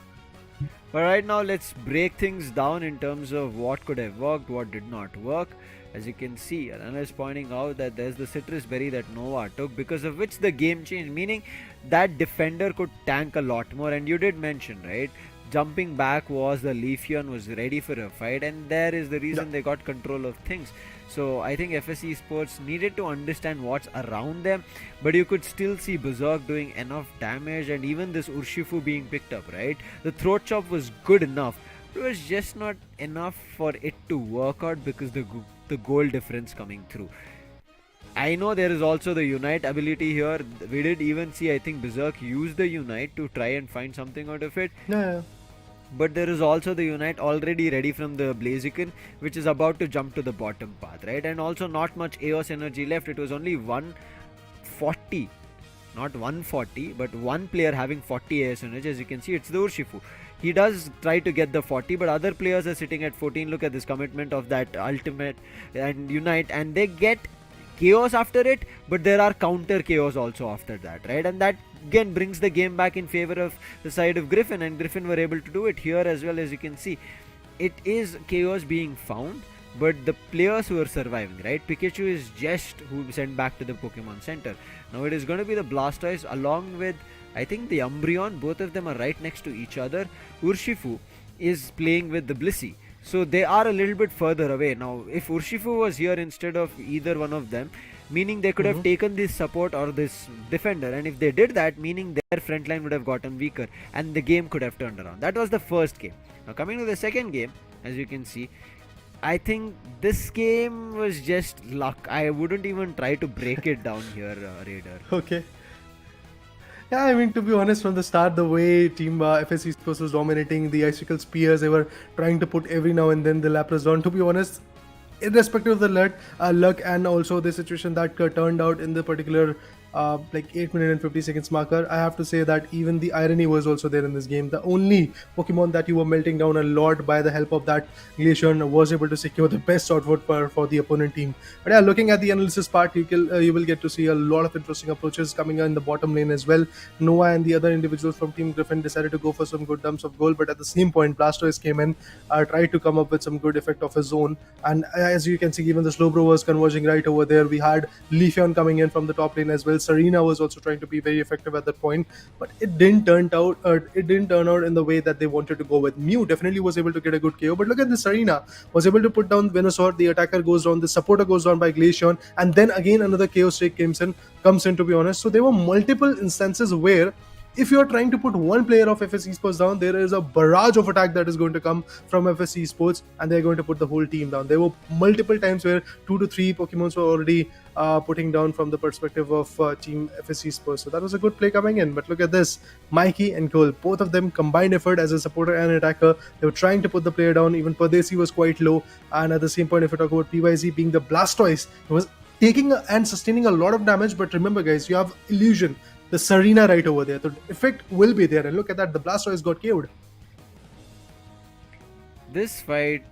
But right now, let's break things down in terms of what could have worked, what did not work. As you can see, Anna is pointing out that there's the citrus berry that Nova took, because of which the game changed, meaning that defender could tank a lot more. And you did mention, right? Jumping back was the Leafeon was ready for a fight, and there is the reason they got control of things. So I think FSC Sports needed to understand what's around them, but you could still see Berserk doing enough damage, and even this Urshifu being picked up, right? The throat chop was good enough. It was just not enough for it to work out because the goal difference coming through. I know there is also the Unite ability here. We did even see, I think, Berserk use the Unite to try and find something out of it. Yeah. But there is also the Unite already ready from the Blaziken, which is about to jump to the bottom path, right? And also not much Eos energy left. It was only 140, not 140, but one player having 40 Eos energy. As you can see, it's the Urshifu. He does try to get the 40, but other players are sitting at 14. Look at this commitment of that Ultimate and Unite, and they get chaos after it, but there are counter chaos also after that, right? And that again brings the game back in favor of the side of Griffin, and Griffin were able to do it here as well. As you can see, it is chaos being found, but the players who are surviving, right? Pikachu is just who sent back to the Pokemon Center. Now it is going to be the Blastoise along with, I think, the Umbreon. Both of them are right next to each other. Urshifu is playing with the Blissey. So they are a little bit further away. Now, if Urshifu was here instead of either one of them, meaning they could have taken this support or this defender, and if they did that, meaning their front line would have gotten weaker and the game could have turned around. That was the first game. Now coming to the second game, as you can see, I think this game was just luck. I wouldn't even try to break it down here, Raider. Okay. Yeah, I mean, to be honest, from the start, the way Team FSC Sports was dominating, the Icicle Spears, they were trying to put every now and then the Lapras down. To be honest, irrespective of the luck and also the situation that turned out in the particular like 8 minute and 50 seconds marker, I have to say that even the irony was also there in this game. The only Pokemon that you were melting down a lot by the help of that Glaceon was able to secure the best output for the opponent team. But yeah, looking at the analysis part, you will get to see a lot of interesting approaches coming in the bottom lane as well. Noah and the other individuals from Team Griffin decided to go for some good dumps of gold, but at the same point, Blastoise came in, tried to come up with some good effect of his own. And as you can see, even the Slowbro was converging right over there. We had Leafeon coming in from the top lane as well. Serena was also trying to be very effective at that point, but it didn't turn out. It didn't turn out in the way that they wanted to go with. Mew definitely was able to get a good KO, but look at this. Serena was able to put down Venusaur. The attacker goes down. The supporter goes down by Glaceon, and then again another KO streak comes in. To be honest, so there were multiple instances where, if you're trying to put one player of FSC Sports down, there is a barrage of attack that is going to come from FSC Sports, and they're going to put the whole team down. There were multiple times where 2 to 3 Pokemons were already putting down from the perspective of Team FSC Sports. So that was a good play coming in. But look at this. Mikey and Cole, both of them combined effort as a supporter and attacker. They were trying to put the player down. Even Pardesi was quite low. And at the same point, if we talk about PYZ being the Blastoise, it was taking and sustaining a lot of damage. But remember, guys, you have Illusion, the Serena right over there. The effect will be there. And look at that, the Blastoise got KO'd. This fight,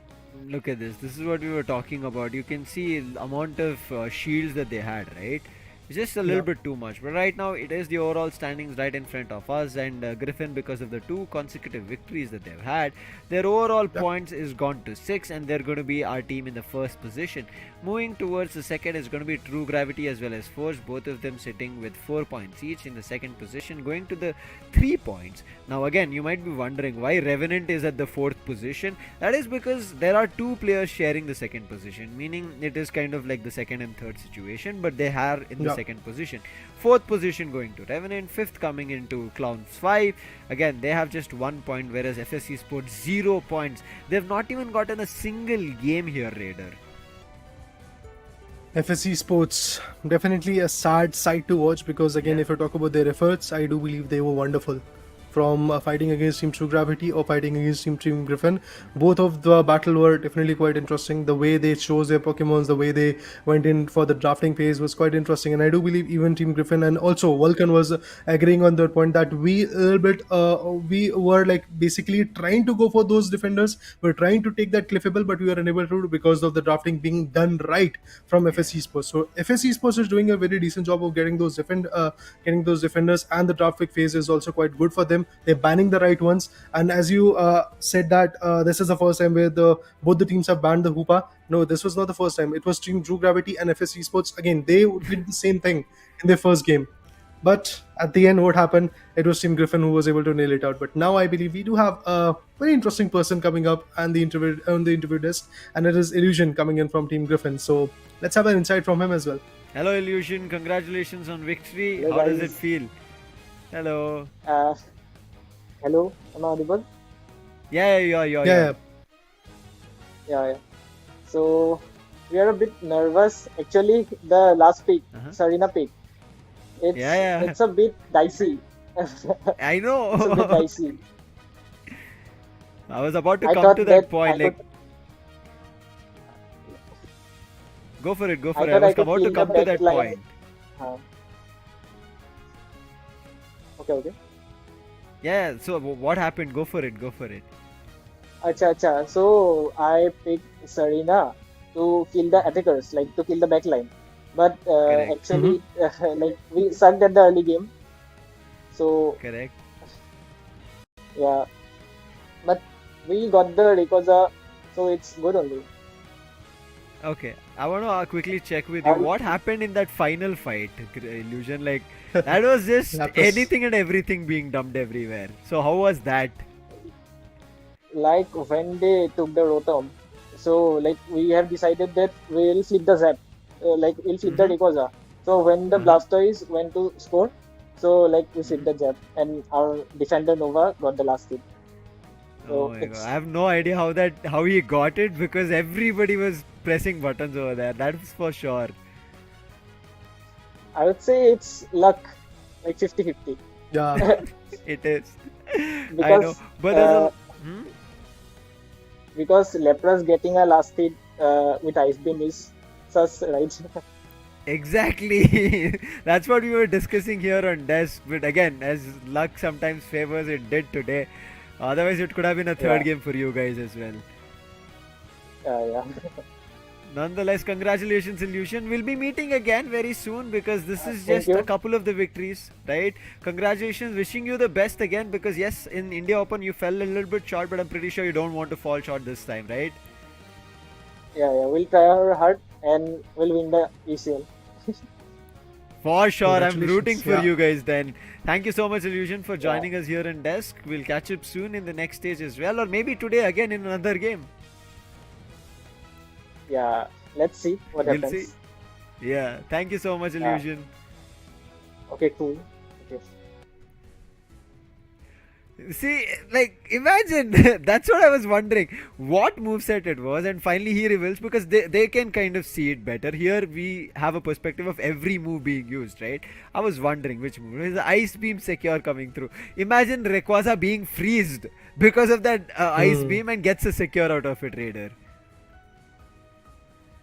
look at this. This is what we were talking about. You can see the amount of shields that they had, right? It's just a little bit too much. But right now, it is the overall standings right in front of us. And Griffin, because of the 2 consecutive victories that they've had, their overall points is gone to 6. And they're going to be our team in the first position. Moving towards the second is going to be True Gravity as well as Force. Both of them sitting with 4 points each in the second position. Going to the 3 points. Now again, you might be wondering why Revenant is at the 4th position. That is because there are 2 players sharing the second position. Meaning it is kind of like the second and third situation. But they are in the second position. 4th position going to Revenant, 5th coming into Clowns 5. Again, they have just 1 point, whereas FSC Sports 0 points. They've not even gotten a single game here, Raider. FSC Sports, definitely a sad sight to watch because, again, if you talk about their efforts, I do believe they were wonderful. From fighting against Team True Gravity or fighting against Team Griffin, both of the battle were definitely quite interesting. The way they chose their Pokemons, the way they went in for the drafting phase was quite interesting. And I do believe even Team Griffin and also Vulcan was agreeing on the point that we a little bit we were like basically trying to go for those defenders. We're trying to take that cliffable, but we were unable to because of the drafting being done right from FSC Sports. So FSC Sports is doing a very decent job of getting those getting those defenders, and the draft phase is also quite good for them. They're banning the right ones, and as you said that this is the first time where the both the teams have banned the Hoopa. No, this was not the first time. It was Team True Gravity and FSC Sports. Again, they did the same thing in their first game. But at the end, what happened? It was Team Griffin who was able to nail it out. But now I believe we do have a very interesting person coming up and the interview on the interview desk, and it is Illusion coming in from Team Griffin. So let's have an insight from him as well. Hello, Illusion. Congratulations on victory. Hello, How does it guys. feel? Hello. Hello, am I audible? Yeah. Yeah. So we are a bit nervous. Actually, the last pick, Serena pick, it's a bit dicey. I know. It's a bit dicey. I was about to I come thought to that that point. I Like, go for it. I I thought was I could about to kill come the to that backline. point. Okay. Yeah. So what happened? Go for it. Acha. So I picked Serena to kill the attackers, like to kill the backline. But actually, like we sucked at the early game. So Correct. yeah, but we got the Rayquaza, so it's good only. Okay, I want to quickly check with you. What happened in that final fight, Illusion? Like, that was just That was- anything and everything being dumped everywhere. So how was that? Like when they took the Rotom, so like we have decided that we'll flip the Zap, like we'll flip the Rayquaza. So when the Blastoise went to score, so like we flipped the Zap, and our defender Nova got the last hit. Oh my god, I have no idea how he got it because everybody was pressing buttons over there. That's for sure. I would say it's luck, like 50-50. Yeah, it is. Because, I know, but there's because Lepras getting a last hit with Ice Beam is sus, right? Exactly. That's what we were discussing here on desk. But again, as luck sometimes favors, it did today. Otherwise, it could have been a third game for you guys as well. Yeah. Nonetheless, congratulations, Illusion. We'll be meeting again very soon because this is Thank just you. a couple of the victories, right? Congratulations, wishing you the best again because yes, in India Open you fell a little bit short, but I'm pretty sure you don't want to fall short this time, right? Yeah. We'll try our hard and we'll win the ECL. For sure, I'm Congratulations. rooting for Yeah. you guys then. Thank you so much, Illusion, for joining us here in Desk. We'll catch up soon in the next stage as well, or maybe today again in another game. Yeah. Let's see what We'll happens. see. Yeah, thank you so much, Yeah. Illusion. Okay, cool. Okay. See, like, imagine, that's what I was wondering, what moveset it was, and finally he reveals because they can kind of see it better. Here we have a perspective of every move being used, right? I was wondering which move. Is the Ice Beam secure coming through? Imagine Rayquaza being freezed because of that Ice Beam and gets a secure out of it, Raider.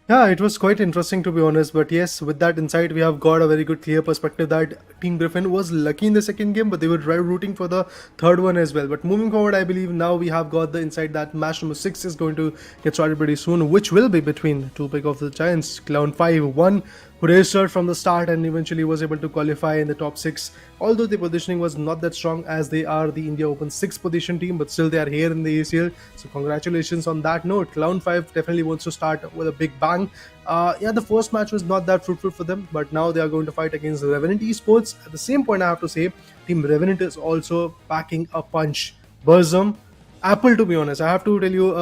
Yeah, it was quite interesting to be honest. But yes, with that insight, we have got a very good clear perspective that Team Griffin was lucky in the second game, but they were rooting for the third one as well. But moving forward, I believe now we have got the insight that match number 6 is going to get started pretty soon, which will be between two big of the giants. Clown 5 won, who registered from the start and eventually was able to qualify in the top 6. Although the positioning was not that strong as they are the India Open 6th position team, but still they are here in the ACL. So congratulations on that note. Clown 5 definitely wants to start with a big bang. The first match was not that fruitful for them, but now they are going to fight against Revenant Esports. At the same point, I have to say, Team Revenant is also packing a punch. Burzum, Apple, to be honest, I have to tell you,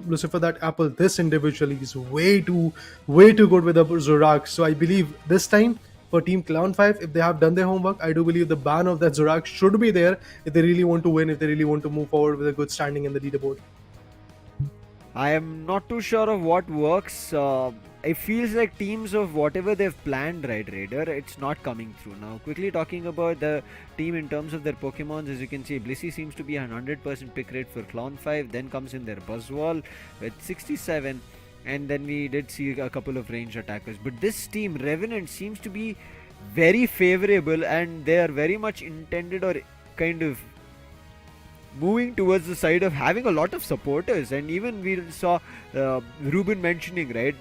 Lucifer, that Apple, this individually is way too good with the Zorak. So I believe this time for Team Clown 5, if they have done their homework, I do believe the ban of that Zorak should be there if they really want to win, if they really want to move forward with a good standing in the leaderboard. I am not too sure of what works. It feels like teams of whatever they've planned, right, Raider, it's not coming through. Now, quickly talking about the team in terms of their Pokemons, as you can see, Blissey seems to be a 100% pick rate for Clown 5. Then comes in their Buzzwole with 67. And then we did see a couple of ranged attackers. But this team, Revenant, seems to be very favorable, and they are very much intended or kind of moving towards the side of having a lot of supporters. And even we saw Ruben mentioning, right,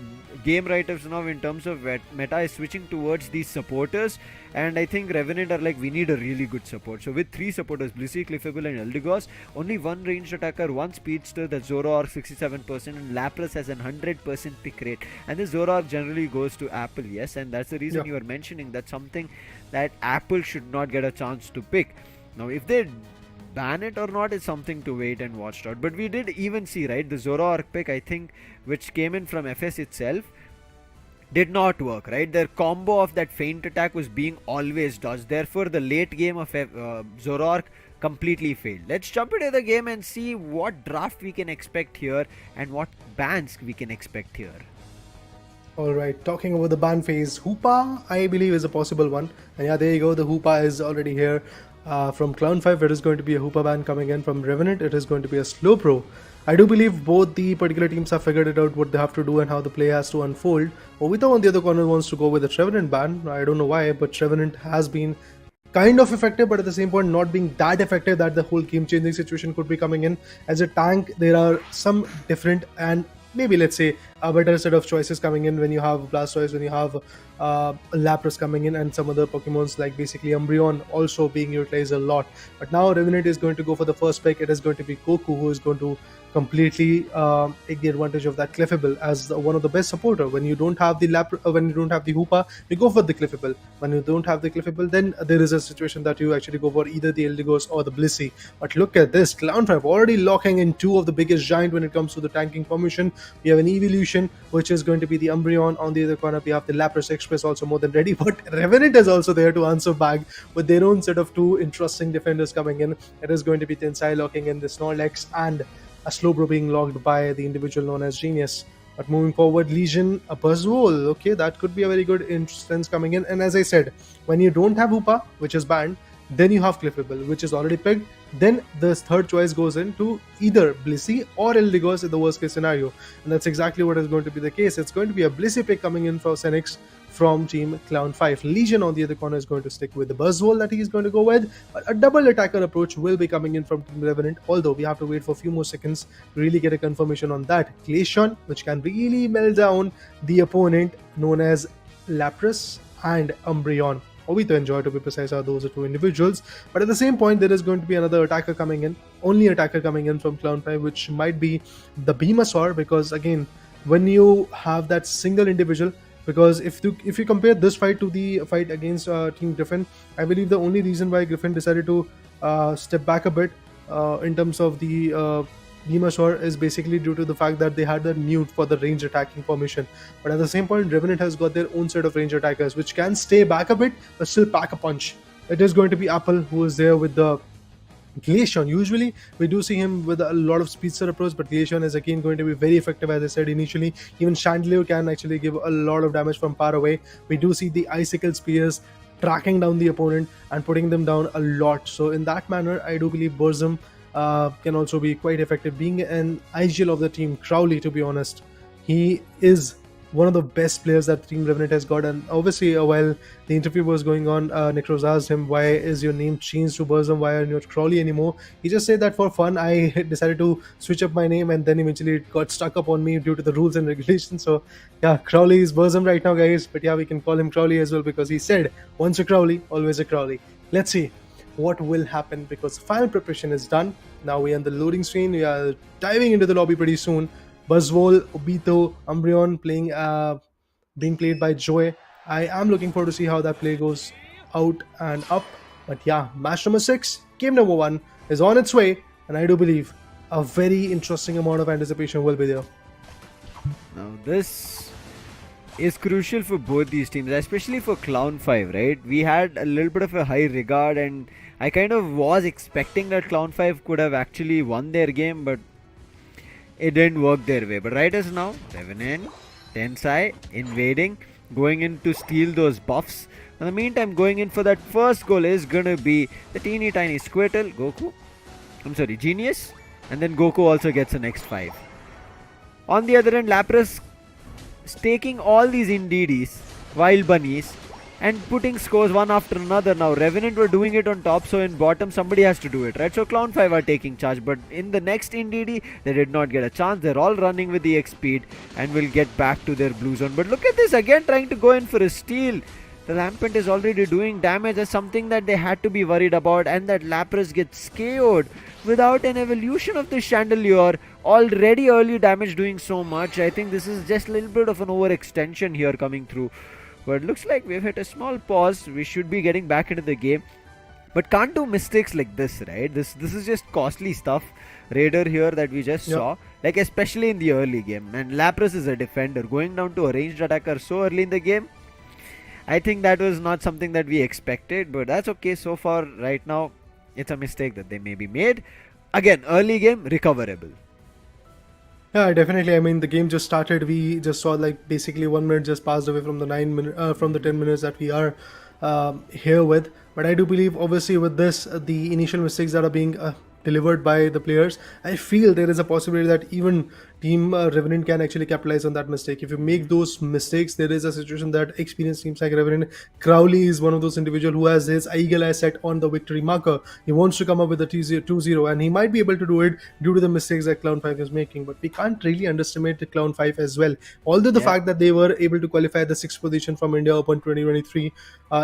game writers now in terms of meta is switching towards these supporters, and I think Revenant are like, we need a really good support. So with 3 supporters, Blissey, Clefable and Eldegoss, only 1 ranged attacker, 1 speedster, that's Zoroark 67%, and Lapras has a 100% pick rate, and this Zoroark generally goes to Apple, yes, and that's the reason you were mentioning, that's something that Apple should not get a chance to pick. Now if they ban it or not is something to wait and watch out. But we did even see, right, the Zoroark pick, I think, which came in from FS itself, did not work, right? Their combo of that feint attack was being always dodged. Therefore, the late game of Zoroark completely failed. Let's jump into the game and see what draft we can expect here and what bans we can expect here. Alright, talking about the ban phase, Hoopa, I believe, is a possible one. And yeah, there you go, the Hoopa is already here. From Clown 5, it is going to be a Hoopa ban coming in. From Revenant, it is going to be a Slowbro. I do believe both the particular teams have figured it out what they have to do and how the play has to unfold. Obito on the other corner wants to go with the Trevenant ban. I don't know why, but Trevenant has been kind of effective, but at the same point not being that effective that the whole game-changing situation could be coming in. As a tank, there are some different and maybe, let's say, a better set of choices coming in when you have Blastoise, when you have Lapras coming in, and some other Pokemons like basically Umbreon also being utilized a lot. But now Revenant is going to go for the first pick. It is going to be Goku, who is going to completely take the advantage of that Clefable as one of the best supporter. When you don't have the when you don't have the Hoopa, you go for the Clefable. When you don't have the Clefable, then there is a situation that you actually go for either the Eldegoss or the Blissey. But look at this, Clown5 already locking in 2 of the biggest giant when it comes to the tanking formation. We have an evolution, which is going to be the Umbreon. On the other corner, we have the Lapras Express also more than ready, but Revenant is also there to answer back with their own set of 2 interesting defenders coming in. It is going to be Tensai locking in the Snorlax and a Slowbro being locked by the individual known as Genius. But moving forward, Legion, a Buzzwole. Okay, that could be a very good instance coming in. And as I said, when you don't have Hoopa, which is banned, then you have Clefable, which is already picked. Then the third choice goes into either Blissey or Eldegoss in the worst case scenario. And that's exactly what is going to be the case. It's going to be a Blissey pick coming in for Senix from Team Clown5. Legion on the other corner is going to stick with the Buzzwole that he is going to go with. But a double attacker approach will be coming in from Team Revenant, although we have to wait for a few more seconds to really get a confirmation on that. Glaceon, which can really melt down the opponent known as Lapras and Umbreon. Obito and Joy, to be precise, are those 2 individuals. But at the same point, there is going to be another attacker coming in, only attacker coming in from Clown5, which might be the Venusaur, because again, when you have that single individual, because if you compare this fight to the fight against Team Griffin, I believe the only reason why Griffin decided to step back a bit in terms of the Venusaur is basically due to the fact that they had the mute for the range attacking formation. But at the same point, Revenant has got their own set of range attackers which can stay back a bit but still pack a punch. It is going to be Apple who is there with the Glaceon. Usually we do see him with a lot of speedster approach, but Glaceon is again going to be very effective. As I said initially, even Chandelier can actually give a lot of damage from far away. We do see the icicle spears tracking down the opponent and putting them down a lot. So in that manner, I do believe Burzum can also be quite effective. Being an IGL of the team, Crowley, to be honest, he is one of the best players that Team Revenant has got. And obviously, while the interview was going on, Nekroz asked him, why is your name changed to Burzum? Why are you not Crowley anymore? He just said that for fun, I decided to switch up my name, and then eventually it got stuck up on me due to the rules and regulations. So yeah, Crowley is Burzum right now, guys. But yeah, we can call him Crowley as well, because he said, once a Crowley, always a Crowley. Let's see what will happen, because final preparation is done. Now we are on the loading screen. We are diving into the lobby pretty soon. Buzzwole, Obito, Umbreon being played by Joy. I am looking forward to see how that play goes out and up. But yeah, match number 6, game number 1 is on its way, and I do believe a very interesting amount of anticipation will be there. Now this is crucial for both these teams, especially for Clown5, right? We had a little bit of a high regard, and I kind of was expecting that Clown5 could have actually won their game, but it didn't work their way. But right as now, Revenant, Tensai invading, going in to steal those buffs. In the meantime, going in for that first goal is gonna be the teeny tiny Squirtle, Goku. I'm sorry, Genius. And then Goku also gets an X5. On the other end, Lapras staking all these Indidis, Wild Bunnies, and putting scores one after another. Now Revenant were doing it on top, so in bottom somebody has to do it, right? So Clown 5 are taking charge, but in the next Indidi they did not get a chance. They're all running with the X speed and will get back to their blue zone. But look at this, again trying to go in for a steal. The Lampent is already doing damage. As something that they had to be worried about, and that Lapras gets KO'd without an evolution of the Chandelier. Already early damage doing so much. I think this is just a little bit of an overextension here coming through. But looks like we've hit a small pause. We should be getting back into the game. But can't do mistakes like this, right? This is just costly stuff. Raider here that we just saw. Like especially in the early game. And Lapras is a defender. Going down to a ranged attacker so early in the game, I think that was not something that we expected. But that's okay so far. Right now, it's a mistake that they maybe made. Again, early game, recoverable. Yeah, definitely. I mean, the game just started. We just saw like basically 1 minute just passed away from the 9 minute from the 10 minutes that we are here with. But I do believe, obviously, with this, the initial mistakes that are being delivered by the players, I feel there is a possibility that even Team Revenant can actually capitalize on that mistake. If you make those mistakes, there is a situation that experienced teams like Revenant, Crowley is one of those individuals who has his eagle eye set on the victory marker. He wants to come up with a 2-0, and he might be able to do it due to the mistakes that Clown 5 is making. But we can't really underestimate the Clown 5 as well. Although the fact that they were able to qualify the 6th position from India Open 2023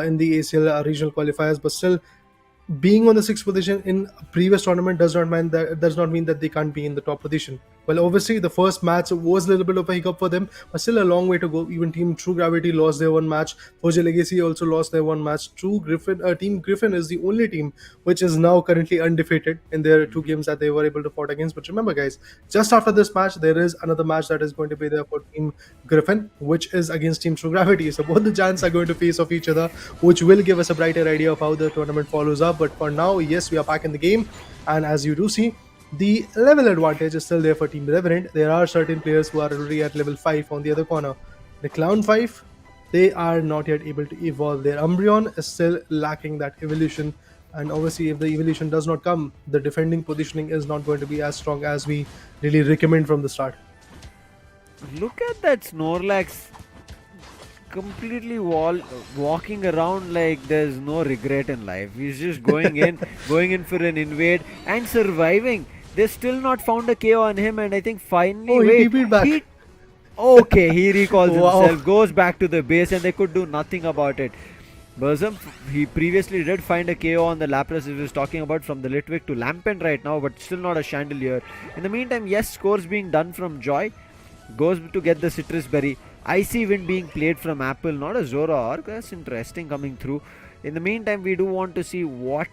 in the ACL regional qualifiers, but still, being on the 6th position in a previous tournament does not mean that they can't be in the top position. Well, obviously the first match was a little bit of a hiccup for them, but still a long way to go. Even Team True Gravity lost their one match. Forge Legacy also lost their one match. Team Griffin is the only team which is now currently undefeated in their 2 games that they were able to fight against. But remember, guys, just after this match, there is another match that is going to be there for Team Griffin, which is against Team True Gravity. So both the giants are going to face off each other, which will give us a brighter idea of how the tournament follows up. But for now, yes, we are back in the game, and as you do see, the level advantage is still there for Team Revenant. There are certain players who are already at level 5 on the other corner. The Clown 5, they are not yet able to evolve. Their Umbreon is still lacking that evolution, and obviously if the evolution does not come, the defending positioning is not going to be as strong as we really recommend from the start. Look at that Snorlax completely walking around like there's no regret in life. He's just going in for an invade and surviving. They still not found a KO on him, and I think finally he TP'd back. Okay, he recalls Wow. himself, goes back to the base, and they could do nothing about it. Burzum, he previously did find a KO on the Lapras he was talking about, from the Litwick to Lampent right now, but still not a Chandelier. In the meantime, yes, scores being done from Joy. Goes to get the Citrus Berry. Icy Wind being played from Apple, not a Zoroark. That's interesting coming through. In the meantime, we do want to see what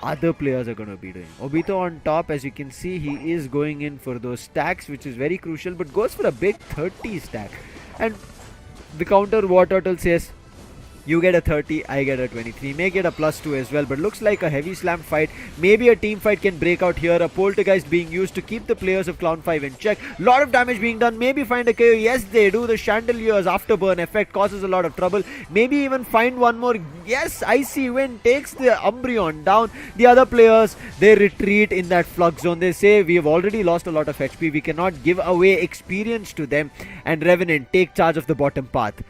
other players are going to be doing. Obito on top, as you can see, he is going in for those stacks, which is very crucial, but goes for a big 30 stack. And the counter War Turtle says, you get a 30, I get a 23. May get a +2 as well, but looks like a heavy slam fight. Maybe a team fight can break out here. A Poltergeist being used to keep the players of Clown 5 in check. Lot of damage being done. Maybe find a KO. Yes, they do. The Chandelier's afterburn effect causes a lot of trouble. Maybe even find one more. Yes, Icy Wind takes the Umbreon down. The other players, they retreat in that flux zone. They say, we have already lost a lot of HP. We cannot give away experience to them. And Revenant take charge of the bottom path.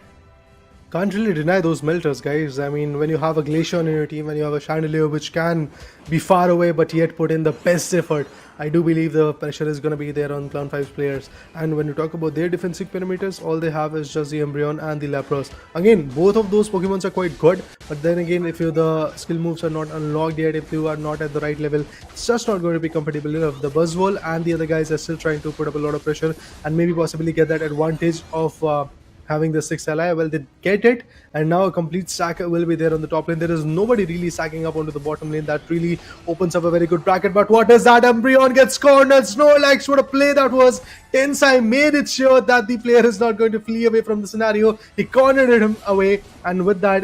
Can't really deny those melters, guys. I mean, when you have a Glaceon in your team, when you have a Chandelier which can be far away but yet put in the best effort, I do believe the pressure is going to be there on Clown 5's players. And when you talk about their defensive parameters, all they have is just the Umbreon and the Lapras. Again, both of those Pokemons are quite good, but then again, if the skill moves are not unlocked yet, if you are not at the right level, it's just not going to be compatible enough. The Buzzwole and the other guys are still trying to put up a lot of pressure and maybe possibly get that advantage of having the 6th ally. Well, they get it, and now a complete stack will be there on the top lane. There is nobody really stacking up onto the bottom lane. That really opens up a very good bracket. But what is that? Umbreon gets cornered. Snorlax, what a play that was. Tensai made it sure that the player is not going to flee away from the scenario. He cornered him away, and with that,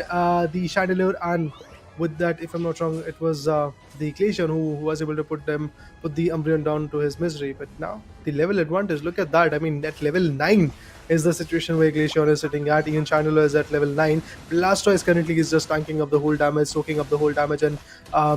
the Chandelier and with that, if I'm not wrong, it was the Glacian who was able to put the Umbreon down to his misery. But now the level advantage, look at that. I mean, at level 9 is the situation where Glacian is sitting at. Even Chandler is at level 9. Blastoise currently is just tanking up the whole damage, soaking up the whole damage, and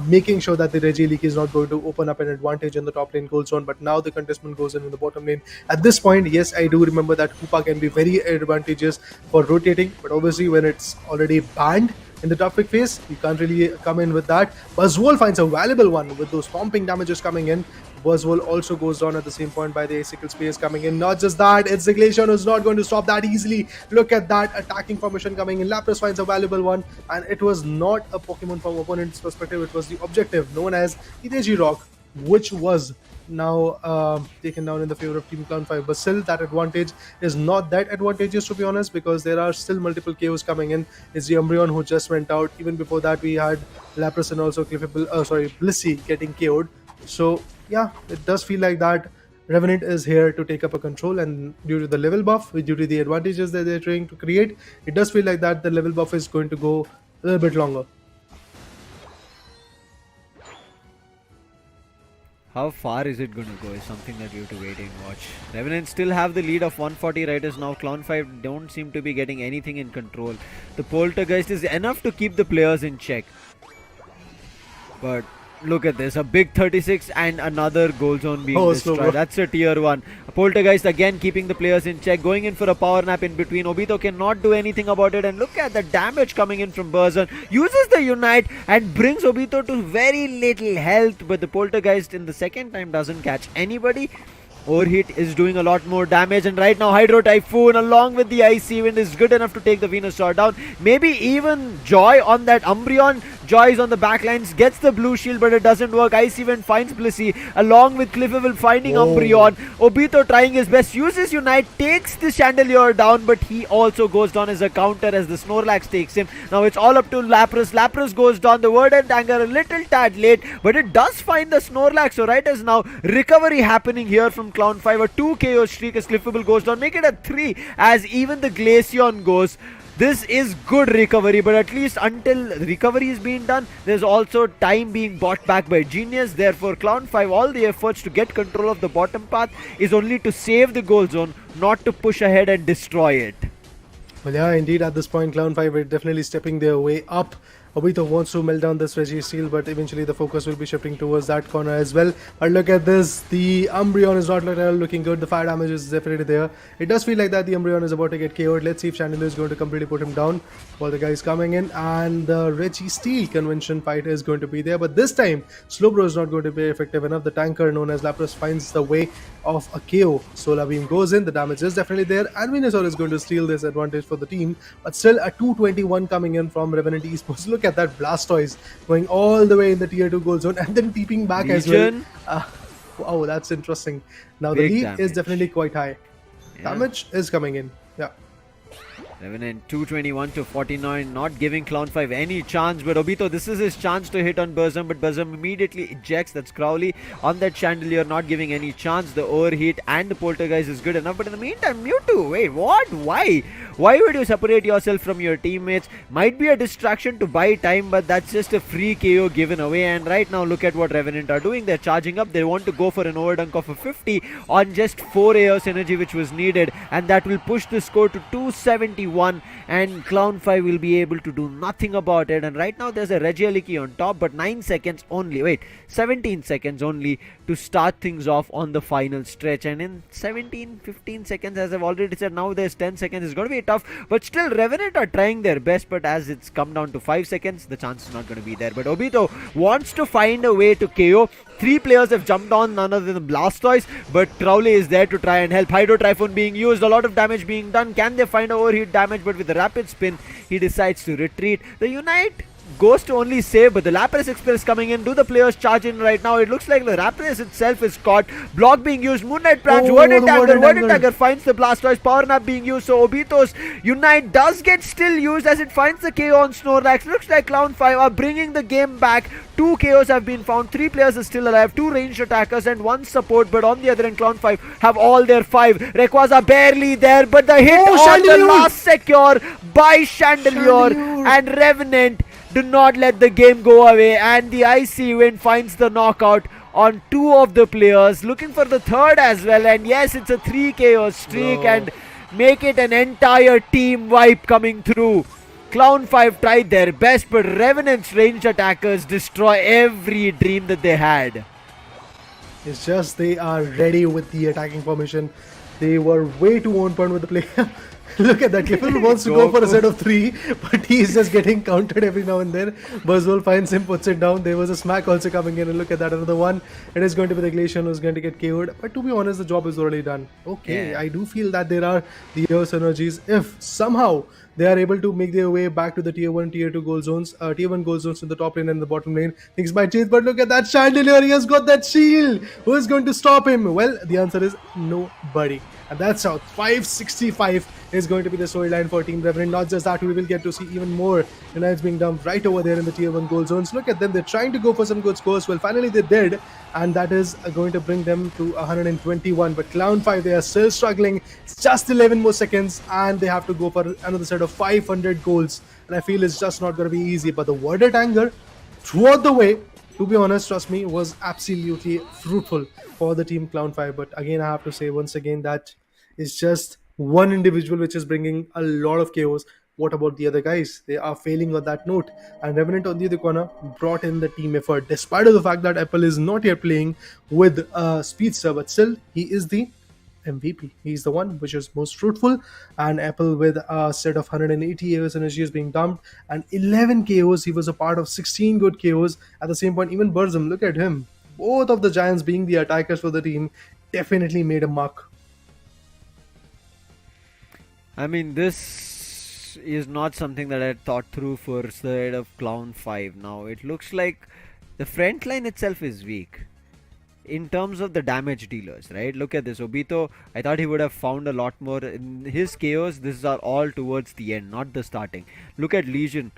making sure that the Regieleki is not going to open up an advantage in the top lane gold zone. But now the contestment goes in the bottom lane. At this point, yes, I do remember that Hoopa can be very advantageous for rotating, but obviously when it's already banned in the top pick phase, you can't really come in with that. Buzzwole finds a valuable one with those pumping damages coming in. Buzzwole also goes down at the same point by the Icicle Spears coming in. Not just that, it's the Glacian who's not going to stop that easily. Look at that attacking formation coming in. Lapras finds a valuable one, and it was not a Pokemon from opponent's perspective, it was the objective known as Hiteji Rock, which was now taken down in the favor of Team Clown 5. But still, that advantage is not that advantageous, to be honest, because there are still multiple KOs coming in. It's the Umbreon who just went out. Even before that, we had Lapras and also Blissey getting KO'd. So yeah, it does feel like that Revenant is here to take up a control, and due to the level buff, due to the advantages that they're trying to create, it does feel like that the level buff is going to go a little bit longer. How far is it going to go is something that we have to wait and watch. Revenant still have the lead of 140 riders now. Clown 5 don't seem to be getting anything in control. The Poltergeist is enough to keep the players in check. But look at this, a big 36 and another goal zone being destroyed. That's a tier 1. Poltergeist again keeping the players in check, going in for a power nap in between. Obito cannot do anything about it, and look at the damage coming in from Burzon. Uses the Unite and brings Obito to very little health, but the Poltergeist in the second time doesn't catch anybody. Overheat is doing a lot more damage, and right now Hydro Typhoon along with the Icy Wind is good enough to take the Venusaur down. Maybe even Joy on that Umbreon. Joy is on the backlines, gets the blue shield, but it doesn't work. Icy Wind finds Blissey along with Cliffable finding Umbreon. Obito trying his best, uses Unite, takes the Chandelier down, but he also goes down as a counter as the Snorlax takes him. Now it's all up to Lapras. Lapras goes down, the Verdant Anger a little tad late, but it does find the Snorlax. So right as now, recovery happening here from Clown 5. A 2 KO streak as Cliffable goes down, make it a 3 as even the Glaceon goes. This is good recovery, but at least until recovery is being done, there's also time being bought back by Genius. Therefore, Clown 5, all the efforts to get control of the bottom path is only to save the goal zone, not to push ahead and destroy it. Well, yeah, indeed, at this point, Clown 5 are definitely stepping their way up. Obito wants to melt down this Registeel, but eventually the focus will be shifting towards that corner as well. But look at this, the Umbreon is not looking good. The fire damage is definitely there. It does feel like that the Umbreon is about to get KO'd. Let's see if Chandelier is going to completely put him down while the guy is coming in, and the Registeel convention fight is going to be there. But this time, Slowbro is not going to be effective enough. The tanker known as Lapras finds the way of a KO. Solar Beam goes in, the damage is definitely there, and Venusaur is going to steal this advantage for the team. But still, a 221 coming in from Revenant Esports. Look at that Blastoise going all the way in the tier 2 goal zone and then peeping back Legion. as well. Wow, that's interesting. Now Big the lead damage. is definitely quite high. Yeah. Damage is coming in. Yeah. Revenant 221 to 49, not giving Clown 5 any chance, but Obito, this is his chance to hit on Burzum, but Burzum immediately ejects. That's Crowley on that Chandelier, not giving any chance. The overheat and the Poltergeist is good enough, but in the meantime, Mewtwo, wait, what? Why? Why would you separate yourself from your teammates? Might be a distraction to buy time, but that's just a free KO given away. And right now, look at what Revenant are doing. They're charging up. They want to go for an overdunk of a 50 on just 4 AOS energy, which was needed, and that will push the score to 271, and Clown 5 will be able to do nothing about it. And right now, there's a Regieleki on top, but 9 seconds only. Wait, 17 seconds only to start things off on the final stretch. And in 15 seconds, as I've already said, now there's 10 seconds. It's going to be tough, but still Revenant are trying their best, but as it's come down to 5 seconds, the chance is not going to be there. But Obito wants to find a way to KO. 3 players have jumped on, none other than Blastoise, but Crowley is there to try and help. Hydro Typhoon being used, a lot of damage being done. Can they find overheat damage? But with the rapid spin, he decides to retreat. The Unite goes to only save, but the Lapras Express coming in. Do the players charge in right now? It looks like the Lapras itself is caught. Block being used, Moonlight Branch, Verdant Dagger finds the Blastoise, Power Nap being used, so Obito's Unite does get still used as it finds the KO on Snorlax. Looks like Clown 5 are bringing the game back. 2 KOs have been found, 3 players are still alive, 2 ranged attackers and 1 support, but on the other end, Clown 5 have all their 5. Rayquaza barely there, but the hit on the last secure by Chandelier, and Revenant Do not let the game go away. And the icy wind finds the knockout on two of the players, looking for the third as well. And yes, it's a 3 KO streak Bro. and make it an entire team wipe coming through. Clown 5 tried their best, but Revenant's ranged attackers destroy every dream that they had. It's just they are ready with the attacking formation. They were way too on point with the play. Look at that. Clifford wants to go for a set of 3, but he's just getting countered every now and then. Buzzwole finds him, puts it down. There was a smack also coming in, and look at that, another one. It is going to be the Glacian who's going to get KO'd. But to be honest, the job is already done. Okay, Yeah. I do feel that there are the air synergies. If somehow they are able to make their way back to the tier 1, tier 2 goal zones, tier 1 goal zones in the top lane and the bottom lane, things might change. But look at that chandelier, he has got that shield. Who is going to stop him? Well, the answer is nobody. And that's how 565 is going to be the storyline for Team Revenant. Not just that, we will get to see even more units being dumped right over there in the tier 1 goal zones. Look at them, they're trying to go for some good scores. Well, finally they did, and that is going to bring them to 121. But Clown 5, they are still struggling. It's just 11 more seconds, and they have to go for another set of 500 goals. And I feel it's just not going to be easy. But the worded anger throughout the way, to be honest, trust me, was absolutely fruitful for the team Clown 5. But again, I have to say once again that it's just one individual which is bringing a lot of chaos. What about the other guys? They are failing on that note. And Revenant on the other corner brought in the team effort, despite of the fact that Apple is not yet playing with Speedster, but still he is the MVP. He's the one which is most fruitful, and Apple with a set of 180 AOS energy is being dumped and 11 KOs. He was a part of 16 good KOs. At the same point, even Burzum, look at him. Both of the Giants being the attackers for the team definitely made a mark. I mean, this is not something that I thought through for side of Clown 5. Now, it looks like the front line itself is weak in terms of the damage dealers, right? Look at this. Obito, I thought he would have found a lot more. In his chaos, these are all towards the end, not the starting. Look at Legion.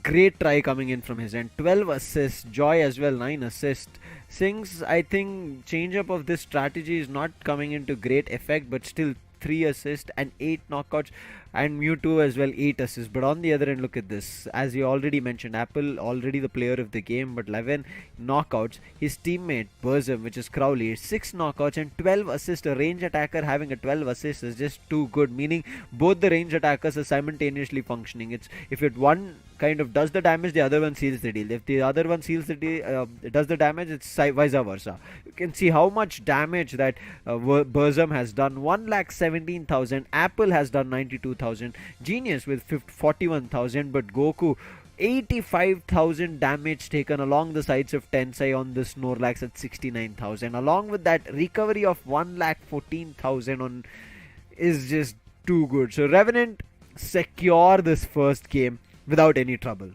Great try coming in from his end. 12 assists. Joy as well, 9 assists. Sings, I think, change up of this strategy is not coming into great effect, but still 3 assists and 8 knockouts, and Mewtwo as well 8 assists. But on the other end, look at this. As you already mentioned, Apple already the player of the game, but 11 knockouts. His teammate Burzum, which is Crowley, 6 knockouts and 12 assists. A range attacker having a 12 assists is just too good, meaning both the range attackers are simultaneously functioning. It's if it one kind of does the damage, the other one seals the deal. If the other one seals the deal, does the damage, it's vice versa. You can see how much damage that Burzum has done. 1,17,000. Apple has done 92,000. Genius with 41,000. But Goku, 85,000 damage taken along the sides of Tensei on the Snorlax at 69,000. Along with that recovery of 1,14,000 on is just too good. So Revenant secure this first game without any trouble.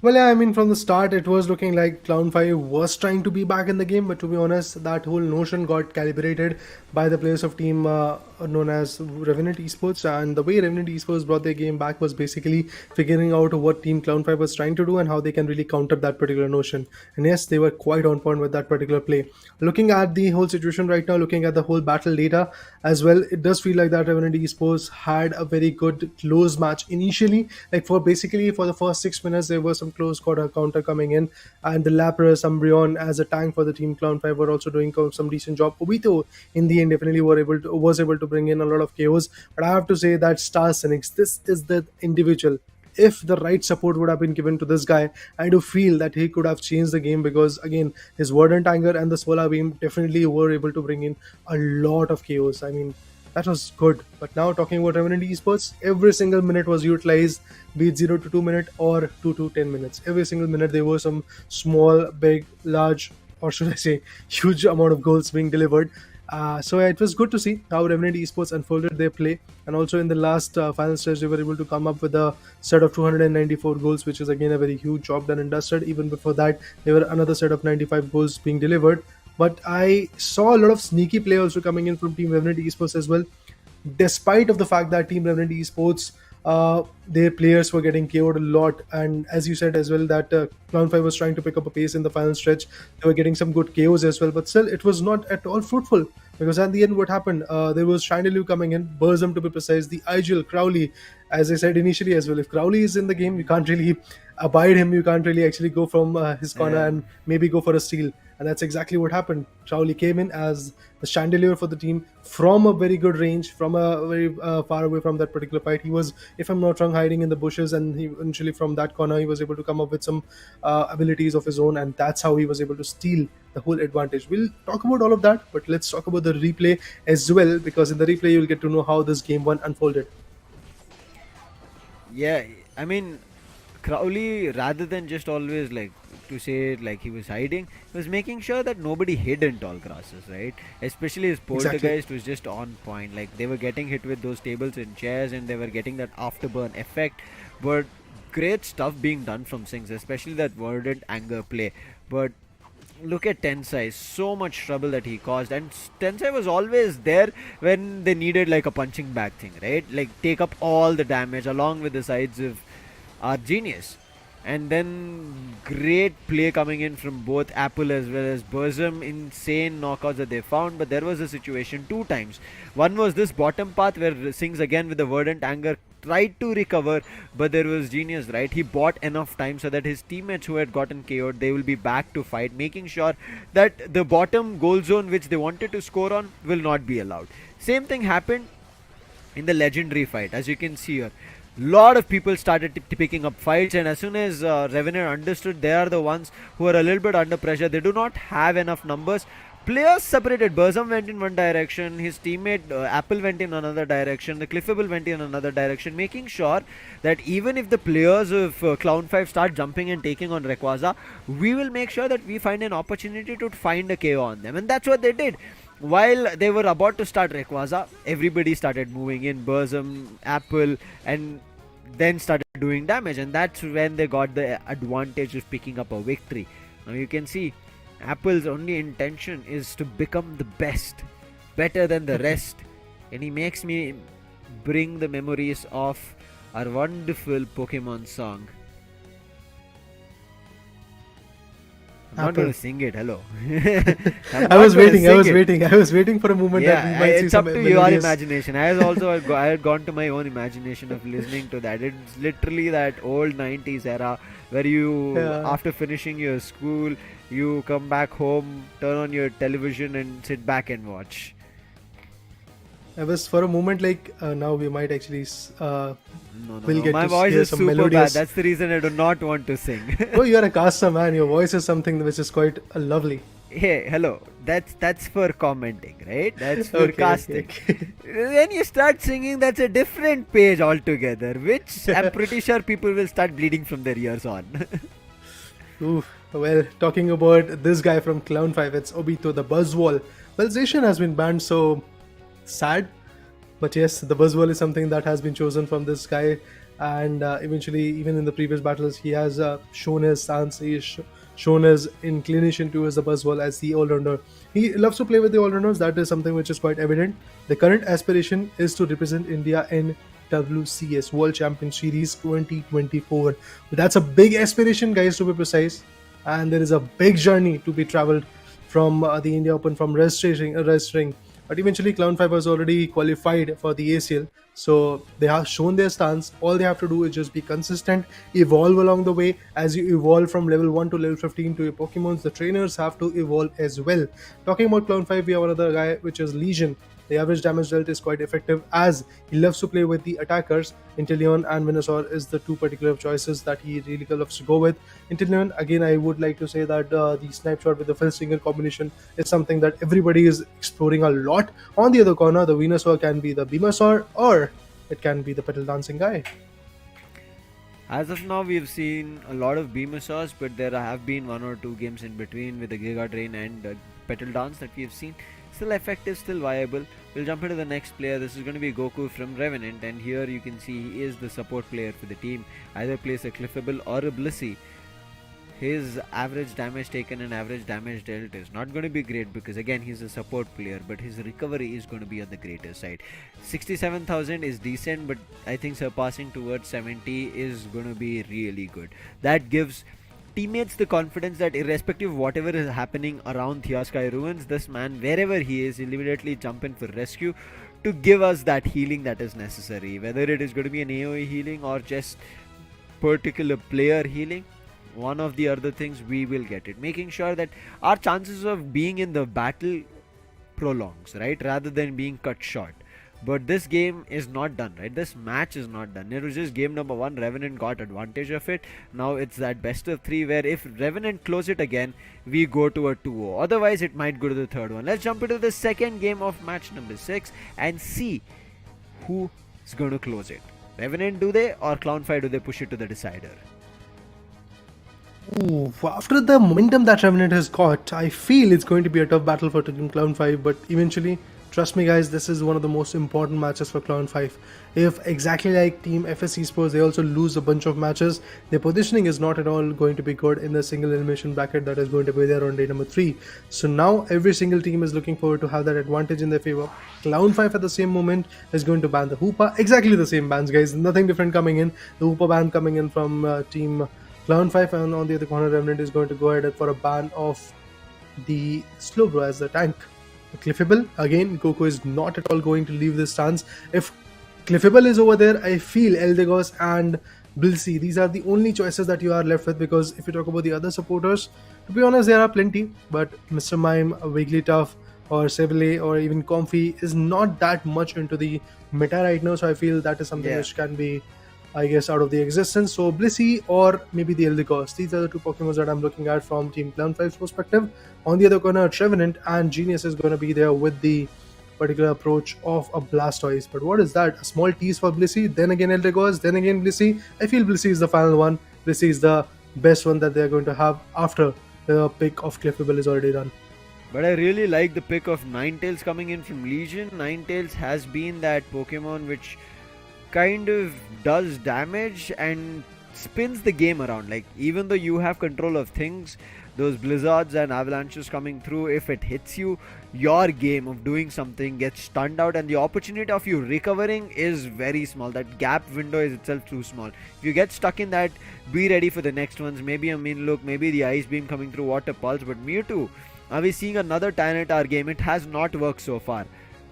Well, yeah, I mean, from the start, it was looking like Clown 5 was trying to be back in the game, but to be honest, that whole notion got calibrated by the players of team known as Revenant Esports, and the way Revenant Esports brought their game back was basically figuring out what team Clown 5 was trying to do and how they can really counter that particular notion. And yes, they were quite on point with that particular play. Looking at the whole situation right now, looking at the whole battle data as well, it does feel like that Revenant Esports had a very good close match initially. Like for the first 6 minutes, there was some close quarter counter coming in, and the Lapras, Umbreon as a tank for the team Clown 5 were also doing some decent job. Obito in the end definitely was able to bring in a lot of chaos, but I have to say that Star Cynics, this is the individual. If the right support would have been given to this guy, I do feel that he could have changed the game, because again, his Verdant Anger and the Solar Beam definitely were able to bring in a lot of chaos. I mean, that was good. But now talking about Revenant Esports, every single minute was utilized, be it 0 to 2 minute or 2 to 10 minutes. Every single minute there were some small, big, large, or should I say huge amount of goals being delivered. So it was good to see how Revenant Esports unfolded their play, and also in the last final stage they were able to come up with a set of 294 goals, which is again a very huge job done and dusted. Even before that, there were another set of 95 goals being delivered. But I saw a lot of sneaky play also coming in from Team Revenant Esports as well, despite of the fact that Team Revenant Esports, their players were getting KO'd a lot, and as you said as well that Clown 5 was trying to pick up a pace in the final stretch. They were getting some good KOs as well, but still it was not at all fruitful, because at the end what happened, there was Chandelier coming in, Burzum to be precise, the Igel, Crowley, as I said initially as well, if Crowley is in the game, you can't really abide him. You can't really actually go from his corner and maybe go for a steal. And that's exactly what happened. Crowley came in as the chandelier for the team from a very good range, from a very far away from that particular fight. He was, if I'm not wrong, hiding in the bushes, and he eventually from that corner he was able to come up with some abilities of his own, and that's how he was able to steal the whole advantage. We'll talk about all of that, but let's talk about the replay as well, because in the replay you'll get to know how this game one unfolded. Yeah, I mean, Crowley, rather than just always like to say it like he was hiding, was making sure that nobody hid in tall grasses, right? Especially his poltergeist was just on point. Like they were getting hit with those tables and chairs, and they were getting that afterburn effect. But great stuff being done from Sings, especially that verdant anger play. But look at Tensai, so much trouble that he caused, and Tensai was always there when they needed like a punching bag thing, right? Like take up all the damage along with the sides of our genius. And then great play coming in from both Apple as well as Burzum. Insane knockouts that they found, but there was a situation 2 times. One was this bottom path where Sings again with the verdant anger tried to recover, but there was genius, right? He bought enough time so that his teammates who had gotten KO'd, they will be back to fight, making sure that the bottom goal zone which they wanted to score on will not be allowed. Same thing happened in the legendary fight, as you can see here. Lot of people started picking up fights, and as soon as Revenant understood they are the ones who are a little bit under pressure, they do not have enough numbers. Players separated. Burzum went in one direction, his teammate Apple went in another direction, the Cliffable went in another direction, making sure that even if the players of Clown 5 start jumping and taking on Rayquaza, we will make sure that we find an opportunity to find a KO on them, and that's what they did. While they were about to start Rayquaza, everybody started moving in, Burzum, Apple, and then started doing damage, and that's when they got the advantage of picking up a victory. Now you can see Apple's only intention is to become the best, better than the rest, and he makes me bring the memories of our wonderful Pokemon song. I'm not going to sing it. Hello. I was waiting for a moment that we might see it's some up to melodious... your imagination. I had gone to my own imagination of listening to that. It's literally that old 90s era where you, after finishing your school, you come back home, turn on your television and sit back and watch. I was for a moment like, now we might actually My voice is super melodious... bad. That's the reason I do not want to sing. Oh, you're a caster, man. Your voice is something which is quite lovely. Hey, hello. That's for commenting, right? That's for casting. When you start singing, that's a different page altogether, which I'm pretty sure people will start bleeding from their ears on. Ooh, well, talking about this guy from Clown 5, it's Obito, the Buzzwall. Well, Zacian has been banned, so sad. But yes, the Buzzwall is something that has been chosen from this guy, and eventually, even in the previous battles, he has shown his stance, he has shown his inclination towards the Buzzwall as the all-rounder. He loves to play with the all-rounders, that is something which is quite evident. The current aspiration is to represent India in WCS World Champion Series 2024. That's a big aspiration, guys, to be precise, and there is a big journey to be traveled from the India Open, from registering. But eventually Clown 5 was already qualified for the ACL, so they have shown their stance. All they have to do is just be consistent, evolve along the way. As you evolve from level 1 to level 15 to your Pokemons, the trainers have to evolve as well. Talking about Clown 5, we have another guy which is Legion. The average damage dealt is quite effective as he loves to play with the attackers. Inteleon and Venusaur is the two particular choices that he really loves to go with. Inteleon, again, I would like to say that the snipe shot with the Fell Stinger combination is something that everybody is exploring a lot. On the other corner, the Venusaur can be the Beamersaur or it can be the Petal Dancing guy. As of now, we've seen a lot of Beamersaurs, but there have been 1 or 2 games in between with the Giga Drain and Petal Dance that we've seen. Still effective, still viable. We'll jump into the next player. This is going to be Goku from Revenant, and here you can see he is the support player for the team. Either plays a Cliffable or a Blissey. His average damage taken and average damage dealt is not going to be great because again he's a support player, but his recovery is going to be on the greater side. 67,000 is decent, but I think surpassing towards 70 is going to be really good. That gives teammates the confidence that irrespective of whatever is happening around Thea Sky Ruins, this man, wherever he is, he'll immediately jump in for rescue to give us that healing that is necessary, whether it is going to be an AoE healing or just particular player healing. One of the other things we will get it, making sure that our chances of being in the battle prolongs, right, rather than being cut short. But this game is not done, right? This match is not done. It was just game number 1. Revenant got advantage of it. Now it's that best of 3 where if Revenant close it again, we go to a 2-0. Otherwise, it might go to the third one. Let's jump into the second game of match number 6 and see who is going to close it. Revenant do they, or Clown5 do they push it to the decider? Ooh, after the momentum that Revenant has got, I feel it's going to be a tough battle for Team Clown5, but eventually, trust me guys, this is one of the most important matches for Clown5. If exactly like Team Skyesports, they also lose a bunch of matches, their positioning is not at all going to be good in the single elimination bracket that is going to be there on day number 3. So now every single team is looking forward to have that advantage in their favor. Clown5 at the same moment is going to ban the Hoopa, exactly the same bans guys, nothing different coming in. The Hoopa ban coming in from Team Clown5, and on the other corner Revenant is going to go ahead for a ban of the Slowbro as the tank. Cliffable, again, Coco is not at all going to leave this stance. If Cliffable is over there, I feel Eldegoss and Blissey, these are the only choices that you are left with, because if you talk about the other supporters, to be honest, there are plenty, but Mr. Mime, Wigglytuff, or Sebele, or even Comfy is not that much into the meta right now, so I feel that is something which can be, I guess, out of the existence. So Blissey or maybe the Eldegoss, these are the 2 Pokemon that I'm looking at from Team Clown5's perspective. On the other corner, Trevenant and Genius is going to be there with the particular approach of a Blastoise. But what is that? A small tease for Blissey, then again Eldegoss, then again Blissey. I feel Blissey is the final one. Blissey is the best one that they're going to have after the pick of Cliffable is already done. But I really like the pick of Ninetales coming in from Legion. Ninetales has been that Pokemon which kind of does damage and spins the game around. Like, even though you have control of things, those blizzards and avalanches coming through, if it hits you, your game of doing something gets stunned out, and the opportunity of you recovering is very small. That gap window is itself too small. If you get stuck in that, be ready for the next ones. Maybe a Mean Look, maybe the Ice Beam coming through, Water Pulse. But Mewtwo, are we seeing another Tyranitar game? It has not worked so far.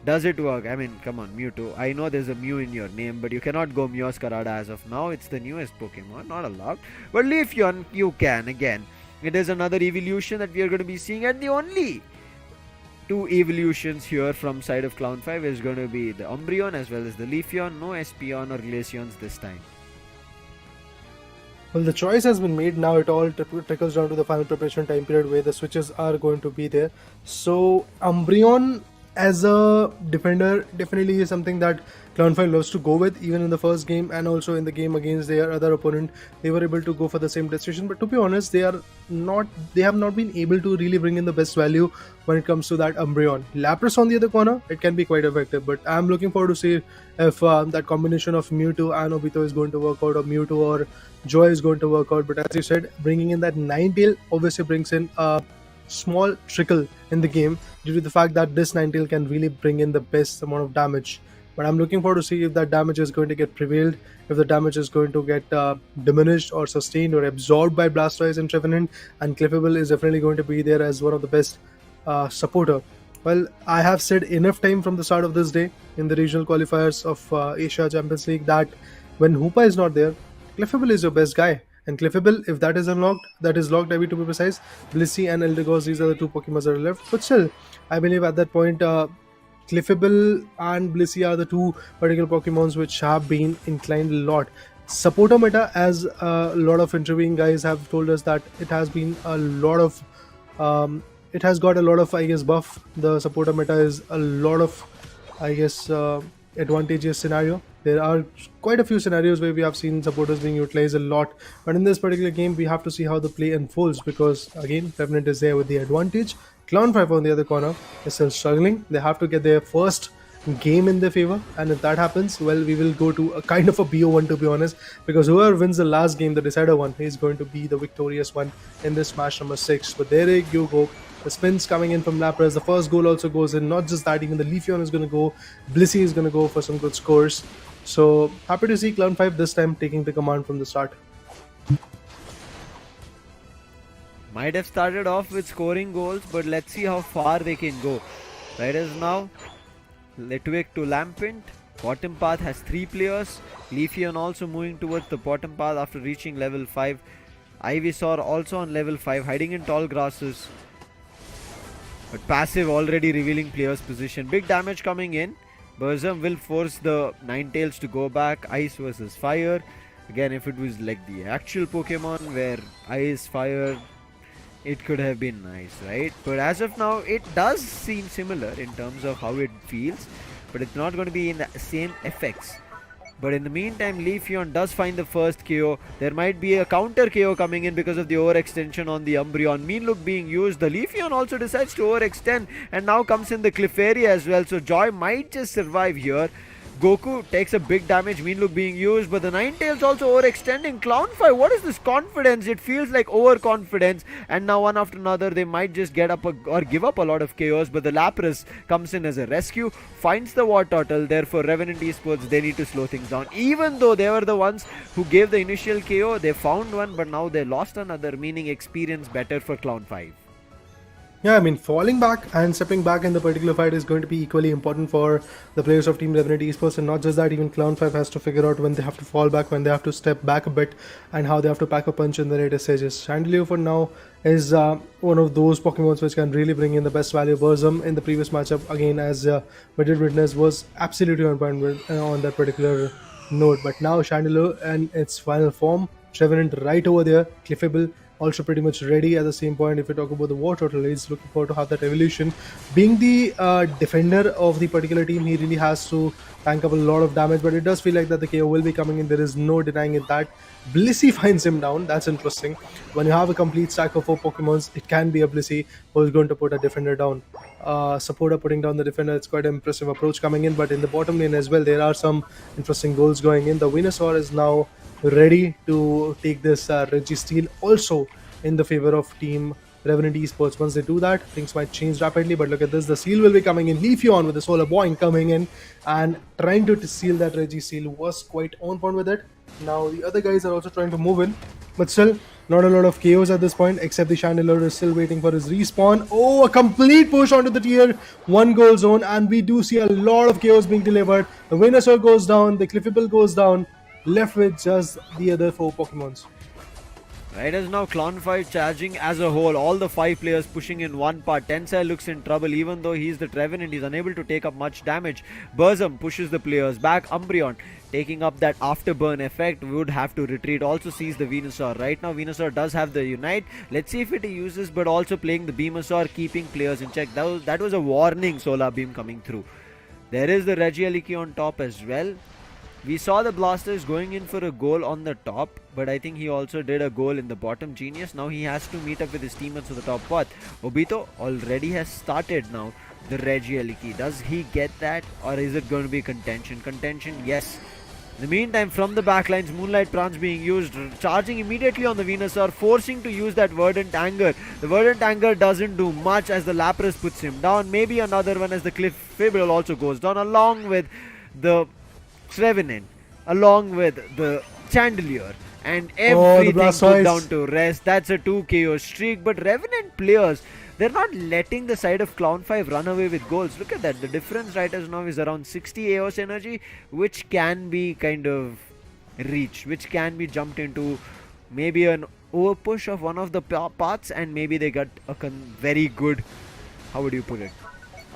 Does it work? I mean, come on, Mewtwo. I know there's a Mew in your name, but you cannot go Meowscarada as of now. It's the newest Pokemon, not allowed. But Leafeon, you can. Again, it is another evolution that we are going to be seeing, and the only 2 evolutions here from side of Clown5 is going to be the Umbreon as well as the Leafeon. No Espeon or Glaceons this time. Well, the choice has been made now. It all trickles down to the final preparation time period where the switches are going to be there. So Umbreon as a defender definitely is something that Clown5 loves to go with, even in the first game and also in the game against their other opponent. They were able to go for the same decision, but to be honest, they have not been able to really bring in the best value when it comes to that Umbreon. Lapras on the other corner, it can be quite effective, but I'm looking forward to see if that combination of Mewtwo and Obito is going to work out, or Mewtwo or Joy is going to work out. But as you said, bringing in that Ninetale obviously brings in a small trickle in the game due to the fact that this Ninetale can really bring in the best amount of damage. But I'm looking forward to see if that damage is going to get prevailed, if the damage is going to get diminished or sustained or absorbed by Blastoise and Trevenant, and Cliffable is definitely going to be there as one of the best supporter. Well, I have said enough time from the start of this day in the regional qualifiers of Asia Champions League that when Hoopa is not there, Cliffable is your best guy. And Cliffable, if that is unlocked, that is locked, I mean to be precise, Blissey and Eldegoss, these are the 2 Pokemon that are left. But still, I believe at that point, Cliffable and Blissey are the 2 particular Pokemons which have been inclined a lot. Supporter meta, as a lot of interviewing guys have told us, that it has been a lot of, it has got a lot of, I guess, buff. The supporter meta is a lot of, I guess, advantageous scenario. There are quite a few scenarios where we have seen supporters being utilized a lot, but in this particular game we have to see how the play unfolds, because again Revenant is there with the advantage. Clown5 on the other corner is still struggling. They have to get their first game in their favor, and if that happens, well, we will go to a kind of a BO1, to be honest, because whoever wins the last game, the decider one, is going to be the victorious one in this match number 6. But there you go. The spins coming in from Lapras. The first goal also goes in. Not just that, even the Leafeon is going to go. Blissey is going to go for some good scores. So happy to see Clown5 this time taking the command from the start. Might have started off with scoring goals, but let's see how far they can go. Right as now, Litwick to Lampint. Bottom path has 3 players. Leafeon also moving towards the bottom path after reaching level 5. Ivysaur also on level 5, hiding in tall grasses. But passive already revealing player's position. Big damage coming in. Burzum will force the Ninetales to go back. Ice versus fire. Again, if it was like the actual Pokemon where ice, fire, it could have been nice, right? But as of now, it does seem similar in terms of how it feels. But it's not going to be in the same effects. But in the meantime, Leafeon does find the first KO. There might be a counter KO coming in because of the overextension on the Umbreon. Mean Look being used. The Leafeon also decides to overextend. And now comes in the Clefairy as well. So Joy might just survive here. Goku takes a big damage, Mean Look being used, but the Ninetales also overextending. Clownfire, what is this confidence? It feels like overconfidence, and now one after another they might just get up or give up a lot of chaos, but the Lapras comes in as a rescue, finds the War Turtle. Therefore Revenant Esports, they need to slow things down. Even though they were the ones who gave the initial KO, they found one, but now they lost another, meaning experience better for Clown5. Yeah, I mean, falling back and stepping back in the particular fight is going to be equally important for the players of Team Revenant Esports, and not just that, even Clown5 has to figure out when they have to fall back, when they have to step back a bit, and how they have to pack a punch in the later stages. Chandelure for now is one of those Pokemons which can really bring in the best value. Burzum in the previous matchup, again, as we did witness, was absolutely on point on that particular note. But now Chandelure in its final form, Trevenant right over there, Clefable also pretty much ready. At the same point, if we talk about the War Turtle, he's looking forward to have that evolution. Being the defender of the particular team, he really has to tank up a lot of damage, but it does feel like that the KO will be coming in. There is no denying it that. Blissey finds him down. That's interesting. When you have a complete stack of 4 Pokemons, it can be a Blissey who is going to put a defender down. Supporter putting down the defender, it's quite an impressive approach coming in, but in the bottom lane as well, there are some interesting goals going in. The Venusaur is now ready to take this Registeel also in the favor of Team Revenant Esports. Once they do that, things might change rapidly, but look at this, the seal will be coming in. Leafeon with the Solar Boing coming in and trying to seal that Registeel was quite on point with it. Now the other guys are also trying to move in, but still not a lot of KOs at this point, except the Chandelure is still waiting for his respawn. Oh, a complete push onto the tier 1 goal zone, and we do see a lot of KOs being delivered. The Venusaur goes down, the Clefable goes down, left with just the other 4 Pokemons. Right, as now Clown5 charging as a whole, all the 5 players pushing in one part. Tensai looks in trouble, even though he's the Trevenant, he's unable to take up much damage. Burzum pushes the players back. Umbreon taking up that afterburn effect, would have to retreat. Also sees the Venusaur. Right now Venusaur does have the Unite. Let's see if it uses, but also playing the Beamosaur, keeping players in check. That was a warning Solar Beam coming through. There is the Regieleki on top as well. We saw the Blasters going in for a goal on the top, but I think he also did a goal in the bottom. Genius. Now he has to meet up with his teammates on the top path. Obito already has started now the Regieleki. Does he get that, or is it going to be contention? Contention, yes. In the meantime, from the backlines, Moonlight Prance being used, charging immediately on the Venusaur, forcing to use that Verdant Anger. The Verdant Anger doesn't do much as the Lapras puts him down. Maybe another one as the Clefable also goes down, along with the Trevenant, along with the Chandelure, and everything put down to rest. That's a 2 KO streak, but Revenant players, they're not letting the side of Clown5 run away with goals. Look at that, the difference right as now is around 60 AOS energy, which can be kind of reached, which can be jumped into maybe an over push of one of the paths, and maybe they got a very good, how would you put it,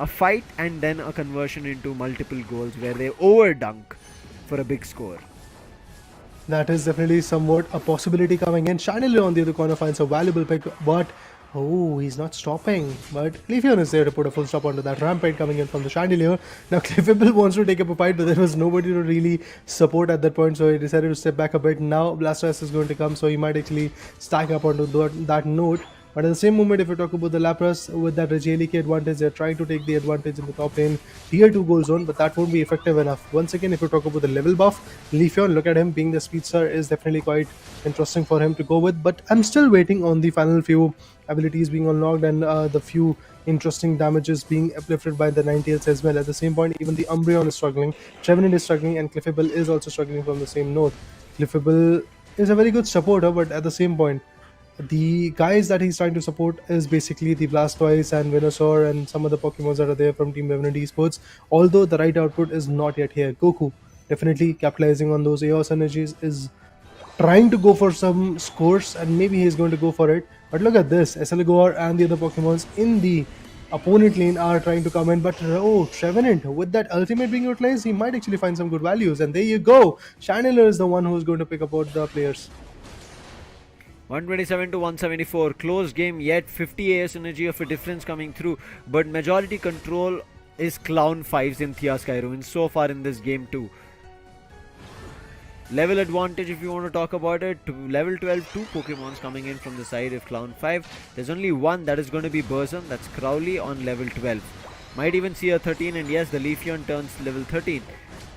a fight and then a conversion into multiple goals where they overdunk for a big score. That is definitely somewhat a possibility coming in. Chandelure on the other corner finds a valuable pick, but oh, he's not stopping. But Leafeon is there to put a full stop onto that Rampage coming in from the Chandelure. Now Clefable wants to take up a fight, but there was nobody to really support at that point, so he decided to step back a bit. Now Blastoise is going to come, so he might actually stack up onto that note. But at the same moment, if we talk about the Lapras with that Regieleki advantage, they're trying to take the advantage in the top lane, tier 2 goal zone, but that won't be effective enough. Once again, if we talk about the level buff, Leafeon, look at him, being the speedster is definitely quite interesting for him to go with, but I'm still waiting on the final few abilities being unlocked and the few interesting damages being uplifted by the Ninetales as well. At the same point, even the Umbreon is struggling, Trevenant is struggling, and Clefable is also struggling from the same note. Clefable is a very good supporter, but at the same point, the guys that he's trying to support is basically the Blastoise and Venusaur and some other Pokemons that are there from Team Revenant Esports. Although the right output is not yet here. Goku definitely capitalizing on those Eos energies, is trying to go for some scores, and maybe he's going to go for it. But look at this, Esseligor and the other Pokemons in the opponent lane are trying to come in, but oh, Trevenant, with that ultimate being utilized, he might actually find some good values. And there you go, Channeler is the one who's going to pick up out the players. 127 to 174, close game yet 50 AS energy of a difference coming through, but majority control is Clown 5's in Thea Skyruin so far in this game too. Level advantage, if you want to talk about it, to level 12, 2 Pokemons coming in from the side of Clown 5. There's only one that is going to be Burzum, that's Crowley on level 12. Might even see a 13, and yes, the Leafeon turns level 13.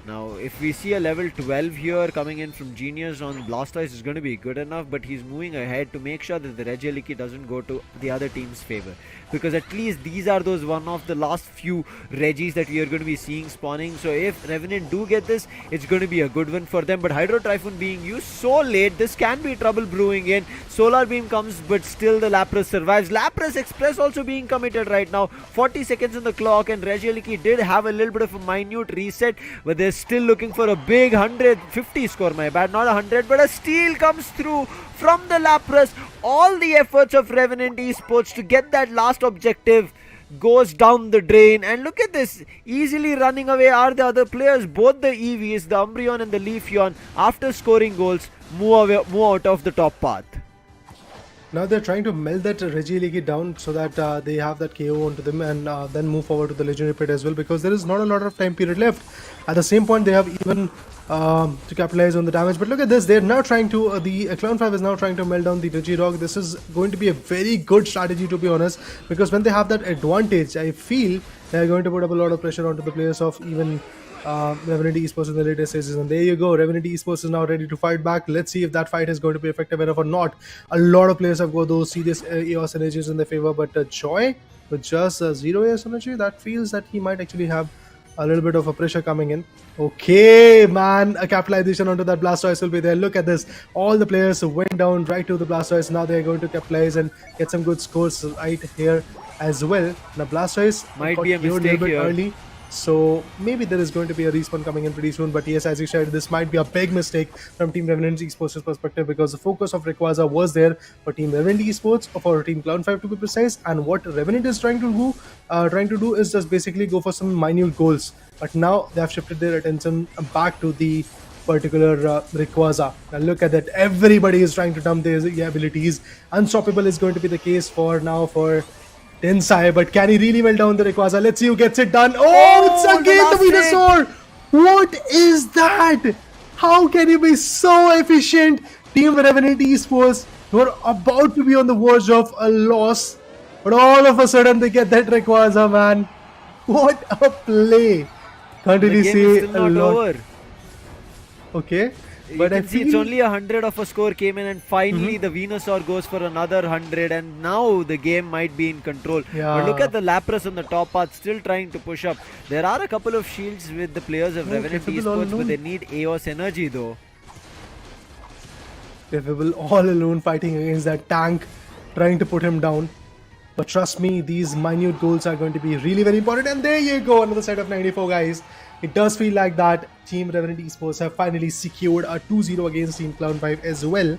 Now, if we see a level 12 here coming in from Genius on Blastoise, is going to be good enough, but he's moving ahead to make sure that the Regieleki doesn't go to the other team's favor. Because at least these are those one of the last few Regis that we are going to be seeing spawning. So if Revenant do get this, it's going to be a good one for them. But Hydro Typhoon being used so late, this can be trouble brewing in. Solar Beam comes, but still the Lapras survives. Lapras Express also being committed right now. 40 seconds on the clock, and Regieleki did have a little bit of a minute reset, but they're still looking for a big 150 score, my bad, not 100, but a steal comes through from the Lapras. All the efforts of Revenant Esports to get that last objective goes down the drain, and look at this, easily running away are the other players. Both the EVs, the Umbreon and the Leafeon, after scoring goals, move out of the top path. Now they're trying to melt that Regieleki down so that they have that KO onto them, and then move forward to the Legendary Pit as well, because there is not a lot of time period left. At the same point, they have even to capitalize on the damage. But look at this, they're now trying to, the Clown 5 is now trying to melt down the Regirock. This is going to be a very good strategy, to be honest, because when they have that advantage, I feel they're going to put up a lot of pressure onto the players of even Revenant Esports in the latest stages. And there you go, Revenant Esports is now ready to fight back. Let's see if that fight is going to be effective enough or not. A lot of players have got those serious EOS energies in their favor, but Joy with just 0 EOS energy, that feels that he might actually have a little bit of a pressure coming in. Okay, man, a capitalization onto that Blastoise will be there. Look at this, all the players went down right to the Blastoise. Now they're going to capitalize and get some good scores right here as well. Now Blastoise might got be a killed mistake little bit here. early, so maybe there is going to be a respawn coming in pretty soon. But yes, as you said, this might be a big mistake from Team Revenant Esports' perspective, because the focus of Rayquaza was there for Team Revenant Esports, or for Team Cloud5 to be precise, and what Revenant is trying to do is just basically go for some minute goals. But now they have shifted their attention back to the particular Rayquaza. Now look at that, everybody is trying to dump their abilities. Unstoppable is going to be the case for now for Tensai, but can he really melt down the Rayquaza? Let's see who gets it done. Oh, it's again the Venusaur! What is that? How can he be so efficient? Team Revenant Esports were about to be on the verge of a loss, but all of a sudden they get that Rayquaza, man. What a play! Can't The really game say is still a not lot. over. Okay, You but I can see it's feel only 100 of a score came in, and finally the Venusaur goes for another 100, and now the game might be in control. But look Yeah. at the Lapras on the top path, still trying to push up. There are a couple of shields with the players of Oh, Revenant Capable all Esports, but alone. they need Eos energy though. Capable all alone fighting against that tank, trying to put him down. But trust me, these minute goals are going to be really very important. And there you go, another set of 94, guys. It does feel like that Team Revenant Esports have finally secured a 2-0 against Team Cloud5 as well.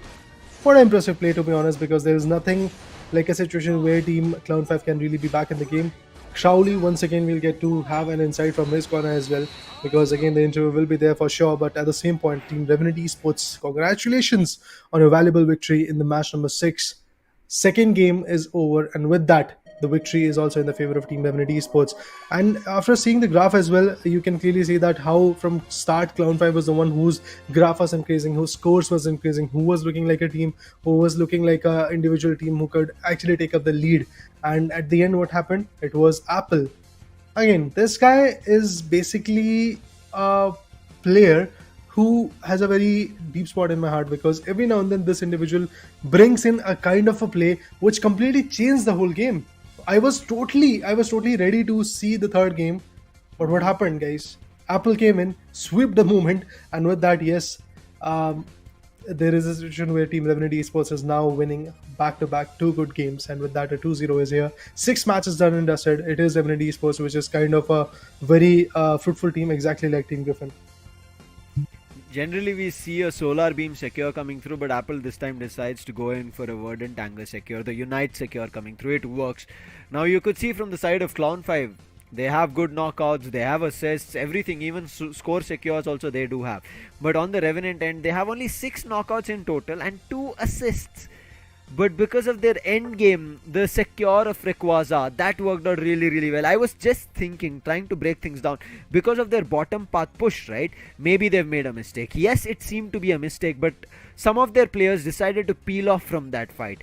What an impressive play, to be honest, because there is nothing like a situation where Team Cloud5 can really be back in the game. Crowley once again will get to have an insight from his corner as well, because again the interview will be there for sure. But at the same point, Team Revenant Esports, congratulations on a valuable victory in the match number 6. Second game is over, and with that the victory is also in the favor of Team Revenant Esports. And after seeing the graph as well, you can clearly see that how from start Cloud5 was the one whose graph was increasing, whose scores was increasing, who was looking like a team, who was looking like a individual team who could actually take up the lead. And at the end, what happened? It was Apple. Again, this guy is basically a player who has a very deep spot in my heart, because every now and then this individual brings in a kind of a play which completely changed the whole game. I was totally ready to see the third game, but what happened, guys? Apple came in, swept the moment, and with that, yes, there is a situation where Team Revenant Esports is now winning back-to-back two good games, and with that a 2-0 is here. 6 matches done and dusted. It is Revenant Esports, which is kind of a very fruitful team, exactly like Team Griffin. Generally, we see a Solar Beam Secure coming through, but Apple this time decides to go in for a Verdant Anger Secure, the Unite Secure coming through. It works. Now, you could see from the side of Clown5, they have good knockouts, they have assists, everything, even score secures also they do have. But on the Revenant end, they have only 6 knockouts in total and 2 assists. But because of their end game, the secure of Rayquaza, that worked out really well. I was just thinking, trying to break things down, because of their bottom path push, right? Maybe they've made a mistake. Yes, it seemed to be a mistake, but some of their players decided to peel off from that fight.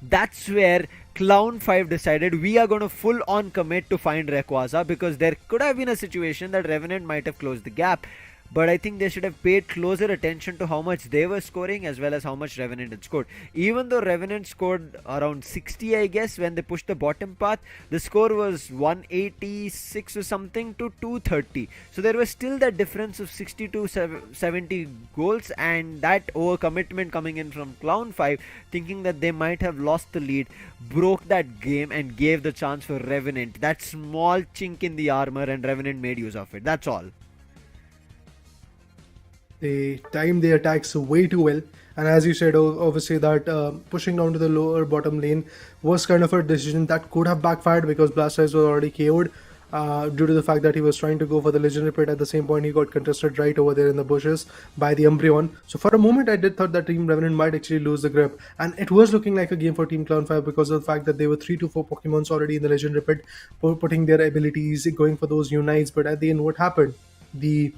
That's where Clown5 decided we are going to full on commit to find Rayquaza, because there could have been a situation that Revenant might have closed the gap. But I think they should have paid closer attention to how much they were scoring as well as how much Revenant had scored. Even though Revenant scored around 60, I guess, when they pushed the bottom path, the score was 186 or something to 230. So there was still that difference of 60 to 70 goals, and that overcommitment coming in from Clown5, thinking that they might have lost the lead, broke that game and gave the chance for Revenant. That small chink in the armor, and Revenant made use of it. That's all. They timed the attacks way too well, and as you said, obviously that pushing down to the lower bottom lane was kind of a decision that could have backfired, because Blastoise was already KO'd due to the fact that he was trying to go for the legendary pit. At the same point, he got contested right over there in the bushes by the Umbreon. So for a moment, I did thought that Team Revenant might actually lose the grip, and it was looking like a game for Team Clown5 because of the fact that there were 3 to 4 Pokemons already in the legendary pit, putting their abilities, going for those unites. But at the end, what happened? The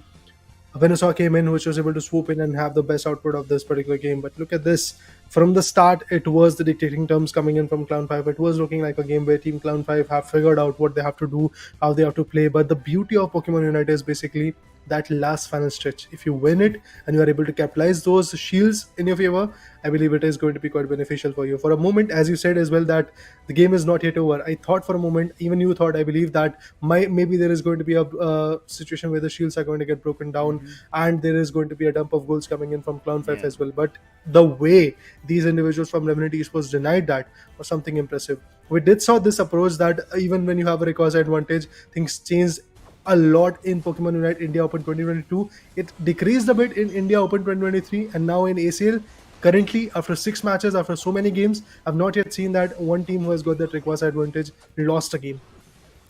Venusaur came in, which was able to swoop in and have the best output of this particular game. But look at this. From the start, it was the dictating terms coming in from Clown5. It was looking like a game where Team Clown5 have figured out what they have to do, how they have to play. But the beauty of Pokemon Unite is basically that last final stretch. If you win it and you are able to capitalize those shields in your favor, I believe it is going to be quite beneficial for you. For a moment, as you said as well, that the game is not yet over. I thought for a moment, even you thought, I believe that maybe there is going to be a situation where the shields are going to get broken down, and there is going to be a dump of goals coming in from Clown5 as well. But the way these individuals from Revenant Esports denied that was something impressive. We did saw this approach that even when you have a Rayquaza advantage, things changed a lot in Pokemon Unite India Open 2022. It decreased a bit in India Open 2023, and now in ACL. Currently, after 6 matches, after so many games, I've not yet seen that one team who has got that Rayquaza advantage lost a game.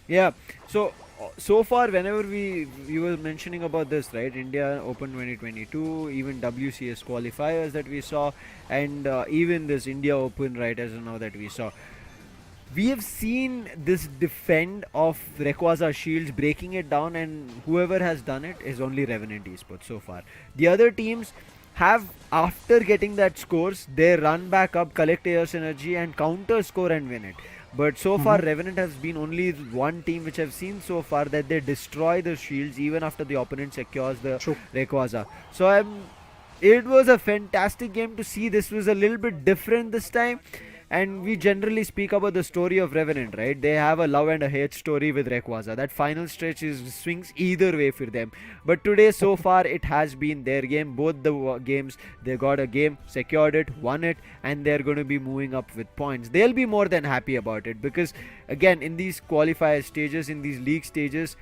Yeah, so far, whenever we were mentioning about this, right, India Open 2022, even WCS qualifiers that we saw, and even this India Open, right, as of now that we saw, we have seen this defend of Rayquaza shields, breaking it down, and whoever has done it is only Revenant Esports so far. The other teams have, after getting that scores, they run back up, collect Air's energy and counter score and win it. But so far, Revenant has been only one team which I've seen so far that they destroy the shields even after the opponent secures the Rayquaza. So it was a fantastic game to see. This was a little bit different this time. And we generally speak about the story of Revenant, right? They have a love and a hate story with Rayquaza. That final stretch swings either way for them. But today, so far, it has been their game. Both the games, they got a game, secured it, won it, and they're going to be moving up with points. They'll be more than happy about it because, again, in these qualifier stages, in these league stages,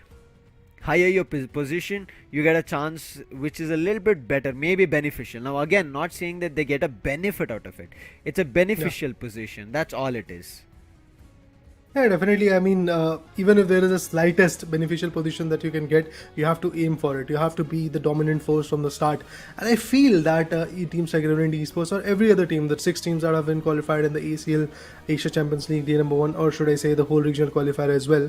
higher your position, you get a chance which is a little bit better, maybe beneficial. Now again, not saying that they get a benefit out of it. It's a beneficial position. That's all it is. Yeah, definitely. I mean, even if there is a slightest beneficial position that you can get, you have to aim for it. You have to be the dominant force from the start. And I feel that teams like Revenant Esports or every other team, that 6 teams that have been qualified in the ACL, Asia Champions League, the number 1, or should I say the whole regional qualifier as well,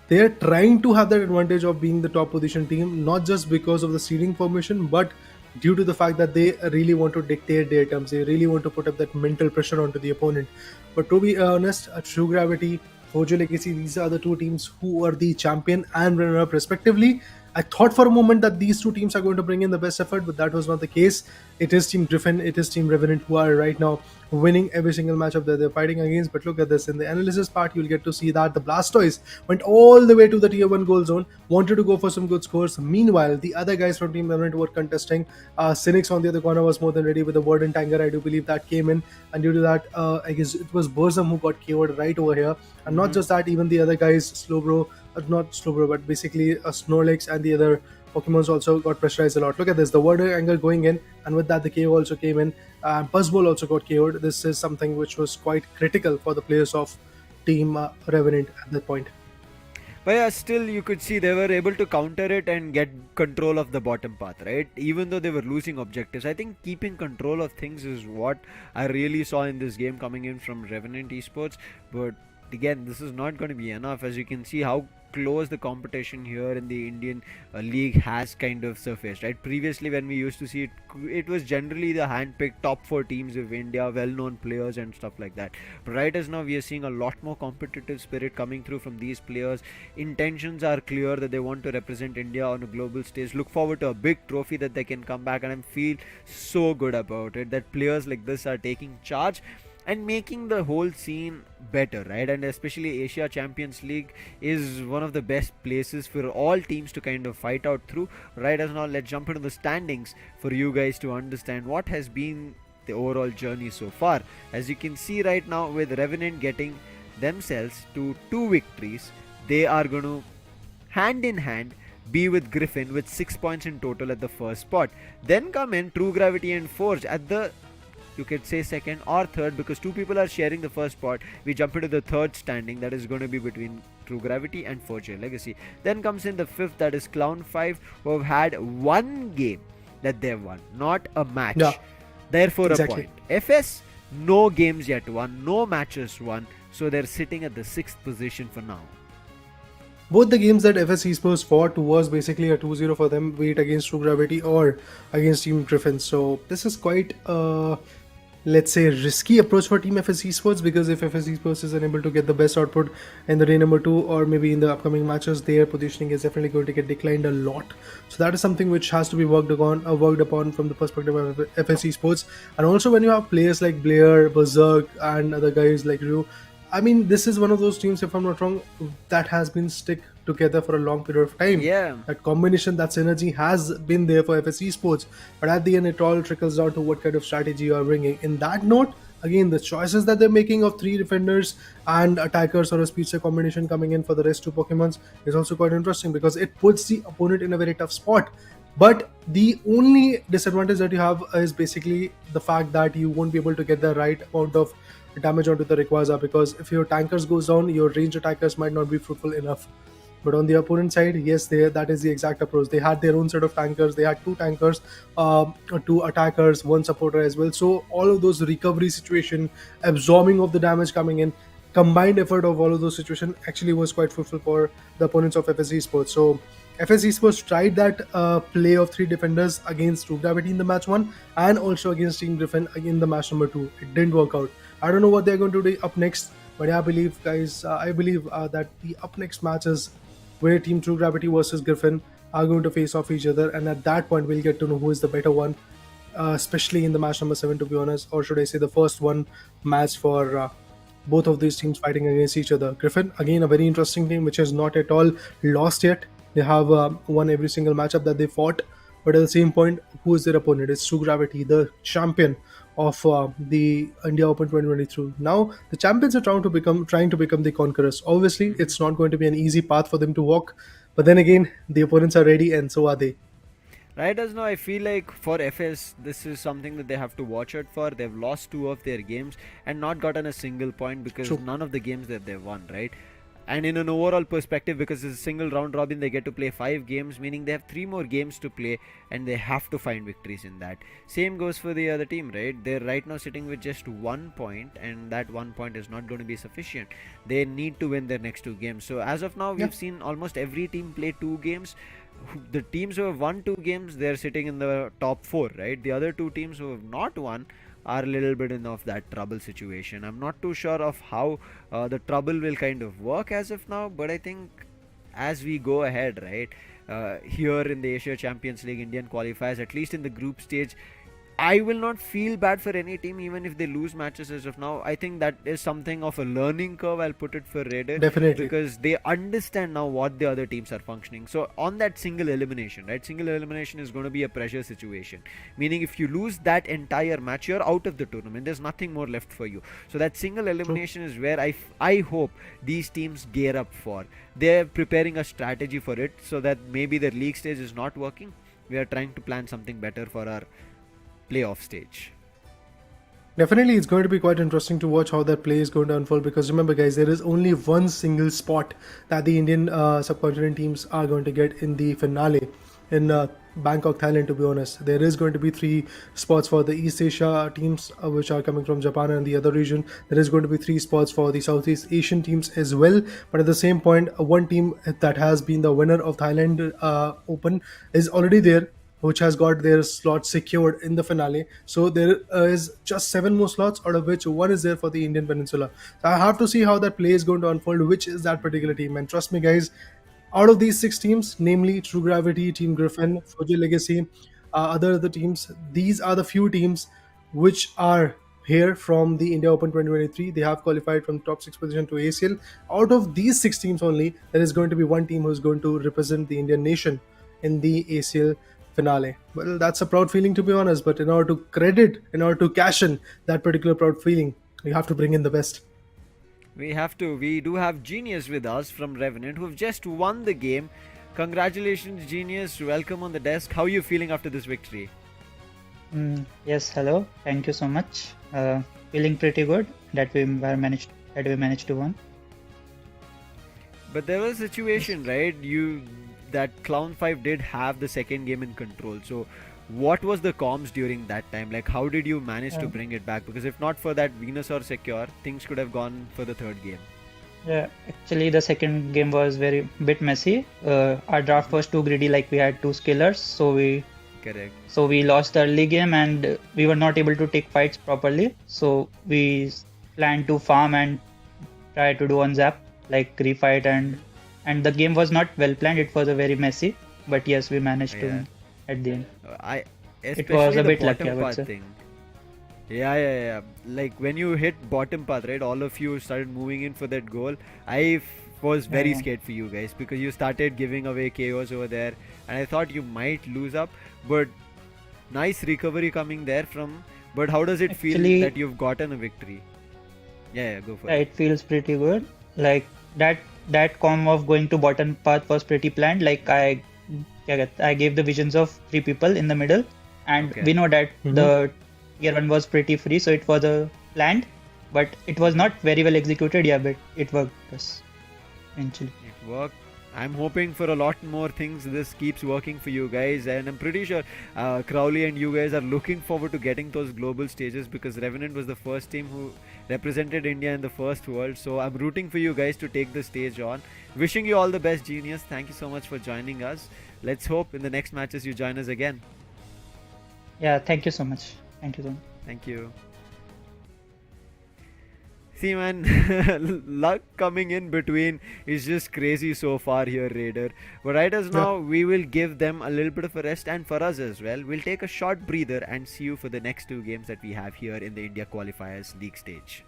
they are trying to have that advantage of being the top position team, not just because of the seeding formation, but due to the fact that they really want to dictate their terms. They really want to put up that mental pressure onto the opponent. But to be honest, True Gravity, Hojo Legacy, these are the 2 teams who are the champion and runner-up respectively. I thought for a moment that these two teams are going to bring in the best effort, but that was not the case. It is Team Griffin, it is Team Revenant who are right now winning every single matchup that they're fighting against. But look at this, in the analysis part, you'll get to see that the Blastoise went all the way to the tier 1 goal zone, wanted to go for some good scores. Meanwhile, the other guys from Team Revenant were contesting. Cynics on the other corner was more than ready with the Warden Tanger, I do believe that came in, and due to that, I guess it was Burzum who got KO'd right over here. And not just that, even the other guys, Slowbro, not Slowbro, but basically Snorlax and the other Pokemons also got pressurized a lot. Look at this, the Warder angle going in, and with that the KO also came in. Buzzball also got KO'd. This is something which was quite critical for the players of Team Revenant at that point. But yeah, still you could see they were able to counter it and get control of the bottom path, right? Even though they were losing objectives. I think keeping control of things is what I really saw in this game coming in from Revenant Esports. But again, this is not going to be enough, as you can see how close the competition here in the Indian league has kind of surfaced, right? Previously when we used to see it, it was generally the hand-picked top 4 teams of India, well-known players and stuff like that. But right as now we are seeing a lot more competitive spirit coming through from these players. Intentions are clear that they want to represent India on a global stage, look forward to a big trophy that they can come back, and I feel so good about it that players like this are taking charge and making the whole scene better, right? And especially Asia Champions League is one of the best places for all teams to kind of fight out through. Right as now, let's jump into the standings for you guys to understand what has been the overall journey so far. As you can see right now, with Revenant getting themselves to 2 victories, they are going to hand in hand be with Griffin with 6 points in total at the first spot. Then come in True Gravity and Forge at the, you could say, second or third, because 2 people are sharing the first spot. We jump into the third standing, that is going to be between True Gravity and Forge Legacy. Then comes in the fifth, that is Clown 5, who have had 1 game that they've won, not a match. Yeah, therefore exactly. a point. FS, no games yet won, no matches won, so they're sitting at the 6th position for now. Both the games that FS Esports fought was basically a 2-0 for them, be it against True Gravity or against Team Griffin. So this is quite let's say risky approach for Team FS Esports, because if FS Esports is unable to get the best output in the day number 2 or maybe in the upcoming matches, their positioning is definitely going to get declined a lot. So that is something which has to be worked upon from the perspective of FS Esports. And also when you have players like Blair, Berserk and other guys like Ryu, I mean, this is one of those teams, if I'm not wrong, that has been stick together for a long period of time. Yeah. That combination, that synergy has been there for FS Esports. But at the end, it all trickles down to what kind of strategy you are bringing. In that note, again, the choices that they're making of 3 defenders and attackers or a speedster combination coming in for the rest 2 Pokemons is also quite interesting, because it puts the opponent in a very tough spot. But the only disadvantage that you have is basically the fact that you won't be able to get the right amount of damage onto the Rayquaza, because if your tankers goes down, your range attackers might not be fruitful enough. But on the opponent side, yes, that is the exact approach. They had their own set of tankers. They had 2 tankers, 2 attackers, 1 supporter as well. So all of those recovery situation, absorbing of the damage coming in, combined effort of all of those situations actually was quite fruitful for the opponents of FS Esports. So FS Esports tried that play of 3 defenders against True Gravity in the match 1 and also against Team Griffin in the match number 2. It didn't work out. I don't know what they're going to do up next, but I believe that the up next matches where Team True Gravity versus Griffin are going to face off each other, and at that point we'll get to know who is the better one, especially in the match number 7, to be honest, or should I say the first one match for both of these teams fighting against each other. Griffin, again, a very interesting team which has not at all lost yet. They have won every single matchup that they fought, but at the same point, who is their opponent? It's True Gravity, the champion of the India Open 2023. Now the champions are trying to become the conquerors. Obviously, it's not going to be an easy path for them to walk, but then again, the opponents are ready, and so are they. Right as now, I feel like for FS, this is something that they have to watch out for. They've lost 2 of their games and not gotten a single point because True. none of the games that they've won, right? And in an overall perspective, because it's a single round robin, they get to play 5 games, meaning they have 3 more games to play and they have to find victories in that. Same goes for the other team, right? They're right now sitting with just 1 point, and that 1 point is not going to be sufficient. They need to win their next 2 games. So as of now, we've seen almost every team play 2 games. The teams who have won 2 games, they're sitting in the top 4, right? The other 2 teams who have not won are a little bit in of that trouble situation. I'm not too sure of how the trouble will kind of work as of now, but I think as we go ahead, right, here in the Asia Champions League Indian qualifiers, at least in the group stage. I will not feel bad for any team even if they lose matches as of now. I think that is something of a learning curve, I'll put it for Raider. Definitely. Because they understand now what the other teams are functioning. So on that single elimination, right? Single elimination is going to be a pressure situation. Meaning if you lose that entire match, you're out of the tournament. There's nothing more left for you. So that single elimination is where I hope these teams gear up for. They're preparing a strategy for it so that maybe the league stage is not working. We are trying to plan something better for our playoff stage. Definitely, it's going to be quite interesting to watch how that play is going to unfold, because remember, guys, there is only one single spot that the Indian subcontinent teams are going to get in the finale in Bangkok, Thailand. To be honest, there is going to be 3 spots for the East Asia teams, which are coming from Japan and the other region. There is going to be 3 spots for the Southeast Asian teams as well. But at the same point, one team that has been the winner of Thailand Open is already there, which has got their slot secured in the finale. So there is just 7 more slots, out of which 1 is there for the Indian Peninsula. So I have to see how that play is going to unfold, which is that particular team. And trust me, guys, out of these 6 teams, namely True Gravity, Team Griffin, Fuji Legacy, other teams, these are the few teams which are here from the India Open 2023. They have qualified from top 6 position to ACL. Out of these 6 teams only, there is going to be 1 team who is going to represent the Indian nation in the ACL finale. Well, that's a proud feeling, to be honest, but in order to cash in that particular proud feeling, you have to bring in the best. We do have Genius with us from Revenant, who have just won the game. Congratulations, Genius. Welcome on the desk. How are you feeling after this victory? Yes, hello. Thank you so much. Feeling pretty good that we managed to win. But there was a situation, right? That Clown 5 did have the second game in control. So what was the comms during that time? Like, how did you manage to bring it back? Because if not for that Venus or Secure, things could have gone for the third game. Yeah, actually the second game was very bit messy. Our draft was too greedy, like we had 2 skillers, so we lost the early game and we were not able to take fights properly. So we planned to farm and try to do on zap, like refight, and the game was not well planned. It was a very messy, but yes, we managed to win at the end. It was a bit lucky, I would say. Thing. Yeah. Like when you hit bottom path, right? All of you started moving in for that goal. I was very scared for you guys because you started giving away KOs over there, and I thought you might lose up. But nice recovery coming there from. But how does it feel that you've gotten a victory? Yeah, go for it. It feels pretty good. Like that comm of going to bottom path was pretty planned. Like I gave the visions of 3 people in the middle, and we know that the tier 1 was pretty free, so it was a planned, but it was not very well executed. Yeah, but it worked eventually. It worked. I'm hoping for a lot more things. This keeps working for you guys, and I'm pretty sure Crowley and you guys are looking forward to getting those global stages, because Revenant was the first team who represented India in the first world. So I'm rooting for you guys to take the stage on. Wishing you all the best, Genius. Thank you so much for joining us. Let's hope in the next matches you join us again. Yeah, thank you so much. Thank you so much. Thank you. See, man, luck coming in between is just crazy so far here, Raider. But right as now, we will give them a little bit of a rest, and for us as well. We'll take a short breather and see you for the next 2 games that we have here in the India Qualifiers League stage.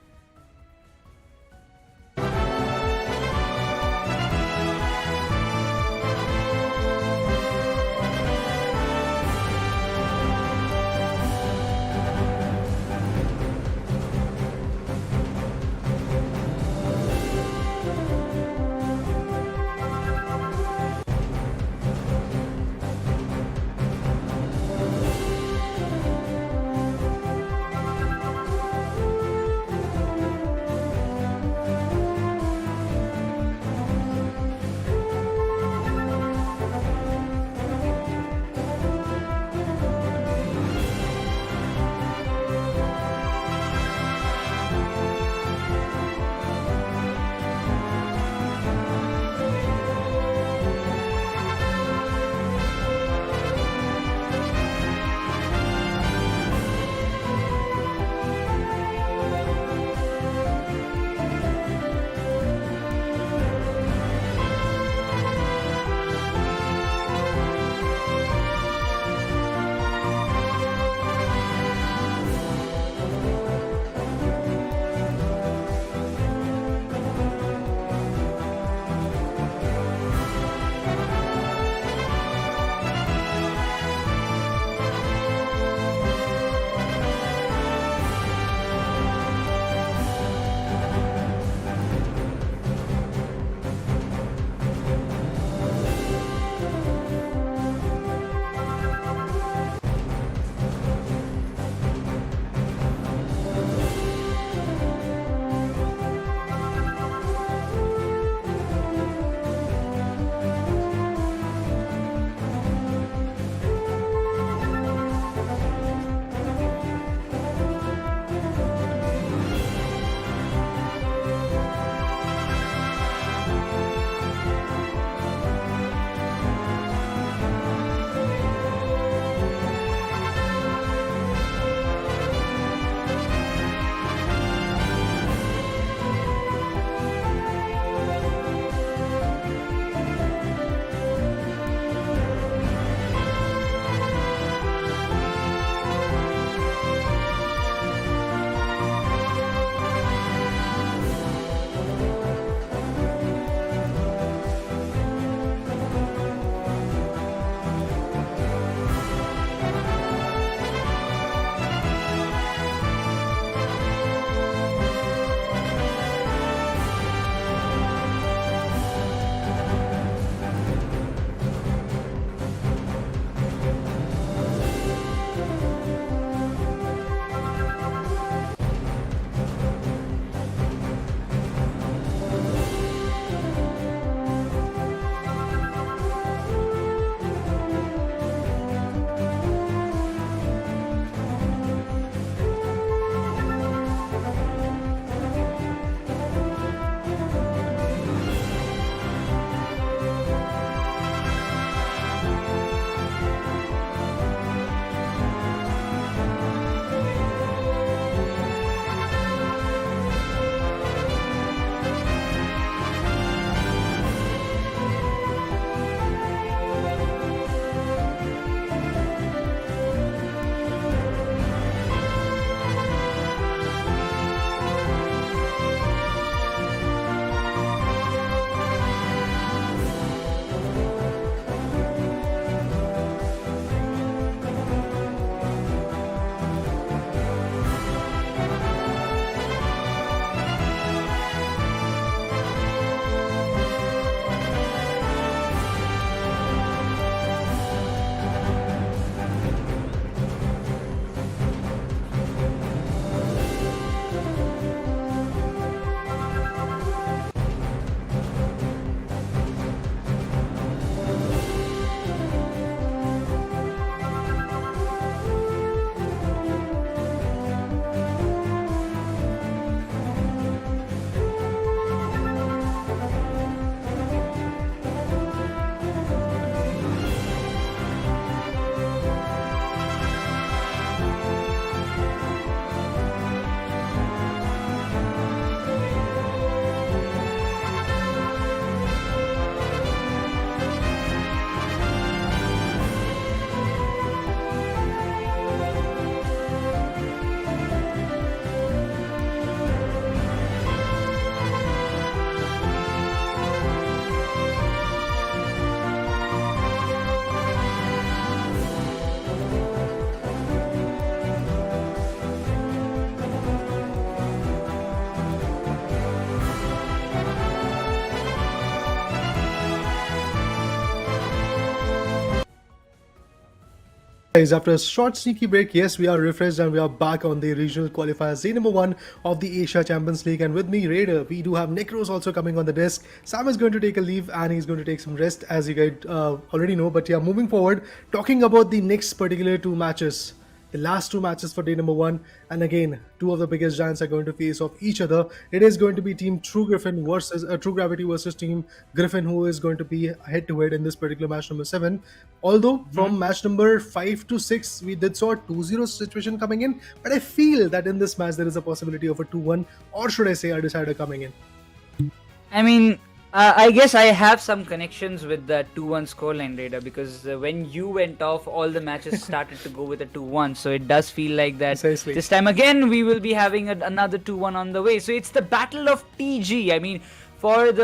guys, after a short sneaky break, yes, we are refreshed and we are back on the regional qualifiers, day number 1 of the Asia Champions League. And with me, Raider, we do have Nekroz also coming on the desk. Sam is going to take a leave and he's going to take some rest, as you guys already know. But yeah, moving forward, talking about the next particular 2 matches. The last 2 matches for day number 1, and again, 2 of the biggest giants are going to face off each other. It is going to be Team True Griffin versus True Gravity versus Team Griffin, who is going to be head to head in this particular match number 7. Although from match number 5 to 6, we did saw a 2-0 situation coming in, but I feel that in this match there is a possibility of a 2-1, or should I say a decider coming in. I mean, I guess I have some connections with the 2-1 scoreline, Raider, because when you went off, all the matches started to go with a 2-1. So it does feel like that Precisely. This time again we will be having another 2-1 on the way. So it's the battle of TG. I mean, for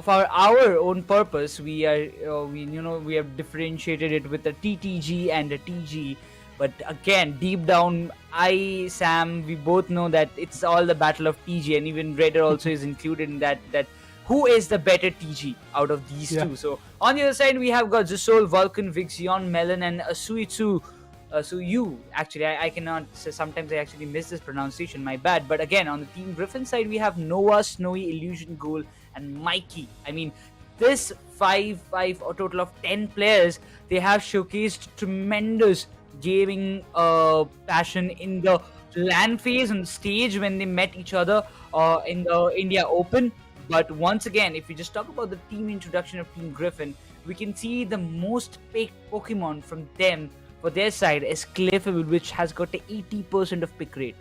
our own purpose, we have differentiated it with a TTG and a TG. But again, deep down, Sam, we both know that it's all the battle of TG, and even Raider also is included in that who is the better TG out of these 2. So on the other side, we have got Zisol, Vulcan, Vixion, Melon, and Suitsu. Suyu. Actually, I cannot. Sometimes I actually miss this pronunciation. My bad. But again, on the Team Griffin side, we have Nova, Snowy, Illusion, Goal, and Mikey. I mean, this 5, a total of 10 players, they have showcased tremendous gaming passion in the LAN phase on stage when they met each other in the India Open. But once again, if we just talk about the team introduction of Team Griffin, we can see the most picked Pokemon from them for their side is Clefable, which has got a 80% of pick rate.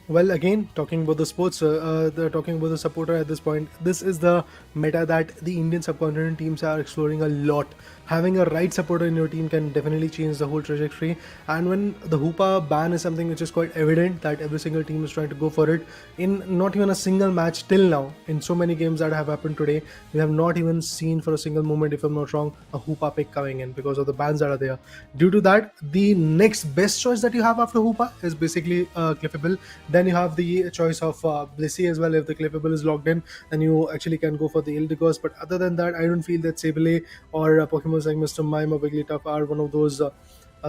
Well, again, talking about the sports, they're talking about the supporter at this point. This is the meta that the Indian subcontinent teams are exploring a lot. Having a right supporter in your team can definitely change the whole trajectory. And when the Hoopa ban is something which is quite evident that every single team is trying to go for it, in not even a single match till now, in so many games that have happened today, we have not even seen for a single moment, if I'm not wrong, a Hoopa pick coming in because of the bans that are there. Due to that, the next best choice that you have after Hoopa is basically Clefable. Then you have the choice of Blissey as well. If the Clefable is logged in, then you actually can go for the Ildigos. But other than that, I don't feel that Sableye or Pokemon like Mr. Mime or Wigglytuff are one of those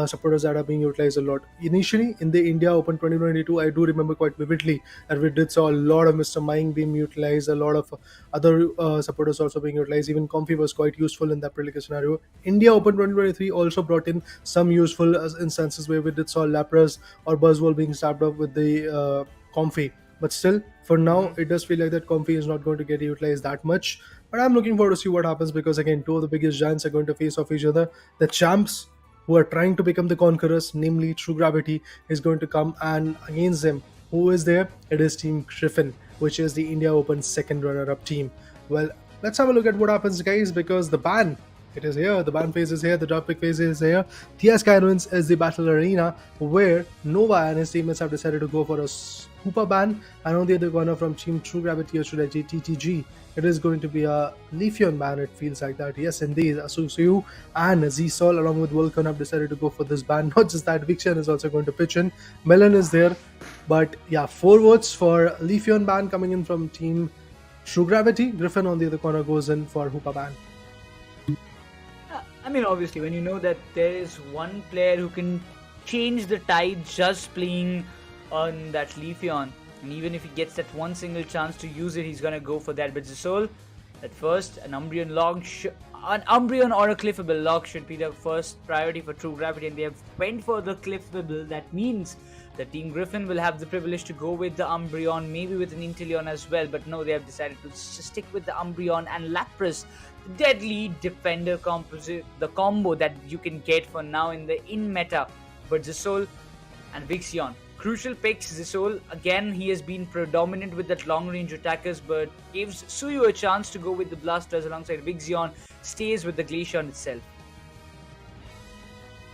supporters that are being utilized a lot. Initially, in the India Open 2022, I do remember quite vividly that we did saw a lot of Mr. Mime being utilized, a lot of other supporters also being utilized. Even Comfy was quite useful in that particular scenario. India Open 2023 also brought in some useful instances where we did saw Lapras or Buzzwole being stabbed up with the Comfy. But still, for now, it does feel like that Comfy is not going to get utilized that much. But I'm looking forward to see what happens because again, 2 of the biggest giants are going to face off each other. The champs who are trying to become the conquerors, namely True Gravity, is going to come, and against them, who is there? It is Team Griffin, which is the India Open second runner-up team. Well, let's have a look at what happens, guys, because the ban, it is here, the ban phase is here, the drop pick phase is here. Tia Skyruins is the battle arena where Nova and his teammates have decided to go for a Hoopa ban, and on the other corner from Team True Gravity or should I say TTG, it is going to be a Leafeon ban. It feels like that. Yes, indeed. Asusuyu and Zisol along with Vulcan have decided to go for this ban. Not just that, Vixion is also going to pitch in. Melon is there. But yeah, 4 votes for Leafeon ban coming in from Team True Gravity. Griffin on the other corner goes in for Hoopa ban. I mean, obviously, when you know that there is one player who can change the tide just playing on that Leafeon, and even if he gets that one single chance to use it, he's gonna go for that. But Zisol, at first, an Umbreon or a Clefable log should be the first priority for True Gravity, and they have went for the Clefable. That means the Team Griffin will have the privilege to go with the Umbreon, maybe with an Inteleon as well. But no, they have decided to stick with the Umbreon and Lapras, the deadly defender composite, the combo that you can get for now in the meta. But Zisol and Vixion, crucial picks. Zisol, again, he has been predominant with that long range attackers, but gives Suyu a chance to go with the Blasters alongside Vixion, stays with the Glaceon itself.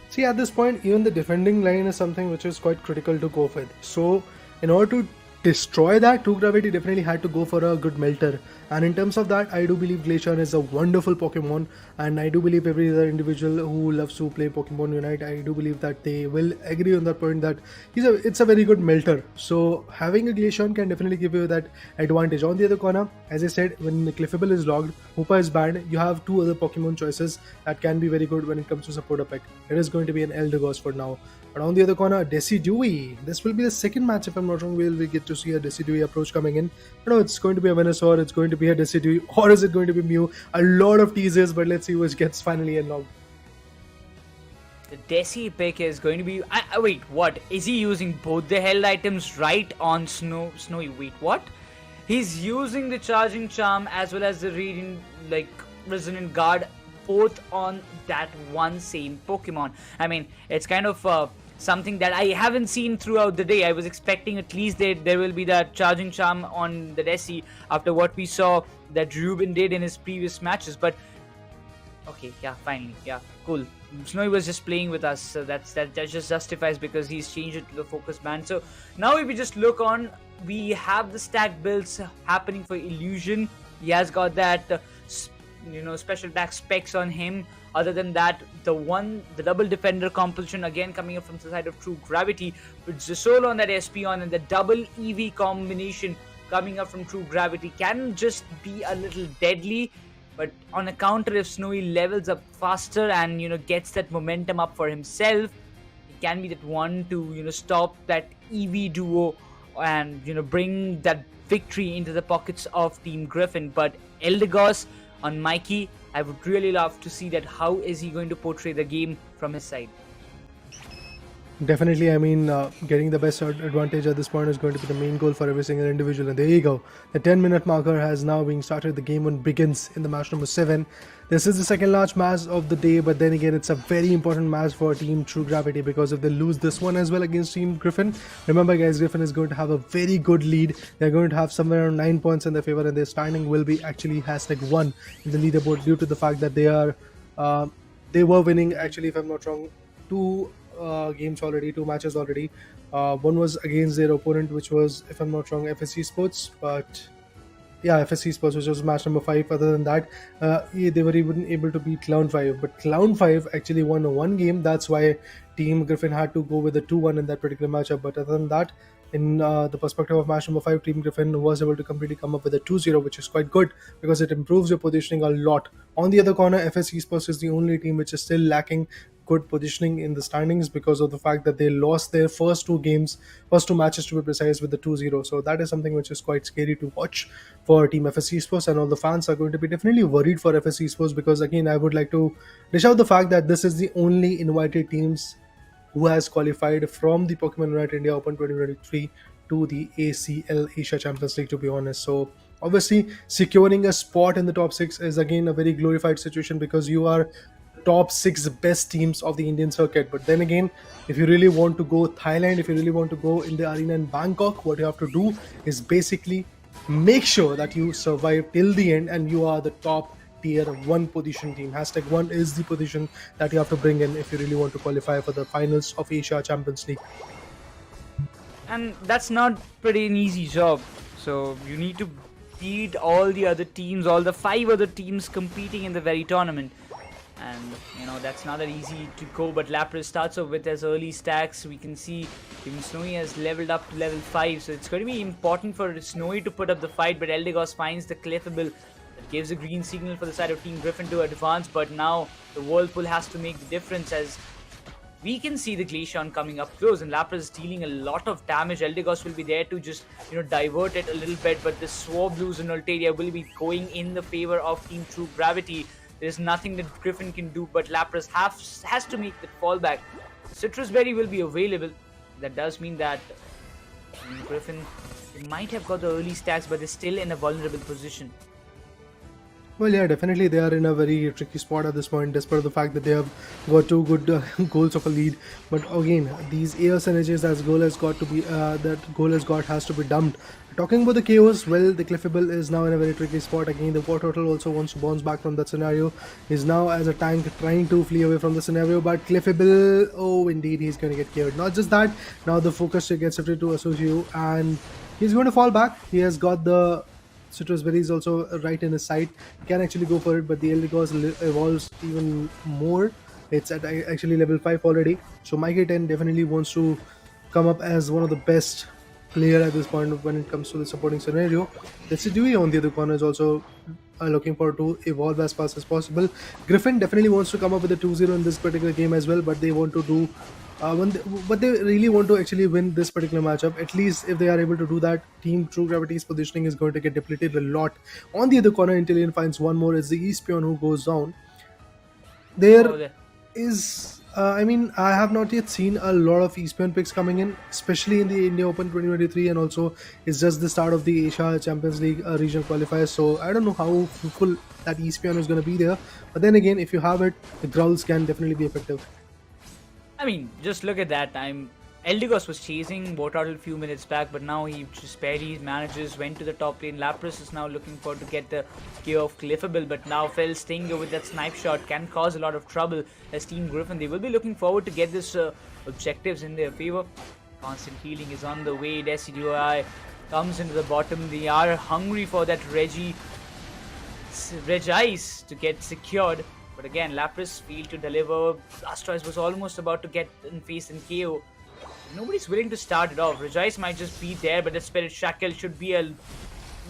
See, at this point, even the defending line is something which is quite critical to go with. So, in order to destroy that, True Gravity definitely had to go for a good melter. And in terms of that, I do believe Glaceon is a wonderful Pokemon, and I do believe every other individual who loves to play Pokemon Unite, I do believe that they will agree on that point that it's a very good melter. So having a Glaceon can definitely give you that advantage. On the other corner, as I said, when Clefable is logged, Hoopa is banned, you have two other Pokemon choices that can be very good when it comes to support a pick. It is going to be an Eldegoss for now. But on the other corner, Decidueye. This will be the second match, if I'm not wrong, we get to see a Decidueye approach coming in. I know it's going to be a Venusaur, it's going to be a Decidueye, or is it going to be Mew? A lot of teasers, but let's see which gets finally unlocked. The Desi pick is going to be... wait, what? Is he using both the held items right on Snowy? Wait, what? He's using the Charging Charm as well as the Resonant Guard both on that one same Pokemon. I mean, it's kind of something that I haven't seen throughout the day. I was expecting at least there will be that Charging Charm on the Desi after what we saw that Ruben did in his previous matches. But okay, yeah, finally, yeah, cool. Snowy was just playing with us, so that just justifies because he's changed it to the focus band. So now if we just look on, we have the stack builds happening for Illusion. He has got that special attack specs on him. Other than that, the double defender composition again coming up from the side of True Gravity with Zisol on that SP on, and the double EV combination coming up from True Gravity can just be a little deadly. But on a counter, if Snowy levels up faster and gets that momentum up for himself, it can be that one to stop that EV duo and bring that victory into the pockets of Team Griffin. But Eldegoss on Mikey, I would really love to see that. How is he going to portray the game from his side? Definitely, I mean, getting the best advantage at this point is going to be the main goal for every single individual. And there you go. The 10-minute marker has now been started. The game 1 begins in the match number 7. This is the second last match of the day, but then again, it's a very important match for Team True Gravity, because if they lose this one as well against Team Griffin, remember guys, Griffin is going to have a very good lead. They're going to have somewhere around 9 points in their favor, and their standing will be actually #1 in the leaderboard due to the fact that they were winning, actually, if I'm not wrong, 2 matches already. One was against their opponent, which was, if I'm not wrong, Skyesports, but yeah, Skyesports, which was match number 5. Other than that, they were even able to beat Clown 5, but Clown 5 actually won one game. That's why Team Griffin had to go with a 2-1 in that particular matchup. But other than that, in the perspective of match number 5, Team Griffin was able to completely come up with a 2-0, which is quite good because it improves your positioning a lot. On the other corner, Skyesports is the only team which is still lacking good positioning in the standings because of the fact that they lost their first two matches to be precise, with the 2-0. So that is something which is quite scary to watch for Team Skyesports, and all the fans are going to be definitely worried for Skyesports, because again, I would like to dish out the fact that this is the only invited teams who has qualified from the Pokemon UNITE India Open 2023 to the ACL Asia Champions League, to be honest. So obviously securing a spot in the top 6 is again a very glorified situation, because you are top 6 best teams of the Indian circuit. But then again, if you really want to go Thailand, if you really want to go in the arena in Bangkok, what you have to do is basically make sure that you survive till the end and you are the top tier 1 position team. #1 is the position that you have to bring in if you really want to qualify for the finals of Asia Champions League. And that's not pretty an easy job. So you need to beat all the other teams, all the 5 other teams competing in the very tournament. And that's not that easy to go. But Lapras starts off with his early stacks. We can see even Snowy has leveled up to level 5, so it's going to be important for Snowy to put up the fight. But Eldegoss finds the Clefable that gives a green signal for the side of Team Griffin to advance. But now the Whirlpool has to make the difference, as we can see the Glaceon coming up close, and Lapras is dealing a lot of damage. Eldegoss will be there to just divert it a little bit, but the Swablues and Altaria will be going in the favor of Team True Gravity. There's nothing that Griffin can do, but Lapras has to make that fallback. Citrus Berry will be available. That does mean that Griffin might have got the early stacks, but they're still in a vulnerable position. Well, yeah, definitely they are in a very tricky spot at this point, despite the fact that they have got 2 good goals of a lead. But again, these AS energies that goal has has to be dumped. Talking about the KOs, well, the Clefable is now in a very tricky spot. Again, the War Turtle also wants to bounce back from that scenario. He's now as a tank trying to flee away from the scenario, but Clefable, oh indeed, he's going to get KO'd. Not just that, now the focus gets shifted to Asuzu, and He's going to fall back. He has got the citrus berries also right in his sight. He can actually go for it, but the Eldegoss evolves even more. It's at actually level 5 already. So Mikey 10 definitely wants to come up as one of the best player at this point when it comes to the supporting scenario. The Sidui on the other corner is also looking forward to evolve as fast as possible. Griffin definitely wants to come up with a 2-0 in this particular game as well, but they want to do but they really want to actually win this particular matchup. At least if they are able to do that, Team True Gravity's positioning is going to get depleted a lot. On the other corner, Intellian finds one more. It's the Espion who goes down. There is, I have not yet seen a lot of Espion picks coming in, especially in the India Open 2023, and also it's just the start of the Asia Champions League regional qualifiers. So I don't know how fruitful that Espion is going to be there. But then again, if you have it, the Growls can definitely be effective. I mean, just look at that. Eldegoss was chasing Botartle a few minutes back, but now he just barely manages, went to the top lane. Lapras is now looking for to get the KO of Cliffable, but now Fell Stinger with that snipe shot can cause a lot of trouble as Team Griffin. They will be looking forward to get this objectives in their favor. Constant healing is on the way. Decidui comes into the bottom. They are hungry for that Regice to get secured. But again, Lapras failed to deliver. Blastoise was almost about to get faced in KO. Nobody's willing to start it off. Regice might just be there, but the Spirit Shackle should be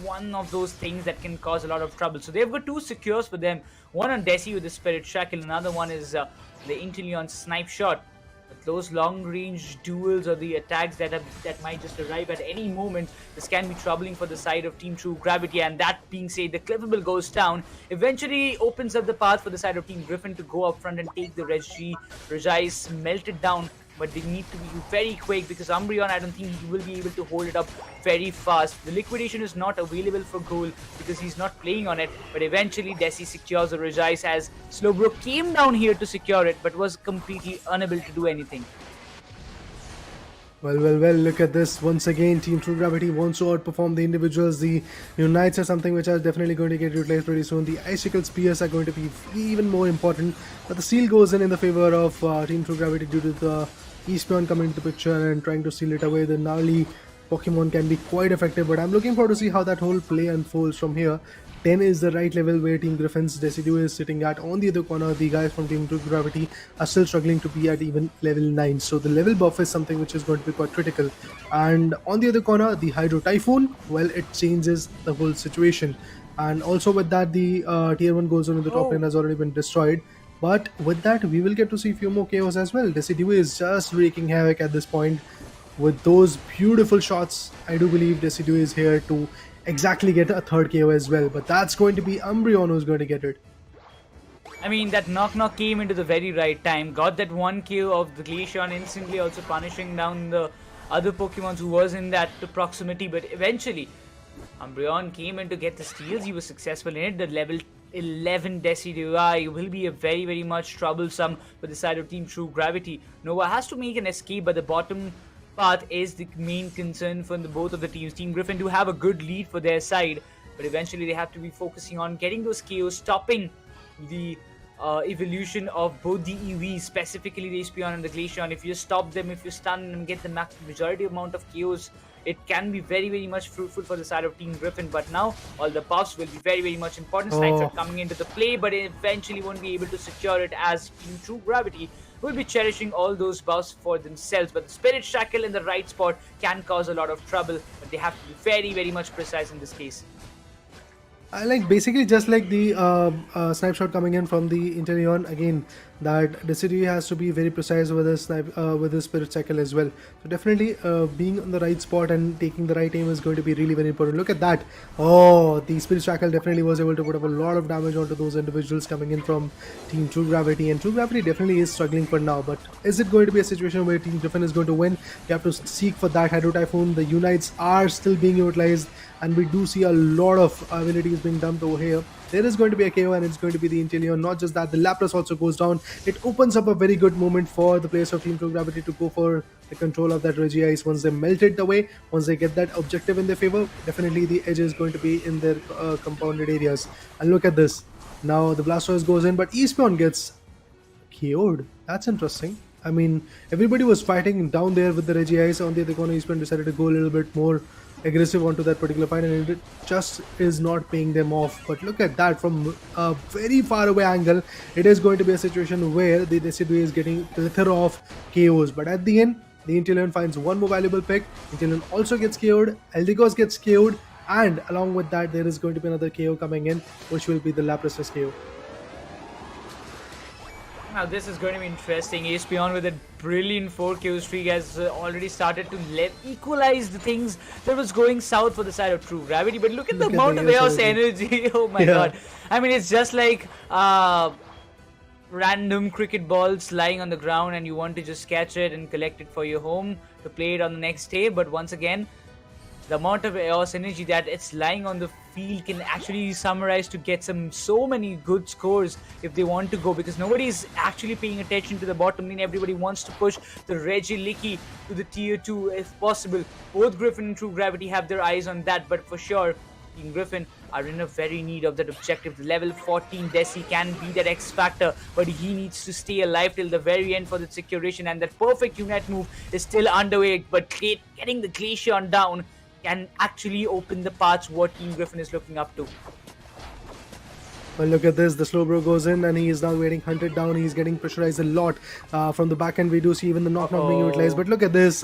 one of those things that can cause a lot of trouble. So they've got two secures for them. One on Desi with the Spirit Shackle, another one is the Inteleon Snipe Shot. But those long-range duels or the attacks that might just arrive at any moment, this can be troubling for the side of Team True Gravity. And that being said, the Cliffable goes down. Eventually opens up the path for the side of Team Griffin to go up front and take the Regice melted down. But they need to be very quick because Umbreon, I don't think he will be able to hold it up very fast. The liquidation is not available for goal because he's not playing on it. But eventually Desi secures the Regice as Slowbro came down here to secure it but was completely unable to do anything. Well, look at this. Once again, Team True Gravity wants to outperform the individuals. The Unites are something which are definitely going to get utilized pretty soon. The Icicle Spears are going to be even more important. But the seal goes in the favor of Team True Gravity due to the Espion coming into the picture and trying to seal it away. The gnarly Pokemon can be quite effective, but I'm looking forward to see how that whole play unfolds from here. 10 is the right level where Team Griffin's Decidueye is sitting at. On the other corner, the guys from Team True Gravity are still struggling to be at even level 9. So the level buff is something which is going to be quite critical. And on the other corner, the Hydro Typhoon, well, it changes the whole situation. And also with that, the tier 1 goal zone in the top lane has already been destroyed. But with that, we will get to see a few more KOs as well. Decidueye is just wreaking havoc at this point. With those beautiful shots, I do believe Decidueye is here to exactly get a third KO as well. But that's going to be Umbreon who's going to get it. I mean, that knock came into the very right time. Got that one KO of the Glaceon, instantly also punishing down the other Pokemon who was in that proximity. But eventually, Umbreon came in to get the steals. He was successful in it. The level 11 Decidueye will be a very, very much troublesome for the side of Team True Gravity. Nova has to make an escape, but the bottom path is the main concern for both of the teams. Team Griffin do have a good lead for their side, but eventually they have to be focusing on getting those KOs, stopping the evolution of both the EVs, specifically the Espion and the Glaceon. If you stop them, if you stun and get the majority amount of KOs, it can be very, very much fruitful for the side of Team Griffin. But now all the buffs will be very, very much important. Snipeshot coming into the play, but eventually won't be able to secure it as Team True Gravity will be cherishing all those buffs for themselves. But the Spirit Shackle in the right spot can cause a lot of trouble, but they have to be very, very much precise in this case. I like basically just like the snipe shot coming in from the Inteleon again, that Decidueye has to be very precise with his with his Spirit Shackle as well. So definitely being on the right spot and taking the right aim is going to be really very important. Look at that. Oh, the Spirit Shackle definitely was able to put up a lot of damage onto those individuals coming in from Team True Gravity, and True Gravity definitely is struggling for now. But is it going to be a situation where Team Griffin is going to win? You have to seek for that Hydro Typhoon. The Unites are still being utilized, and we do see a lot of abilities being dumped over here. There is going to be a KO, and it's going to be the Inteleon. Not just that, the Lapras also goes down. It opens up a very good moment for the players of Team True Gravity to go for the control of that Regice. Once they melt it away, once they get that objective in their favor, definitely the edge is going to be in their compounded areas. And look at this. Now the Blastoise goes in, but Espion gets KO'd. That's interesting. I mean, everybody was fighting down there with the Regice. On the other corner, Espion decided to go a little bit more aggressive onto that particular fight, and it just is not paying them off. But look at that from a very far away angle. It is going to be a situation where the Decidueye is getting plethora of KOs, but at the end, the Inteleon finds one more valuable pick. Inteleon also gets KO'd, Eldegoss gets KO'd, and along with that, there is going to be another KO coming in, which will be the Lapras's KO. Now this is going to be interesting. Espeon with a brilliant 4-KO streak has already started to equalize the things that was going south for the side of True Gravity. But look at the amount of chaos energy. Oh my god. I mean, it's just like random cricket balls lying on the ground and you want to just catch it and collect it for your home to play it on the next day. But once again, the amount of chaos energy that it's lying on the field can actually summarize to get so many good scores if they want to go, because nobody is actually paying attention to the bottom lane. Everybody wants to push the Reggie to the tier 2 if possible. Both Griffin and True Gravity have their eyes on that, but for sure Team Griffin are in a very need of that objective. Level 14 Desi can be that X factor, but he needs to stay alive till the very end for the securation, and that perfect Unite move is still underway, but getting the Glaceon down can actually open the paths what Team Griffin is looking up to. Well, look at this. The Slowbro goes in and he is now getting hunted down. He's getting pressurized a lot. From the back end, we do see even the knock-knock being utilized. But look at this.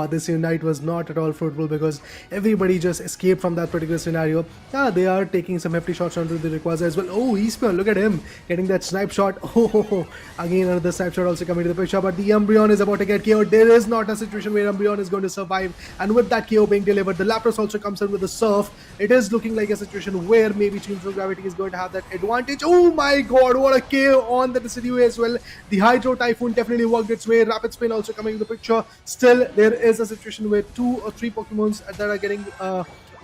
This Unite was not at all fruitful because everybody just escaped from that particular scenario. They are taking some hefty shots onto the Rayquaza as well. Oh, Espeon, look at him getting that snipe shot. Oh, again, another snipe shot also coming to the picture. But the Umbreon is about to get KO'd. There is not a situation where Umbreon is going to survive. And with that KO being delivered, the Lapras also comes in with the Surf. It is looking like a situation where maybe Team True Gravity is going to have that advantage. Oh my god, what a KO on the Decidueye as well. The Hydro Typhoon definitely worked its way. Rapid Spin also coming into the picture. Still, there is a situation where 2 or 3 Pokemons that are getting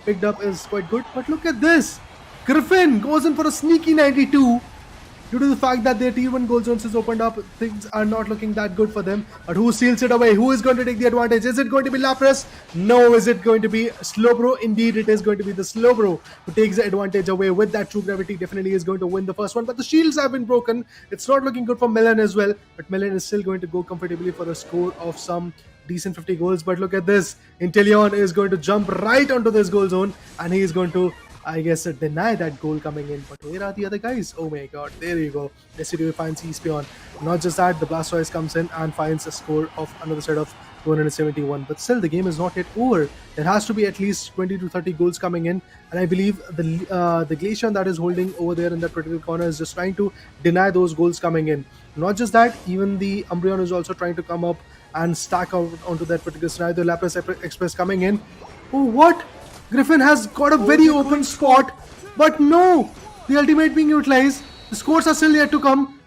picked up is quite good. But look at this. Griffin goes in for a sneaky 92. Due to the fact that their tier 1 gold zones is opened up, things are not looking that good for them. But who seals it away? Who is going to take the advantage? Is it going to be Lapras? No. Is it going to be Slowbro? Indeed, it is going to be the Slowbro who takes the advantage away. With that, True Gravity definitely is going to win the first one. But the shields have been broken. It's not looking good for Melon as well. But Melon is still going to go comfortably for a score of some decent 50 goals. But look at this. Inteleon is going to jump right onto this goal zone and he is going to, I guess, deny that goal coming in. But where are the other guys? Oh my god, there you go. Decidueye finds Espeon. Not just that, the Blastoise comes in and finds a score of another set of 271. But still, the game is not yet over. There has to be at least 20 to 30 goals coming in. And I believe the Glaceon that is holding over there in that particular corner is just trying to deny those goals coming in. Not just that, even the Umbreon is also trying to come up and stack out onto that particular scenario. The Lapras Express coming in. Oh, what? Griffin has got a very open spot, but no, the ultimate being utilized. The scores are still yet to come.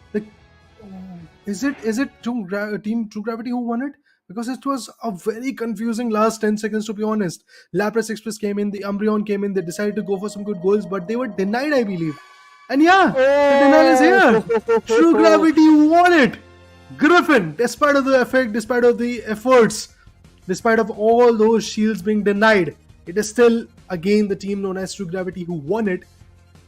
Is it Team True Gravity who won it? Because it was a very confusing last 10 seconds, to be honest. Lapras Express came in, the Umbreon came in, they decided to go for some good goals, but they were denied, I believe. And yeah, the denial is here. True Gravity won it. Griffin, despite of the effect, despite of the efforts, despite of all those shields being denied, it is still again the team known as True Gravity who won it,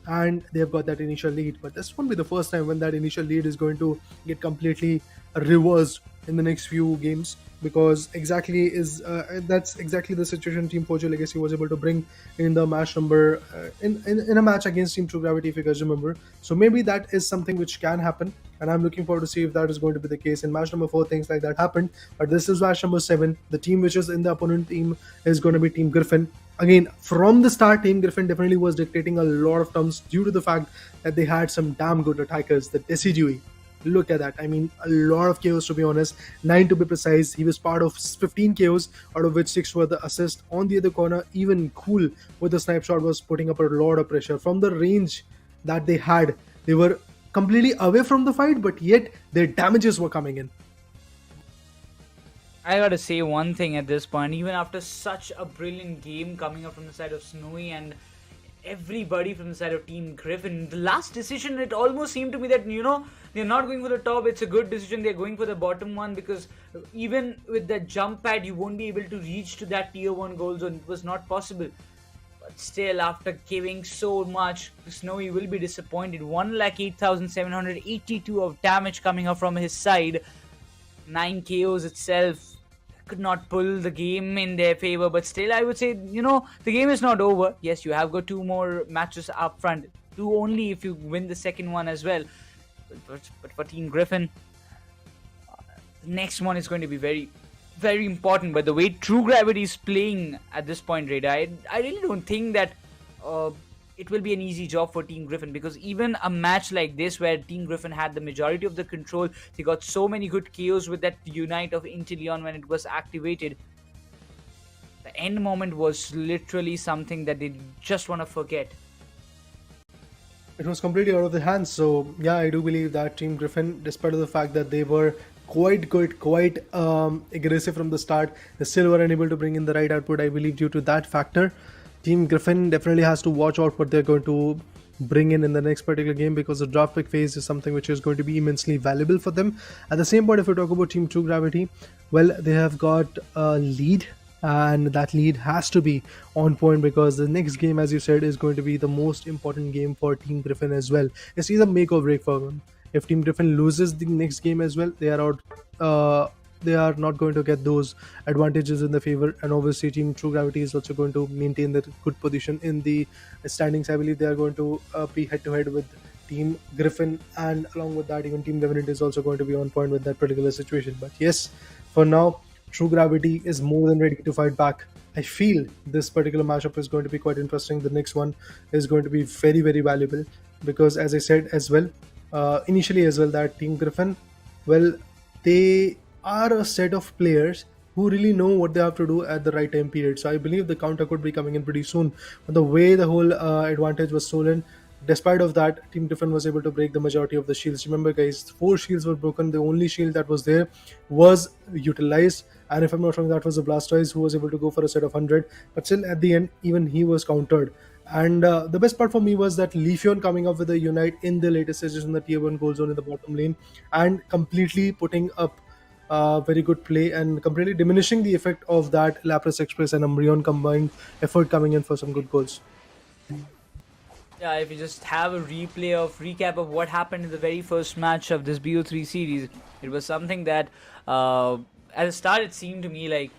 and they've got that initial lead. But this won't be the first time when that initial lead is going to get completely reversed in the next few games, because that's exactly the situation Team Pojo Legacy was able to bring in the match number in a match against Team True Gravity, if you guys remember. So maybe that is something which can happen, and I'm looking forward to see if that is going to be the case. In match number 4, things like that happened, but this is match number 7. The team which is in the opponent team is going to be Team Griffin. Again, from the start, Team Griffin definitely was dictating a lot of terms due to the fact that they had some damn good attackers. The Decidueye, look at that. I mean, a lot of KOs, to be honest. 9 to be precise. He was part of 15 KOs, out of which 6 were the assist. On the other corner, even Cool with the snipe shot was putting up a lot of pressure. From the range that they had, they were completely away from the fight, but yet their damages were coming in. I gotta say one thing at this point, even after such a brilliant game coming up from the side of Snowy and everybody from the side of Team Griffin, the last decision, it almost seemed to me that, they're not going for the top. It's a good decision. They're going for the bottom one, because even with that jump pad, you won't be able to reach to that tier 1 goal zone. It was not possible. But still, after giving so much, Snowy will be disappointed. 1,08,782 of damage coming up from his side. 9 KOs itself. could not pull the game in their favor. But still, I would say, the game is not over. Yes, you have got 2 more matches up front. 2 only if you win the second one as well. But for Team Griffin, the next one is going to be very, very important. But the way True Gravity is playing at this point, Reda, I really don't think that it will be an easy job for Team Griffin, because even a match like this where Team Griffin had the majority of the control, they got so many good KOs with that Unite of Inteleon when it was activated. The end moment was literally something that they just want to forget. It was completely out of their hands. So yeah, I do believe that Team Griffin, despite of the fact that they were quite good, quite aggressive from the start, they still were unable to bring in the right output. I believe due to that factor, Team Griffin definitely has to watch out what they're going to bring in the next particular game, because the draft pick phase is something which is going to be immensely valuable for them. At the same point, if we talk about Team True Gravity, well, they have got a lead, and that lead has to be on point, because the next game, as you said, is going to be the most important game for Team Griffin as well. It's either make or break for them. If Team Griffin loses the next game as well, they are out. They are not going to get those advantages in their favor, and obviously Team True Gravity is also going to maintain their good position in the standings. I believe they are going to be head to head with Team Griffin, and along with that, even Team Revenant is also going to be on point with that particular situation. But yes, for now, True Gravity is more than ready to fight back. I feel this particular matchup is going to be quite interesting. The next one is going to be very, very valuable, because as I said as well, initially as well, that Team Griffin, well, they are a set of players who really know what they have to do at the right time period. So I believe the counter could be coming in pretty soon. But the way the whole advantage was stolen, despite of that, Team Griffin was able to break the majority of the shields. Remember, guys, 4 shields were broken. The only shield that was there was utilized. And if I'm not wrong, that was the Blastoise who was able to go for a set of 100. But still, at the end, even he was countered. And the best part for me was that Leafeon coming up with a Unite in the latest stages in the tier 1 gold zone in the bottom lane, and completely putting up very good play and completely diminishing the effect of that Lapras Express and Umbreon combined effort coming in for some good goals. Yeah, if you just have a recap of what happened in the very first match of this BO3 series, it was something that at the start it seemed to me like,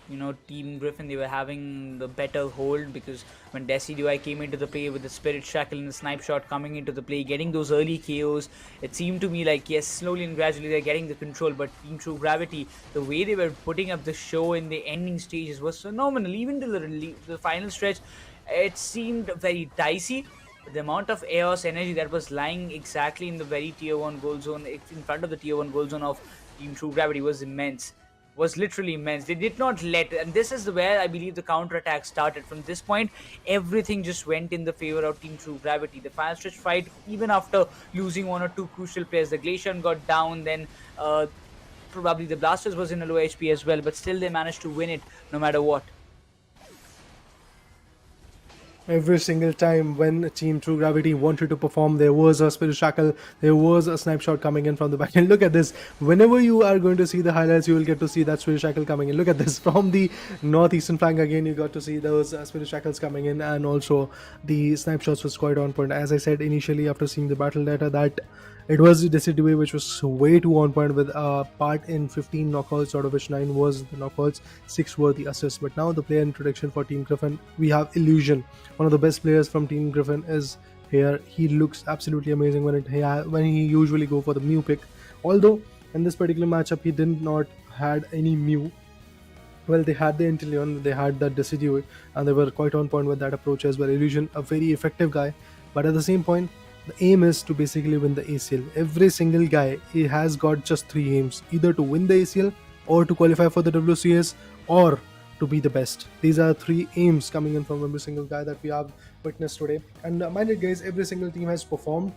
Team Griffin, they were having the better hold, because when Decidueye came into the play with the Spirit Shackle and the Snipe Shot coming into the play, getting those early KOs, it seemed to me like, yes, slowly and gradually they're getting the control. But Team True Gravity, the way they were putting up the show in the ending stages was phenomenal. Even till the final stretch, it seemed very dicey. The amount of Eos energy that was lying exactly in the very tier 1 gold zone, in front of the tier 1 gold zone of Team True Gravity, was immense. Was literally immense. They did not let, and this is where I believe the counter-attack started. From this point, everything just went in the favor of Team True Gravity. The final stretch fight, even after losing 1 or 2 crucial players, the Glaceon got down, then probably the Blasters was in a low HP as well, but still they managed to win it no matter what. Every single time when Team True Gravity wanted to perform, there was a Spirit Shackle, there was a Snipe Shot coming in from the back. And look at this. Whenever you are going to see the highlights, you will get to see that Spirit Shackle coming in. Look at this. From the northeastern flank again, you got to see those Spirit Shackles coming in, and also the Snipe Shots was quite on point. As I said initially, after seeing the battle data, that it was the Decidueye which was way too on point, with part in 15 knockouts, out of which 9 was the knockouts, 6 were the assists. But now the player introduction for Team Griffin, we have Illusion. One of the best players from Team Griffin is here. He looks absolutely amazing when he usually go for the Mew pick. Although in this particular matchup he did not had any Mew. Well, they had the Inteleon, they had that Decidueye, and they were quite on point with that approach as well. Illusion, a very effective guy, but at the same point, the aim is to basically win the ACL. Every single guy, he has got just 3 aims: either to win the ACL, or to qualify for the WCS, or to be the best. These are 3 aims coming in from every single guy that we have witnessed today. And mind it, guys, every single team has performed.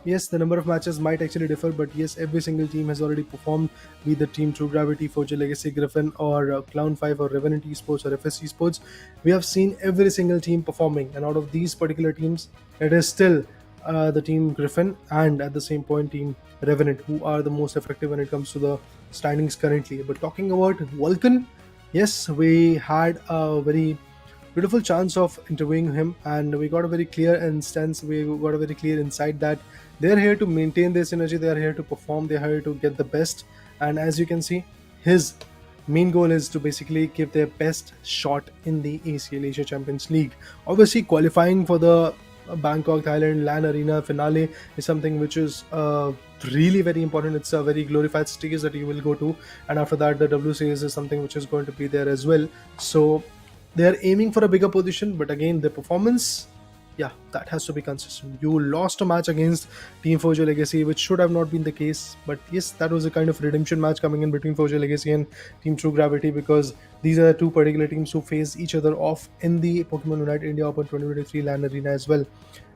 Yes, the number of matches might actually differ, but yes, every single team has already performed, be the Team True Gravity, Forge Legacy, Griffin, or Clown5, or Revenant Esports, or FSC Sports. We have seen every single team performing, and out of these particular teams, it is still the Team Griffin and at the same point Team Revenant who are the most effective when it comes to the standings currently. But talking about Vulcan, yes, we had a very beautiful chance of interviewing him, and we got a very clear instance, we got a very clear insight that they're here to maintain this energy, they're here to perform, they're here to get the best. And as you can see, his main goal is to basically give their best shot in the ACL Asia Champions League. Obviously, qualifying for the Bangkok, Thailand LAN Arena finale is something which is really very important. It's a very glorified stage that you will go to, and after that, the WCS is something which is going to be there as well. So they are aiming for a bigger position, but again, the performance, yeah, that has to be consistent. You lost a match against Team Forge Legacy, which should have not been the case, but yes, that was a kind of redemption match coming in between Forge Legacy and Team True Gravity, because these are the two particular teams who face each other off in the Pokemon UNITE India Open 2023 LAN Arena as well.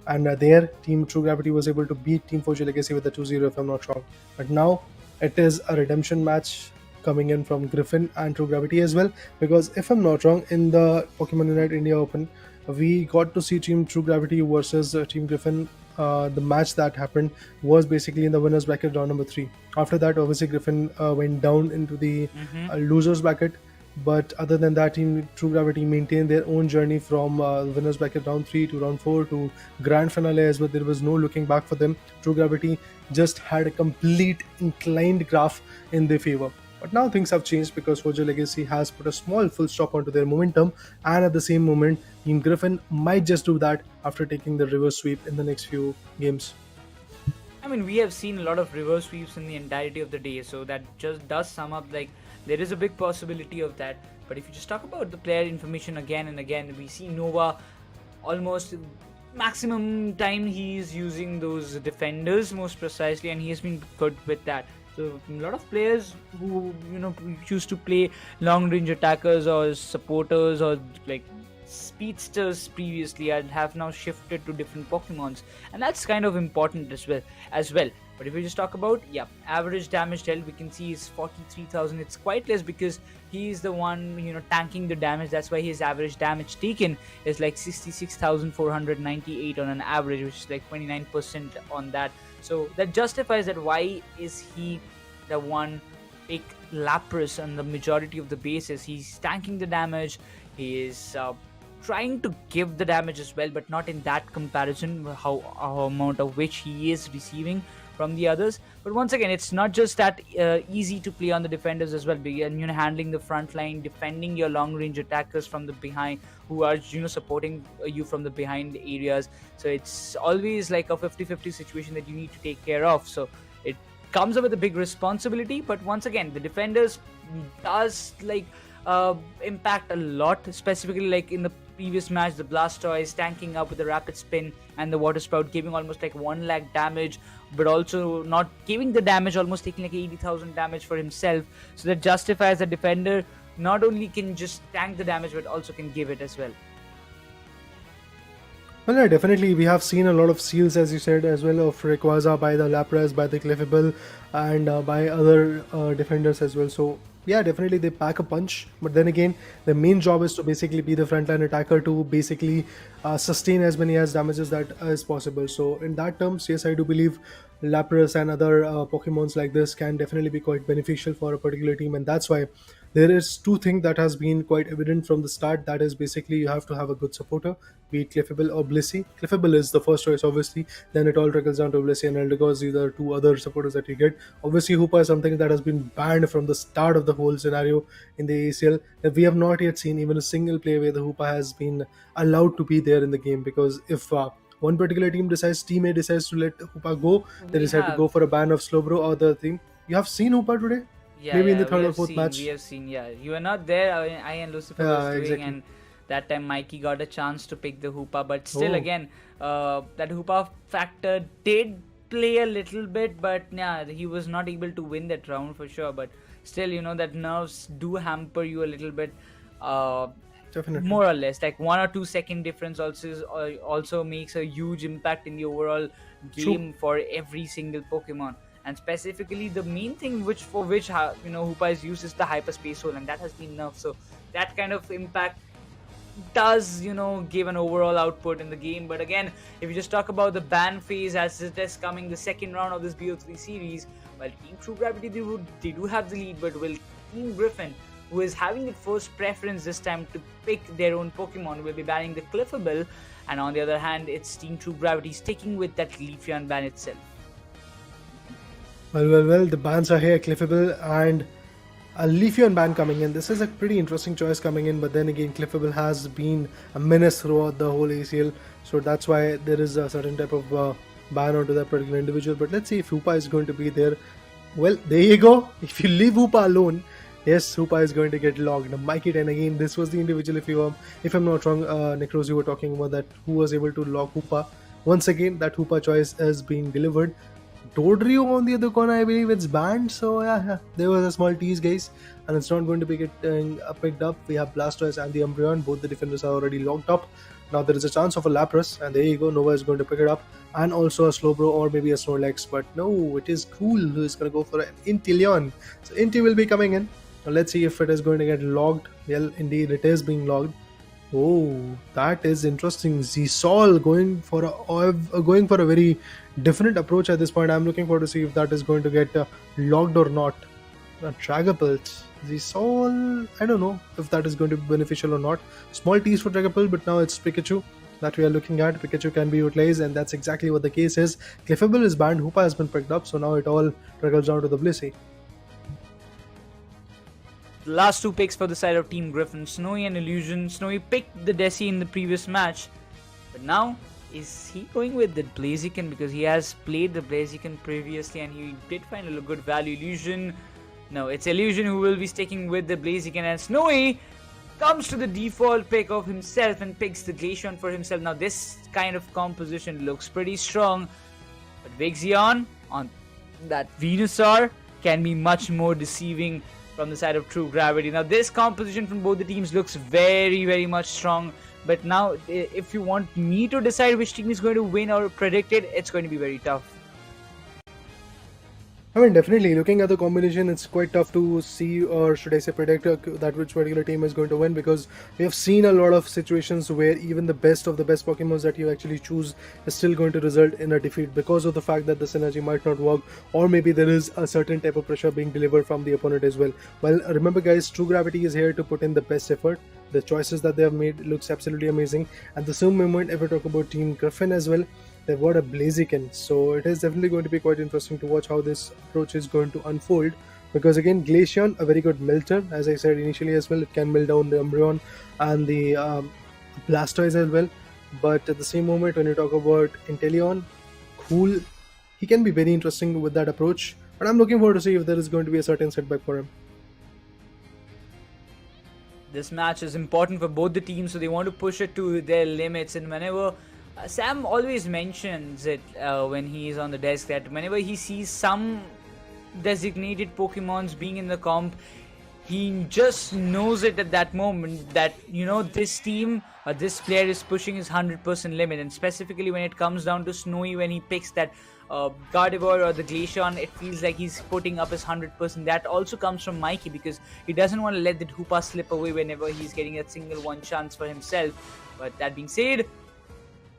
And there, Team True Gravity was able to beat Team Forge Legacy with a 2-0, if I'm not wrong. But now it is a redemption match coming in from Griffin and True Gravity as well, because if I'm not wrong, in the Pokemon Unite India Open, we got to see Team True Gravity versus Team Griffin. The match that happened was basically in the winners bracket round number 3. After that, obviously Griffin went down into the losers bracket, but other than that, Team True Gravity maintained their own journey from winners bracket round 3 to round 4 to grand finale as well. There was no looking back for them. True Gravity just had a complete inclined graph in their favor. But now things have changed because Forger Legacy has put a small full stop onto their momentum, and at the same moment, Team Griffin might just do that after taking the reverse sweep in the next few games. I mean, we have seen a lot of reverse sweeps in the entirety of the day, so that just does sum up, like, there is a big possibility of that. But if you just talk about the player information again and again, we see Nova almost maximum time he is using those defenders most precisely, and he has been good with that. So a lot of players who choose to play long range attackers or supporters or like speedsters previously and have now shifted to different Pokemons, and that's kind of important as well. But if we just talk about average damage dealt, we can see is 43,000. It's quite less because he is the one tanking the damage. That's why his average damage taken is like 66,498 on an average, which is like 29% on that. So that justifies that why is he the one pick Lapras on the majority of the bases. He's tanking the damage, he is trying to give the damage as well, but not in that comparison how amount of which he is receiving from the others. But once again, it's not just that easy to play on the defenders as well. And handling the front line, defending your long range attackers from the behind, who are supporting you from the behind areas. So it's always like a 50-50 situation that you need to take care of. So it comes up with a big responsibility. But once again, the defenders does impact a lot, specifically like in the previous match, the Blastoise tanking up with the Rapid Spin and the Water Sprout giving almost like 1 lakh damage, but also not giving the damage, almost taking like 80,000 damage for himself. So that justifies the defender not only can just tank the damage, but also can give it as well. Well, yeah, definitely. We have seen a lot of seals, as you said, as well, of Rayquaza by the Lapras, by the Clefable, and by other defenders as well. So yeah, definitely they pack a punch. But then again, the main job is to basically be the frontline attacker to basically sustain as many as damages that as possible. So in that terms, yes, I do believe Lapras and other Pokemons like this can definitely be quite beneficial for a particular team, and that's why there is two things that has been quite evident from the start. That is basically you have to have a good supporter, be it Clefable or Blissey. Clefable is the first choice, obviously. Then it all trickles down to Blissey and Eldegoss. These are two other supporters that you get. Obviously, Hoopa is something that has been banned from the start of the whole scenario in the ACL. We have not yet seen even a single play where the Hoopa has been allowed to be there in the game, because if one particular team A decides to let Hoopa go, they decide to go for a ban of Slowbro or the thing. You have seen Hoopa today? Maybe in the third or fourth match. We have seen, you were not there. I and Lucifer was doing, exactly. And that time Mikey got a chance to pick the Hoopa, but still again, that Hoopa factor did play a little bit, but he was not able to win that round for sure. But still, that nerves do hamper you a little bit. Definitely. More or less, like 1 or 2 second difference also makes a huge impact in the overall game. True. For every single Pokemon. And specifically, the main thing for which Hoopa is used is the hyperspace hole, and that has been nerfed. So that kind of impact does give an overall output in the game. But again, if you just talk about the ban phase as it is coming, the second round of this BO3 series, well, Team True Gravity they do have the lead, but will Team Griffin, who is having the first preference this time to pick their own Pokemon, will be banning the Clefable, and on the other hand, it's Team True Gravity sticking with that Leafeon ban itself. Well, the bans are here, Clefable and a Leafeon ban coming in. This is a pretty interesting choice coming in, but then again, Cliffable has been a menace throughout the whole ACL, so that's why there is a certain type of ban onto that particular individual. But let's see if Hoopa is going to be there. Well, there you go. If you leave Hoopa alone, yes, Hoopa is going to get logged. Mikey 10 again. This was the individual, if I'm not wrong, Nekroz, you were talking about that, who was able to log Hoopa. Once again, that Hoopa choice is being delivered. Dodrio on the other corner, I believe it's banned. So yeah, there was a small tease, guys, and it's not going to be getting picked up. We have Blastoise and the Umbreon. Both the defenders are already locked up. Now there is a chance of a Lapras, and there you go. Nova is going to pick it up, and also a Slowbro or maybe a Snorlax. But no, it is Cool who is going to go for an Inteleon. So Inti will be coming in. Now let's see if it is going to get logged. Well, indeed, it is being logged. Oh, that is interesting. Zisol going for a very different approach at this point. I'm looking forward to see if that is going to get logged or not. Dragapult, Zisol, I don't know if that is going to be beneficial or not. Small tease for Dragapult, but now it's Pikachu that we are looking at. Pikachu can be utilized, and that's exactly what the case is. Cliffable is banned, Hoopa has been picked up, so now it all trickles down to the Blissey. The last two picks for the side of Team Griffin, Snowy and Illusion. Snowy picked the Desi in the previous match, but now is he going with the Blaziken because he has played the Blaziken previously and he did find a good value. Illusion, no, it's Illusion who will be sticking with the Blaziken, and Snowy comes to the default pick of himself and picks the Glaceon for himself. Now this kind of composition looks pretty strong, but Vixen on that Venusaur can be much more deceiving from the side of True Gravity. Now this composition from both the teams looks very, very much strong, but now if you want me to decide which team is going to win or predict it, it's going to be very tough. I mean, definitely, looking at the combination, it's quite tough to see, or should I say predict, that which particular team is going to win, because we have seen a lot of situations where even the best of the best Pokemons that you actually choose is still going to result in a defeat because of the fact that the synergy might not work, or maybe there is a certain type of pressure being delivered from the opponent as well. Well, remember guys, True Gravity is here to put in the best effort. The choices that they have made looks absolutely amazing. At the same moment, if we talk about Team Griffin as well, they've got a Blaziken, so it is definitely going to be quite interesting to watch how this approach is going to unfold, because again, Glaceon, a very good melter, as I said initially as well. It can melt down the Umbreon and the Blastoise as well, but at the same moment, when you talk about Inteleon, Cool, he can be very interesting with that approach, but I'm looking forward to see if there is going to be a certain setback for him. This match is important for both the teams, so they want to push it to their limits, and whenever Sam always mentions it when he is on the desk, that whenever he sees some designated Pokemons being in the comp, he just knows it at that moment that, you know, this team or this player is pushing his 100% limit. And specifically when it comes down to Snowy, when he picks that Gardevoir or the Glaceon, it feels like he's putting up his 100%. That also comes from Mikey, because he doesn't want to let the Hoopa slip away whenever he's getting a single one chance for himself. But that being said,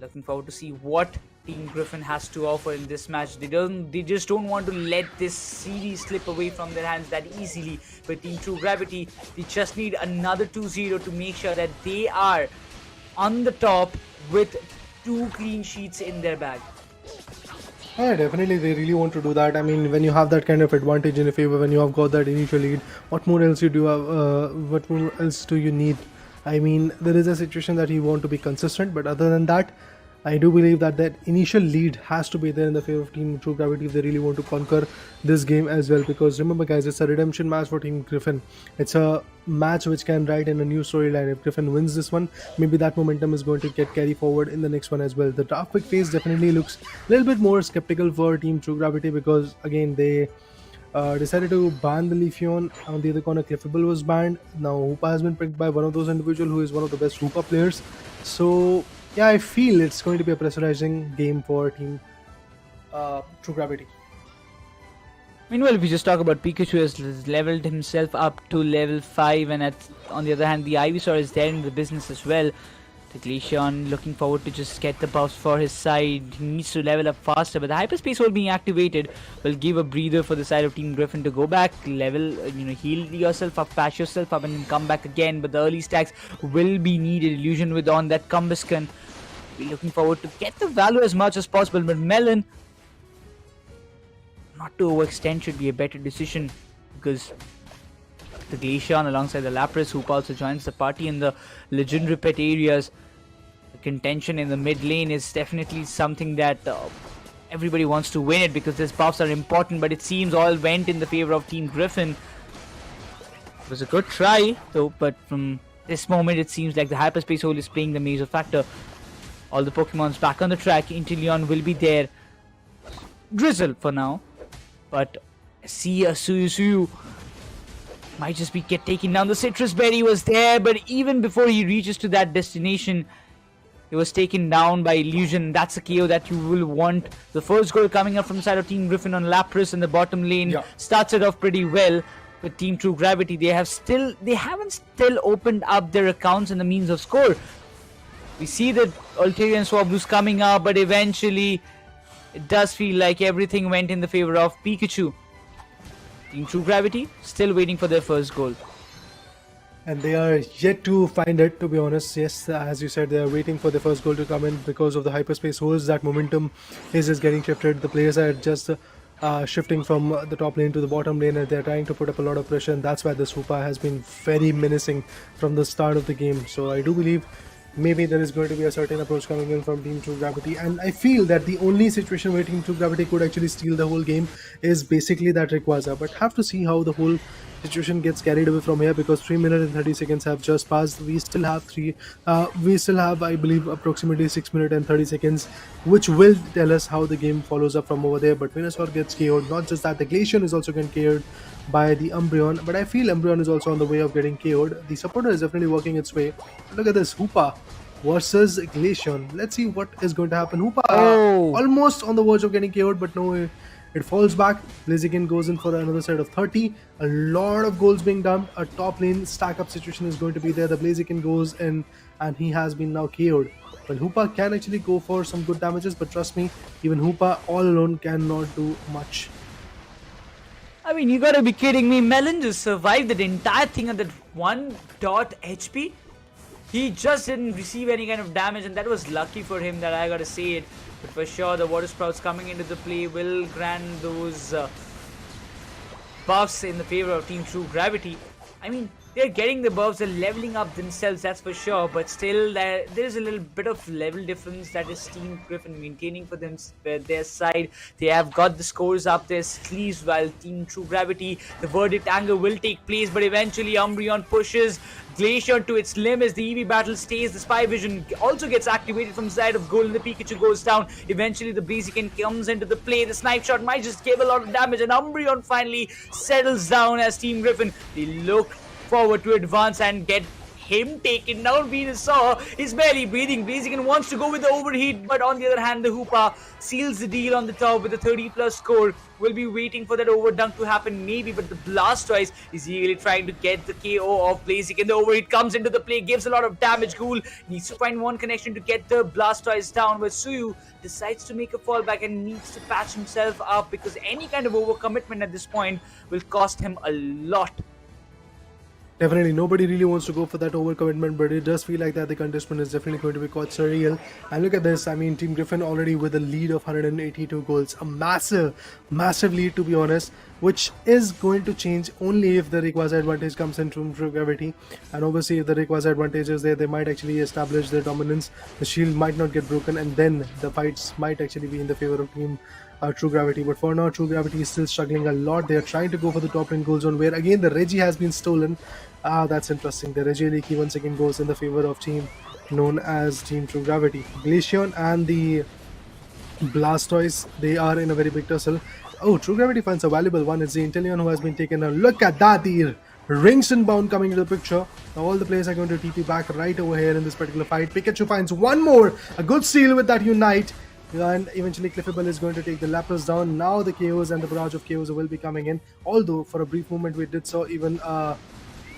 looking forward to see what Team Griffin has to offer in this match. They just don't want to let this series slip away from their hands that easily. But Team True Gravity, they just need another 2-0 to make sure that they are on the top with 2 clean sheets in their bag. Yeah, definitely, they really want to do that. I mean, when you have that kind of advantage in your favor, when you have got that initial lead, what more else you do have? What more else do you need? I mean, there is a situation that you want to be consistent, but other than that, I do believe that that initial lead has to be there in the favor of Team True Gravity if they really want to conquer this game as well. Because remember guys, it's a redemption match for Team Griffin. It's a match which can write in a new storyline. If Griffin wins this one, maybe that momentum is going to get carried forward in the next one as well. The draft pick phase definitely looks a little bit more skeptical for Team True Gravity, because again, they decided to ban the Leafeon. On the other corner, Cliffable was banned. Now Hoopa has been picked by one of those individuals who is one of the best Hoopa players. So yeah, I feel it's going to be a pressurizing game for Team True Gravity. Meanwhile, if we just talk about Pikachu, has leveled himself up to level 5, and on the other hand, the Ivysaur is there in the business as well. The Glaceon looking forward to just get the buffs for his side. He needs to level up faster, but the Hyperspace Wall being activated will give a breather for the side of Team Griffin to go back, level, heal yourself up, patch yourself up, and then come back again. But the early stacks will be needed. Illusion with on that Combuscan. We're looking forward to get the value as much as possible, but Melon, not to overextend should be a better decision, because the Glacian alongside the Lapras. Hoopa also joins the party in the legendary pet areas. The contention in the mid lane is definitely something that everybody wants to win it, because these buffs are important, but it seems all went in the favor of Team Griffin. It was a good try though, but from this moment it seems like the hyperspace hole is playing the major factor. All the Pokemons back on the track. Inteleon will be there. Drizzle for now, but see a Suyu might just be taken down. The Citrus Berry was there, but even before he reaches to that destination, he was taken down by Illusion. That's a KO that you will want. The first goal coming up from the side of Team Griffin on Lapras in the bottom lane starts it off pretty well with Team True Gravity. They haven't still opened up their accounts and the means of score. We see that Altarian Swablu's coming up, but eventually it does feel like everything went in the favor of Pikachu. Team True Gravity still waiting for their first goal. And they are yet to find it, to be honest. Yes, as you said, they are waiting for the first goal to come in because of the hyperspace holes. That momentum is just getting shifted. The players are just shifting from the top lane to the bottom lane, and they're trying to put up a lot of pressure, and that's why the Hoopa has been very menacing from the start of the game. So I do believe maybe there is going to be a certain approach coming in from Team True Gravity, and I feel that the only situation where Team True Gravity could actually steal the whole game is basically that Rayquaza, but have to see how the whole situation gets carried away from here, because 3 minutes and 30 seconds have just passed. We still have I believe approximately 6 minutes and 30 seconds, which will tell us how the game follows up from over there. But Venusaur gets KO'd. Not just that, the Glacian is also getting KO'd by the Umbreon, but I feel Umbreon is also on the way of getting KO'd. The supporter is definitely working its way. Look at this, Hoopa versus Glacian. Let's see what is going to happen. Hoopa almost on the verge of getting KO'd, but no, it falls back. Blaziken goes in for another set of 30. A lot of goals being dumped. A top lane stack up situation is going to be there. The Blaziken goes in and he has been now KO'd. Well, Hoopa can actually go for some good damages, but trust me, even Hoopa all alone cannot do much. I mean, you gotta be kidding me. Melon just survived that entire thing at that 1 HP. He just didn't receive any kind of damage, and that was lucky for him, that I gotta say it. But for sure, the Water Sprouts coming into the play will grant those buffs in the favor of Team True Gravity. I mean, they're getting the buffs, they're leveling up themselves, that's for sure. But still, there is a little bit of level difference that is Team Griffin maintaining for their side. They have got the scores up their sleeves, while Team True Gravity, the verdict anger will take place. But eventually, Umbreon pushes Glacier to its limits. The EV battle stays. The Spy Vision also gets activated from the side of goal, and the Pikachu goes down. Eventually, the Blaziken comes into the play. The Snipe Shot might just give a lot of damage, and Umbreon finally settles down as Team Griffin. They look forward to advance and get him taken down. Venusaur is barely breathing. Blaziken wants to go with the overheat, but on the other hand, the Hoopa seals the deal on the top with a 30+ score. We'll be waiting for that overdunk to happen maybe, but the Blastoise is eagerly trying to get the KO of Blaziken. The overheat comes into the play, gives a lot of damage. Ghoul needs to find one connection to get the Blastoise down, but Suyu decides to make a fallback and needs to patch himself up, because any kind of overcommitment at this point will cost him a lot. Definitely, nobody really wants to go for that overcommitment, but it does feel like that the contestment is definitely going to be quite surreal. And look at this, I mean, Team Griffin already with a lead of 182 goals. A massive lead, to be honest, which is going to change only if the Rayquaza advantage comes in from True Gravity. And obviously, if the Rayquaza advantage is there, they might actually establish their dominance. The shield might not get broken, and then the fights might actually be in the favor of Team True Gravity. But for now, True Gravity is still struggling a lot. They are trying to go for the top lane goal zone, where again the Reggie has been stolen. That's interesting. The Reggie Leaky once again goes in the favor of team known as Team True Gravity. Glaceon and the Blastoise, they are in a very big tussle. Oh, True Gravity finds a valuable one. It's the Inteleon who has been taken out. Look at that, the Rings and Bound coming into the picture. Now all the players are going to TP back right over here in this particular fight. Pikachu finds one more. A good steal with that Unite. And eventually Cliffable is going to take the Lapras down. Now the KOs and the barrage of KOs will be coming in. Although for a brief moment we did saw even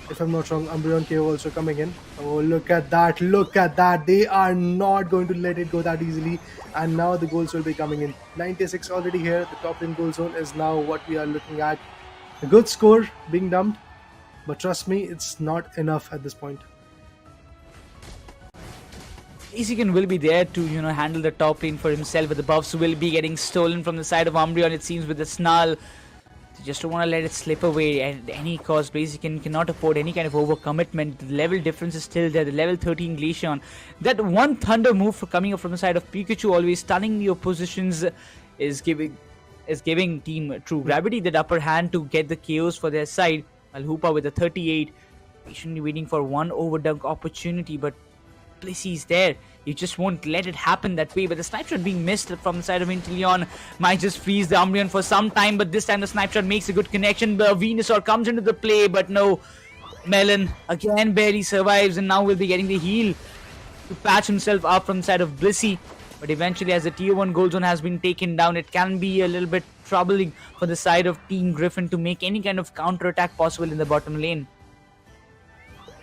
if I'm not wrong, Umbreon KO also coming in. Oh, look at that, look at that. They are not going to let it go that easily. And now the goals will be coming in. 96 already here. The top lane goal zone is now what we are looking at. A good score being dumped. But trust me, it's not enough at this point. Blaziken will be there to, handle the top lane for himself, but the buffs will be getting stolen from the side of Umbreon, it seems, with the Snarl. They just don't want to let it slip away at any cost. Blaziken cannot afford any kind of overcommitment. The level difference is still there. The level 13 Glaceon. That one Thunder move for coming up from the side of Pikachu, always stunning the oppositions, is giving Team True Gravity that upper hand to get the KOs for their side. While Hoopa with the 38, patiently waiting for one overdunk opportunity, but Blissey's there. You just won't let it happen that way. But the snipe shot being missed from the side of Inteleon might just freeze the Umbreon for some time. But this time the snipe shot makes a good connection. The Venusaur comes into the play, but no. Melon again barely survives, and now will be getting the heal to patch himself up from the side of Blissey. But eventually, as the tier 1 gold zone has been taken down, it can be a little bit troubling for the side of Team Griffin to make any kind of counter attack possible in the bottom lane.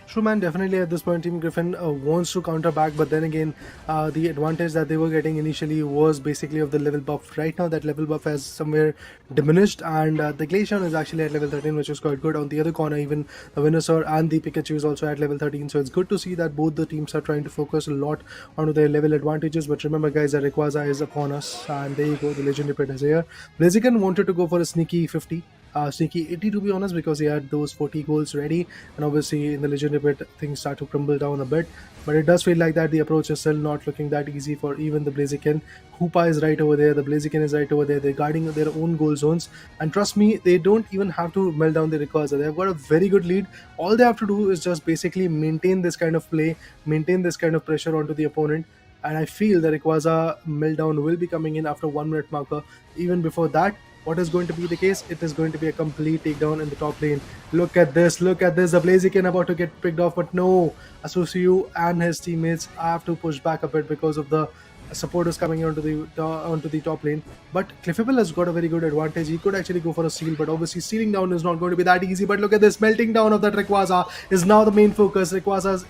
True, man. Definitely at this point, Team Griffin wants to counter back, but then again, the advantage that they were getting initially was basically of the level buff. Right now, that level buff has somewhere diminished, and the Glaceon is actually at level 13, which is quite good. On the other corner, even the Venusaur and the Pikachu is also at level 13, so it's good to see that both the teams are trying to focus a lot onto their level advantages. But remember, guys, that Rayquaza is upon us, and there you go, the Legendary Pet is here. Blaziken wanted to go for a sneaky 50. Sneaky 80 to be honest, because he had those 40 goals ready, and obviously in the Legendary Pit things start to crumble down a bit, but it does feel like that the approach is still not looking that easy for even the Blaziken. Hoopa is right over there, the Blaziken is right over there, they're guarding their own goal zones, and trust me, they don't even have to melt down the Rayquaza. They've got a very good lead. All they have to do is just basically maintain this kind of play, maintain this kind of pressure onto the opponent, and I feel the Rayquaza meltdown will be coming in after 1 minute marker. Even before that, what is going to be the case? It is going to be a complete takedown in the top lane. Look at this, the Blaziken about to get picked off, but no, Asusiu and his teammates have to push back a bit because of the supporters coming onto the top lane. But Cliffable has got a very good advantage. He could actually go for a steal, but obviously stealing down is not going to be that easy. But look at this, melting down of that Rayquaza is now the main focus. Rayquaza's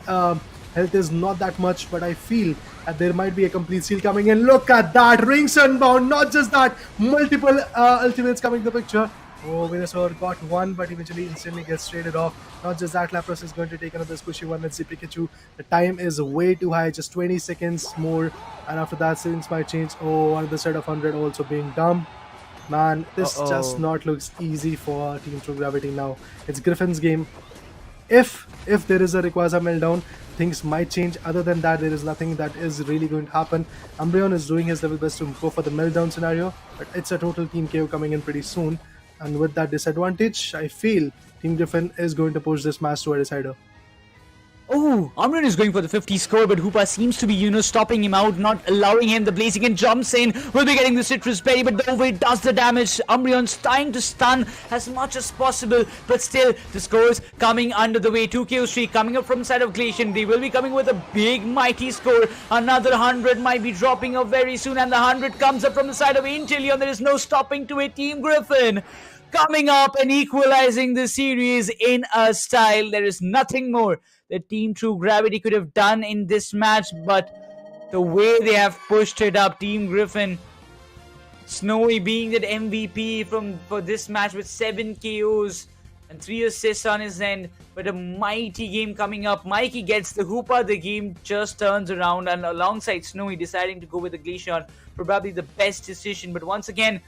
health is not that much, but I feel that there might be a complete steal coming in. Look at that, Ring Sunbound, not just that, multiple ultimates coming to the picture. Oh, Venusaur got one, but eventually instantly gets traded off. Not just that, Lapras is going to take another squishy one. Let's see Pikachu. The time is way too high, just 20 seconds more, and after that things might change. Oh, another set of 100 also being dumped. Man, this just not looks easy for Team True Gravity now. It's Griffin's game. If there is a Rayquaza meltdown, things might change. Other than that, there is nothing that is really going to happen. Umbreon is doing his level best to go for the meltdown scenario, but it's a total team KO coming in pretty soon. And with that disadvantage, I feel Team Griffin is going to push this match to a decider. Oh, Umbreon is going for the 50 score, but Hoopa seems to be, stopping him out, not allowing him. The Blaziken jumps in, will be getting the Citrus Berry, but the overweight does the damage. Umbreon's trying to stun as much as possible, but still, the scores coming under the way. 2 KO streak coming up from the side of Glacian. They will be coming with a big, mighty score. Another 100 might be dropping up very soon, and the 100 comes up from the side of Inteleon. There is no stopping to it. Team Griffin coming up and equalizing the series in a style. There is nothing more that Team True Gravity could have done in this match, but the way they have pushed it up, Team Griffin, Snowy being that MVP for this match with 7 KOs and 3 assists on his end, but a mighty game coming up. Mikey gets the Hoopa, the game just turns around, and alongside Snowy deciding to go with the Glaceon, probably the best decision. But once again,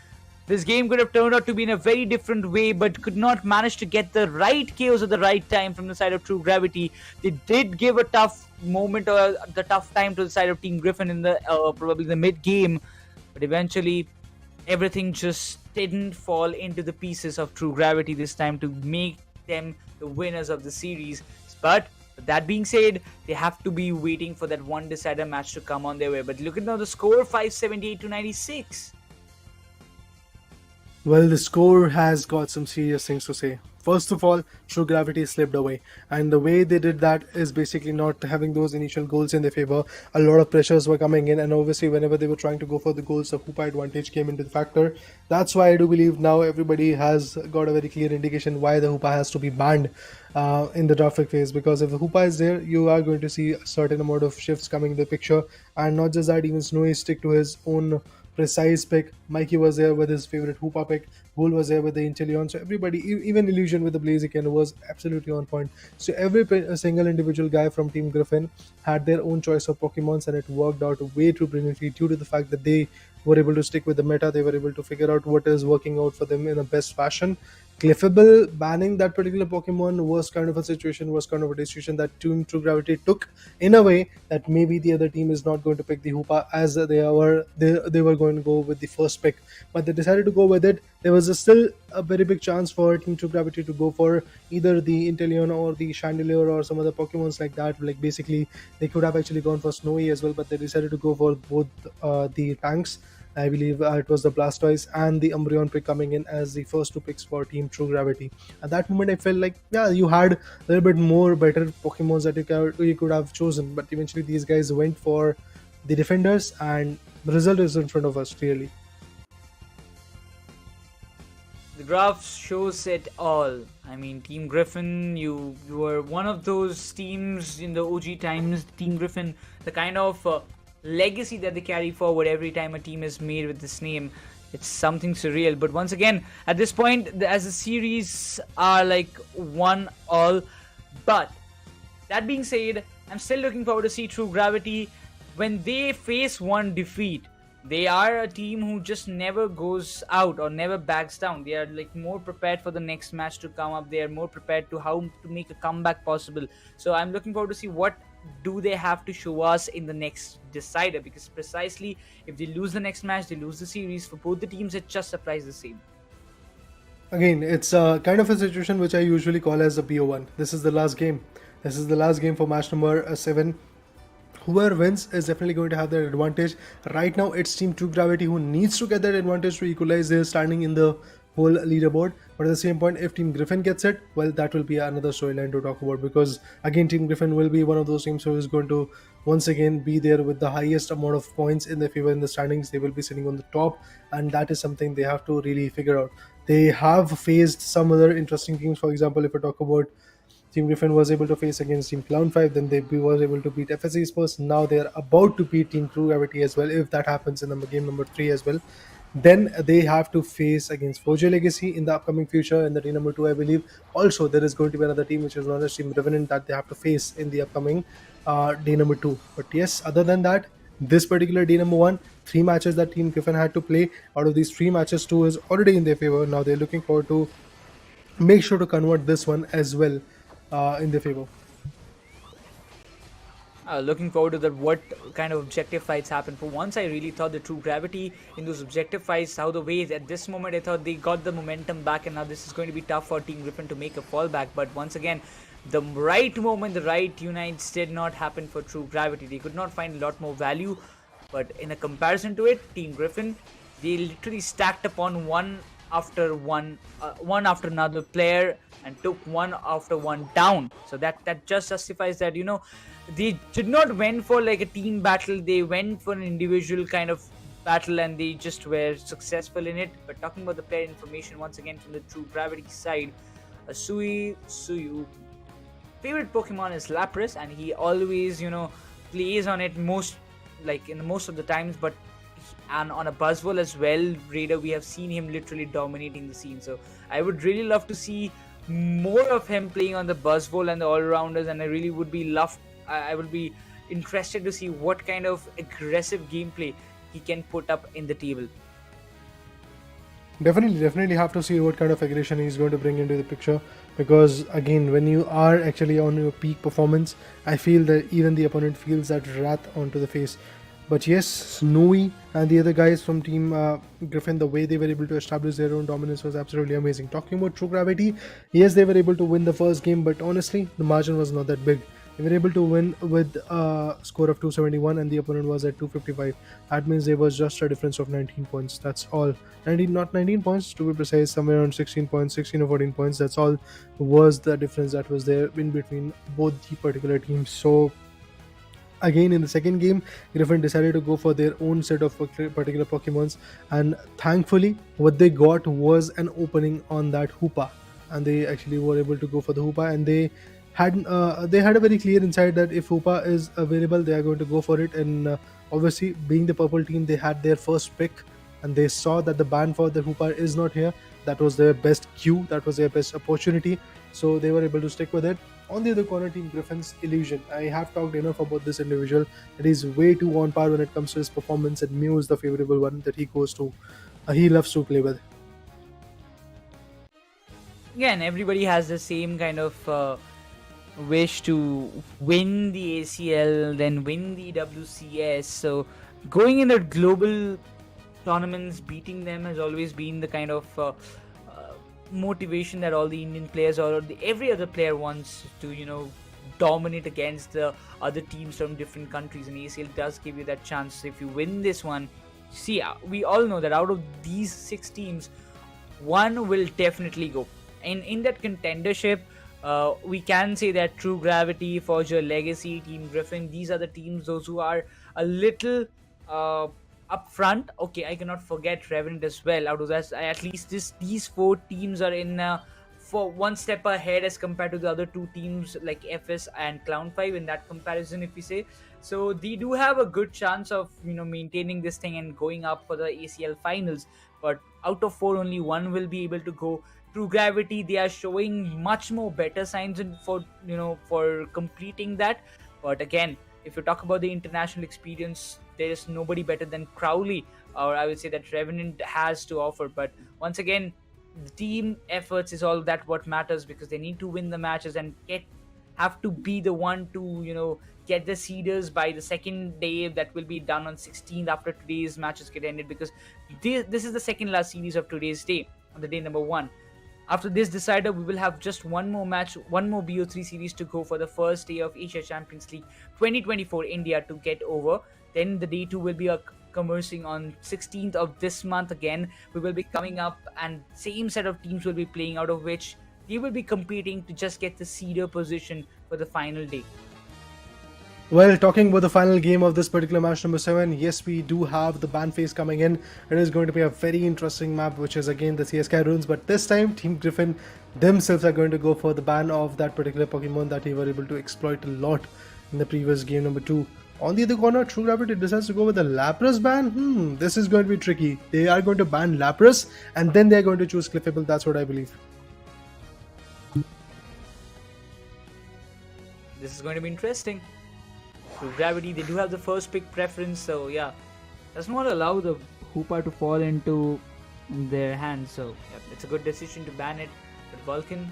this game could have turned out to be in a very different way, but could not manage to get the right KOs at the right time from the side of True Gravity. They did give a tough moment or the tough time to the side of Team Griffin in the probably the mid game, but eventually everything just didn't fall into the pieces of True Gravity this time to make them the winners of the series. But that being said, they have to be waiting for that one decider match to come on their way. But look at now the score, 578 to 96. Well, the score has got some serious things to say. First of all, True Gravity slipped away, and the way they did that is basically not having those initial goals in their favor. A lot of pressures were coming in, and obviously whenever they were trying to go for the goals, the Hoopa advantage came into the factor. That's why I do believe now everybody has got a very clear indication why the Hoopa has to be banned in the draft phase, because if the Hoopa is there, you are going to see a certain amount of shifts coming in the picture, and not just that, even Snowy stick to his own precise pick. Mikey was there with his favorite Hoopa pick. Bull was there with the Inteleon. So everybody, even Illusion with the Blaziken was absolutely on point. So every single individual guy from Team Griffin had their own choice of Pokemons, and it worked out way too brilliantly due to the fact that they were able to stick with the meta. They were able to figure out what is working out for them in a best fashion. Cliffable banning that particular Pokemon was kind of a situation, was kind of a decision that Team True Gravity took in a way that maybe the other team is not going to pick the Hoopa as they were going to go with the first pick, but they decided to go with it. There was still a very big chance for Team True Gravity to go for either the Inteleon or the Chandelier or some other Pokemons like that. Like basically, they could have actually gone for Snowy as well, but they decided to go for both the tanks. I believe it was the Blastoise and the Umbreon pick coming in as the first two picks for Team True Gravity. At that moment, I felt like, yeah, you had a little bit more better Pokemons that you could have chosen, but eventually these guys went for the defenders, and the result is in front of us clearly. The graph shows it all. I mean, Team Griffin, you were one of those teams in the OG times. Team Griffin, the kind of legacy that they carry forward every time a team is made with this name, it's something surreal. But once again, at this point, as the series are like 1-1, but that being said, I'm still looking forward to see True Gravity when they face one defeat. They are a team who just never goes out or never backs down. They are like more prepared for the next match to come up. They are more prepared to how to make a comeback possible. So I'm looking forward to see what do they have to show us in the next decider, because precisely if they lose the next match, they lose the series. For both the teams, it just applies the same. Again, it's kind of a situation which I usually call as a BO1. This is the last game. This is the last game for match number 7. Whoever wins is definitely going to have that advantage. Right now, it's Team True Gravity who needs to get that advantage to equalize their standing in the whole leaderboard. But at the same point, if Team Griffin gets it, well, that will be another storyline to talk about, because again, Team Griffin will be one of those teams who is going to once again be there with the highest amount of points in their favor in the standings. They will be sitting on the top, and that is something they have to really figure out. They have faced some other interesting teams. For example, if I talk about Team Griffin was able to face against Team Clown 5, then they was able to beat Skyesports. Now they are about to beat Team True Gravity as well. If that happens in the game number 3 as well, then they have to face against Fojo Legacy in the upcoming future in the day number 2, I believe. Also, there is going to be another team which is known as Team Revenant that they have to face in the upcoming day number 2. But yes, other than that, this particular day number 1, 3 matches that Team Griffin had to play. Out of these 3 matches, 2 is already in their favor. Now they're looking forward to make sure to convert this one as well in their favor. Looking forward to that, what kind of objective fights happen. For once, I really thought the True Gravity in those objective fights, how the way at this moment I thought they got the momentum back, and now this is going to be tough for Team Griffin to make a fallback. But once again, the right moment, the right unites did not happen for True Gravity. They could not find a lot more value, but in a comparison to it, Team Griffin, they literally stacked upon one after another player and took one after one down. So that just justifies that, you know, they did not went for like a team battle. They went for an individual kind of battle, and they just were successful in it. But talking about the player information once again from the True Gravity side, Suyu favorite Pokemon is Lapras, and he always, you know, plays on it most of the times. But and on a Buzzwole as well, Raider, we have seen him literally dominating the scene. So I would really love to see more of him playing on the Buzzwole and the all-rounders, and I really would be I would be interested to see what kind of aggressive gameplay he can put up in the table. Definitely have to see what kind of aggression he's going to bring into the picture, because again, when you are actually on your peak performance, I feel that even the opponent feels that wrath onto the face. But yes, Snowy and the other guys from Team Griffin, the way they were able to establish their own dominance was absolutely amazing. Talking about True Gravity, yes, they were able to win the first game, but honestly, the margin was not that big. They were able to win with a score of 271 and the opponent was at 255. That means there was just a difference of 19 points. That's all. Not 19 points to be precise, somewhere around 16 points, 16 or 14 points. That's all was the difference that was there in between both the particular teams. So again, in the second game, Griffin decided to go for their own set of particular Pokemons, and thankfully what they got was an opening on that Hoopa, and they actually were able to go for the Hoopa, and they they had a very clear insight that if Hoopa is available, they are going to go for it. And obviously, being the purple team, they had their first pick, and they saw that the ban for the Hoopa is not here. That was their best cue. That was their best opportunity. So they were able to stick with it. On the other corner, Team Griffin's Illusion. I have talked enough about this individual. That he's way too on par when it comes to his performance, and Mew is the favorable one that he goes to. He loves to play with. Again, everybody has the same kind of wish to win the ACL, then win the WCS. So going in the global tournaments, beating them has always been the kind of motivation that all the Indian players or every other player wants to, dominate against the other teams from different countries. And ACL does give you that chance. If you win this one, see, we all know that out of these 6 teams, one will definitely go. And in that contendership, we can say that True Gravity, Forger Legacy, Team Griffin, these are the teams, those who are a little up front. Okay, I cannot forget Revenant as well. Out of that, at least these 4 teams are in for one step ahead as compared to the other 2 teams like FS and Clown5 in that comparison, if we say. So they do have a good chance of maintaining this thing and going up for the ACL finals. But out of 4, only one will be able to go. True Gravity, they are showing much more better signs for completing that. But again, if you talk about the international experience, there is nobody better than Crowley, or I would say that Revenant has to offer. But once again, the team efforts is all that what matters, because they need to win the matches and have to be the one to get the seeders by the second day that will be done on 16th after today's matches get ended, because this is the second last series of today's day, on the day number 1. After this decider, we will have just one more match, one more BO3 series to go for the first day of Asia Champions League 2024 India to get over. Then the day 2 will be commencing on 16th of this month again. We will be coming up, and same set of teams will be playing, out of which they will be competing to just get the seeder position for the final day. Well, talking about the final game of this particular match number 7, yes, we do have the ban phase coming in. It is going to be a very interesting map, which is again the CSK runes, but this time Team Griffin themselves are going to go for the ban of that particular Pokemon that they were able to exploit a lot in the previous game number 2. On the other corner, True Gravity decides to go with the Lapras ban. This is going to be tricky. They are going to ban Lapras, and then they are going to choose Cliffable. That's what I believe. This is going to be interesting. True Gravity, they do have the first pick preference, so yeah, doesn't want to allow the Hoopa to fall into their hands. So yeah, it's a good decision to ban it. But Vulcan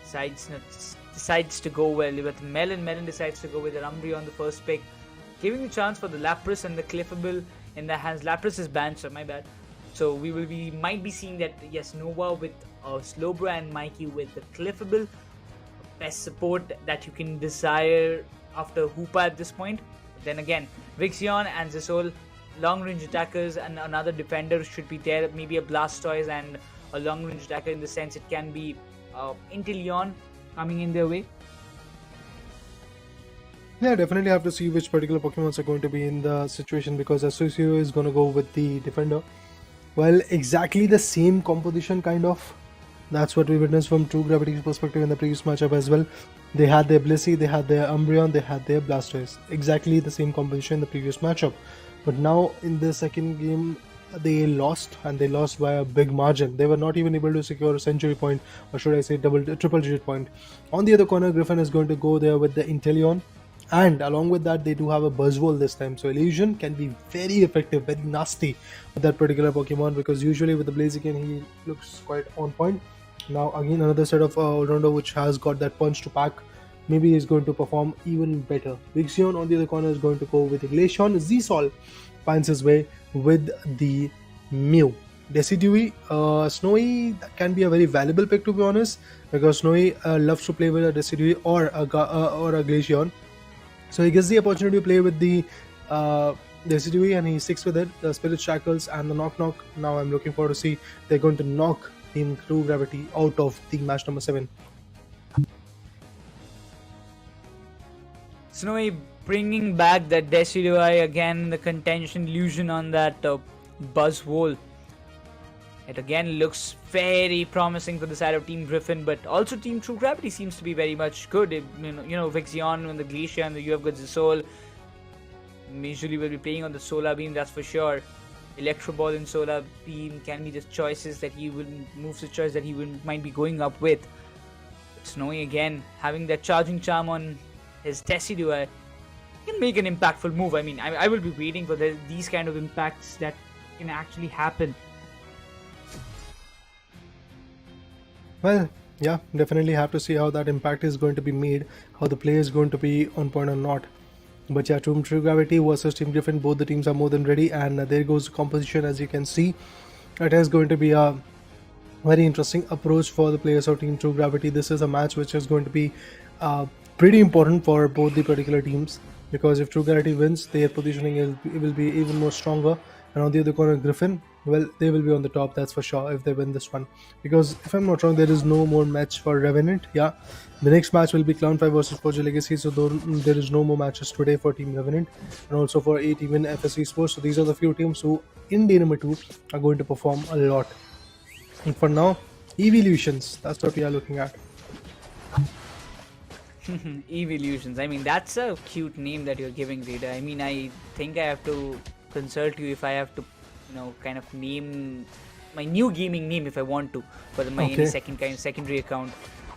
decides to go well with Melon. Melon decides to go with the Umbreon on the first pick, giving the chance for the Lapras and the Cliffable in their hands. Lapras is banned, so my bad. So we might be seeing that, yes, Nova with Slowbro and Mikey with the Cliffable. Best support that you can desire after Hoopa at this point. But then again, Vixion and Zisol, long range attackers, and another defender should be there. Maybe a Blastoise and a long range attacker, in the sense it can be Inteleon coming in their way. Yeah, definitely have to see which particular Pokemons are going to be in the situation, because Associo is going to go with the defender. Well, exactly the same composition kind of. That's what we witnessed from True Gravity's perspective in the previous matchup as well. They had their Blissey, they had their Umbreon, they had their Blastoise. Exactly the same composition in the previous matchup. But now in the second game, they lost, and they lost by a big margin. They were not even able to secure a century point, or should I say triple digit point. On the other corner, Griffin is going to go there with the Inteleon. And along with that, they do have a Buzzwole this time. So Illusion can be very effective, very nasty with that particular Pokemon, because usually with the Blaziken, he looks quite on point. Now again, another set of all-rounder which has got that punch to pack. Maybe he's going to perform even better. Vixion on the other corner is going to go with the Glaceon. Zisol finds his way with the Mew. Decidueye, Snowy, that can be a very valuable pick, to be honest, because Snowy loves to play with a Decidueye or a Glaceon. So he gets the opportunity to play with the Decidueye, and he sticks with it. The Spirit Shackles and the Knock Knock. Now I'm looking forward to see they're going to knock Team True Gravity out of the match number 7. Snowy bringing back that Decidueye again, the contention, Illusion on that Buzzwole. It again looks very promising for the side of Team Griffin, but also Team True Gravity seems to be very much good. Vixion and the Glacier, and you have got the Soul. Usually will be playing on the Solar Beam, that's for sure. Electro Ball and Solar Beam can be the choices that he will moves the choice that he might be going up with. But Snowy again having that Charging Charm on his Decidueye can make an impactful move. I mean, I will be waiting for these kind of impacts that can actually happen. Well, yeah, definitely have to see how that impact is going to be made, how the play is going to be on point or not. But yeah, Team True Gravity versus Team Griffin, both the teams are more than ready, and there goes the composition. As you can see, it is going to be a very interesting approach for the players of Team True Gravity. This is a match which is going to be pretty important for both the particular teams, because if True Gravity wins, their positioning will be even more stronger. And on the other corner, Griffin, well, they will be on the top, that's for sure, if they win this one. Because if I'm not wrong, there is no more match for Revenant. Yeah, the next match will be Clown5 versus Forge Legacy, so there is no more matches today for Team Revenant, and also for A Team in Skyesports. So these are the few teams who in day number 2 are going to perform a lot. And for now, Evolutions, that's what we are looking at. Evolutions, I mean, that's a cute name that you're giving, Rita. I mean, I think I have to consult you if I have to, kind of name my new gaming name if I want to for my any secondary account.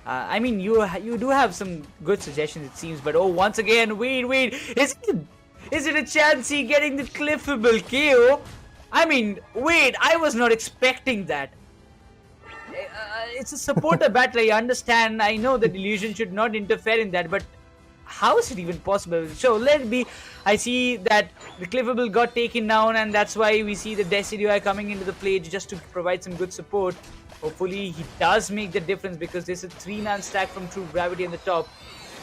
I mean, you do have some good suggestions, it seems, but once again, wait, is it a Chansey getting the cliffable KO? I mean, wait, I was not expecting that. It's a supporter battle, I understand. I know that Illusion should not interfere in that, but how is it even possible? So let it be. I see that the cliffable got taken down, and that's why we see the Decidueye coming into the play just to provide some good support. Hopefully he does make the difference, because there's a 3-man stack from True Gravity on the top,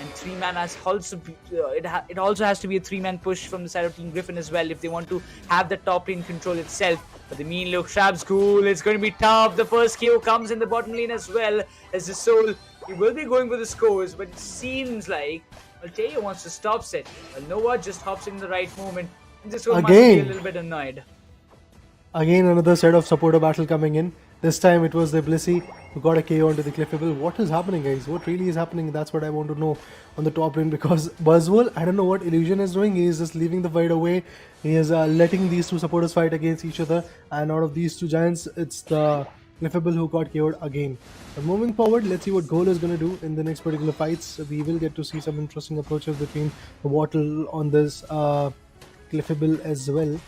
and 3-man has also it also has to be a 3-man push from the side of Team Griffin as well if they want to have the top lane control itself. But the mean look, Shrab's cool. It's going to be tough. The first KO comes in the bottom lane as well as the Soul. He will be going for the scores, but it seems like Altair wants to stop set. Well, Nova just hops in the right moment. This one must be a little bit annoyed. Again, another set of supporter battle coming in. This time it was the Blissey who got a KO onto the cliffable. What is happening, guys? What really is happening? That's what I want to know on the top lane, because Buzzwole, I don't know what Illusion is doing. He is just leaving the fight away. He is letting these two supporters fight against each other, and out of these two giants, it's the cliffable who got KO'd again. But moving forward, let's see what Goal is going to do in the next particular fights. We will get to see some interesting approaches between the Wattle on this cliffable as well.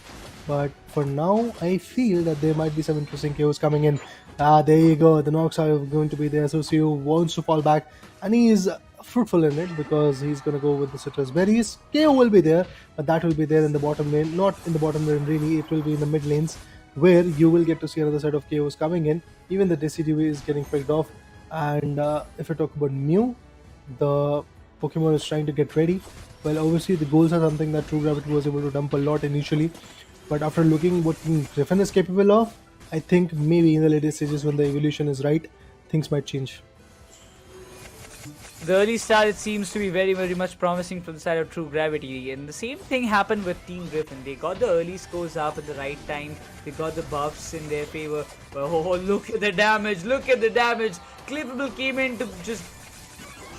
But for now, I feel that there might be some interesting KOs coming in. There you go. The knocks are going to be there. So Siu wants to fall back, and he is fruitful in it because he's going to go with the citrus berries. KO will be there, but that will be there in the bottom lane. Not in the bottom lane really. It will be in the mid lanes, where you will get to see another set of KOs coming in. Even the Decidueye is getting picked off. And if I talk about Mew, the Pokemon is trying to get ready. Well, obviously the goals are something that True Gravity was able to dump a lot initially. But after looking what Griffin is capable of, I think maybe in the later stages when the evolution is right, things might change. The early start, it seems to be very, very much promising from the side of True Gravity. And the same thing happened with Team Griffin. They got the early scores up at the right time. They got the buffs in their favor. But oh, look at the damage. Look at the damage. Cliffable came in to just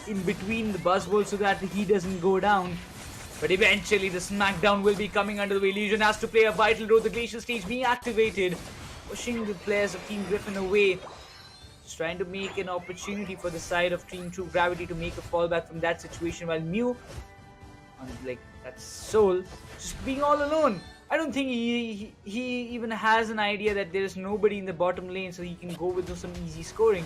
in between the Buzzwole so that he doesn't go down. But eventually the smackdown will be coming under the way. Illusion has to play a vital role. The Glacial Stage being activated, pushing the players of Team Griffin away. Just trying to make an opportunity for the side of Team True Gravity to make a fallback from that situation, while Mew, like that Soul, just being all alone. I don't think he even has an idea that there is nobody in the bottom lane, so he can go with some easy scoring.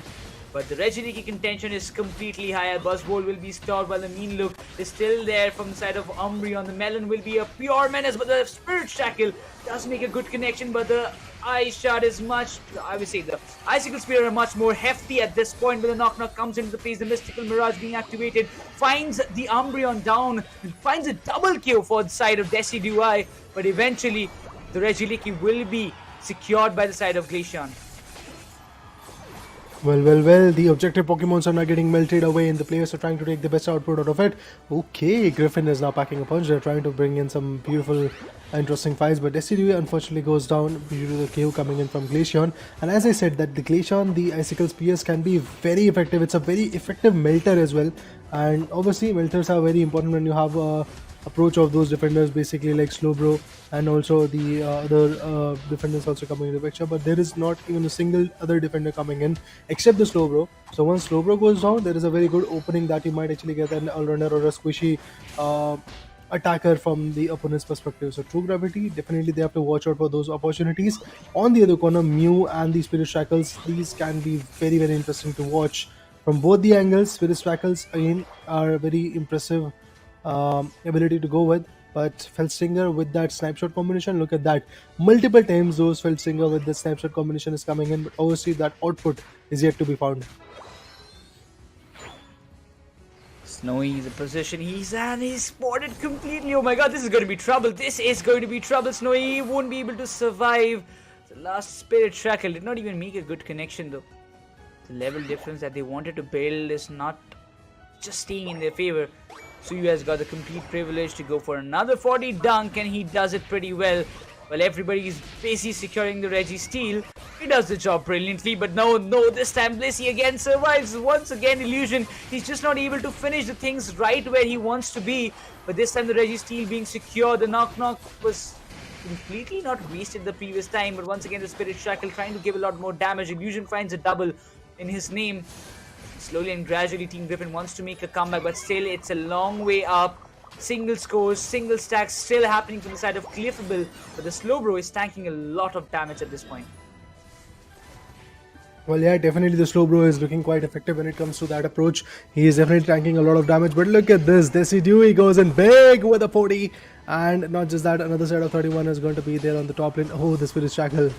But the Regieleki contention is completely higher. Buzzwole will be stopped while the Mean Look is still there from the side of Umbreon. The Melon will be a pure menace, but the Spirit Shackle does make a good connection, but the Ice Shard is much, I would say the Icicle Spear are much more hefty at this point, but the Knock Knock comes into the place. The Mystical Mirage being activated, finds the Umbreon down, and finds a double kill for the side of Decidueye, but eventually the Regieleki will be secured by the side of Glaceon. Well. The objective Pokemons are now getting melted away, and the players are trying to take the best output out of it. Okay, Griffin is now packing a punch. They're trying to bring in some beautiful, interesting fights, but Decidueye unfortunately goes down due to the KO coming in from Glaceon. And as I said, that the Glaceon, the Icicle Spears can be very effective. It's a very effective melter as well, and obviously melters are very important when you have a approach of those defenders, basically like Slowbro and also the other defenders also coming in the picture. But there is not even a single other defender coming in except the Slowbro. So once Slowbro goes down, there is a very good opening that you might actually get an all-rounder or a squishy attacker from the opponent's perspective. So True Gravity, definitely they have to watch out for those opportunities. On the other corner, Mew and the Spirit Shackles, these can be very, very interesting to watch from both the angles. Spirit Shackles again are very impressive ability to go with, but Felstinger with that snipe shot combination, look at that, multiple times those Felstinger with the snipe shot combination is coming in, but obviously that output is yet to be found. Snowy is a position he's spotted completely. Oh my god, this is going to be trouble. This is going to be trouble. Snowy won't be able to survive. The last Spirit Shackle did not even make a good connection though. The level difference that they wanted to build is not just staying in their favor. Suyu has got the complete privilege to go for another 40 dunk, and he does it pretty well. While everybody is busy securing the Reggie steal, he does the job brilliantly. But no, this time Blissey again survives. Once again, Illusion. He's just not able to finish the things right where he wants to be. But this time the Reggie steal being secured. The knock was completely not wasted the previous time. But once again, the Spirit Shackle trying to give a lot more damage. Illusion finds a double in his name. Slowly and gradually, Team Griffin wants to make a comeback, but still it's a long way up. Single scores, single stacks still happening from the side of Cliffable, but the Slowbro is tanking a lot of damage at this point. Well, yeah, definitely the Slowbro is looking quite effective when it comes to that approach. He is definitely tanking a lot of damage, but look at this. Decidueye goes in big with a 40, and not just that, another set of 31 is going to be there on the top lane. Oh, the Spirit Shackle.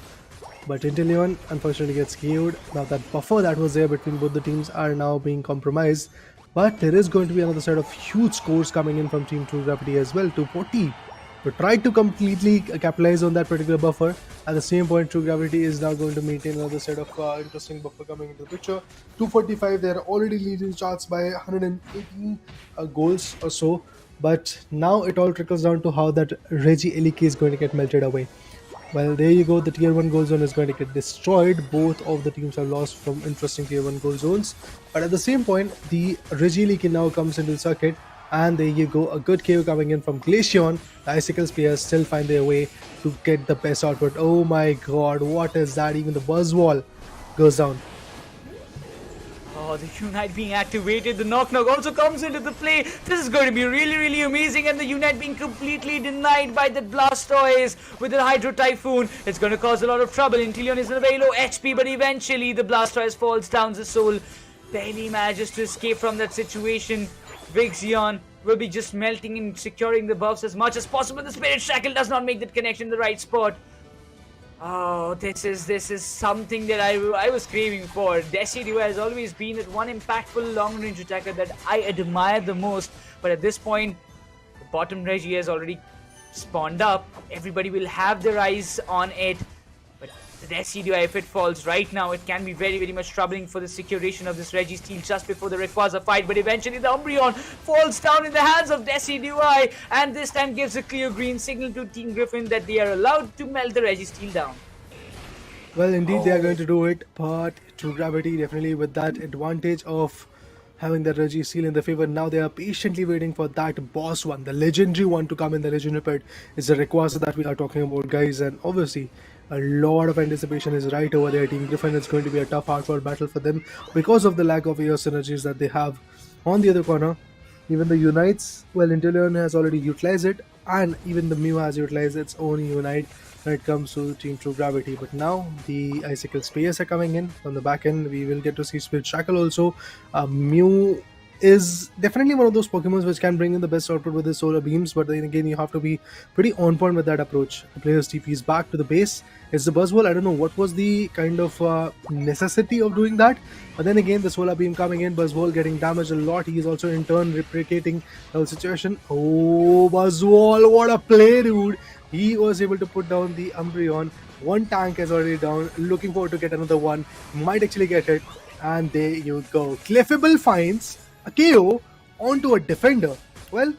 But Inteleon unfortunately gets KO'd. Now that buffer that was there between both the teams are now being compromised. But there is going to be another set of huge scores coming in from Team True Gravity as well. 240 to try to completely capitalize on that particular buffer. At the same point, True Gravity is now going to maintain another set of interesting buffer coming into the picture. 245, they are already leading charts by 118 goals or so. But now it all trickles down to how that Reggie Elike is going to get melted away. Well, there you go. The tier 1 goal zone is going to get destroyed. Both of the teams have lost from interesting tier 1 goal zones. But at the same point, the Reggie now comes into the circuit. And there you go. A good KO coming in from Glaceon. The Icicle Spears still find their way to get the best output. Oh my god, what is that? Even the buzz wall goes down. Oh, the Unite being activated, the knock also comes into the play. This is going to be really amazing, and the Unite being completely denied by the Blastoise with the Hydro Typhoon. It's going to cause a lot of trouble. Inteleon is in a very low HP, but eventually the Blastoise falls down. The Soul barely manages to escape from that situation. Vixion will be just melting and securing the buffs as much as possible. The Spirit Shackle does not make that connection in the right spot. Oh, this is something that I was craving for. Decidueye has always been that one impactful long-range attacker that I admire the most. But at this point, the bottom Reggie has already spawned up. Everybody will have their eyes on it. But the Decidueye, if it falls right now, it can be very much troubling for the securation of this Reggie steal just before the Rayquaza fight. But eventually the Umbreon falls down in the hands of Decidueye, and this time gives a clear green signal to Team Griffin that they are allowed to melt the Reggie steal down. Well, indeed they are going to do it, but True Gravity definitely with that advantage of having the Reggie seal in their favor. Now they are patiently waiting for that boss one, the legendary one to come in. The legendary pet is the Rayquaza that we are talking about, guys, and obviously a lot of anticipation is right over there. Team Griffin, it's going to be a tough hardcore battle for them because of the lack of air synergies that they have. On the other corner, even the Unites, well, Inteleon has already utilized it, and even the Mew has utilized its own Unite when it comes to Team True Gravity. But now the Icicle Spears are coming in from the back end. We will get to see Spirit Shackle also. Mew is definitely one of those Pokemons which can bring in the best output with his solar beams, but then again you have to be pretty on point with that approach. The player's TP is back to the base. It's the Buzzwole. I don't know what was the kind of necessity of doing that, but then again the solar beam coming in, Buzzwole getting damaged a lot. He is also in turn replicating the whole situation. Oh, Buzzwole, what a play, dude. He was able to put down the Umbreon. One tank is already down. Looking forward to get another one. Might actually get it. And there you go. Clefable finds a KO onto a defender. Well,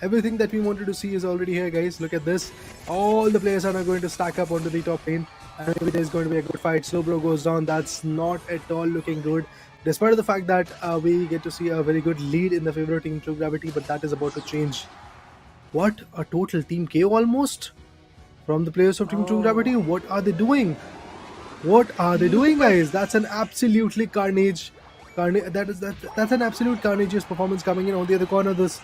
everything that we wanted to see is already here, guys. Look at this. All the players are now going to stack up onto the top lane. And maybe there's going to be a good fight. Slowbro goes down. That's not at all looking good. Despite the fact that we get to see a very good lead in the favor of Team True Gravity, but that is about to change. What a total team KO almost from the players of Team True Gravity. What are they doing? What are they doing, guys? That's an absolutely carnage. That's an absolute carnageous performance coming in. On the other corner, this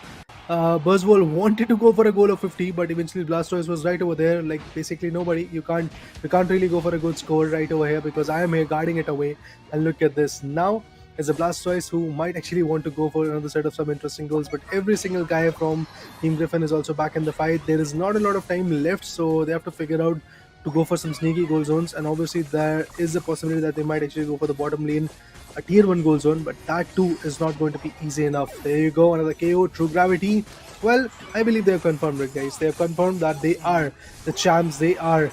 Buzzwole wanted to go for a goal of 50, but eventually Blastoise was right over there. Like basically nobody. You can't really go for a good score right over here because I am here guarding it away. And look at this. Now is a Blastoise who might actually want to go for another set of some interesting goals, but every single guy from Team Griffin is also back in the fight. There is not a lot of time left, so they have to figure out to go for some sneaky goal zones, and obviously there is a possibility that they might actually go for the bottom lane, a tier 1 goal zone, but that too is not going to be easy enough. There you go, another KO. True Gravity, well, I believe they have confirmed it, guys. They have confirmed that they are the champs. They were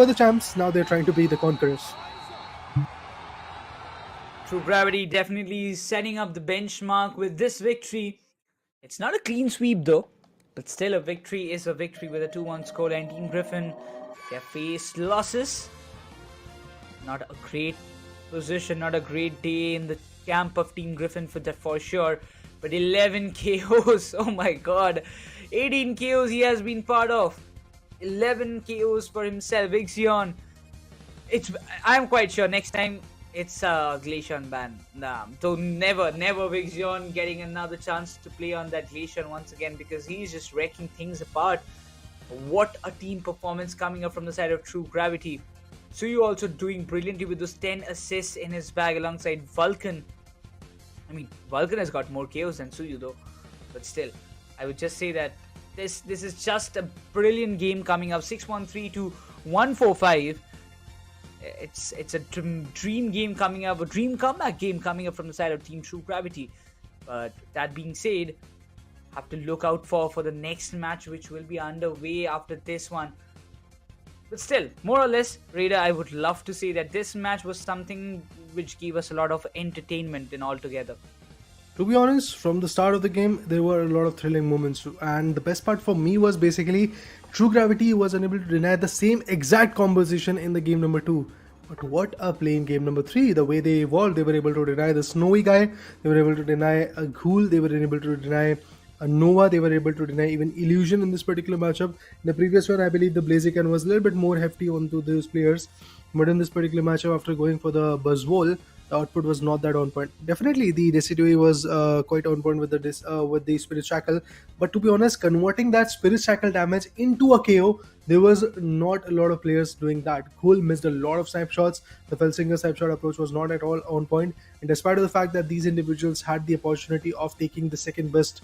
the champs, now they're trying to be the conquerors. True Gravity definitely setting up the benchmark with this victory. It's not a clean sweep though, but still a victory is a victory with a 2-1 scoreline. Team Griffin, they have faced losses. Not a great position, not a great day in the camp of Team Griffin for sure. But 11 KOs, oh my god. 18 KOs he has been part of. 11 KOs for himself. Ixion. I'm quite sure next time it's a Glaceon ban. Nah, so never Ixion getting another chance to play on that Glaceon once again because he's just wrecking things apart. What a team performance coming up from the side of True Gravity. Suyu also doing brilliantly with those 10 assists in his bag alongside Vulcan. I mean, Vulcan has got more KOs than Suyu though, but still, I would just say that this is just a brilliant game coming up. 6-1-3 to 1-4-5. It's a dream game coming up, a dream comeback game coming up from the side of Team True Gravity. But that being said, have to look out for the next match, which will be underway after this one. But still, more or less, Raider, I would love to say that this match was something which gave us a lot of entertainment in altogether. To be honest, from the start of the game, there were a lot of thrilling moments, and the best part for me was basically True Gravity was unable to deny the same exact composition in the game number 2. But what a play in game number 3. The way they evolved, they were able to deny the Snowy guy, they were able to deny a Ghoul, they were able to deny a Nova, they were able to deny even Illusion in this particular matchup. In the previous one, I believe the Blaziken was a little bit more hefty onto those players. But in this particular matchup, after going for the Buzzwole, the output was not that on point. Definitely, the Residue was quite on point with the Spirit Shackle. But to be honest, converting that Spirit Shackle damage into a KO, there was not a lot of players doing that. Ghoul missed a lot of snipe shots. The Felsinger snipe shot approach was not at all on point. And despite of the fact that these individuals had the opportunity of taking the second best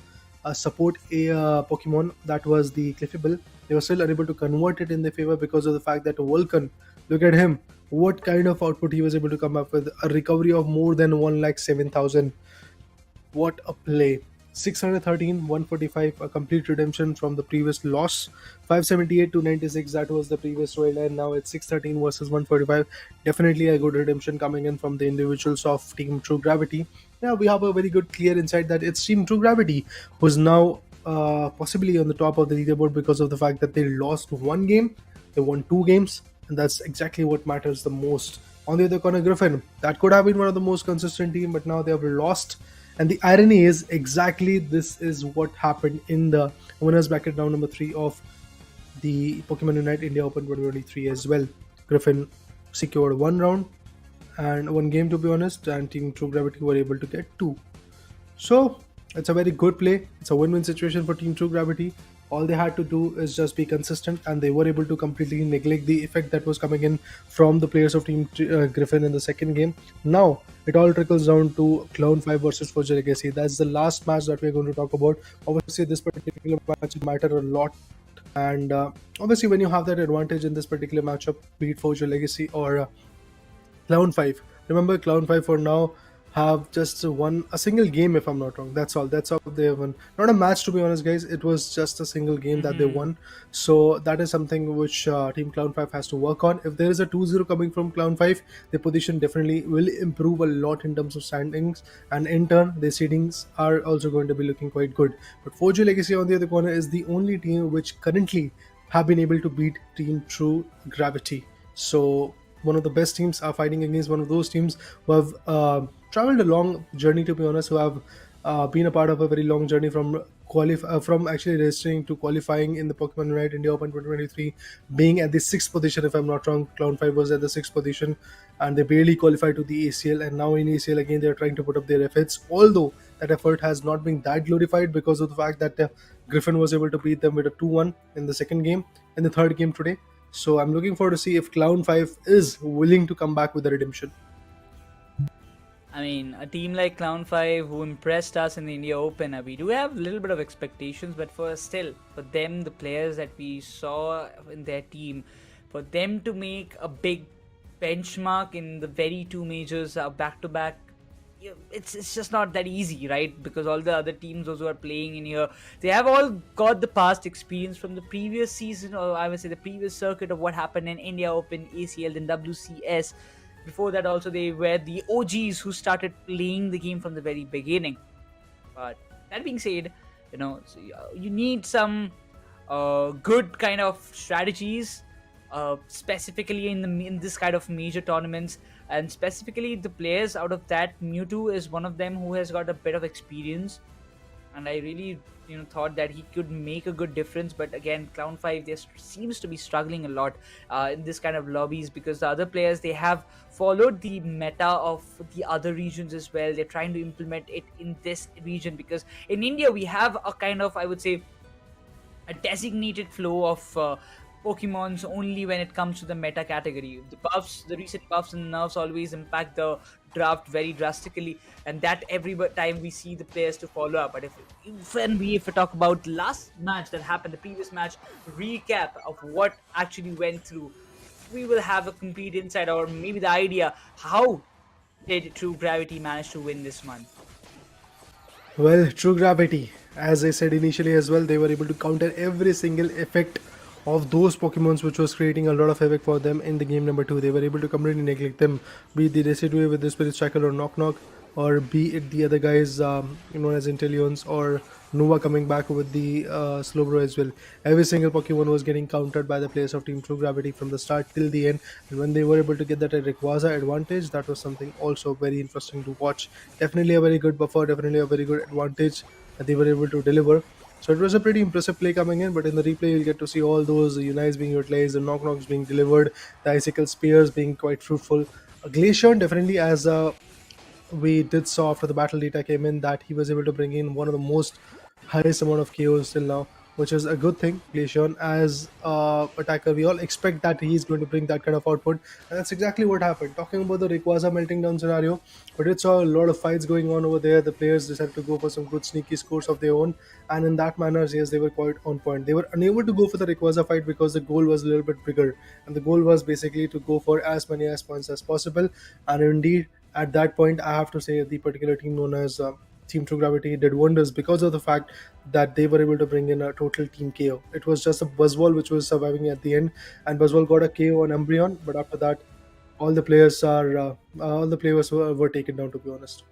support Pokemon, that was the Clefable, they were still unable to convert it in their favor because of the fact that Vulcan, look at him, what kind of output he was able to come up with. A recovery of more than 1,07,000. What a play. 613, 145, a complete redemption from the previous loss. 578 to 96, that was the previous storyline. Now it's 613 versus 145. Definitely a good redemption coming in from the individuals of Team True Gravity. Now we have a very good clear insight that it's Team True Gravity who's now possibly on the top of the leaderboard because of the fact that they lost one game, they won 2 games, and that's exactly what matters the most. On the other corner, Griffin, that could have been one of the most consistent team, but now they have lost. And the irony is exactly this is what happened in the winners bracket round number 3 of the Pokemon UNITE India Open 2023 as well. Griffin secured 1 round and 1 game, to be honest, and Team True Gravity were able to get 2. So it's a very good play. It's a win-win situation for Team True Gravity. All they had to do is just be consistent, and they were able to completely neglect the effect that was coming in from the players of Team Griffin in the second game. Now it all trickles down to Clown 5 versus Forger Legacy. That's the last match that we're going to talk about. Obviously this particular match matter a lot, and obviously when you have that advantage in this particular matchup, be it Forger Legacy or Clown 5, remember Clown 5 for now have just won a single game, if I'm not wrong. That's all. That's all they have won. Not a match, to be honest, guys. It was just a single game that they won. So that is something which Team Clown 5 has to work on. If there is a 2-0 coming from Clown 5, their position definitely will improve a lot in terms of standings, and in turn, their seedings are also going to be looking quite good. But 4G Legacy on the other corner is the only team which currently have been able to beat Team True Gravity. So one of the best teams are fighting against one of those teams who have traveled a long journey, to be honest, who have been a part of a very long journey from from actually registering to qualifying in the Pokemon Unite India Open 2023, being at the sixth position, if I'm not wrong. Clown 5 was at the sixth position, and they barely qualified to the ACL, and now in ACL again they're trying to put up their efforts, although that effort has not been that glorified because of the fact that Griffin was able to beat them with a 2-1 in the second game, in the third game today. So I'm looking forward to see if Clown 5 is willing to come back with a redemption. I mean, a team like Clown 5 who impressed us in the India Open, we do have a little bit of expectations, but for them, the players that we saw in their team, for them to make a big benchmark in the very two majors back to back, it's just not that easy, right? Because all the other teams, those who are playing in here, they have all got the past experience from the previous season, or I would say the previous circuit of what happened in India Open, ACL, then WCS. Before that also they were the OGs who started playing the game from the very beginning. But that being said, you need some good kind of strategies, specifically in this kind of major tournaments, and specifically the players out of that, Mewtwo is one of them who has got a bit of experience, and I really thought that he could make a good difference. But again, Clown 5 seems to be struggling a lot in this kind of lobbies, because the other players, they have followed the meta of the other regions as well. They're trying to implement it in this region, because in India we have a kind of, I would say, a designated flow of Pokemons only when it comes to the meta category. The recent buffs and nerfs always impact the draft very drastically, and that every time we see the players to follow up. But if we talk about last match that happened, the previous match recap of what actually went through, we will have a complete insight, or maybe the idea how did True Gravity manage to win this month. Well, True Gravity, as I said initially as well, they were able to counter every single effect of those Pokemons which was creating a lot of havoc for them in the game number 2. They were able to completely neglect them, be it the Residue with the Spirit Shackle or Knock Knock, or be it the other guys known as Inteleons, or Nova coming back with the Slowbro as well. Every single Pokemon was getting countered by the players of Team True Gravity from the start till the end, and when they were able to get that Rayquaza advantage, that was something also very interesting to watch. Definitely a very good buffer, definitely a very good advantage that they were able to deliver. So it was a pretty impressive play coming in, but in the replay you'll get to see all those Unites being utilized, the Knock Knocks being delivered, the Icicle Spears being quite fruitful. Glaceon definitely, as we did saw after the battle data came in, that he was able to bring in one of the most highest amount of KOs till now, which is a good thing. Glaceon as attacker, we all expect that he's going to bring that kind of output, and that's exactly what happened. Talking about the Rayquaza melting down scenario, but it saw a lot of fights going on over there. The players decided to go for some good sneaky scores of their own, and in that manner, yes, they were quite on point. They were unable to go for the Rayquaza fight because the goal was a little bit bigger, and the goal was basically to go for as many as points as possible. And indeed, at that point, I have to say the particular team known as Team True Gravity did wonders because of the fact that they were able to bring in a total team KO. It was just a Buzzwole which was surviving at the end, and Buzzwole got a KO on Umbreon, but after that, all the players were taken down, to be honest.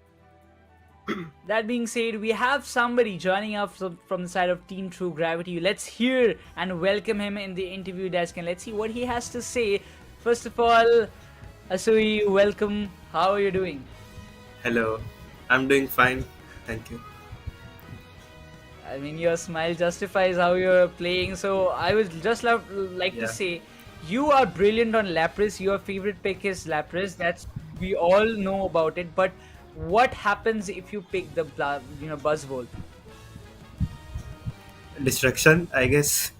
That being said, we have somebody joining us from the side of Team True Gravity. Let's hear and welcome him in the interview desk, and let's see what he has to say. First of all, Asui, welcome. How are you doing? Hello, I'm doing fine. Thank you. I mean, your smile justifies how you're playing. So I would just like to say, you are brilliant on Lapras. Your favorite pick is Lapras. We all know about it. But what happens if you pick the Buzzwole? Destruction, I guess.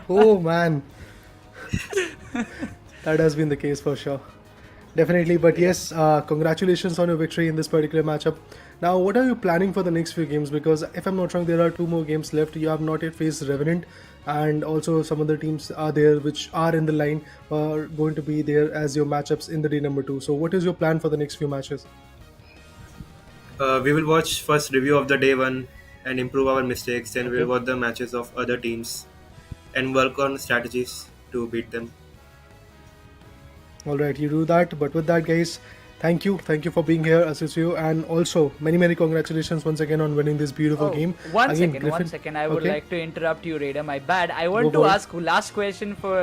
Oh man, that has been the case for sure. Definitely, but yes, congratulations on your victory in this particular matchup. Now, what are you planning for the next few games? Because if I'm not wrong, there are 2 more games left. You have not yet faced Revenant, and also some other teams are there which are in the line, are going to be there as your matchups in the day number 2. So what is your plan for the next few matches? We will watch first review of the day one and improve our mistakes. Then we Okay. will watch the matches of other teams and work on strategies to beat them. All right, you do that. But with that, guys, thank you for being here, Asisio, and also many congratulations once again on winning this beautiful game. One Again, second, Griffin. 1 second. I would Okay, like to interrupt you, Raider. My bad. I go want to for it. ask last question for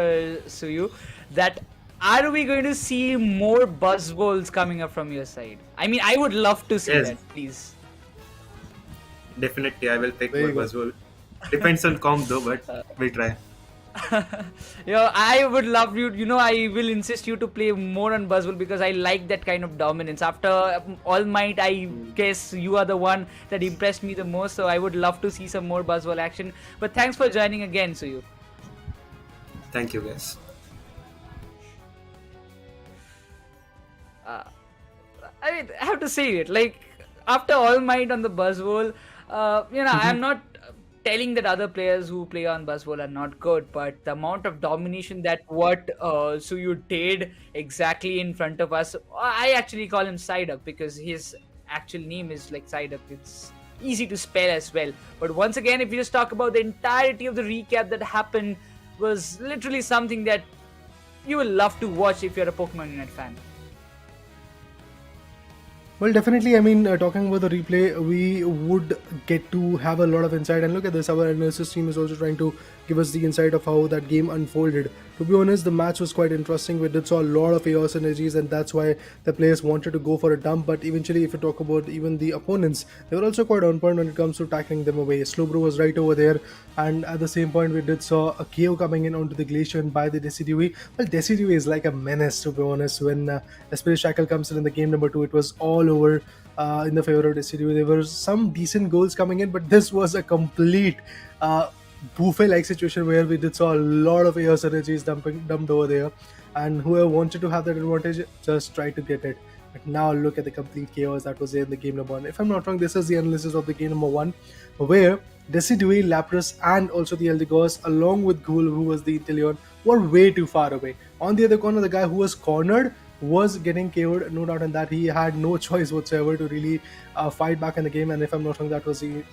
Suyu. That are we going to see more buzzballs coming up from your side? I mean, I would love to see Yes, that, please. definitely I will pick There more you go. buzzword. Depends on comp though, but we'll try. I would love you. I will insist you to play more on Buzzwell because I like that kind of dominance. After All Might, I guess you are the one that impressed me the most. So I would love to see some more Buzzwell action. But thanks for joining again, Suyu. Thank you, guys. Uh, I have to say it. Like after All Might on the Buzzwole, I'm not telling that other players who play on Buzzwole are not good, but the amount of domination that what Suyu did exactly in front of us, I actually call him Psyduck because his actual name is like Psyduck. It's easy to spell as well. But once again, if you just talk about the entirety of the recap that happened, was literally something that you will love to watch if you're a Pokemon Unite fan. Well, definitely. I mean, talking about the replay, we would get to have a lot of insight. And look at this, our analysis team is also trying to give us the insight of how that game unfolded. To be honest, the match was quite interesting. We did saw a lot of chaos energies, and that's why the players wanted to go for a dump. But eventually, if you talk about even the opponents, they were also quite on point when it comes to tackling them away. Slowbro was right over there, and at the same point, we did saw a KO coming in onto the glacier and by the Decidueye. Well, Decidueye is like a menace, to be honest. When Spirit Shackle comes in the game number 2, it was all over in the favor of Decidueye. There were some decent goals coming in, but this was a complete buffet-like situation where we did saw a lot of chaos energies dumped over there, and whoever wanted to have that advantage just tried to get it. But now look at the complete chaos that was there in the game number 1. If I'm not wrong, this is the analysis of the game number 1, where Decidueye, Lapras, and also the Eldegoss, along with Ghoul, who was the Inteleon, were way too far away. On the other corner, the guy who was cornered was getting KO'd, no doubt in that. He had no choice whatsoever to really fight back in the game, and if I'm not wrong, that was the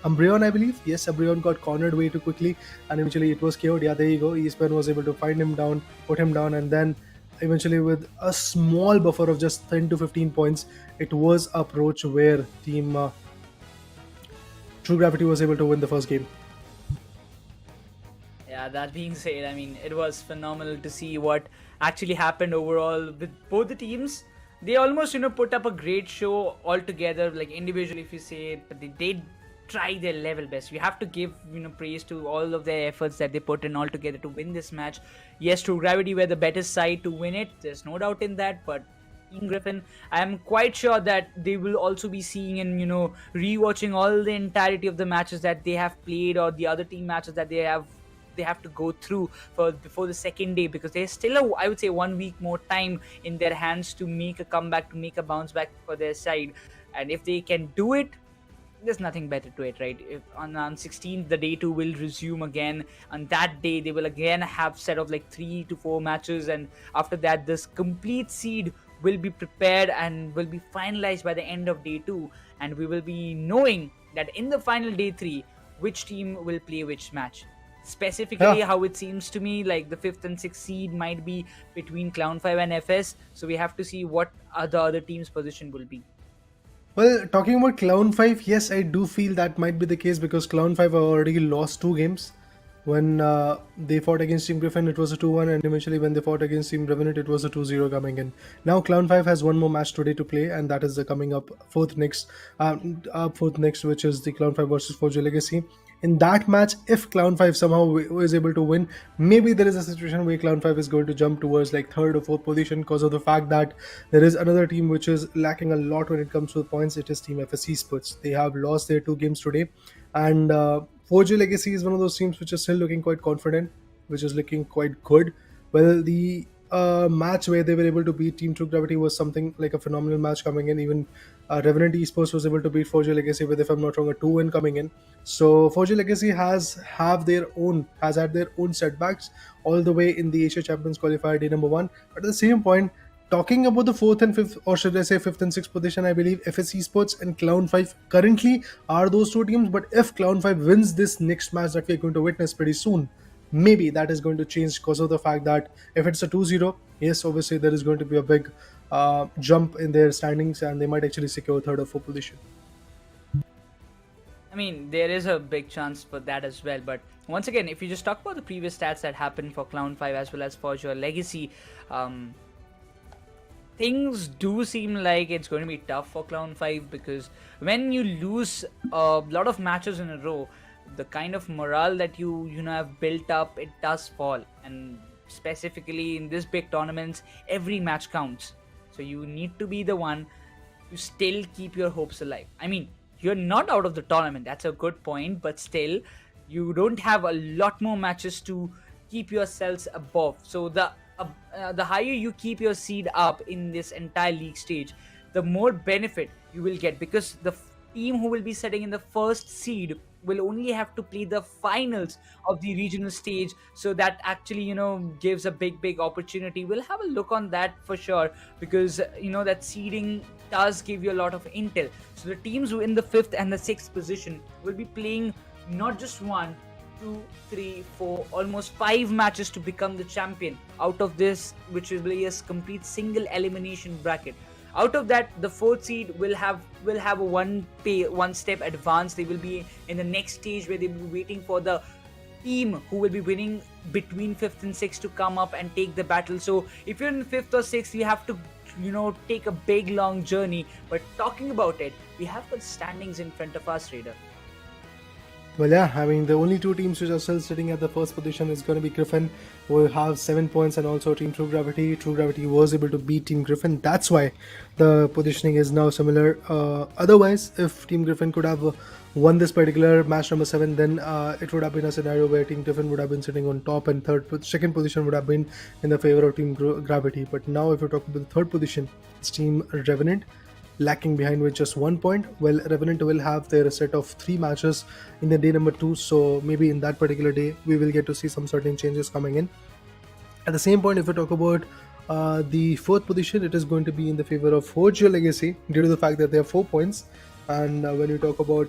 Umbreon, I believe. Yes, Umbreon got cornered way too quickly, and eventually it was KO'd. Yeah, there you go. Eastpen was able to find him down, put him down, and then eventually with a small buffer of just 10 to 15 points, it was approach where team True Gravity was able to win the first game. Yeah, that being said, I mean, it was phenomenal to see what actually happened overall with both the teams. They almost, put up a great show altogether, like individually, if you say, but they did try their level best. We have to give, praise to all of their efforts that they put in all together to win this match. Yes, True Gravity were the better side to win it. There's no doubt in that, but Team Griffin, I'm quite sure that they will also be seeing and rewatching all the entirety of the matches that they have played or the other team matches that they have to go through before the second day, because there's still I would say 1 week more time in their hands to make a comeback, to make a bounce back for their side. And if they can do it, there's nothing better to it, right? If on 16th the day 2 will resume again, on that day they will again have set of like 3 to 4 matches, and after that this complete seed will be prepared and will be finalized by the end of day 2, and we will be knowing that in the final day 3 which team will play which match. Specifically, how it seems to me, like the 5th and 6th seed might be between Clown5 and FS, so we have to see what the other team's position will be. Well, talking about Clown5, yes, I do feel that might be the case because Clown5 already lost 2 games. When they fought against Team Griffin, it was a 2-1, and eventually when they fought against Team Revenant, it was a 2-0 coming in. Now Clown5 has one more match today to play, and that is the coming up fourth next, which is the Clown5 versus Forge Legacy. In that match, if Clown5 somehow is able to win, maybe there is a situation where Clown5 is going to jump towards like 3rd or 4th position because of the fact that there is another team which is lacking a lot when it comes to points. It is Team Skyesports. They have lost their 2 games today, and Forge Legacy is one of those teams which is still looking quite confident, which is looking quite good. Well, the match where they were able to beat Team True Gravity was something like a phenomenal match coming in. Even Revenant Esports was able to beat Forge Legacy with, if I'm not wrong, a 2-win coming in. So Forge Legacy has had their own setbacks all the way in the Asia Champions qualifier day number 1. But at the same point, talking about the fourth and fifth, or should I say fifth and sixth position, I believe FSC Sports and Cloud5 currently are those two teams. But if Cloud5 wins this next match that we're going to witness pretty soon, maybe that is going to change because of the fact that if it's a 2-0, yes, obviously there is going to be a big jump in their standings and they might actually secure third or fourth position. I mean, there is a big chance for that as well. But once again, if you just talk about the previous stats that happened for Cloud5 as well as for your Legacy, things do seem like it's going to be tough for Cloud5, because when you lose a lot of matches in a row, the kind of morale that you have built up, it does fall. And specifically in this big tournaments, every match counts. So you need to be the one to still keep your hopes alive. I mean, you're not out of the tournament, that's a good point, but still you don't have a lot more matches to keep yourselves above. So the higher you keep your seed up in this entire league stage, the more benefit you will get, because the team who will be sitting in the first seed will only have to play the finals of the regional stage. So that actually gives a big opportunity. We'll have a look on that for sure, because that seeding does give you a lot of intel. So the teams who in the 5th and the 6th position will be playing not just 1, 2, 3, 4, almost 5 matches to become the champion out of this, which will be a complete single elimination bracket. Out of that, the 4th seed will have a one step advance. They will be in the next stage where they will be waiting for the team who will be winning between 5th and 6th to come up and take the battle. So if you're in 5th or 6th, you have to take a big long journey. But talking about it, we have the standings in front of us, Raider. Well, yeah, I mean, the only two teams which are still sitting at the first position is going to be Griffin, who have 7 points, and also Team True Gravity. True Gravity was able to beat Team Griffin. That's why the positioning is now similar. Otherwise, if Team Griffin could have won this particular match number 7, then it would have been a scenario where Team Griffin would have been sitting on top and second position would have been in the favor of Team Gravity. But now if you talk about the third position, it's Team Revenant, lacking behind with just 1 point. Well, Revenant will have their set of 3 matches in the day number 2, so maybe in that particular day we will get to see some certain changes coming in. At the same point, if we talk about the 4th position, it is going to be in the favor of Forge Your Legacy due to the fact that they have 4 points. And when you talk about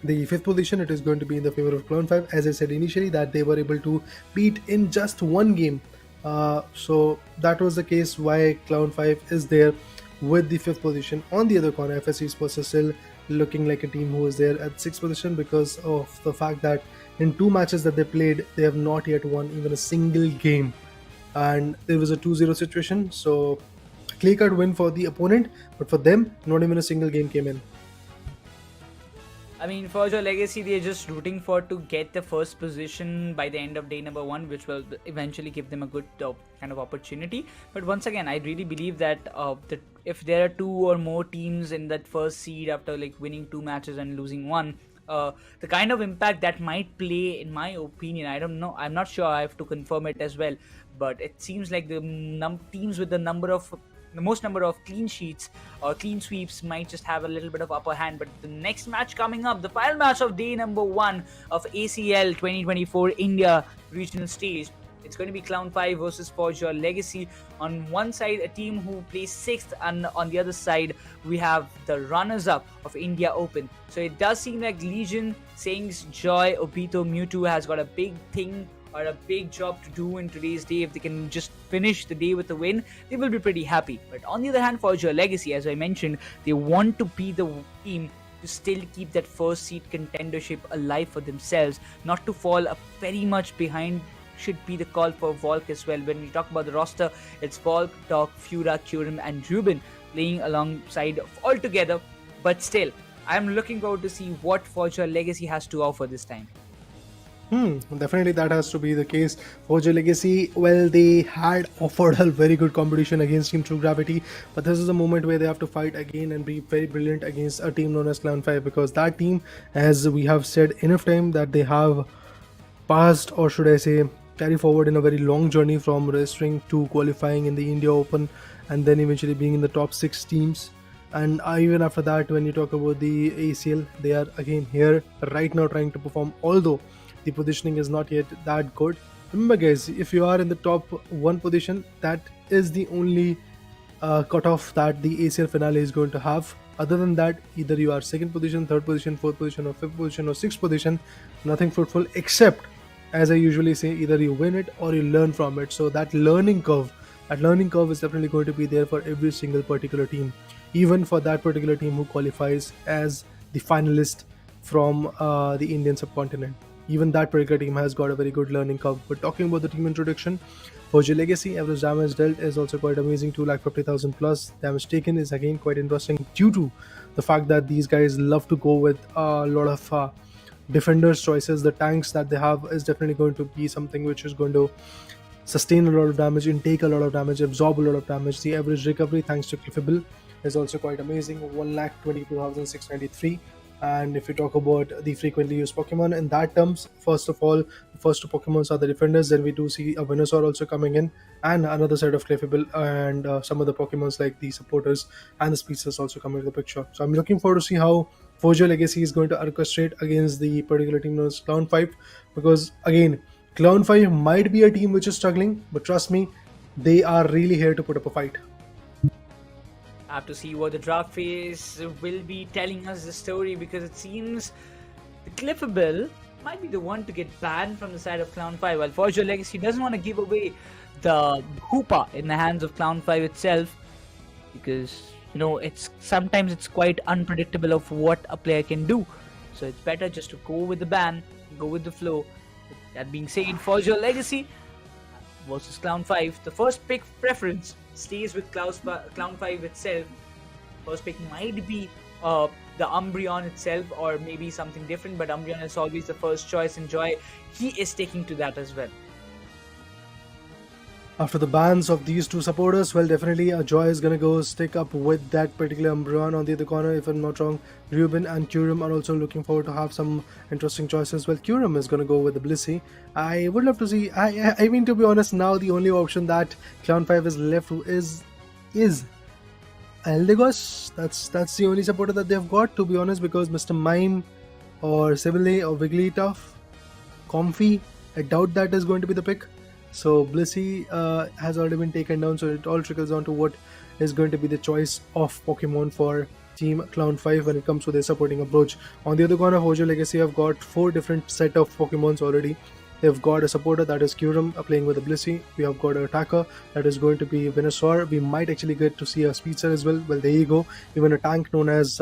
the 5th position, it is going to be in the favor of Cloud5. As I said initially, that they were able to beat in just 1 game. So that was the case why Cloud5 is there with the 5th position. On the other corner, FSC Sports is still looking like a team who is there at 6th position because of the fact that in 2 matches that they played, they have not yet won even a single game. And there was a 2-0 situation, so a clear-cut win for the opponent, but for them, not even a single game came in. I mean, for your Legacy, they're just rooting for to get the first position by the end of day number 1, which will eventually give them a good kind of opportunity. But once again, I really believe that if there are 2 or more teams in that first seed after like winning 2 matches and losing 1, the kind of impact that might play, in my opinion, I don't know, I'm not sure, I have to confirm it as well, but it seems like the teams with the most number of clean sheets or clean sweeps might just have a little bit of upper hand. But the next match coming up, the final match of day number 1 of ACL 2024 India regional stage, it's going to be Cloud5 versus Forge Your Legacy. On one side, a team who plays 6th, and on the other side, we have the runners-up of India Open. So it does seem like Legion, Saints, Joy, Obito, Mewtwo has got a big thing or a big job to do in today's day. If they can just finish the day with a win, they will be pretty happy. But on the other hand, for your Legacy, as I mentioned, they want to be the team to still keep that first seed contendership alive for themselves, not to fall very much behind. Should be the call for Volk as well. When we talk about the roster, it's Volk, Doc, Fura, Kurim, and Ruben playing alongside all together. But still, I'm looking forward to see what Forge Your Legacy has to offer this time. Definitely that has to be the case. Forge Your Legacy, well, they had offered a very good competition against Team True Gravity, but this is a moment where they have to fight again and be very brilliant against a team known as Cloud5, because that team, as we have said enough time, that they have passed, or should I say carry forward in a very long journey from registering to qualifying in the India Open and then eventually being in the top 6 teams. And even after that, when you talk about the ACL, they are again here right now trying to perform, although the positioning is not yet that good. Remember guys, if you are in the top 1 position, that is the only cutoff that the ACL finale is going to have. Other than that, either you are second position, third position, fourth position, or fifth position, or sixth position. Nothing fruitful, except, as I usually say, either you win it or you learn from it. So that learning curve is definitely going to be there for every single particular team, even for that particular team who qualifies as the finalist from the Indian subcontinent. Even that particular team has got a very good learning curve. But talking about the team introduction, for J Legacy, average damage dealt is also quite amazing, 250,000 plus. Damage taken is again quite interesting due to the fact that these guys love to go with a lot of defenders choices. The tanks that they have is definitely going to be something which is going to sustain a lot of damage, intake a lot of damage, absorb a lot of damage. The average recovery thanks to Cliffable is also quite amazing, 122,693. And if you talk about the frequently used Pokemon in that terms, first of all, the first two Pokemons are the defenders. Then we do see a Venusaur also coming in, and another set of Clefable, and some other Pokemons like the supporters and the speedsters also come into the picture. So I'm looking forward to see how Forger Legacy is going to orchestrate against the particular team known as Clown 5, because again, Clown 5 might be a team which is struggling, but trust me, they are really here to put up a fight. Have to see what the draft phase will be telling us the story, because it seems the Cliffable might be the one to get banned from the side of Clown 5, while Forger Legacy doesn't want to give away the Hoopa in the hands of Clown 5 itself, because it's sometimes it's quite unpredictable of what a player can do. So it's better just to go with the ban, go with the flow. That being said, Forger Legacy versus Clown 5, the first pick preference stays with Clown 5 itself. First pick might be the Umbreon itself, or maybe something different, but Umbreon is always the first choice, and Joy, he is sticking to that as well. After the bans of these two supporters, well, definitely Joy is going to go stick up with that particular Umbreon. On the other corner, if I'm not wrong, Ruben and Kyurem are also looking forward to have some interesting choices. Well, Kyurem is going to go with the Blissey. I would love to see, I mean, to be honest, now the only option that Clown 5 is left is Eldegoss. That's the only supporter that they've got, to be honest, because Mr. Mime or Sibile or Wigglytuff, Comfy, I doubt that is going to be the pick. So Blissey has already been taken down, so it all trickles down to what is going to be the choice of Pokemon for Team Clown 5 when it comes to their supporting approach. On the other corner, Hojo Legacy have got 4 different set of Pokemons already. They've got a supporter, that is Kyurem, playing with the Blissey. We have got an attacker, that is going to be Venusaur. We might actually get to see a Speedster as well. Well, there you go. Even a tank known as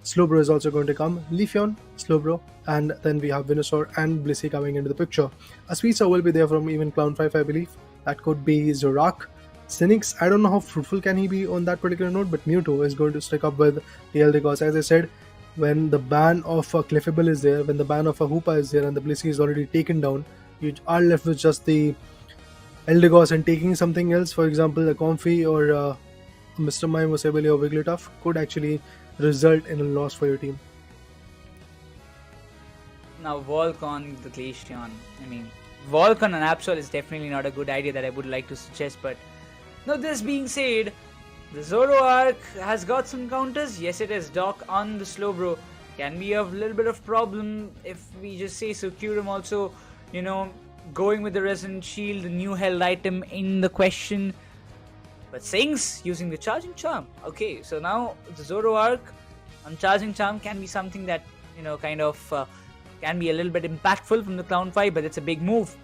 Slowbro is also going to come. Leafeon, Slowbro, and then we have Venusaur and Blissey coming into the picture. A Speedster will be there from even Clown 5, I believe. That could be Zorak. Cynics, I don't know how fruitful can he be on that particular note, but Mewtwo is going to stick up with the Eldegoss. As I said, when the ban of a Clefable is there, when the ban of a Hoopa is there, and the Blissey is already taken down, you are left with just the Eldegoss, and taking something else, for example, a Comfy or Mr. Mime or Sebele or Wigglytuff, could actually result in a loss for your team. Now Volcon, the Glaceon. I mean, Volcon and Absol is definitely not a good idea that I would like to suggest, but now this being said, the Zoroark has got some counters. Yes, it is. Doc on the Slowbro can be a little bit of problem if we just say so. Kyurem also, going with the Resonant Shield, the new held item in the question. But Sings using the Charging Charm. Okay, so now the Zoroark on Charging Charm can be something that, can be a little bit impactful from the Clown 5, but it's a big move.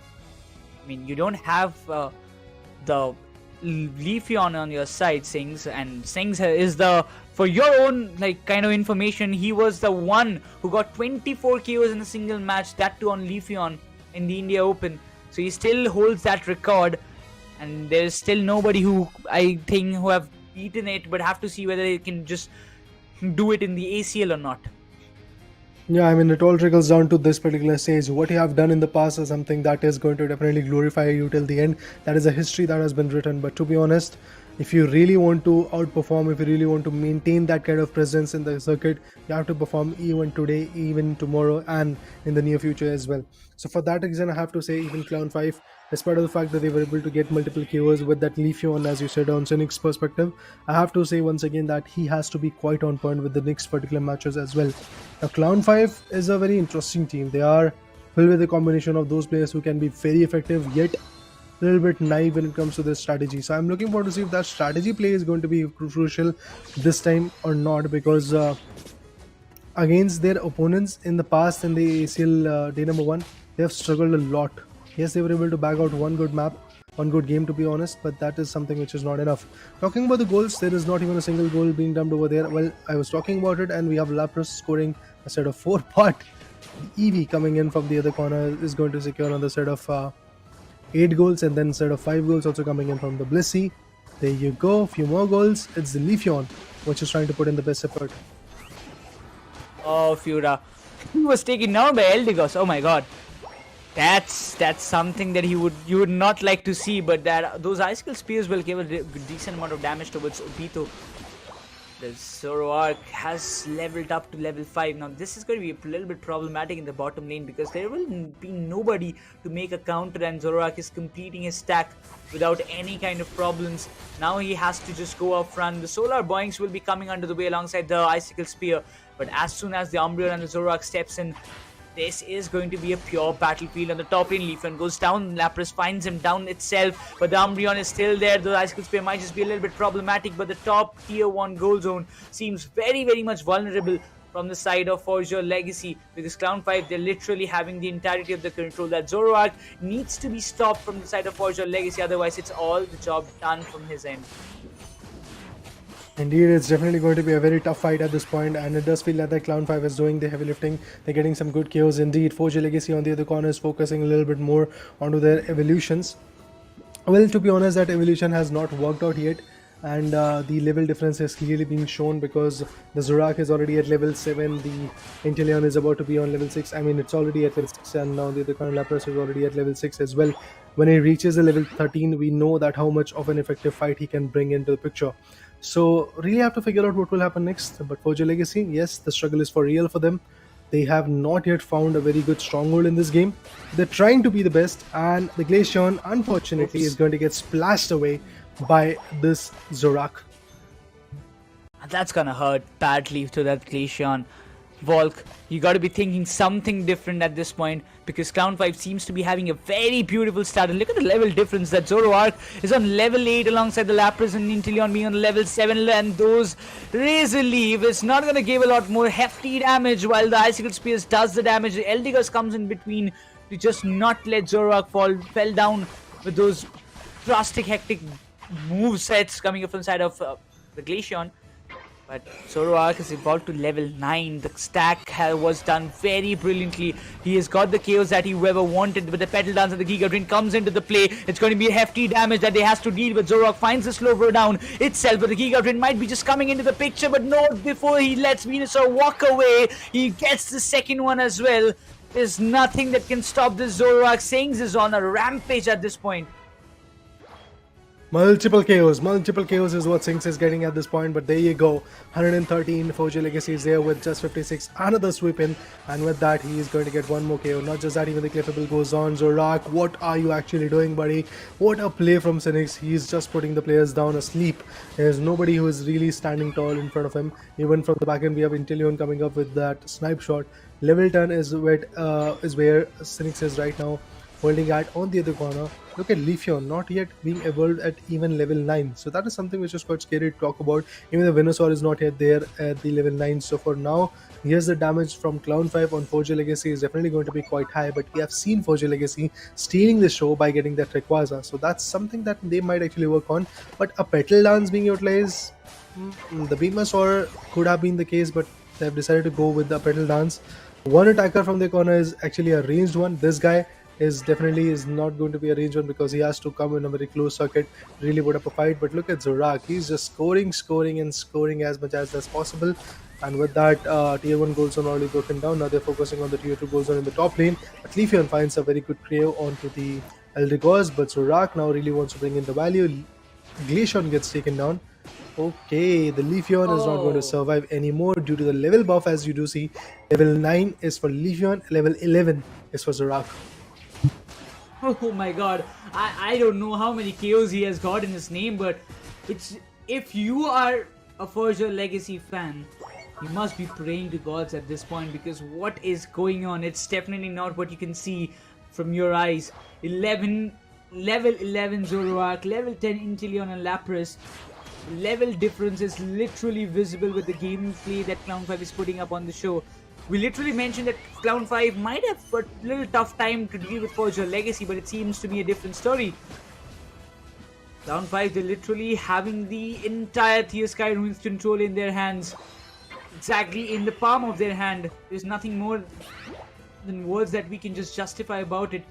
I mean, you don't have the Leafeon on your side, Sings, and Sings is for your own information, he was the one who got 24 KOs in a single match, that too on Leafeon in the India Open. So he still holds that record, and there's still nobody who have beaten it, but have to see whether they can just do it in the ACL or not. Yeah, I mean, it all trickles down to this particular stage. What you have done in the past is something that is going to definitely glorify you till the end. That is a history that has been written. But to be honest, if you really want to outperform, if you really want to maintain that kind of presence in the circuit, you have to perform even today, even tomorrow, and in the near future as well. So for that reason, I have to say even Clown 5, despite of the fact that they were able to get multiple KOs with that Leafeon, as you said, on Cynic's perspective, I have to say once again that he has to be quite on point with the next particular matches as well. Now, Clown 5 is a very interesting team. They are filled with a combination of those players who can be very effective, yet a little bit naive when it comes to their strategy. So I'm looking forward to see if that strategy play is going to be crucial this time or not, because against their opponents in the past in the ACL day number 1, they have struggled a lot. Yes, they were able to bag out one good map, one good game to be honest, but that is something which is not enough. Talking about the goals, there is not even a single goal being dumped over there. Well, I was talking about it, and we have Lapras scoring a set of 4, but the EV coming in from the other corner is going to secure on the set of 8 goals, and then set of 5 goals also coming in from the Blissey. There you go, a few more goals. It's the Leafeon which is trying to put in the best effort. Oh, Fura. He was taken down by Eldigos. Oh my god. That's something that you would not like to see, but that those icicle spears will give a decent amount of damage towards Obito. The Zoroark has leveled up to level 5. Now this is going to be a little bit problematic in the bottom lane, because there will be nobody to make a counter, and Zoroark is completing his stack without any kind of problems. Now he has to just go up front. The Solar Boinks will be coming under the way alongside the icicle spear, but as soon as the Umbreon and the Zoroark steps in, this is going to be a pure battlefield. On the top lane, Leafeon goes down, Lapras finds him down itself, but the Umbreon is still there. The Icicle Spear might just be a little bit problematic, but the top tier 1 goal zone seems very, very much vulnerable from the side of Forge Your Legacy, because Clown 5, they're literally having the entirety of the control. That Zoroark needs to be stopped from the side of Forge Your Legacy, otherwise it's all the job done from his end. Indeed, it's definitely going to be a very tough fight at this point, and it does feel like that Clown 5 is doing the heavy lifting. They're getting some good KOs indeed. Forge Legacy on the other corner is focusing a little bit more onto their evolutions. Well, to be honest, that evolution has not worked out yet, and the level difference is clearly being shown, because the Zoroark is already at level 7, the Inteleon is about to be on level 6. I mean, it's already at level 6, and now the other corner Lapras is already at level 6 as well. When he reaches the level 13, we know that how much of an effective fight he can bring into the picture. So really have to figure out what will happen next. But Forge Legacy, yes, the struggle is for real for them. They have not yet found a very good stronghold in this game. They're trying to be the best, and the Glaceon, unfortunately, is going to get splashed away by this Zoroark. That's gonna hurt badly to that Glaceon. Volk, you gotta be thinking something different at this point, because Clown 5 seems to be having a very beautiful start. And look at the level difference. That Zoroark is on level 8 alongside the Lapras, and Inteleon being on level 7, and those Razor Leaf is not gonna give a lot more hefty damage, while the Icicle Spears does the damage. The Eldegus comes in between to just not let Zoroark fell down with those drastic, hectic move sets coming up from the side of the Glaceon. But Zoroark has evolved to level 9. The stack was done very brilliantly. He has got the KOs that he ever wanted, but the Petal Dance and the Giga Drain comes into the play. It's going to be hefty damage that they has to deal with. Zoroark finds the slow down itself, but the Giga Drain might be just coming into the picture, but no, before he lets Venusaur walk away, he gets the second one as well. There's nothing that can stop this Zoroark. Saings is on a rampage at this point. Multiple KOs is what Sinks is getting at this point, but there you go. 113, Forge Legacy is there with just 56, another sweep in, and with that he is going to get one more KO. Not just that, even the clippable goes on. Zoroark, what are you actually doing, buddy? What a play from Sinix. He's just putting the players down asleep. There's nobody who is really standing tall in front of him. Even from the back end, we have Inteleon coming up with that snipe shot. Level 10 is where Sinix is right now, holding at on the other corner. Look at Leafeon, not yet being evolved at even level 9. So that is something which is quite scary to talk about. Even the Venusaur is not yet there at the level 9. So for now, here's the damage from Clown 5 on Forge Legacy is definitely going to be quite high. But we have seen Forge Legacy stealing the show by getting that Rayquaza. So that's something that they might actually work on. But a Petal Dance being utilized, the Venusaur could have been the case, but they've decided to go with the Petal Dance. One attacker from the corner is actually a ranged one. This guy is not going to be a ranged one, because he has to come in a very close circuit, really put up a fight. But look at Zoroark, he's just scoring as much as that's possible. And with that, tier 1 goal zone already broken down. Now they're focusing on the tier 2 goal zone in the top lane. But Leafeon finds a very good KO onto the Eldegoss, but Zoroark now really wants to bring in the value. Glaceon gets taken down. Okay, the Leafeon is not going to survive anymore due to the level buff. As you do see, level 9 is for Leafeon, level 11 is for Zoroark. Oh my god, I don't know how many KOs he has got in his name, but if you are a Forge Your Legacy fan, you must be praying to gods at this point, because what is going on, it's definitely not what you can see from your eyes. 11 level 11 Zoroark, level 10 Inteleon and Lapras. Level difference is literally visible with the gameplay that Clown5 is putting up on the show. We literally mentioned that Clown5 might have a little tough time to deal with Forge Your Legacy, but it seems to be a different story. Clown5, they're literally having the entire Tier Sky Ruins control in their hands. Exactly in the palm of their hand. There's nothing more than words that we can just justify about it.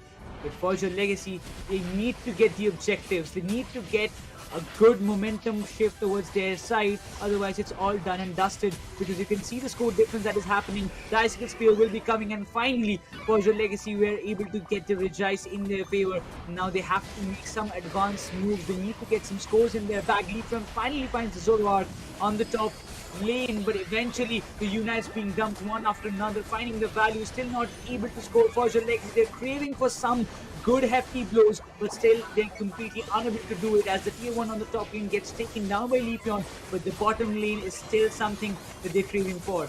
With Forge Your Legacy, they need to get the objectives. They need to get a good momentum shift towards their side. Otherwise, it's all done and dusted. Because you can see the score difference that is happening. The Icicle Spear will be coming, and finally, Forge Your Legacy were able to get the Regice in their favor. Now they have to make some advanced moves. They need to get some scores in their bag. Leafron finally finds the Zoroark on the top lane, but eventually the Unites being dumped one after another, finding the value, still not able to score for your legs. They're craving for some good hefty blows, but still they're completely unable to do it as the tier 1 on the top lane gets taken down by Leafeon, but the bottom lane is still something that they're craving for.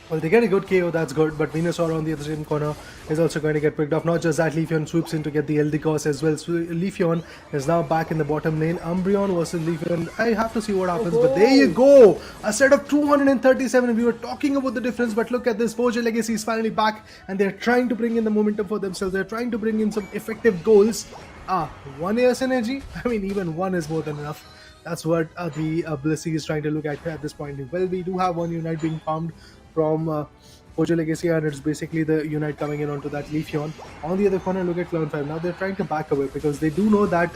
Well, they get a good KO, that's good, but Venusaur on the other same corner is also going to get picked off. Not just that, Leafeon swoops in to get the Eldikos as well. So Leafeon is now back in the bottom lane. Umbreon versus Leafeon. I have to see what happens, but there you go! A set of 237. We were talking about the difference, but look at this. Forge Your Legacy is finally back, and they're trying to bring in the momentum for themselves. They're trying to bring in some effective goals. 1 year synergy? I mean, even one is more than enough. That's what the Blissey is trying to look at this point. Well, we do have one Unite being farmed from Forge Your Legacy, and it's basically the Unite coming in onto that Leafeon. On the other corner, look at Clown5. Now they're trying to back away because they do know that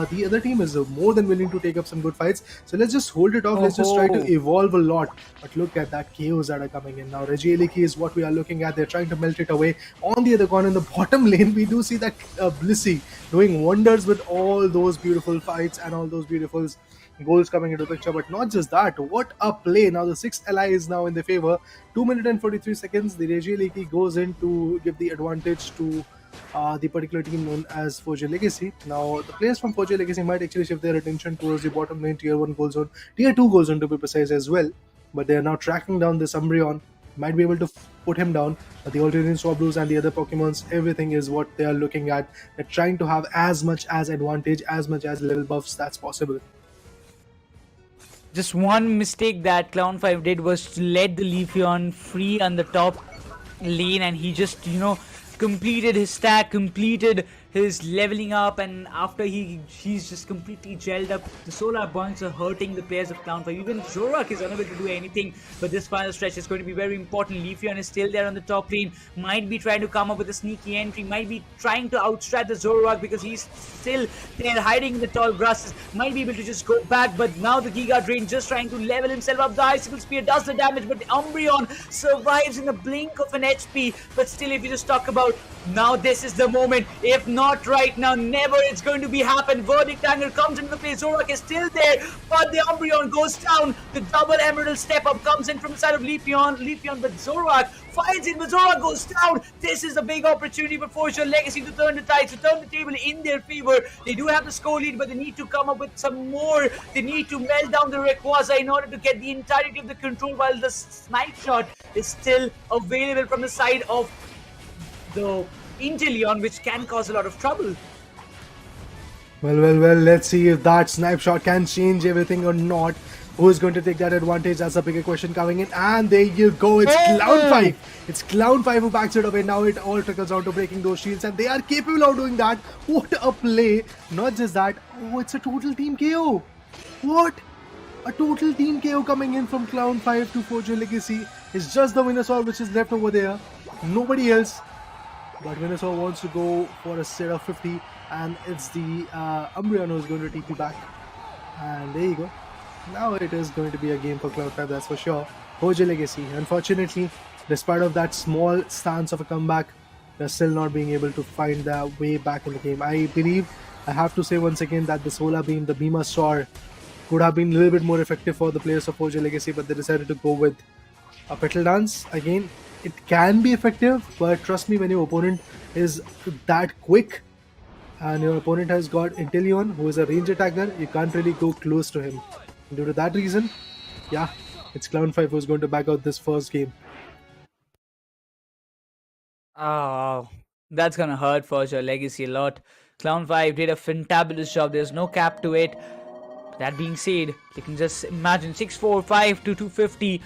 the other team is more than willing to take up some good fights. So let's just hold it off. Let's just try to evolve a lot. But look at that KOs that are coming in. Now Regieleki is what we are looking at. They're trying to melt it away. On the other corner, in the bottom lane, we do see that Blissey doing wonders with all those beautiful fights and all those beautiful goals coming into the picture. But not just that, what a play. Now the 6th ally is now in the favor. 2 minutes and 43 seconds. The Regieleki goes in to give the advantage to the particular team known as Forge Your Legacy. Now the players from Forge Your Legacy might actually shift their attention towards the bottom lane, tier 1 goal zone, tier 2 goal zone to be precise as well. But they are now tracking down this Umbreon. Might be able to put him down, but the alternate Swablues and the other Pokemons, everything is what they are looking at. They're trying to have as much as advantage, as much as level buffs that's possible. Just one mistake that Clown5 did was to let the Leafeon free on the top lane, and he just, completed his stack, completed his leveling up, and after he's just completely gelled up. The solar points are hurting the players of Clown5. Even Zoroark is unable to do anything, but this final stretch is going to be very important. Leafeon is still there on the top lane, might be trying to come up with a sneaky entry, might be trying to outstrat the Zoroark because he's still there hiding in the tall grasses, might be able to just go back, but now the Giga Drain just trying to level himself up. The Icicle Spear does the damage, but the Umbreon survives in the blink of an HP. But still, if you just talk about now, this is the moment. If not right now, never it's going to be happen. Verdict Anger comes into the play. Zoroark is still there, but the Umbreon goes down. The double Emerald step up comes in from the side of Leafeon, but Zoroark finds it, but Zoroark goes down. This is a big opportunity for Forge Your Legacy to turn the tides, to turn the table in their favor. They do have the score lead, but they need to come up with some more. They need to melt down the Rayquaza in order to get the entirety of the control, while the snipe shot is still available from the side of the Inteleon, which can cause a lot of trouble. Well, let's see if that snipe shot can change everything or not. Who is going to take that advantage? That's a bigger question coming in. And there you go. It's Clown5. It's Clown5 who backs it away. Now it all trickles down to breaking those shields, and they are capable of doing that. What a play. Not just that. Oh, it's a total team KO. What? A total team KO coming in from Clown5 to Forge Your Legacy. It's just the Venusaur which is left over there. Nobody else. But Venusaur wants to go for a set of 50, and it's the Umbreon who's going to TP back. And there you go. Now it is going to be a game for Cloud5, that's for sure. Forge Your Legacy, unfortunately, despite of that small stance of a comeback, they're still not being able to find their way back in the game. I believe, I have to say once again, that the Solar Beam, the Beamer Soar, could have been a little bit more effective for the players of Forge Your Legacy, but they decided to go with a Petal Dance. Again, it can be effective, but trust me, when your opponent is that quick and your opponent has got Inteleon, who is a range attacker, you can't really go close to him. And due to that reason, yeah, it's Clown5 who's going to back out this first game. Oh, That's gonna hurt for your legacy a lot. Clown 5 did a fantabulous job, there's no cap to it. That being said, you can just imagine 645 to 250.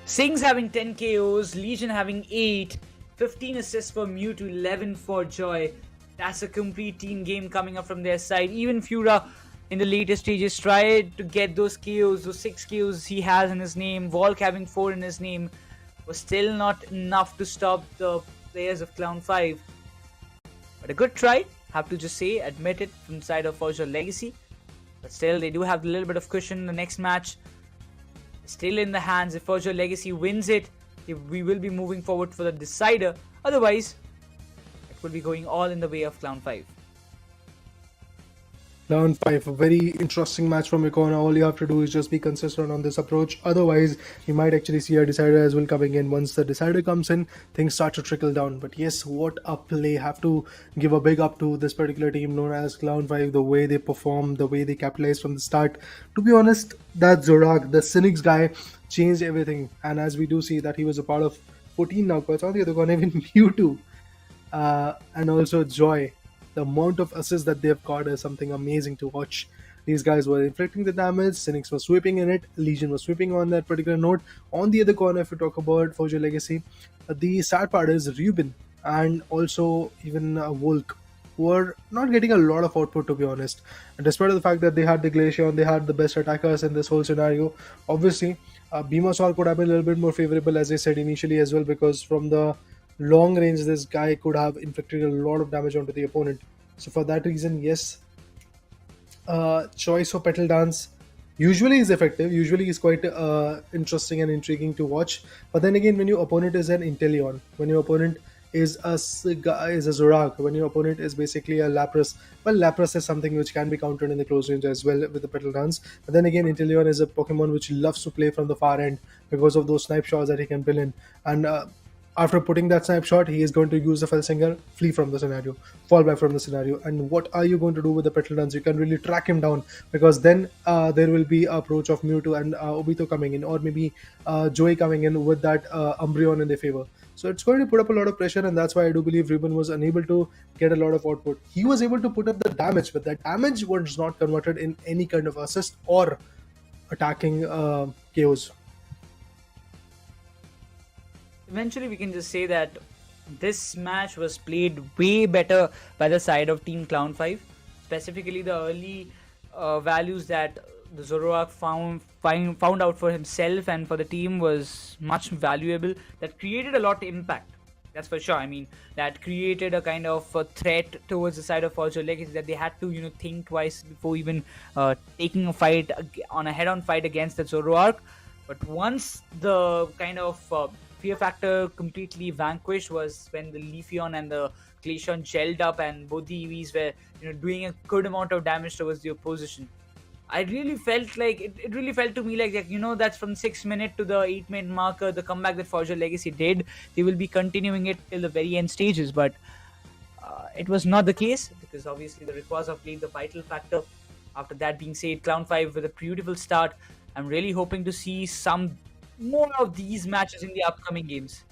Sings having 10 KOs, Legion having 8, 15 assists for Mew to 11 for Joy. That's a complete team game coming up from their side. Even Fura in the later stages tried to get those KOs, those 6 KOs he has in his name. Volk having 4 in his name was still not enough to stop the players of Clown 5. But a good try, have to just say, admit it from the side of Forger Legacy. But still, they do have a little bit of cushion in the next match. Still in the hands. If Forger Legacy wins it, we will be moving forward for the decider. Otherwise, it will be going all in the way of Clown 5. Clown 5, a very interesting match from your corner. All you have to do is just be consistent on this approach. Otherwise, you might actually see a decider as well coming in. Once the decider comes in, things start to trickle down. But yes, what a play. Have to give a big up to this particular team known as Clown 5, the way they perform, the way they capitalize from the start. To be honest, that Zorak, the Cynics guy, changed everything. And as we do see that he was a part of 14 now, because on the other corner, even Mewtwo. And also Joy. The amount of assists that they've got is something amazing to watch. These guys were inflicting the damage, Cynics was sweeping in it, Legion was sweeping on that particular note. On the other corner, if you talk about Forger Legacy, the sad part is Ruben and also even Volk were not getting a lot of output, to be honest. And despite the fact that they had the Glaceon, they had the best attackers in this whole scenario. Obviously, Bhimasaur could have been a little bit more favorable, as I said initially as well, because from the long range, this guy could have inflicted a lot of damage onto the opponent. So for that reason, yes, choice of Petal Dance usually is effective, usually is quite interesting and intriguing to watch. But then again, when your opponent is an Inteleon, when your opponent is a Zorak, when your opponent is basically a Lapras, well, Lapras is something which can be countered in the close range as well with the Petal Dance. But then again, Inteleon is a Pokemon which loves to play from the far end because of those snipe shots that he can pull in. And after putting that snapshot, he is going to use the Felsinger, flee from the scenario, fall back from the scenario. And what are you going to do with the Petal Dance? You can really track him down, because then there will be an approach of Mewtwo and Obito coming in, or maybe Joey coming in with that Umbreon in their favor. So it's going to put up a lot of pressure, and that's why I do believe Ruben was unable to get a lot of output. He was able to put up the damage, but that damage was not converted in any kind of assist or attacking KOs. Eventually, we can just say that this match was played way better by the side of Team Clown 5. Specifically, the early values that the Zoroark found out for himself and for the team was much valuable. That created a lot of impact. That's for sure. I mean, that created a kind of a threat towards the side of Forger Legacy, that they had to, think twice before even taking a fight on a head-on fight against the Zoroark. But once the kind of fear factor completely vanquished was when the Leafeon and the Glaceon gelled up, and both the EVs were doing a good amount of damage towards the opposition. I really felt like it really felt to me like that's from 6 minute to the 8-minute marker, the comeback that Forger Legacy did. They will be continuing it till the very end stages, but it was not the case, because obviously the Rayquaza played the vital factor. After that being said, Clown 5 with a beautiful start. I'm really hoping to see some more of these matches in the upcoming games.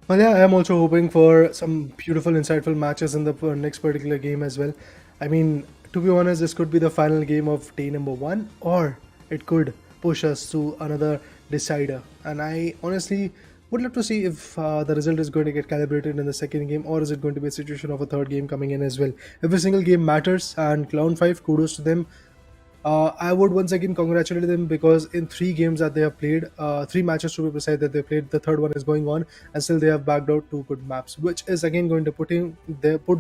Well, yeah, I am also hoping for some beautiful, insightful matches in the next particular game as well. I mean, to be honest, this could be the final game of day number 1, or it could push us to another decider. And I honestly would love to see if the result is going to get calibrated in the second game, or is it going to be a situation of a third game coming in as well. Every single game matters, and Clown 5, kudos to them. I would once again congratulate them, because in 3 games that they have played, 3 matches to be precise that they played, the third one is going on, and still they have bagged out 2 good maps, which is again going to put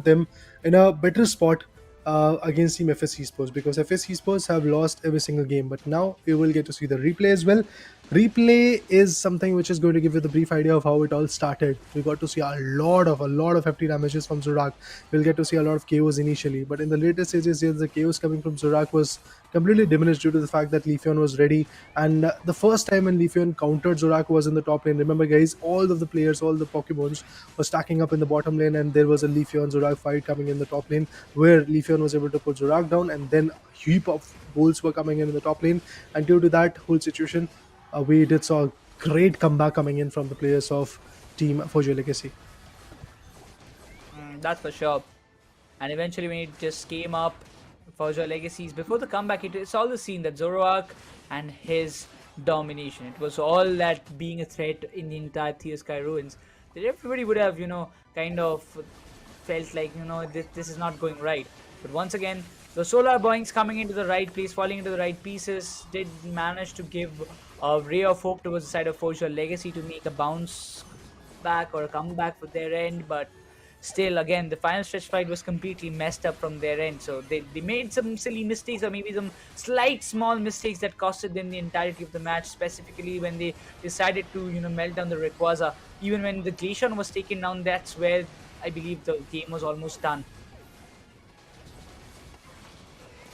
them in a better spot against Team Skyesports, because Skyesports have lost every single game. But now you will get to see the replay as well. Replay is something which is going to give you the brief idea of how it all started. We got to see a lot of hefty damages from Zorak. We'll get to see a lot of KOs initially, but in the later stages, the KOs coming from Zorak was completely diminished due to the fact that Leafeon was ready. And the first time when Leafeon countered Zorak was in the top lane. Remember, guys, all of the players, all the Pokemons were stacking up in the bottom lane, and there was a Leafeon Zorak fight coming in the top lane, where Leafeon was able to put Zorak down, and then a heap of bulls were coming in the top lane. And due to that whole situation, we did saw a great comeback coming in from the players of team Forge Legacy. That's for sure. And eventually, when it just came up for your legacies before the comeback, it's all the scene that Zoroark and his domination. It was all that being a threat in the entire Theo Sky ruins. That everybody would have, kind of felt like, this is not going right. But once again, the solar boings coming into the right place, falling into the right pieces, did manage to give a ray of hope towards the side of Forge Legacy to make a bounce back or a comeback for their end, but still, again, the final stretch fight was completely messed up from their end. So they made some silly mistakes, or maybe some slight small mistakes that costed them the entirety of the match, specifically when they decided to melt down the Rayquaza. Even when the Glaceon was taken down, that's where I believe the game was almost done.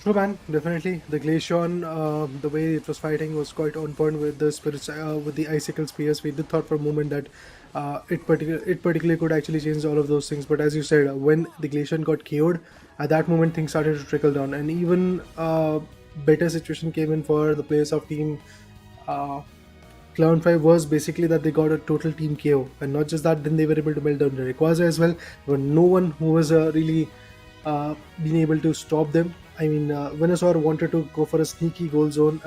True, man. Definitely, the Glaceon, the way it was fighting was quite on point with the spirits, with the icicle spears. We did thought for a moment that it particularly could actually change all of those things. But as you said, when the Glaceon got KO'd, at that moment things started to trickle down, and even better situation came in for the players of team Clown5 was basically that they got a total team KO, and not just that, then they were able to melt down the Rayquaza as well. There were no one who was really been able to stop them. I mean, Venusaur wanted to go for a sneaky goal zone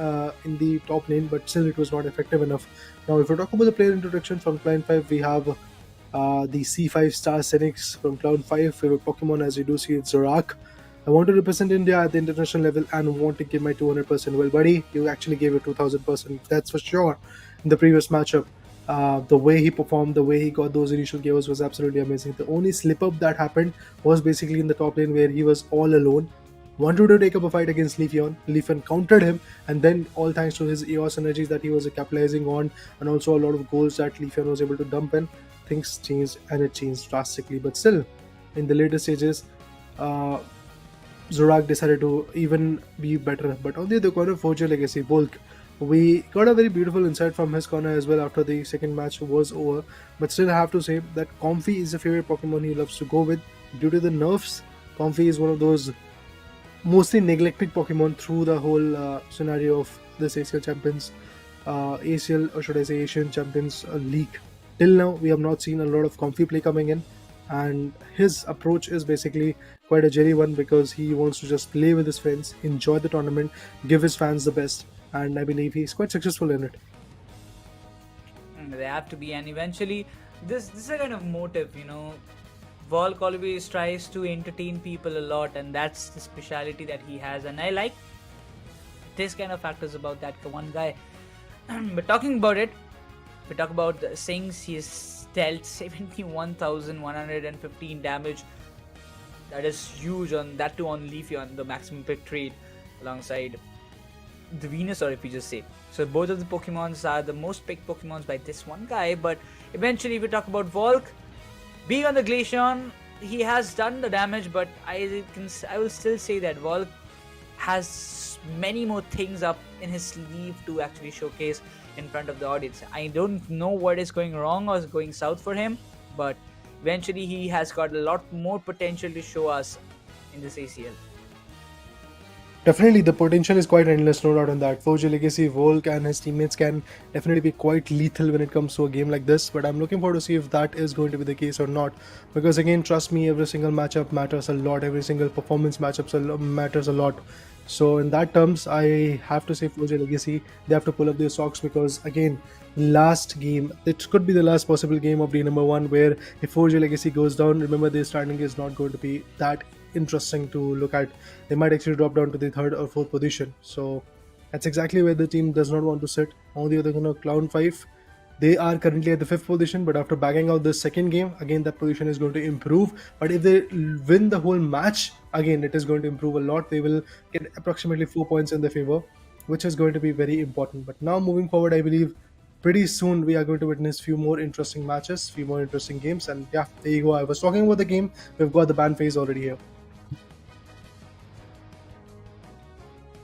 in the top lane, but still it was not effective enough. Now, if we talk about the player introduction from Clown5, we have the C5 Star Senix from Clown5. Favorite Pokemon, as you do see, it's Zorak. I want to represent India at the international level and want to give my 200%. Well, buddy, you actually gave it 2000%. That's for sure. In the previous matchup, the way he performed, the way he got those initial KOs was absolutely amazing. The only slip up that happened was basically in the top lane where he was all alone. Wanted to take up a fight against Leafeon. Leafeon countered him, and then all thanks to his EOS energies that he was capitalizing on, and also a lot of goals that Leafeon was able to dump in, things changed, and it changed drastically. But still, in the later stages, Zorak decided to even be better. But on the other corner, Forge Legacy, Volk, we got a very beautiful insight from his corner as well after the second match was over. But still, I have to say that Comfey is a favorite Pokemon he loves to go with. Due to the nerfs, Comfey is one of those mostly neglected Pokemon through the whole scenario of this ACL Champions, ACL, or should I say Asian Champions League. Till now, we have not seen a lot of Comfey play coming in, and his approach is basically quite a jelly one because he wants to just play with his friends, enjoy the tournament, give his fans the best, and I believe he's quite successful in it. They have to be, and eventually, this is a kind of motive, Volk always tries to entertain people a lot, and that's the speciality that he has, and I like this kind of factors about that one guy. But talking about it, we talk about the Sings. He's dealt 71,115 damage. That is huge, on that too on Leafeon, the maximum pick trade, alongside the Venusaur, if you just say. So both of the Pokemons are the most picked Pokemons by this one guy. But eventually, if we talk about Volk, being on the Glaceon, he has done the damage, but I will still say that Volk has many more things up in his sleeve to actually showcase in front of the audience. I don't know what is going wrong or is going south for him, but eventually he has got a lot more potential to show us in this ACL. Definitely, the potential is quite endless, no doubt on that. Forge Legacy, Volk, and his teammates can definitely be quite lethal when it comes to a game like this. But I'm looking forward to see if that is going to be the case or not. Because again, trust me, every single matchup matters a lot. Every single performance matchup matters a lot. So in that terms, I have to say Forge Legacy, they have to pull up their socks because again, last game, it could be the last possible game of the number one where if Forge Legacy goes down, remember their standing is not going to be that interesting to look at. They might actually drop down to the third or fourth position. So that's exactly where the team does not want to sit. On the other hand, Clown5, they are currently at the fifth position, but after bagging out the second game, again that position is going to improve. But if they win the whole match, again it is going to improve a lot. They will get approximately 4 points in their favor, which is going to be very important. But now moving forward, I believe pretty soon we are going to witness few more interesting matches, few more interesting games. And yeah, there you go. I was talking about the game. We've got the ban phase already here.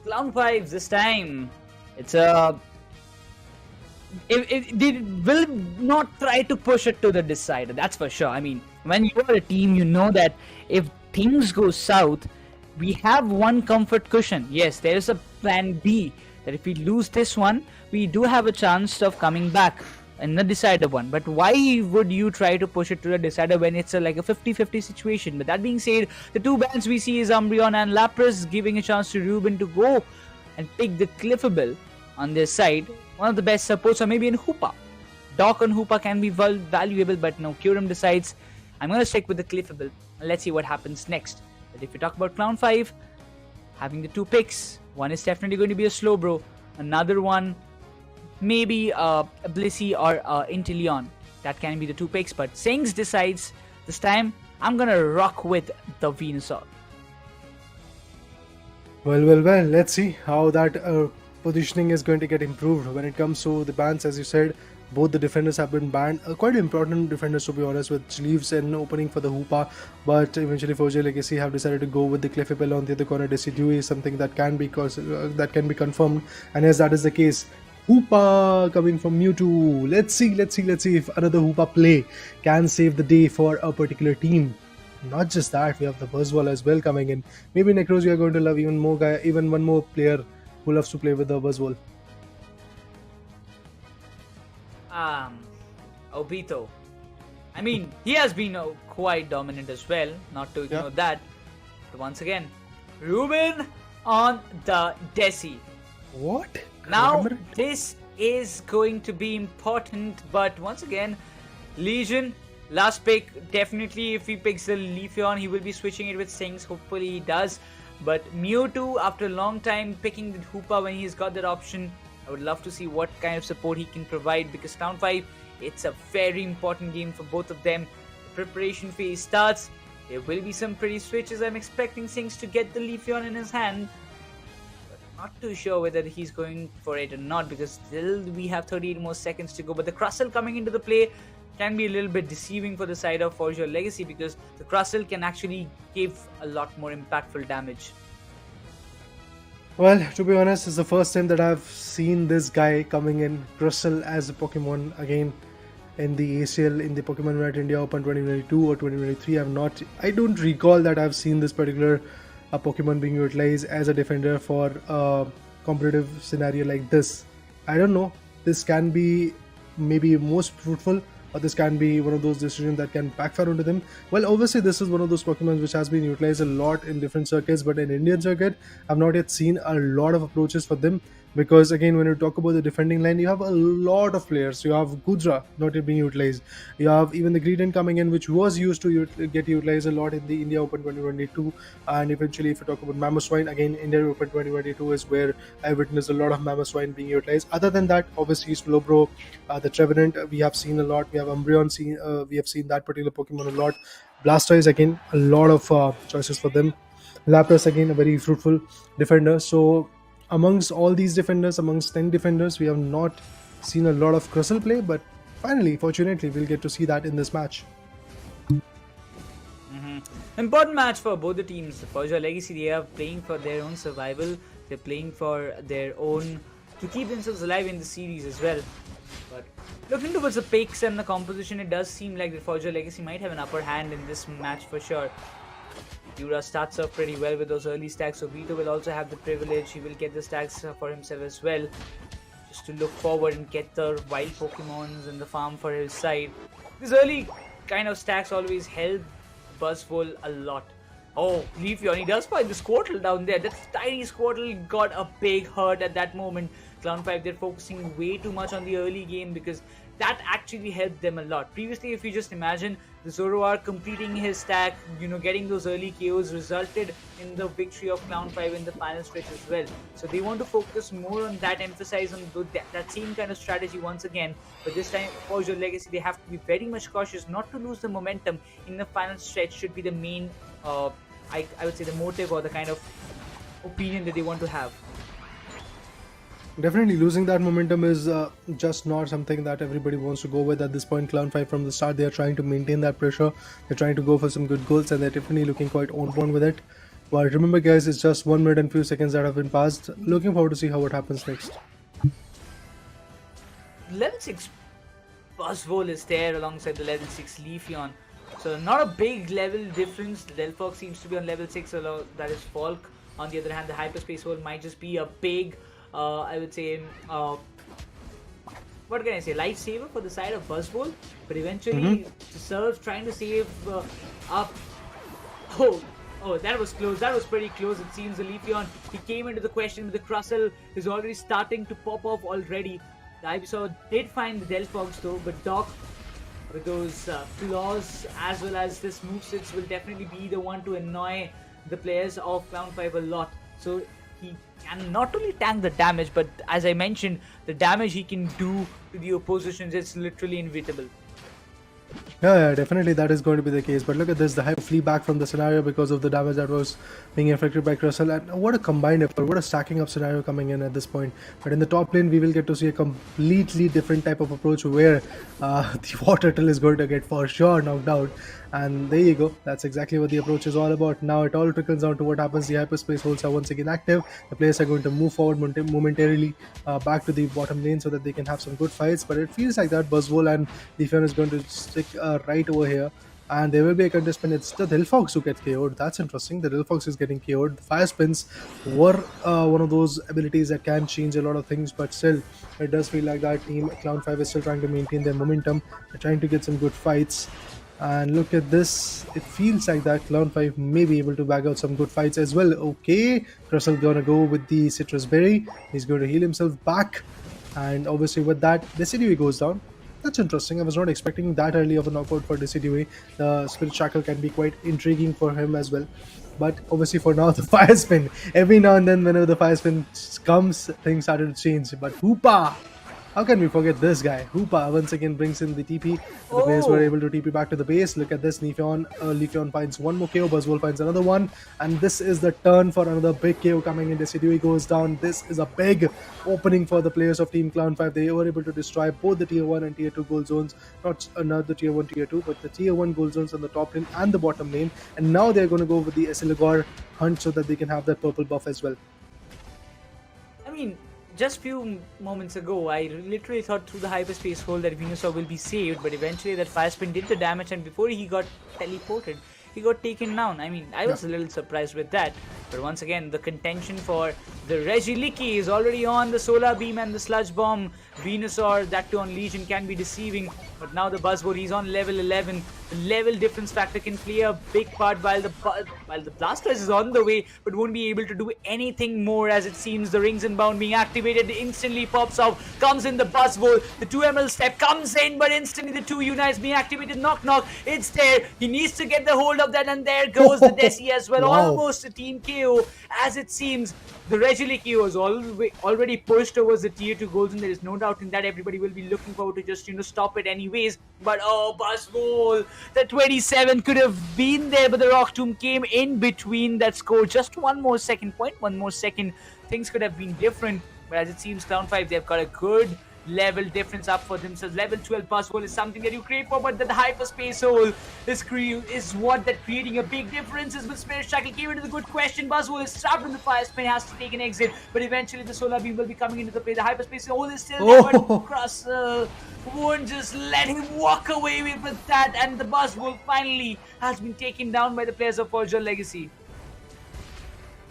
Clown5 this time, it's they will not try to push it to the decider, that's for sure. I mean, when you are a team, you know that if things go south, we have one comfort cushion. Yes, there is a plan B, that if we lose this one, we do have a chance of coming back. in the decider one. But why would you try to push it to the decider when it's like a 50-50 situation? But that being said, the two bans we see is Umbreon and Lapras, giving a chance to Ruben to go and pick the Cliffable on their side. One of the best supports, or maybe in Hoopa. Dock on Hoopa can be valuable, but no, Kyurem decides, I'm going to stick with the Cliffable. And let's see what happens next. But if you talk about Clown 5, having the two picks, one is definitely going to be a Slowbro. Another one, maybe a Blissey or Inteleon. That can be the two picks. But Sings decides, this time, I'm going to rock with the Venusaur. Well, let's see how that positioning is going to get improved when it comes to the bans. As you said, both the defenders have been banned. Quite important defenders, to be honest, which leaves an opening for the Hoopa. But eventually, Forger Legacy have decided to go with the Clefable on the other corner. Decidueye is something that can be confirmed. And as that is the case, Hoopa coming from Mewtwo. Let's see if another Hoopa play can save the day for a particular team. Not just that, we have the Buzzwole as well coming in. Maybe Nekroz, we are going to love even one more player who loves to play with the Buzzwole. Obito. I mean, he has been quite dominant as well, not to ignore that. But once again, Ruben on the Desi. What? Now, this is going to be important, but once again, Legion, last pick, definitely if he picks the Leafeon, he will be switching it with Sings, hopefully he does. But Mewtwo, after a long time picking the Hoopa when he's got that option, I would love to see what kind of support he can provide, because Town 5, it's a very important game for both of them. The preparation phase starts, there will be some pretty switches. I'm expecting Sings to get the Leafeon in his hand, but not too sure whether he's going for it or not, because still we have 38 more seconds to go. But the Crustle coming into the play can be a little bit deceiving for the side of Forger Legacy, because the Crustle can actually give a lot more impactful damage. Well, to be honest, it's the first time that I've seen this guy coming in, Crustle, as a Pokemon again in the ACL, in the Pokemon UNITE India Open 2022 or 2023. I don't recall that I've seen this particular Pokemon being utilized as a defender for a competitive scenario like this. I don't know. This can be maybe most fruitful, or this can be one of those decisions that can backfire onto them. Well, obviously this is one of those Pokemon which has been utilized a lot in different circuits, but in Indian circuit, I've not yet seen a lot of approaches for them. Because again, when you talk about the defending line, you have a lot of players. You have Gudra not yet being utilized. You have even the Greedent coming in, which was used to get utilized a lot in the India Open 2022. And eventually, if you talk about Mamoswine, again, India Open 2022 is where I witnessed a lot of Mamoswine being utilized. Other than that, obviously, Slowbro, the Trevenant, we have seen a lot. We have Umbreon, we have seen that particular Pokemon a lot. Blastoise, again, a lot of choices for them. Lapras, again, a very fruitful defender. So amongst all these defenders, amongst 10 defenders, we have not seen a lot of Crustle play, but finally, fortunately, we'll get to see that in this match. Important match for both the teams. Forger Legacy, they are playing for their own survival. They're playing for their own, to keep themselves alive in the series as well. But looking towards the picks and the composition, it does seem like the Forger Legacy might have an upper hand in this match for sure. Yura starts off pretty well with those early stacks, so Vito will also have the privilege. He will get the stacks for himself as well, just to look forward and get the wild Pokemons and the farm for his side. These early kind of stacks always help Buzzwole a lot. Oh, Leafeon, he does find the Squirtle down there. That tiny Squirtle got a big hurt at that moment. Clown 5, they're focusing way too much on the early game, because that actually helped them a lot. Previously, if you just imagine, the Zoroark completing his stack, getting those early KOs resulted in the victory of Clown 5 in the final stretch as well. So they want to focus more on that, emphasize on that same kind of strategy once again. But this time, for your Legacy, they have to be very much cautious not to lose the momentum in the final stretch. Should be the main, I would say, the motive or the kind of opinion that they want to have. Definitely losing that momentum is just not something that everybody wants to go with at this point. Clown 5 from the start, they are trying to maintain that pressure. They're trying to go for some good goals, and they're definitely looking quite on point with it. But remember guys, it's just 1 minute and few seconds that have been passed. Looking forward to see how it happens next. Level 6 Buzzwole is there alongside the level 6 Leafeon. So not a big level difference. Delphox seems to be on level 6, that is Falk. On the other hand, the Hyperspace Hole might just be a big, I would say, what can I say, lifesaver for the side of Buzzball, but eventually Serve trying to save up. Oh, that was close. That was pretty close. It seems the Leafeon, he came into the question, but the Crustle is already starting to pop off already. The Ivysaur did find the Delphox though, but Doc, with those flaws as well as this movesets, will definitely be the one to annoy the players of Clown5 a lot. So he can not only tank the damage, but as I mentioned, the damage he can do to the oppositions is literally inevitable. Yeah, definitely that is going to be the case. But look at this, the Hype flee back from the scenario because of the damage that was being inflicted by Crystal. And what a combined effort, what a stacking up scenario coming in at this point. But in the top lane, we will get to see a completely different type of approach where the Water Turtle is going to get for sure knocked out. And there you go, that's exactly what the approach is all about. Now it all trickles down to what happens. The hyperspace holds are once again active. The players are going to move forward momentarily back to the bottom lane so that they can have some good fights. But it feels like that Buzzwole and Leafeon is going to stick right over here. And there will be a contestant. It's the Delphox who gets KO'd. That's interesting. The Delphox is getting KO'd. The Fire Spins were one of those abilities that can change a lot of things, but still, it does feel like that team Clown5 is still trying to maintain their momentum. They're trying to get some good fights. And look at this, it feels like that Clown5 may be able to bag out some good fights as well. Okay, Crustle gonna go with the Citrus Berry. He's going to heal himself back. And obviously with that, Decidueye goes down. That's interesting. I was not expecting that early of a knockout for Decidueye. The Spirit Shackle can be quite intriguing for him as well. But obviously for now, the Fire Spin. Every now and then whenever the Fire Spin comes, things started to change. But Hoopa! How can we forget this guy? Hoopa once again brings in the TP. The players were able to TP back to the base. Look at this, Leafeon finds one more KO, Buzzwole finds another one. And this is the turn for another big KO coming in. Decidueye goes down. This is a big opening for the players of Team Clown5. They were able to destroy both the Tier 1 and Tier 2 gold zones. Not the Tier 1, Tier 2, but the Tier 1 gold zones on the top lane and the bottom lane. And now they're going to go with the Essilogor hunt so that they can have that purple buff as well. I mean, just few moments ago, I literally thought through the hyperspace hole that Venusaur will be saved, but eventually that Fire Spin did the damage, and before he got teleported, he got taken down. I mean, I was a little surprised with that. But once again, the contention for the Regilicky is already on. The Solar Beam and the Sludge Bomb. Venusaur, that too on Legion, can be deceiving. But now the Buzzwole, he's on level 11. The level difference factor can play a big part while the Blastoise is on the way, but won't be able to do anything more, as it seems the Rings and Bound being activated instantly pops out. Comes in the Buzzwole. The 2 Emerald Step comes in, but instantly the 2 Unites being activated. Knock knock. It's there. He needs to get the hold of that, and there goes the Desi as well. Wow. Almost a team KO, as it seems. The Regilicky was already pushed towards the Tier 2 goals, and there is no doubt in that. Everybody will be looking forward to just, stop it anyways. But oh, Buzzwole, the 27 could have been there, but the Rock Tomb came in between that score. Just one more second, things could have been different. But as it seems, Clown5, they've got a good level difference up for themselves. Level 12 Buzzwole is something that you crave for, but the hyperspace hole is what that creating a big difference is. With Spirit Shackle came into the good question. Buzzwole is trapped in the Fire Spin, has to take an exit, but eventually the Solar Beam will be coming into the play. The hyperspace hole is still there, but Crustle won't just let him walk away with that, and the Buzzwole finally has been taken down by the players of Forge Legacy.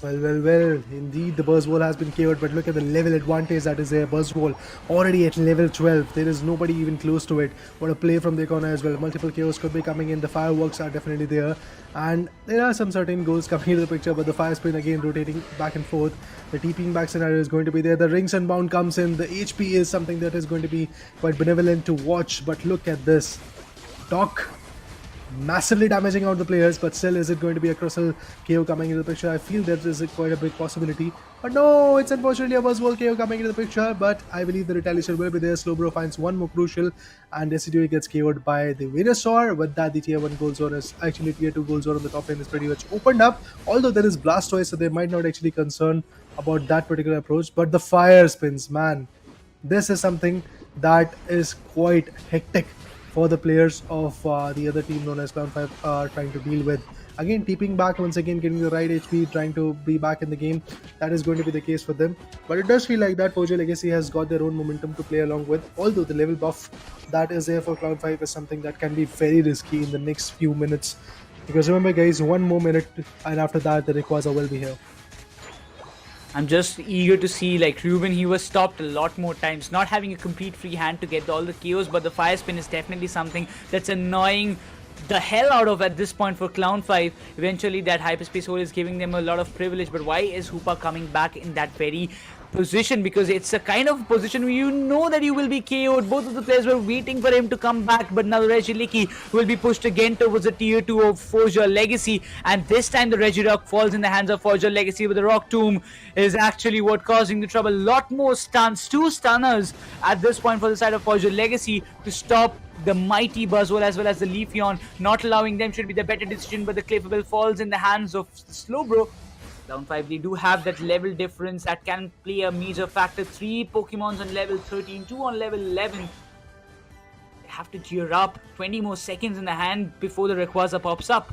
Well, indeed the Buzzwole has been KO'd, but look at the level advantage that is there. Buzzwole already at level 12. There is nobody even close to it. What a play from the corner as well. Multiple KOs could be coming in. The fireworks are definitely there. And there are some certain goals coming into the picture, but the Fire Spin again rotating back and forth. The TPing back scenario is going to be there. The Rings and Bound comes in. The HP is something that is going to be quite benevolent to watch, but look at this. Doc massively damaging out the players, but still, is it going to be a Crustle KO coming into the picture? I feel that is quite a big possibility, but no, it's unfortunately a Buzzwole KO coming into the picture. But I believe the retaliation will be there. Slowbro finds one more crucial, and Decidueye gets KO'd by the Venusaur. With that, the Tier 1 gold zone is actually Tier 2 gold zone on the top lane is pretty much opened up, although there is Blastoise, so they might not actually concern about that particular approach. But the Fire Spins, man, this is something that is quite hectic for the players of the other team known as Clown5 are trying to deal with. Again, TPing back once again, getting the right HP, trying to be back in the game. That is going to be the case for them. But it does feel like that Forge Legacy has got their own momentum to play along with. Although the level buff that is there for Clown5 is something that can be very risky in the next few minutes. Because remember guys, one more minute and after that the Rayquaza will be here. I'm just eager to see, like, Ruben, he was stopped a lot more times, not having a complete free hand to get all the KOs, but the fire spin is definitely something that's annoying the hell out of at this point for Clown 5. Eventually that hyperspace hole is giving them a lot of privilege, but why is Hoopa coming back in that very position? Because it's a kind of position where you know that you will be KO'd. Both of the players were waiting for him to come back, but now Regiliki will be pushed again towards the tier 2 of Forger Legacy, and this time the Regirock falls in the hands of Forger Legacy, but the Rock Tomb is actually what causing the trouble. Lot more stuns, 2 stunners at this point for the side of Forger Legacy to stop the mighty Buzzwole as well as the Leafeon. Not allowing them should be the better decision, but the Clayfable falls in the hands of Slowbro. Down 5, they do have that level difference that can play a major factor. 3 Pokemons on level 13, 2 on level 11. They have to gear up. 20 more seconds in the hand before the Rayquaza pops up.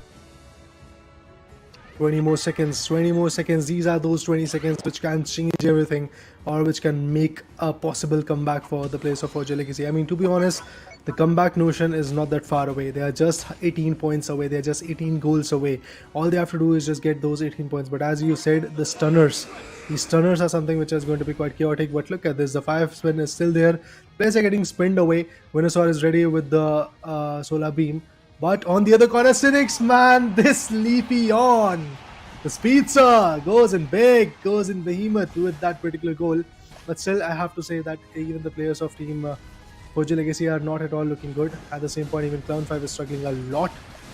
20 more seconds. These are those 20 seconds which can change everything, or which can make a possible comeback for the players of Forger Legacy. I mean, to be honest, the comeback notion is not that far away. They are just 18 points away. They are just 18 goals away. All they have to do is just get those 18 points. But as you said, these stunners are something which is going to be quite chaotic. But look at this. The 5 spin is still there. Players are getting spinned away. Venusaur is ready with the Solar Beam. But on the other corner, Cynics, man, this Leafeon, the Speedster goes in big, goes in behemoth with that particular goal. But still, I have to say that even the players of Team Forger Legacy are not at all looking good. At the same point, even Clown 5 is struggling a lot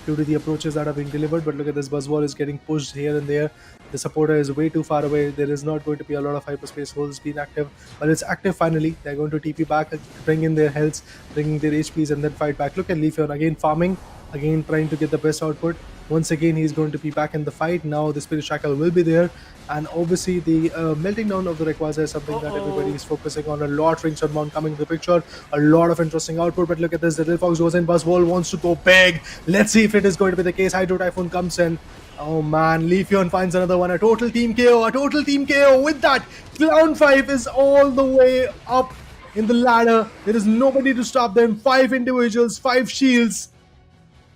due to the approaches that are being delivered. But look at this, Buzzwole is getting pushed here and there. The supporter is way too far away. There is not going to be a lot of hyperspace holes being active, but it's active finally. They're going to TP back, bring in their healths, bringing their HPs, and then fight back. Look at Leafeon again farming, again trying to get the best output. Once again, he's going to be back in the fight. Now the Spirit Shackle will be there, and obviously the melting down of the Rayquaza is something that everybody is focusing on a lot. Ring Shot Mount coming to the picture, a lot of interesting output. But look at this, the Little Fox goes in, Buzzwole wants to go big. Let's see if it is going to be the case. Hydro Typhoon comes in. Oh man, Leafeon finds another one, a total team KO, With that, Clown 5 is all the way up in the ladder. There is nobody to stop them. 5 individuals, 5 shields.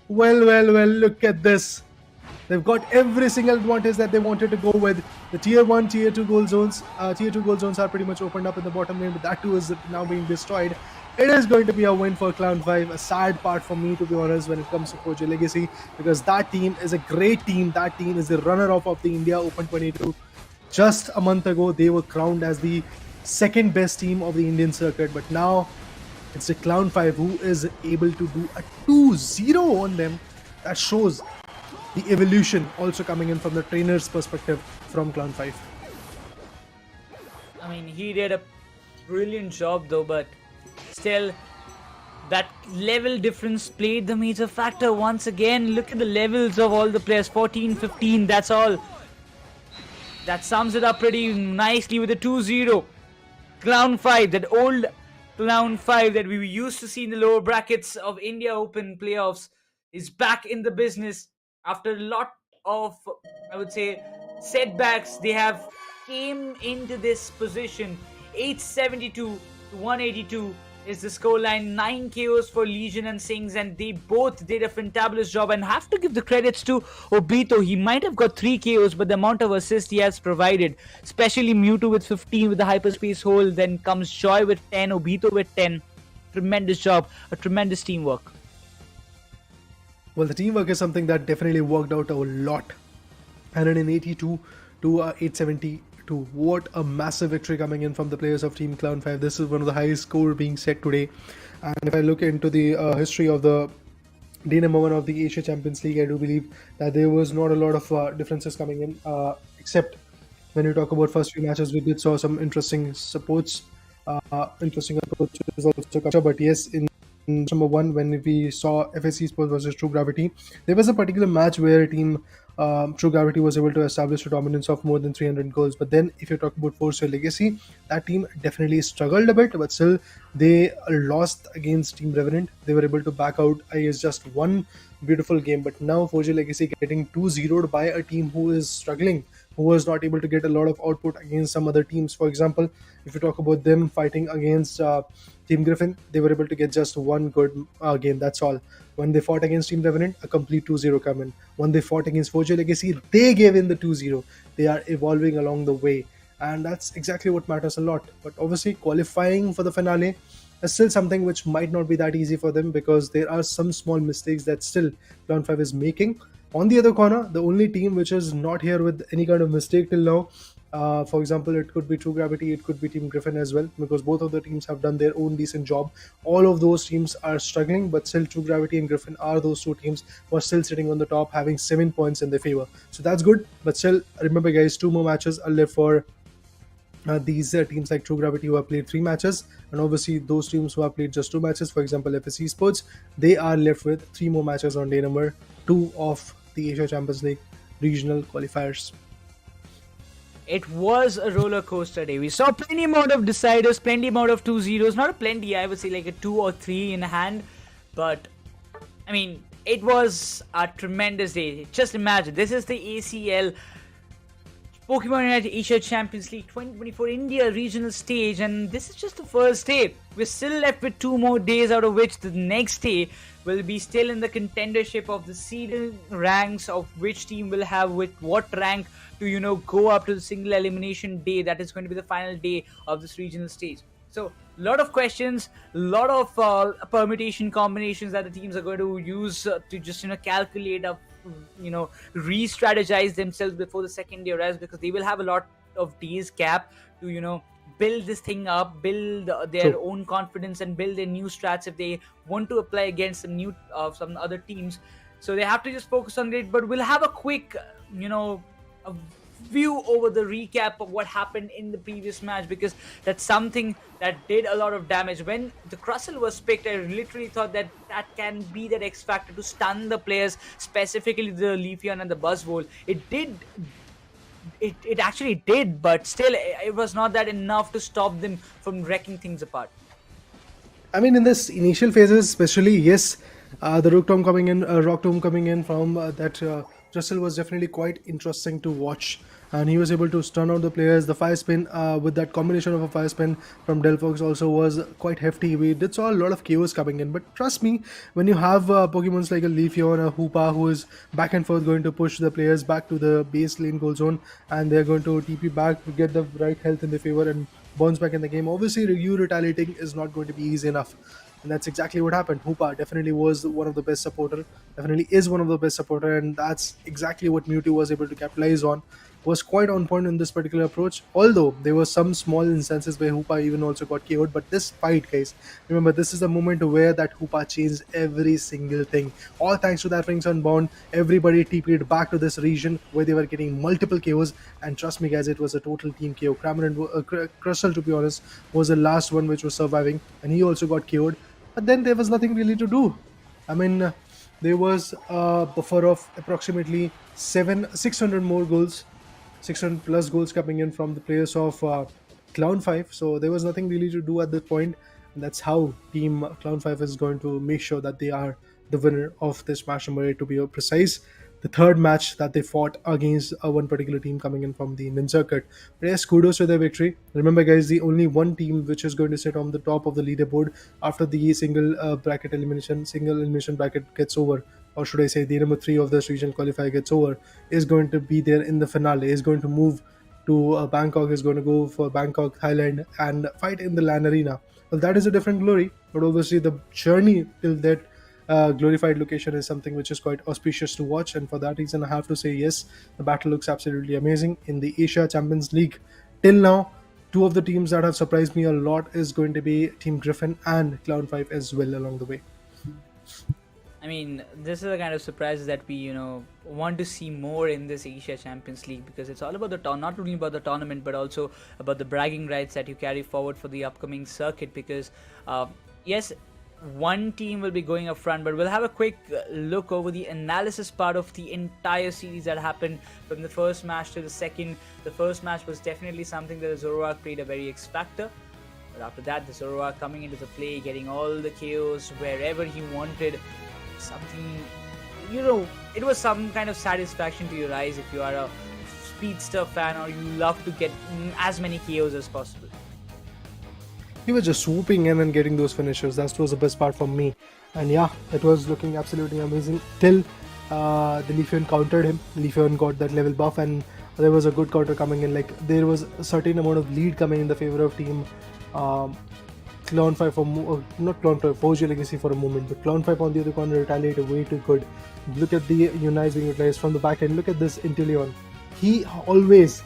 Well, look at this. They've got every single advantage that they wanted to go with. The tier 1, tier 2 goal zones. Tier 2 goal zones are pretty much opened up in the bottom lane, but that too is now being destroyed. It is going to be a win for Clown 5. A sad part for me, to be honest, when it comes to Forger Legacy, because that team is a great team. That team is the runner-up of the India Open 22. Just a month ago, they were crowned as the second best team of the Indian circuit, but now it's the Clown 5 who is able to do a 2-0 on them. That shows the evolution also coming in from the trainer's perspective from Clown 5. I mean, he did a brilliant job though, but still, that level difference played the major factor once again. Look at the levels of all the players, 14, 15, that's all. That sums it up pretty nicely with a 2-0. Clown 5, that old Clown 5 that we used to see in the lower brackets of India Open playoffs, is back in the business after a lot of, I would say, setbacks. They have came into this position. 872 to 182 is the scoreline. 9 KOs for Legion and Sings, and they both did a fantabulous job, and have to give the credits to Obito. He might have got 3 KOs, but the amount of assist he has provided, especially Mewtwo with 15 with the hyperspace hole, then comes Joy with 10, Obito with 10. Tremendous job, a tremendous teamwork. Well, the teamwork is something that definitely worked out a lot. 182 to 872. What a massive victory coming in from the players of Team Clown 5. This is one of the highest score being set today. And if I look into the history of the day number 1 of the Asia Champions League, I do believe that there was not a lot of differences coming in, except when you talk about first few matches, we did saw some interesting supports, interesting approaches also. But yes, in number 1, when we saw Skyesports versus True Gravity, there was a particular match where Team True Gravity was able to establish a dominance of more than 300 goals. But then if you talk about Forger Legacy, that team definitely struggled a bit, but still they lost against Team Revenant. They were able to back out, I guess, just one beautiful game. But now Forger Legacy getting 2-0'd by a team who is struggling, who was not able to get a lot of output against some other teams. For example, if you talk about them fighting against Team Griffin, they were able to get just one good game, that's all. When they fought against Team Revenant, a complete 2-0 come in. When they fought against Forger Legacy, they gave in the 2-0. They are evolving along the way. and that's exactly what matters a lot. But obviously, qualifying for the finale is still something which might not be that easy for them, because there are some small mistakes that still Cloud5 is making. On the other corner, the only team which is not here with any kind of mistake till now, for example, it could be True Gravity, it could be Team Griffin as well, because both of the teams have done their own decent job. All of those teams are struggling, but still True Gravity and Griffin are those two teams who are still sitting on the top, having 7 points in their favor. So that's good, but still, remember guys, 2 more matches are left for these teams like True Gravity, who have played 3 matches, and obviously those teams who have played just 2 matches, for example Skyesports, they are left with 3 more matches on day number 2 of the Asia Champions League regional qualifiers. It was a roller coaster day. We saw plenty amount of deciders, plenty amount of 2-0s, not a plenty, I would say like a 2 or 3 in hand, but I mean, it was a tremendous day. Just imagine, this is the ACL Pokemon UNITE Asia Champions League 2024 India regional stage, and this is just the first day. We're still left with 2 more days, out of which the next day will be still in the contendership of the seeding ranks of which team will have with what rank to go up to the single elimination day. That is going to be the final day of this regional stage. So a lot of questions, a lot of permutation combinations that the teams are going to use to just calculate up, re-strategize themselves before the second day arrives, because they will have a lot of days gap to build this thing up, build their own confidence, and build their new strats if they want to apply against some other teams. So they have to just focus on it. But we'll have a quick a view over the recap of what happened in the previous match, because that's something that did a lot of damage. When the Crustle was picked, I literally thought that can be that X factor to stun the players, specifically the Leafeon and the Buzzwole. It actually did, but still it was not that enough to stop them from wrecking things apart. I mean, in this initial phases especially, yes, the Rock Tomb coming in from that Russell was definitely quite interesting to watch, and he was able to stun out the players. The fire spin with that combination of a fire spin from Delphox also was quite hefty. We did saw a lot of KOs coming in, but trust me, when you have Pokemons like a Leafeon or Hoopa who is back and forth going to push the players back to the base lane goal zone, and they're going to TP back to get the right health in their favor and bounce back in the game, obviously you retaliating is not going to be easy enough. And that's exactly what happened. Hoopa definitely was one of the best supporter, definitely is one of the best supporter, and that's exactly what Mewtwo was able to capitalize on. Was quite on point in this particular approach, although there were some small instances where Hoopa even also got KO'd. But this fight, guys, remember, this is the moment where that Hoopa changed every single thing. All thanks to that Rings Unbound, everybody TP'd back to this region where they were getting multiple KOs, and trust me guys, it was a total team KO. Crustle, to be honest, was the last one which was surviving, and he also got KO'd. But then there was nothing really to do. I mean, there was a buffer of approximately 600 more goals, 600 plus goals coming in from the players of Cloud5. So there was nothing really to do at this point. And that's how Team Cloud5 is going to make sure that they are the winner of this match number 8, to be precise. The third match that they fought against one particular team coming in from the Indian circuit. But yes, kudos to their victory. Remember guys, the only one team which is going to sit on the top of the leaderboard after the single elimination bracket gets over, or should I say the number 3 of this region qualifier gets over, is going to be there in the finale, is going to move to Bangkok, is going to go for Bangkok, Thailand, and fight in the LAN arena. Well, that is a different glory, but obviously the journey till that glorified location is something which is quite auspicious to watch, and for that reason I have to say yes, the battle looks absolutely amazing. In the Asia Champions League till now, 2 of the teams that have surprised me a lot is going to be Team Griffin and Cloud5 as well along the way. I mean, this is the kind of surprises that we, want to see more in this Asia Champions League, because it's all about the not only about the tournament, but also about the bragging rights that you carry forward for the upcoming circuit. Because, yes, one team will be going up front, but we'll have a quick look over the analysis part of the entire series that happened from the first match to the second. The first match was definitely something that Zoroark played a very X factor. But after that, the Zoroark coming into the play, getting all the KOs wherever he wanted. Something, it was some kind of satisfaction to your eyes if you are a Speedster fan or you love to get as many KOs as possible. He was just swooping in and getting those finishers. That was the best part for me. And yeah, it was looking absolutely amazing till the Leafeon countered him. Leafeon got that level buff, and there was a good counter coming in. Like there was a certain amount of lead coming in the favor of team Clown5 for not Clown5, 4G Legacy for a moment, but Clown5 on the other corner retaliated way too good. Look at the Unites being utilized from the back end. Look at this Inteleon. He always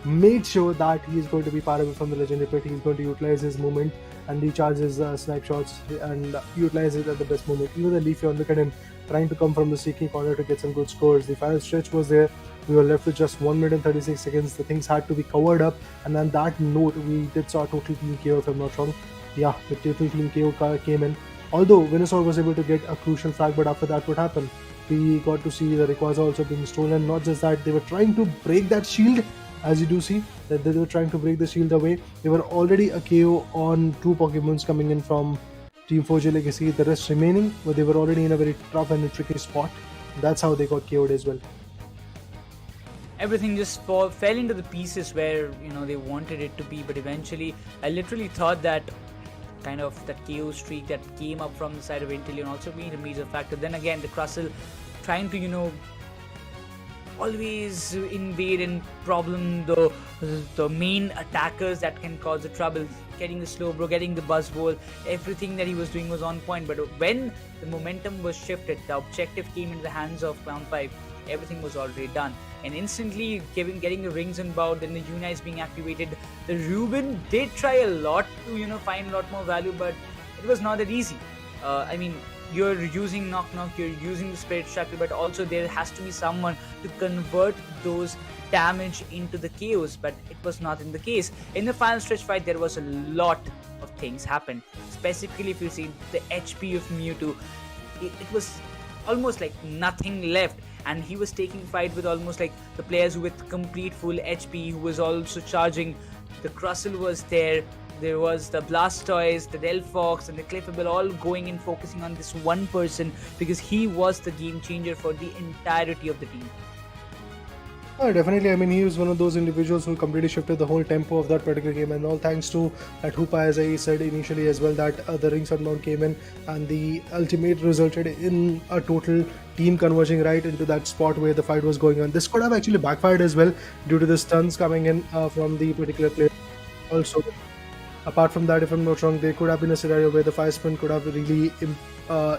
made sure that he is going to be far away from the legendary pit. He's going to utilize his movement and recharge his snipe shots and utilize it at the best moment. Even the Leafeon, look at him trying to come from the seeking corner to get some good scores. The final stretch was there. We were left with just 1 minute and 36 seconds. The things had to be covered up, and on that note, we did saw total team KO, if I'm not wrong. Yeah, the total team KO came in. Although Venusaur was able to get a crucial frag, but after that, what happened? We got to see the Rayquaza also being stolen. Not just that, they were trying to break that shield. As you do see, that they were trying to break the shield away. They were already a KO on 2 Pokemons coming in from Team 4G Legacy. The rest remaining, but they were already in a very tough and a tricky spot. That's how they got KO'd as well. Everything just fell into the pieces where they wanted it to be, but eventually I literally thought that kind of that KO streak that came up from the side of Inteleon also being a major factor. Then again, the Crustle trying to always invade and problem the main attackers that can cause the trouble. Getting the Slowbro, getting the Buzzwole, everything that he was doing was on point. But when the momentum was shifted, the objective came in the hands of Clown5. Everything was already done, and instantly getting the rings inbound, then the Unites being activated. The Ruben did try a lot to find a lot more value, but it was not that easy. I mean, you're using Knock Knock, you're using the Spirit Shackle, but also there has to be someone to convert those damage into the KOs, but it was not in the case. In the final stretch fight, there was a lot of things happen. Specifically, if you see the HP of Mewtwo, it was almost like nothing left, and he was taking fight with almost like the players with complete full HP, who was also charging. The Crustle was there. There was the Blastoise, the Delphox, and the Clefable all going and focusing on this one person because he was the game changer for the entirety of the team. Definitely. I mean, he was one of those individuals who completely shifted the whole tempo of that particular game, and all thanks to that Hoopa, as I said initially as well, that the rings unbound came in, and the ultimate resulted in a total team converging right into that spot where the fight was going on. This could have actually backfired as well due to the stuns coming in from the particular player. Also, apart from that, if I'm not wrong, there could have been a scenario where the fire spin could have really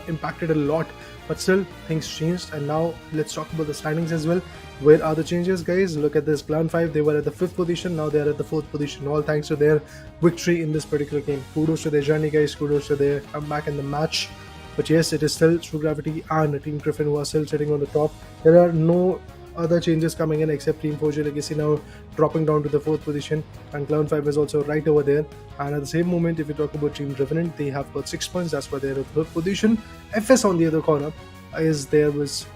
impacted a lot, but still things changed. And now let's talk about the standings as well. Where are the changes, guys? Look at this. Clown5, they were at the 5th position, now they are at the 4th position, all thanks to their victory in this particular game. Kudos to their journey, guys. Kudos to their comeback in the match. But yes, it is still True Gravity and Team Griffin who are still sitting on the top. There are no other changes coming in except Team 4G Legacy now dropping down to the 4th position, and Clown5 is also right over there. And at the same moment, if you talk about Team Revenant, they have got 6 points, that's why they're at the 3rd position. FS on the other corner is there with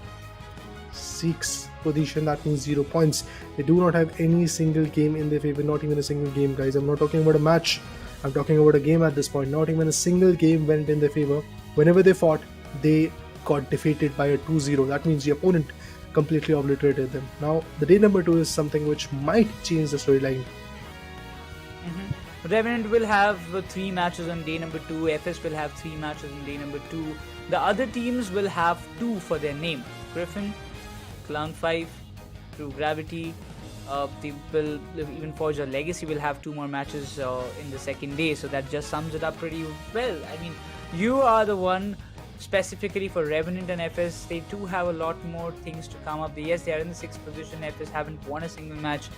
6th position, that means 0 points. They do not have any single game in their favor, not even a single game, guys. I'm not talking about a match, I'm talking about a game at this point. Not even a single game went in their favor. Whenever they fought, they got defeated by a 2-0. That means the opponent completely obliterated them. Now, the day number 2 is something which might change the storyline. Revenant will have 3 matches on day number 2. FS will have 3 matches on day number 2. The other teams will have 2 for their name. Griffin, Clown5, True Gravity. They will, even Forge or Legacy will have 2 more matches in the second day. So that just sums it up pretty well. I mean, you are the one. Specifically for Revenant and FS, they do have a lot more things to come up. Yes, they are in the 6th position. FS haven't won a single match.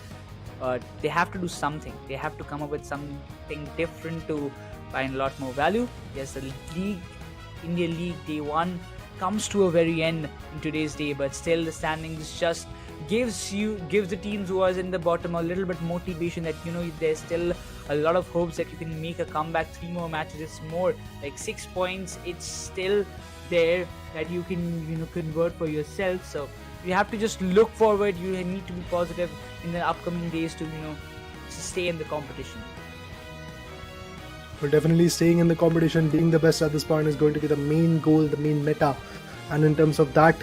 They have to do something. They have to come up with something different to find a lot more value. Yes, the league, India League Day 1 comes to a very end in today's day, but still the standings just gives the teams who are in the bottom a little bit motivation that there's still a lot of hopes that you can make a comeback. 3 more matches, it's more like 6 points, it's still there that you can convert for yourself. So you have to just look forward. You need to be positive in the upcoming days to stay in the competition. But definitely staying in the competition, being the best at this point is going to be the main goal, the main meta. And in terms of that,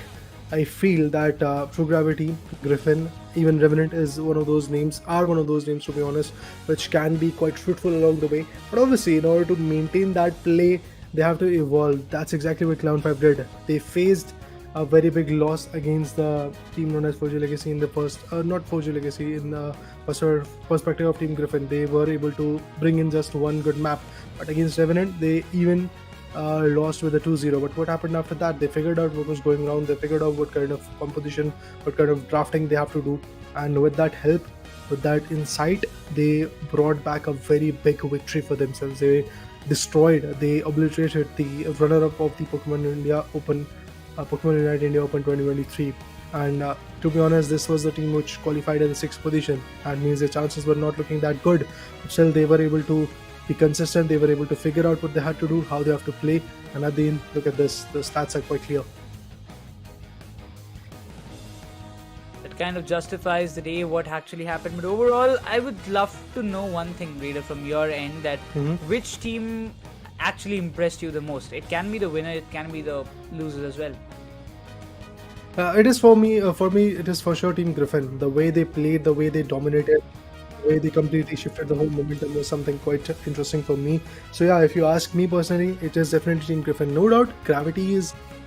I feel that True Gravity, Griffin, even Revenant is one of those names to be honest, which can be quite fruitful along the way. But obviously, in order to maintain that play, they have to evolve. That's exactly what Clown5 did. They faced a very big loss against the team known as 4G Legacy in the first, not 4G Legacy, in the perspective of Team Griffin. They were able to bring in just one good map, but against Revenant, they even lost with a 2-0. But what happened after that? They figured out what was going wrong. They figured out what kind of composition, what kind of drafting they have to do, and with that help, with that insight, they brought back a very big victory for themselves. They obliterated the runner-up of the Pokemon India Open, Pokemon Unite India Open 2023. And to be honest, this was the team which qualified in the 6th position. That means their chances were not looking that good. But still, they were able to be consistent. They were able to figure out what they had to do, how they have to play. And at the end, look at this. The stats are quite clear. That kind of justifies the day, what actually happened. But overall, I would love to know one thing, Raider, from your end, that which team actually impressed you the most? It can be the winner, it can be the loser as well. It is for me. It is for sure Team Griffin. The way they played, the way they dominated, the way they completely shifted the whole momentum was something quite interesting for me. So yeah, if you ask me personally, it is definitely Team Griffin. No doubt, Gravity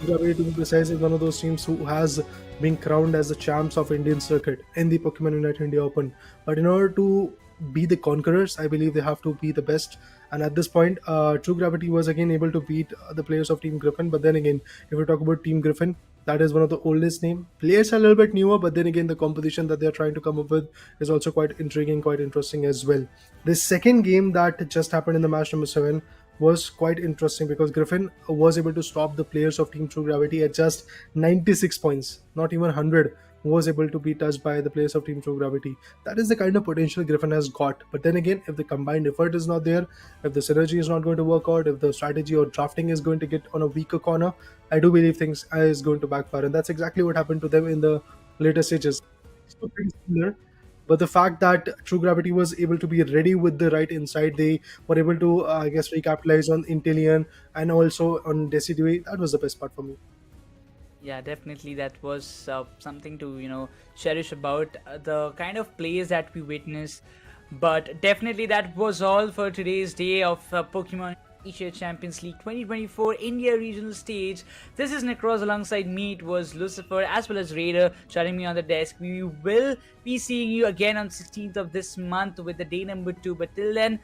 to be precise, is one of those teams who has been crowned as the champs of Indian circuit in the Pokemon Unite India Open. But in order to be the conquerors, I believe they have to be the best. And at this point, True Gravity was again able to beat the players of Team Griffin. But then again, if we talk about Team Griffin, that is one of the oldest name. Players are a little bit newer, but then again, the composition that they're trying to come up with is also quite intriguing, quite interesting as well. The second game that just happened in the match number 7 was quite interesting because Griffin was able to stop the players of Team True Gravity at just 96 points, not even 100 was able to be touched by the players of Team True Gravity. That is the kind of potential Griffin has got. But then again, if the combined effort is not there, if the synergy is not going to work out, if the strategy or drafting is going to get on a weaker corner, I do believe things is going to backfire. And that's exactly what happened to them in the later stages. So pretty similar. But the fact that True Gravity was able to be ready with the right insight, they were able to, I guess, recapitalize on Intellion and also on Decidue. That was the best part for me. Yeah, definitely that was something to cherish about the kind of plays that we witnessed. But definitely that was all for today's day of Pokemon Asia Champions League 2024 India Regional Stage. This is Nekroz, alongside me. It was Lucifer as well as Raider chatting me on the desk. We will be seeing you again on 16th of this month with the day number 2. But till then,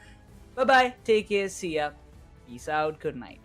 bye bye, take care, see ya, peace out, good night.